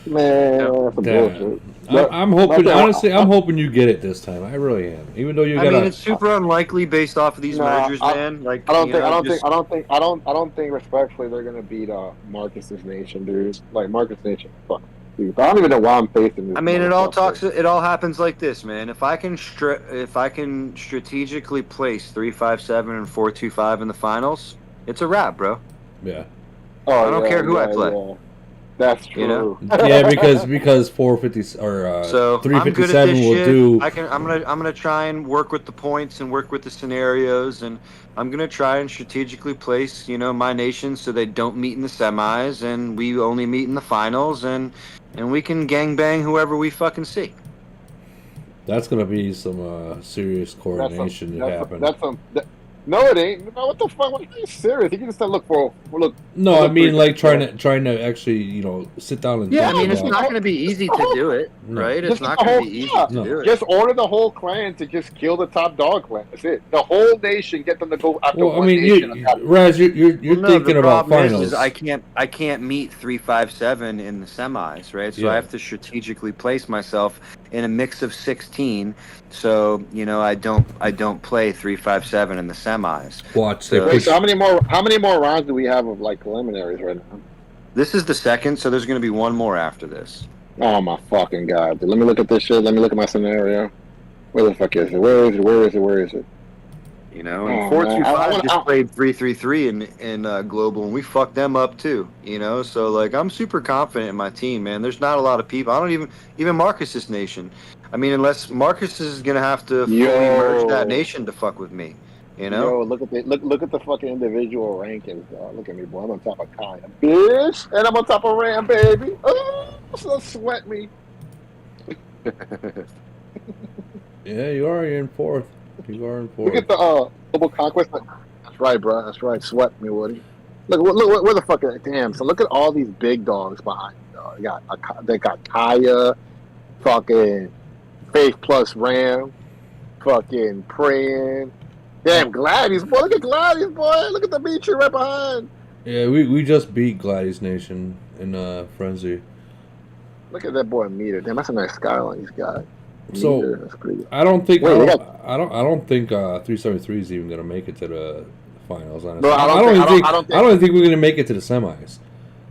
Man, that's some bullshit. I'm hoping, honestly, I'm hoping you get it this time. I really am. Even though you got. I mean, it's super unlikely based off of these mergers, man. Like, I don't think respectfully they're gonna beat Marcus's Nation, dude. Like Marcus Nation, fuck. Dude. I don't even know why I'm facing this. I mean, it all happens like this, man. If I can strategically place 3-5-7 and 4-2-5 in the finals, it's a wrap, bro. Yeah. I don't care who I play. Yeah. That's true. You know? Yeah, because 450 or so 357 will shit. do. I'm gonna try and work with the points and work with the scenarios, and I'm gonna try and strategically place my nation so they don't meet in the semis and we only meet in the finals, and we can gangbang whoever we fucking see. That's gonna be some serious coordination to happen. No, it ain't. No, what the fuck? What are you serious? You can just look. No, I mean like trying to actually sit down and. Yeah, I mean it's not going to be easy to do it, right? It's not going to be easy to do it. Just order the whole clan to just kill the top dog clan. That's it. The whole nation, get them to go after one nation. Raz, you're thinking about finals. Is I can't meet 3-5-7 in the semis, right? So I have to strategically place myself in a mix of 16. So I don't play 3-5-7 in the semis. Watch. So how many more rounds do we have of like preliminaries right now? This is the second, so there's going to be one more after this. Oh my fucking god! Dude. Let me look at this shit. Let me look at my scenario. Where the fuck is it? Where is it? And 4-2-5 just played 3-3-3 in global, and we fucked them up too. So like I'm super confident in my team, man. There's not a lot of people. I don't even Marcus's nation. I mean, unless Marcus is gonna have to fully merge that nation to fuck with me. Yo, look at the fucking individual rankings, dog. Look at me, boy. I'm on top of Kaya, bitch, and I'm on top of Ram, baby. Oh, so sweat me. Yeah, you are in fourth. You are in fourth. Look at the global conquest. That's right, bro. That's right. Sweat me, Woody. Look, where the fuck? Damn. So look at all these big dogs behind you, dog. They got Kaya, fucking Faith plus Ram, fucking Praying. Damn, Gladys, boy. Look at Gladys, boy. Look at the Beecher right behind. Yeah, we just beat Gladys Nation in Frenzy. Look at that boy Meter. Damn, that's a nice skyline he's got. So that's pretty good. I don't think 373 is even gonna make it to the finals. Honestly, no, I don't think we're gonna make it to the semis.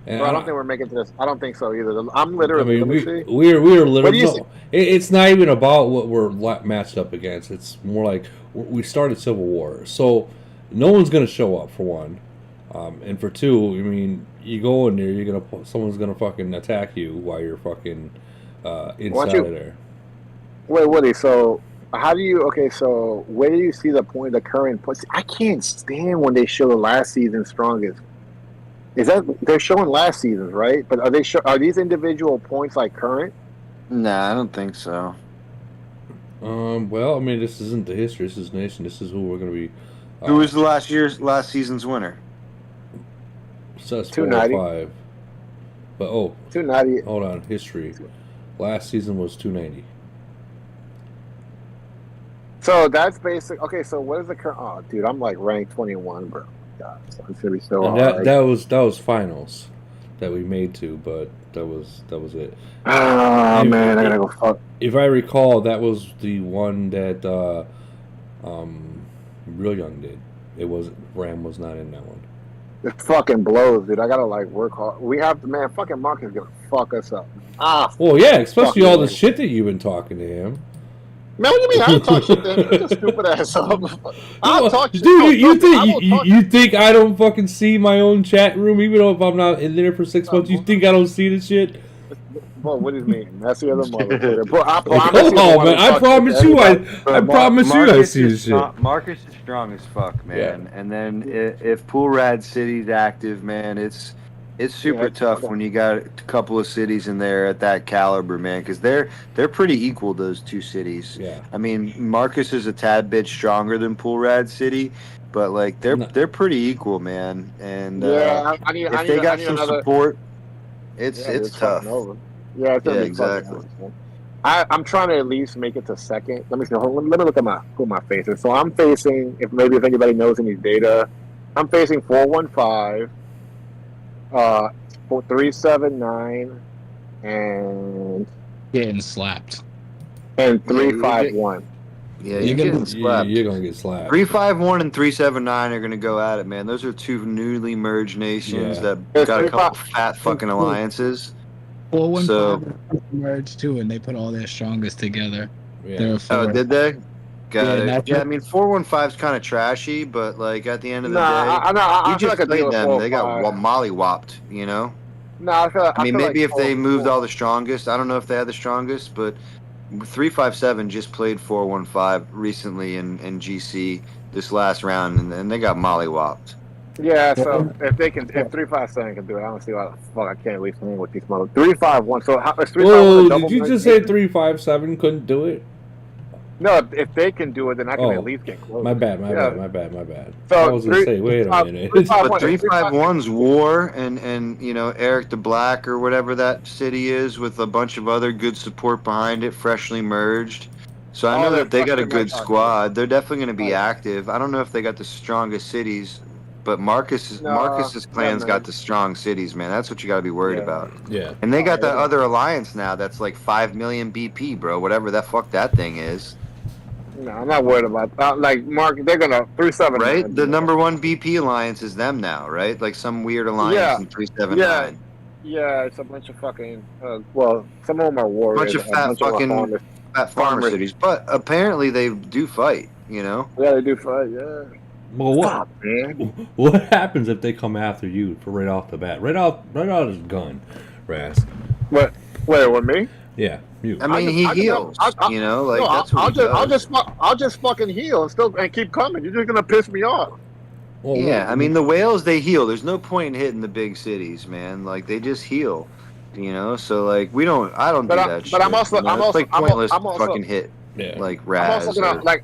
And I don't think we're making it to this. I don't think so either. I'm literally. I mean, we are literally. No, it's not even about what we're matched up against. It's more like we started Civil War, so no one's gonna show up for one, and for two, I mean, you go in there, someone's gonna fucking attack you while you're fucking inside of there. Wait, Woody. So how do you? Okay, so where do you see the current points? I can't stand when they show the last season's strongest. Is that they're showing last season's, right? But are these individual points like current? Nah, I don't think so. Well, I mean, this isn't the history. This is nation. This is who we're going to be. Who was the last season's winner? Says 405. But 290. Hold on, history. Last season was 290. So that's basic. Okay, so what is the current? Oh, dude, I'm like ranked 21, bro. God, so it's gonna be so hard. That was finals that we made to, but that was it. Oh man, I gotta go fuck. If I recall, that was the one that Real Young did. Ram was not in that one. It fucking blows, dude. I gotta like work hard. We have to, man. Fucking Mark is gonna fuck us up. Well, yeah, especially all the shit that you've been talking to him. Man, what do you mean? I don't talk shit to him. You're stupid ass up. I'll talk shit. Dude, you think I don't fucking see my own chat room, even though if I'm not in there for 6 months? You think I don't see the shit? Well, what do you mean? That's the other motherfucker. I promise you, I promise you, I see the shit. Marcus is strong as fuck, man. Yeah. And then if Pool Rad City's active, man, it's super tough when you got a couple of cities in there at that caliber, man, because they're pretty equal, those two cities. Yeah. I mean, Marcus is a tad bit stronger than Pool Rad City, but like they're pretty equal, man. And if they got some support, it's tough. Yeah, it's gonna be exactly. I'm trying to at least make it to second. Let me see. Let me look at who my facing. So I'm facing. If anybody knows any data, I'm facing 415. 379, and getting slapped. And 351. Yeah, you're getting slapped. You're gonna get slapped. 351 and 379 are gonna go at it, man. Those are two newly merged nations that got a couple fat fucking alliances. 415 So merged too, and they put all their strongest together. Yeah. Oh, did they? Got Yeah, it. Yeah, I mean 415's kind of trashy, but like at the end of the day, I you just feel like played them. They got 415. molly-whopped, you know. No, I mean, feel maybe like if they moved all the strongest, I don't know if they had the strongest, but 357 just played 415 recently in GC this last round, and they got molly-whopped. Yeah, so if 357 can do it, I don't see why the fuck I can't at least win with these mother 351. So how is 351 Whoa, a double? did you just say 357 couldn't do it? No, if they can do it, then I can at least get close. My bad. So I was gonna say, wait a minute. But 351's War and you know Eric the Black or whatever that city is with a bunch of other good support behind it, freshly merged. So I know that they got a good squad. They're definitely going to be active. I don't know if they got the strongest cities, but Marcus's clan's got the strong cities, man. That's what you got to be worried about. Yeah. And they got that other alliance now that's like 5 million BP, bro. Whatever that fuck that thing is. No, I'm not worried about that. Like Mark, they're gonna 379. Right, the number one BP alliance is them now, right? Like some weird alliance in 379. Yeah, it's a bunch of fucking. Well, some of them are warriors. Bunch of fat farmer cities, but apparently they do fight. You know. Yeah, they do fight. Yeah. Well, what happens if they come after you for right off the bat? Right out his gun, Rask. What? Wait, with me? Yeah, you. I mean, he heals. You know, like that's what I'll just fucking heal and keep coming. You're just gonna piss me off. Well, yeah, I mean the whales they heal. There's no point in hitting the big cities, man. Like they just heal. You know, so like I don't do that shit. But I'm also like pointless fucking hit. Yeah. Like Raz. I'm also gonna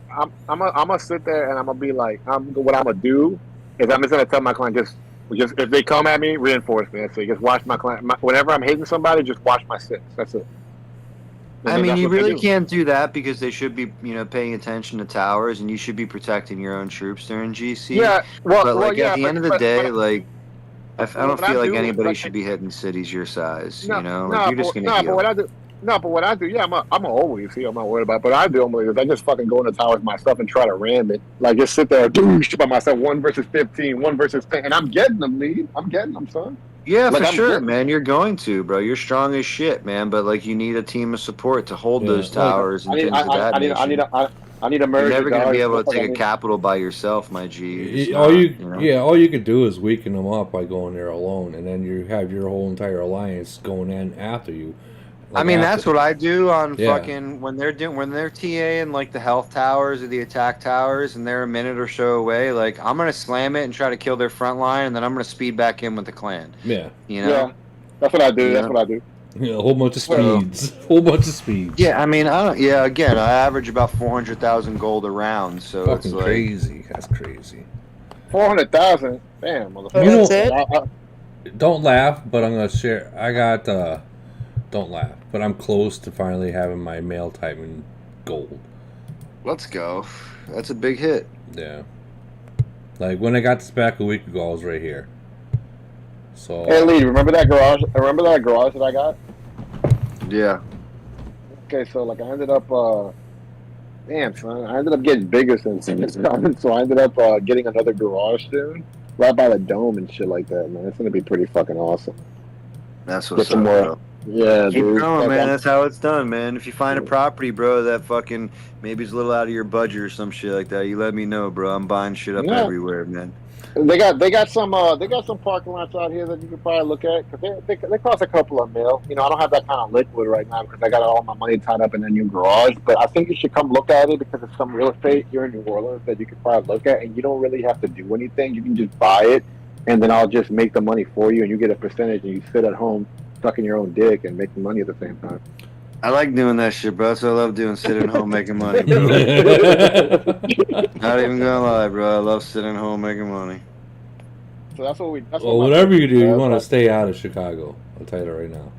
I'm gonna sit there and I'm gonna be like what I'm gonna do is I'm just gonna tell my client just if they come at me, reinforce me. That's it. Just watch my client. Whenever I'm hitting somebody, just watch my six. That's it. I mean, you really can't do that because they should be, you know, paying attention to towers, and you should be protecting your own troops during GC. Yeah, but at the end of the day, I don't feel like anybody should be hitting cities your size. You know, like you're just gonna heal. But what I do, I'm always heal. I'm not worried about it. But I do is I just fucking go in the towers myself and try to ram it. Like just sit there, shoot by myself, 1 versus 15, 1 versus 10, and I'm getting them, lead. I'm getting them, son. Yeah, for sure, man. You're going to, bro. You're strong as shit, man. But like, you need a team of support to hold those towers and things of that nature. I need a merge. You're never going to be able to take a capital by yourself, my G. All you could do is weaken them up by going there alone, and then you have your whole entire alliance going in after you. I mean, that's what I do on fucking when they're TAing like the health towers or the attack towers, and they're a minute or so away. Like I'm gonna slam it and try to kill their front line, and then I'm gonna speed back in with the clan. Yeah, you know. Yeah, that's what I do. That's what I do. Yeah, a whole bunch of speeds. Yeah, I mean, again, I average about 400,000 gold a round, so fucking it's like, crazy. That's crazy. 400,000, damn, motherfucker. You know, don't laugh, but I'm gonna share. I got. Don't laugh, but I'm close to finally having my male type in gold. Let's go. That's a big hit. Yeah. Like when I got this back a week ago, I was right here. So. Hey Lee, remember that garage? Remember that garage that I got? Yeah. Okay, so like I ended up, damn son, I ended up getting bigger since then. So I ended up getting another garage soon, right by the dome and shit like that. Man, it's gonna be pretty fucking awesome. That's what's up, bro. Yeah, keep dude. going, man. That's how it's done, man. If you find a property, bro, that fucking maybe it's a little out of your budget or some shit like that, you let me know, bro. I'm buying shit up everywhere, man. They got some parking lots out here that you could probably look at because they cost a couple of mil. You know, I don't have that kind of liquid right now because I got all my money tied up in a new garage. But I think you should come look at it because it's some real estate here in New Orleans that you could probably look at, and you don't really have to do anything. You can just buy it, and then I'll just make the money for you, and you get a percentage, and you sit at home sucking your own dick and making money at the same time. I like doing that shit, bro. That's what I love doing, sitting home making money, bro. Not even gonna lie, bro. I love sitting home making money. So that's what we. Whatever you do, you want to stay out of Chicago. I'll tell you that right now.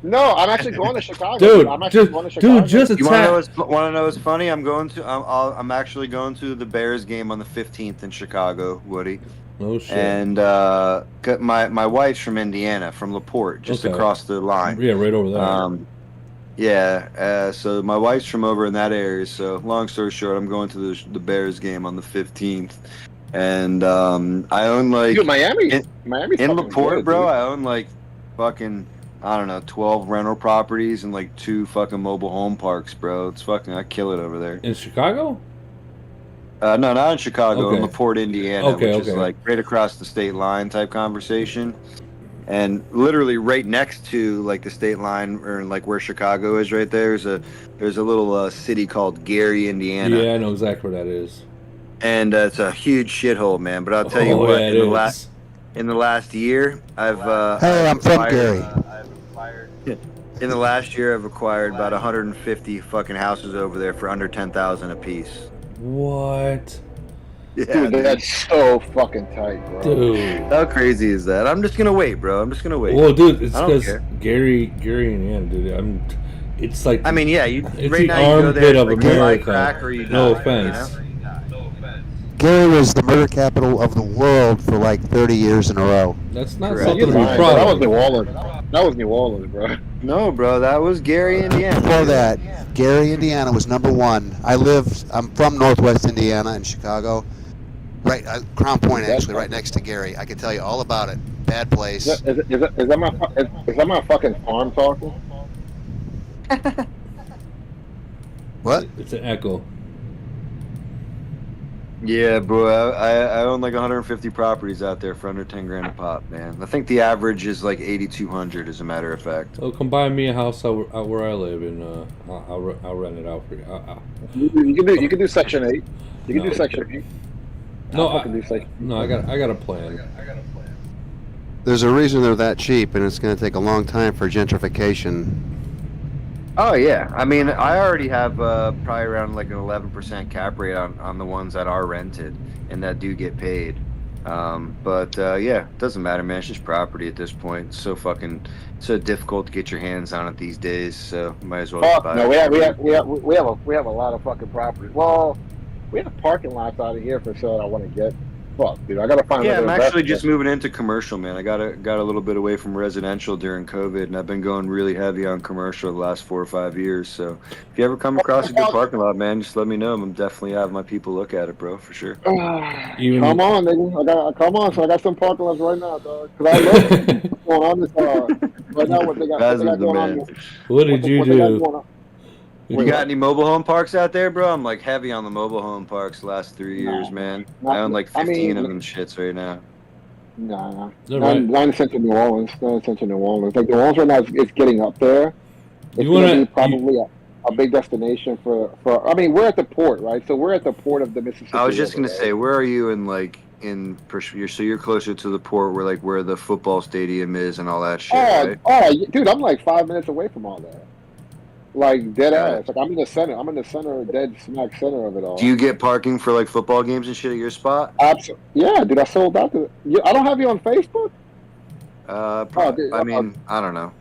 No, I'm actually going to Chicago. Dude, I'm actually going to Chicago. Dude, just you want to know what's funny? I'm actually going to the Bears game on the 15th in Chicago, Woody. Oh shit. And my wife's from Indiana, from LaPorte, just across the line. Yeah, right over there. So my wife's from over in that area. So long story short, I'm going to the Bears game on the 15th, and I own like Miami in LaPorte, good, bro. Dude. I own like fucking, I don't know, 12 rental properties and like 2 fucking mobile home parks, bro. It's fucking, I kill it over there. In Chicago? No, not in Chicago. In LaPorte, Indiana, which is like right across the state line type conversation, and literally right next to like the state line, or like where Chicago is, right there. There's a little city called Gary, Indiana. Yeah, I know exactly where that is. And it's a huge shithole, man. But I'll tell you what, in the last year, I've hey, I'm from Gary. In the last year, I've acquired about 150 fucking houses over there for under $10,000 a piece. What? Yeah, dude, that's so fucking tight, bro. Dude, how crazy is that? I'm just gonna wait, bro. I'm just gonna wait. Well, dude, it's because Gary, Indiana, dude. It's like, I mean, yeah, it's right the now you go there, armpit of like America. crack or you No die, offense. You know? Gary was the murder capital of the world for like 30 years in a row. That's not something to be proud of. That was New Orleans. That was New Orleans, bro. No, bro, that was Gary, Indiana. Before that, Gary, Indiana was #1. I'm from Northwest Indiana in Chicago. Right, Crown Point, actually, right next to Gary. I can tell you all about it. Bad place. Is that my fucking farm talking? What? It's an echo. Yeah, bro, I own like 150 properties out there for under 10 grand a pop, man. I think the average is like 8,200, as a matter of fact. Oh, come buy me a house out where I live, and I'll rent it out for you. You can do Section 8. You can do Section 8. No, I got a plan. There's a reason they're that cheap, and it's going to take a long time for gentrification. Oh yeah, I mean, I already have probably around like an 11% cap rate on the ones that are rented and that do get paid. But yeah, it doesn't matter, man. It's just property at this point. It's so difficult to get your hands on it these days. So might as well. Buy no, we have a lot of fucking property. Well, we have parking lots out of here for sale. I want to get. Fuck, dude, I gotta find. Yeah, I'm actually just moving into commercial, man. I got a little bit away from residential during COVID, and I've been going really heavy on commercial the last 4 or 5 years. So if you ever come across a good parking lot, man, just let me know. I'm definitely have my people look at it, bro, for sure. Come on, nigga. Come on. So I got some parking lots right now, dog. Because I love what's going on this right now. What they got going on. What did you do? You got any mobile home parks out there, bro? I'm like heavy on the mobile home parks the last 3 years, man. I own like 15 of them shits right now. Nah. Not in central New Orleans. Like New Orleans right now is getting up there. It's going to be probably a big destination for. I mean, we're at the port, right? So we're at the port of the Mississippi. I was just going to say, where are you so you're closer to the port where the football stadium is and all that shit, right? Oh, dude, I'm like 5 minutes away from all that. Like dead ass. Like I'm in the center, dead smack center of it all. Do you get parking for like football games and shit at your spot? Absolutely. Yeah, dude. I sold out to. I don't have you on Facebook. Dude, I mean, I don't know.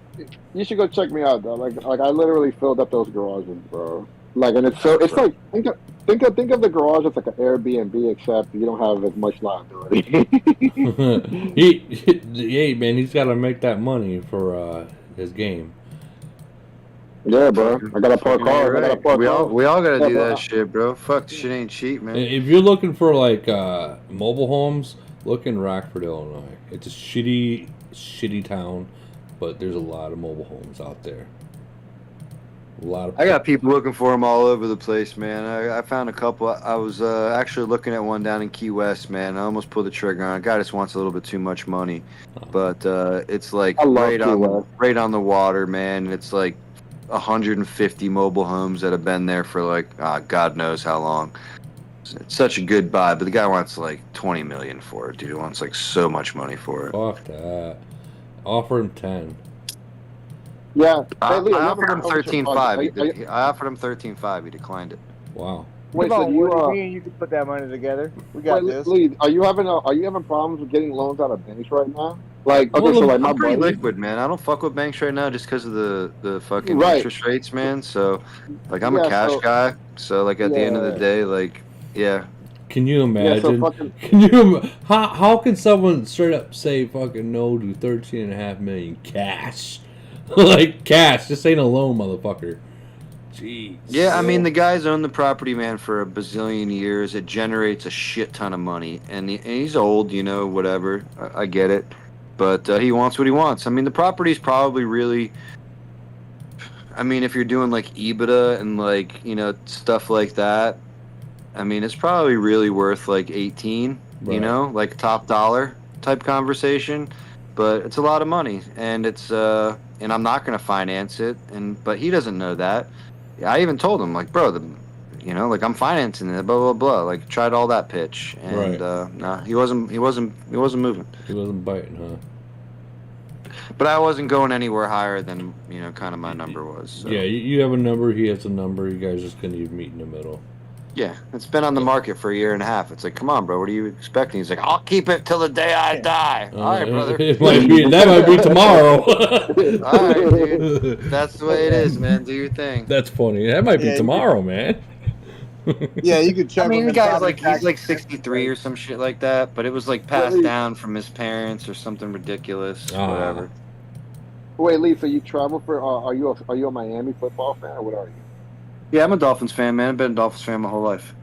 You should go check me out, though. Like I literally filled up those garages, bro. Like, and it's like think of the garage as like an Airbnb, except you don't have as much liability. Hey man, he's got to make that money for his game. Yeah, bro. I got to park cars. Right. We all got to do that shit, bro. Fuck, shit ain't cheap, man. If you're looking for like mobile homes, look in Rockford, Illinois. It's a shitty town, but there's a lot of mobile homes out there. I got people looking for them all over the place, man. I found a couple. I was actually looking at one down in Key West, man. I almost pulled the trigger on it. Guy just wants a little bit too much money, but it's like right on the water, man. It's like 150 mobile homes that have been there for like God knows how long. It's such a good buy, but the guy wants like 20 million for it, dude. He wants like so much money for it. Fuck that. Offer him 10. Yeah, I offered him 13.5. I offered him 13.5. He declined it. Wow. Wait, so you can put that money together. We got this. Lee, are you having problems with getting loans out of banks right now? Like, okay, so like I'm pretty liquid, man. I don't fuck with banks right now just because of the fucking interest rates, man. So, like, I'm a cash guy. So, like, at the end of the day, like, yeah. Can you imagine? Yeah, so how can someone straight up say fucking no to $13.5 million cash? Like cash, this ain't a loan, motherfucker. Jeez. Yeah, I mean the guy's owned the property, man, for a bazillion years. It generates a shit ton of money, and he's old, you know, whatever. I get it, but he wants what he wants. I mean, the property's probably really. I mean, if you're doing like EBITDA and like, you know, stuff like that, I mean, it's probably really worth like 18, you know, like top dollar type conversation, but it's a lot of money, and it's and I'm not going to finance it, but he doesn't know that. I even told him like, bro, you know, like I'm financing it, blah blah blah. Like tried all that pitch, and nah, he wasn't moving. He wasn't biting, huh? But I wasn't going anywhere higher than, you know, kind of my number was. So. Yeah, you have a number, he has a number. You guys just gonna meet in the middle. Yeah, it's been on the market for a year and a half. It's like, come on, bro, what are you expecting? He's like, I'll keep it till the day I die. All right, brother. That might be tomorrow. All right, dude. That's the way it is, man. Do your thing. That's funny. That might be tomorrow, man. Yeah, you could check. I mean, the guy's like, he's like 63 or some shit like that, but it was like passed down from his parents or something ridiculous, whatever. Wait, Lee, so you travel for, are you a Miami football fan, or what are you? Yeah, I'm a Dolphins fan, man. I've been a Dolphins fan my whole life.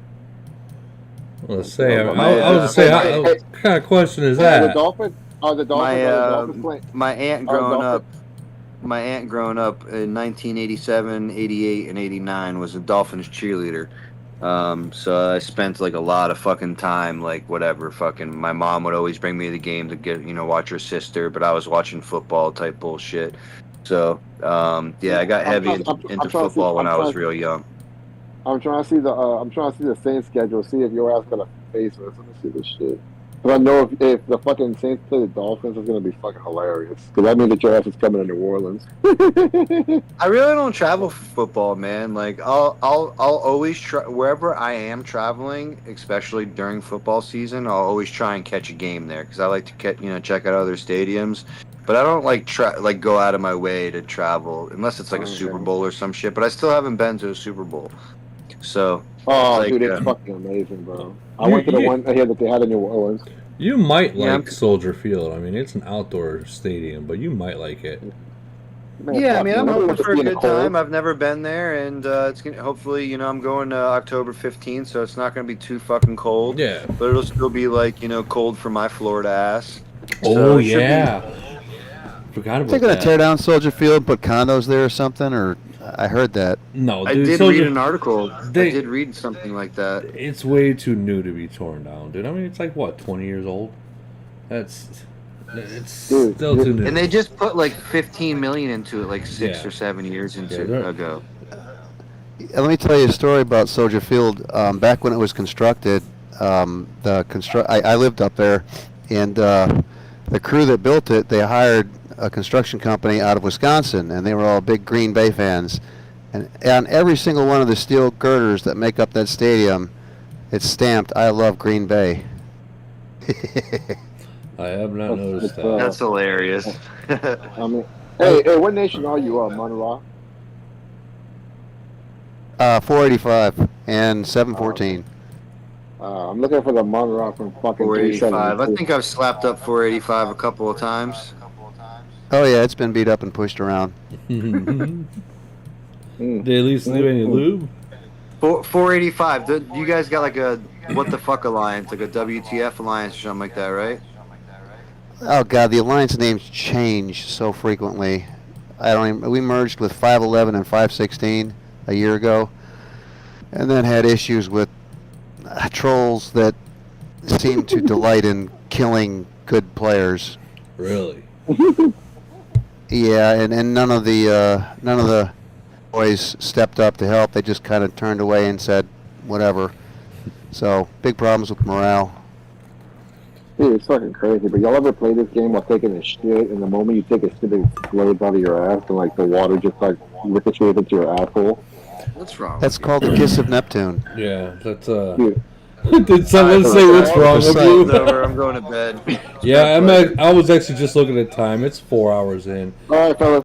Let's say, I was gonna say, what kind of question is that? Are the Dolphins playing? My aunt growing up in 1987, 88, and 89 was a Dolphins cheerleader. So I spent like a lot of fucking time, like whatever, fucking. My mom would always bring me to the game to get, you know, watch her sister, but I was watching football type bullshit. So yeah, I got heavy into football when I was real young. I'm trying to see the Saints schedule. See if your ass got a face with us. Let me see this shit. Because I know if the fucking Saints play the Dolphins, it's gonna be fucking hilarious. Because that means that your ass is coming to New Orleans. I really don't travel for football, man. Like I'll always try wherever I am traveling, especially during football season. I'll always try and catch a game there because I like to check out other stadiums. But I don't like go out of my way to travel unless it's like a Super Bowl or some shit. But I still haven't been to a Super Bowl. So dude, it's fucking amazing, bro. I went to the one here that they had in New Orleans. You might like Soldier Field. I mean, it's an outdoor stadium, but you might like it. Yeah, I mean, I'm hoping for a good time. I've never been there, and it's gonna hopefully, you know, I'm going October 15th, so it's not gonna be too fucking cold. Yeah, but it'll still be like, you know, cold for my Florida ass. Oh so yeah. Forgot about They're gonna that. tear down Soldier Field and put condos there or something, or I heard that. No, dude, I did read an article. I did read something like that. It's way too new to be torn down, dude. I mean, it's like what, 20 years old? It's still too new. And they just put like 15 million into it, like 6 or 7 years ago. Let me tell you a story about Soldier Field. Back when it was constructed, I lived up there, and the crew that built it, they hired a construction company out of Wisconsin, and they were all big Green Bay fans. And on every single one of the steel girders that make up that stadium, it's stamped, "I love Green Bay." I have not noticed that. That's hilarious. I mean, hey, what nation are you, Monroe? 485 and 714. I'm looking for the Monroe from fucking 485. I think I've slapped up 485 a couple of times. Oh yeah, it's been beat up and pushed around. Did they at least leave any lube? 485. You guys got like a what the fuck alliance, like a WTF alliance or something like that, right? Oh god, the alliance names change so frequently. We merged with 511 and 516 a year ago, and then had issues with trolls that seem to delight in killing good players. Really? Yeah, and none of the boys stepped up to help. They just kind of turned away and said whatever. So big problems with morale. Dude, it's fucking crazy. But y'all ever play this game while taking a shit, and the moment you take a shit, it explodes out of your ass, and like the water just like ricochets into your asshole? What's wrong? That's called the kiss of Neptune. Yeah, that's Dude. Did someone say what's wrong with you? I'm going to bed. Yeah, I was actually just looking at time. It's 4 hours in. All right, fellas.